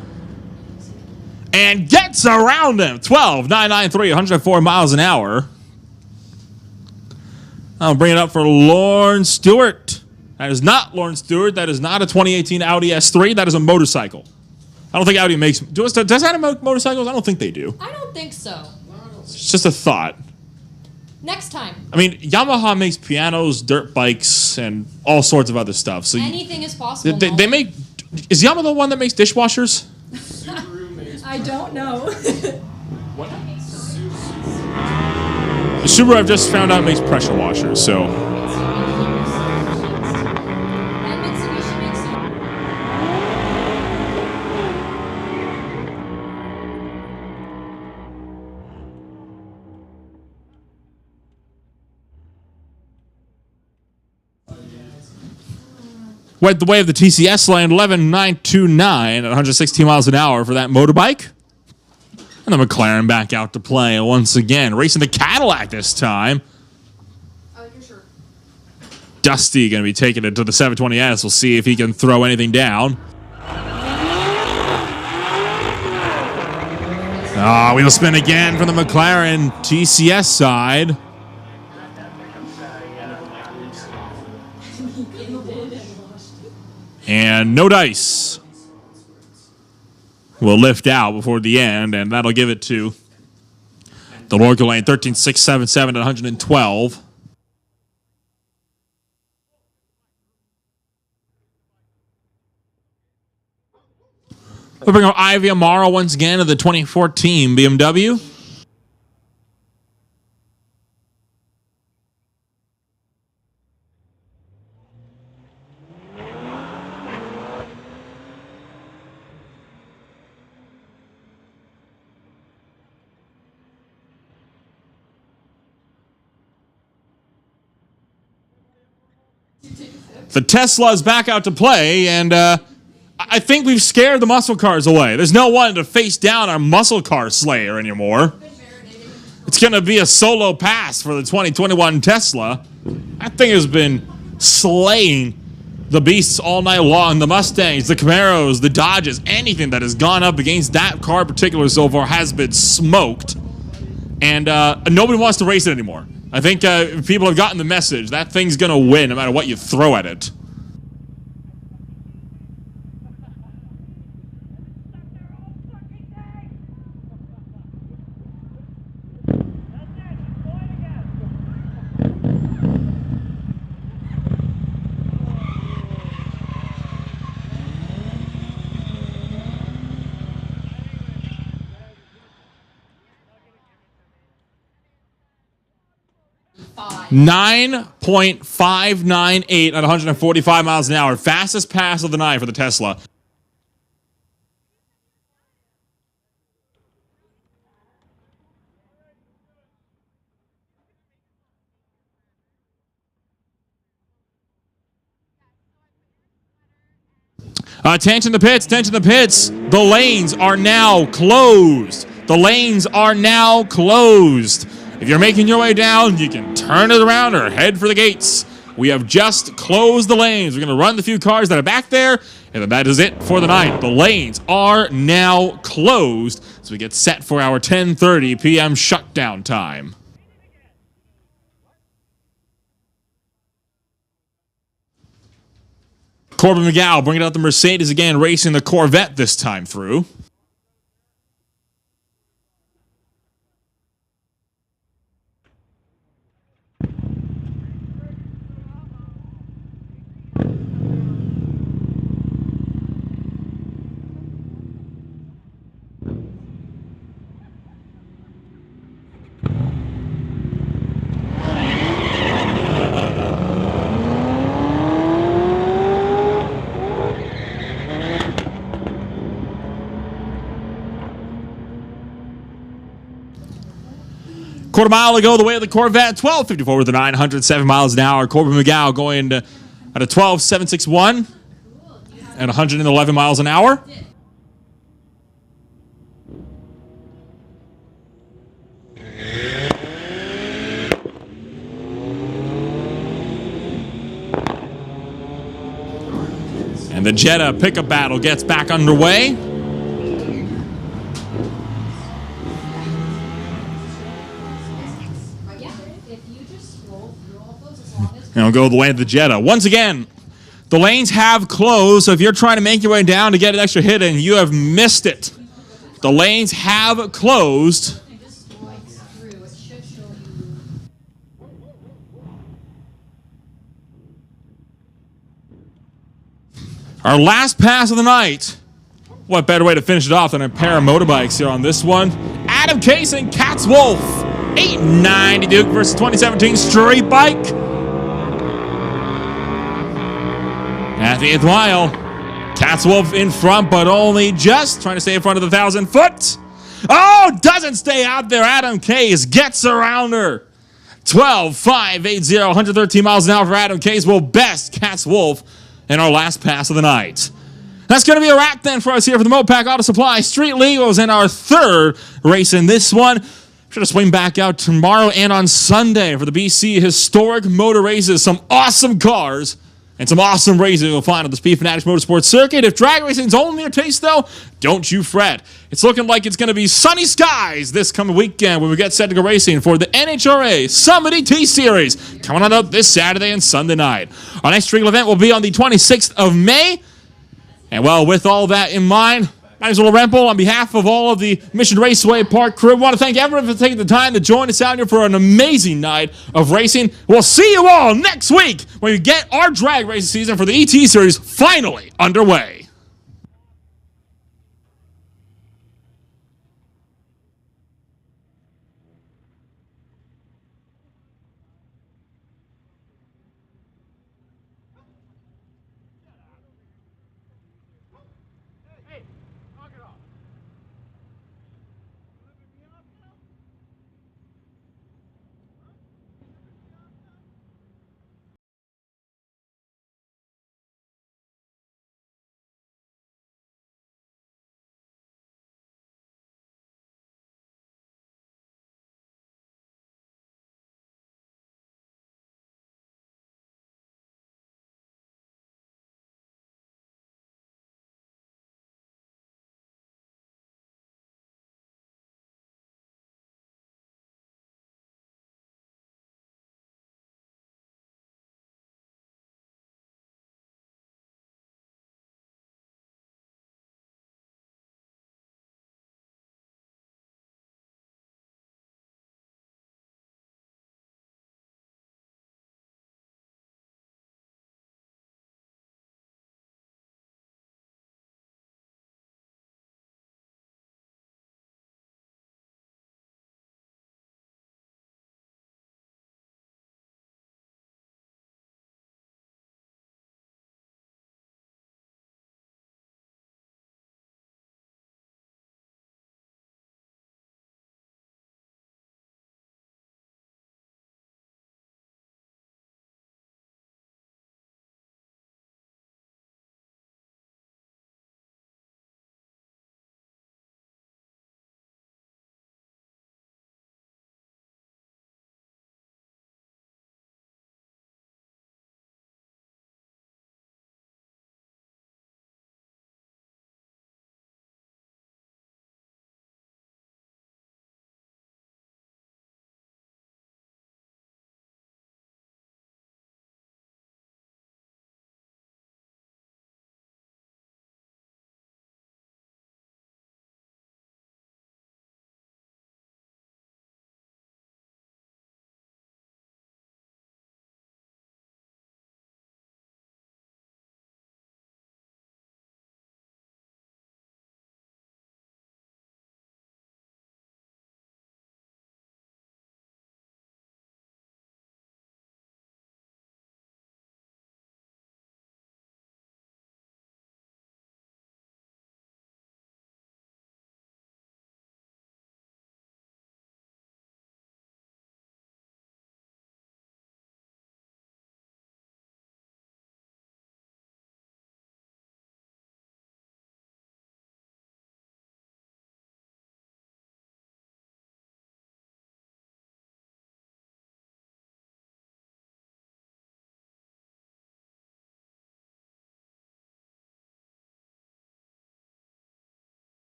And gets around him. 12.993, 104 miles an hour. I'll bring it up for Lorne Stewart. That is not Lorne Stewart. That is not a 2018 Audi S3. That is a motorcycle. I don't think Audi makes... Does that have motorcycles? I don't think they do. I don't think so. It's just a thought. Next time. I mean, Yamaha makes pianos, dirt bikes, and all sorts of other stuff. So Anything is possible. they make... Is Yamaha the one that makes dishwashers? I don't know. What? Subaru, I've just found out, makes pressure washers, so... And Mitsubishi makes it. Went the way of the TCS lane, 11.929 at 116 miles an hour for that motorbike. And the McLaren back out to play once again. Racing the Cadillac this time. You're sure. Dusty going to be taking it to the 720S. We'll see if he can throw anything down. Wheel spin again from the McLaren TCS side. And no dice. Will lift out before the end, and that'll give it to the Lordco lane, 13.677 at 112. We'll bring up Ivy Amaro once again of the 2014 BMW. The Tesla is back out to play, and I think we've scared the muscle cars away. There's no one to face down our muscle car slayer anymore. It's going to be a solo pass for the 2021 Tesla. That thing has been slaying the beasts all night long. The Mustangs, the Camaros, the Dodges, anything that has gone up against that car in particular so far has been smoked. And nobody wants to race it anymore. I think people have gotten the message. That thing's going to win no matter what you throw at it. Five. 9.598 at 145 miles an hour. Fastest pass of the night for the Tesla. Attention to pits, attention to pits. The lanes are now closed. The lanes are now closed. If you're making your way down, you can turn it around or head for the gates. We have just closed the lanes. We're going to run the few cars that are back there, and then that is it for the night. The lanes are now closed, so we get set for our 10:30 p.m. shutdown time. Corbin McGow bringing out the Mercedes again, racing the Corvette this time through. Quarter mile to go the way of the Corvette. 12:54 with the 907 miles an hour. Corbin McGow going at a 12.761 and 111 miles an hour. And the Jetta pickup battle gets back underway. And we'll go the way of the Jetta. Once again, the lanes have closed, so if you're trying to make your way down to get an extra hit in, you have missed it. The lanes have closed. Our last pass of the night. What better way to finish it off than a pair of motorbikes here on this one? Adam Case and Katz Wolf. 890 Duke versus 2017 Street Bike. At the 8th mile, Katz Wolf in front, but only just trying to stay in front of the 1,000 foot. Oh, doesn't stay out there. Adam Case gets around her. 12.580, 113 miles an hour for Adam Case will best Katz Wolf in our last pass of the night. That's going to be a wrap then for us here for the Mopac Auto Supply Street Legals in our third race in this one. Should have swing back out tomorrow and on Sunday for the BC Historic Motor Races. Some awesome cars and some awesome races you'll find on the Speed Fanatics Motorsports Circuit. If drag racing's only your taste, though, don't you fret. It's looking like it's going to be sunny skies this coming weekend when we get set to go racing for the NHRA Summit ET Series coming on up this Saturday and Sunday night. Our next street event will be on the 26th of May. And, well, with all that in mind, my name is Will Rempel. On behalf of all of the Mission Raceway Park crew, I want to thank everyone for taking the time to join us out here for an amazing night of racing. We'll see you all next week when we get our drag racing season for the ET Series finally underway.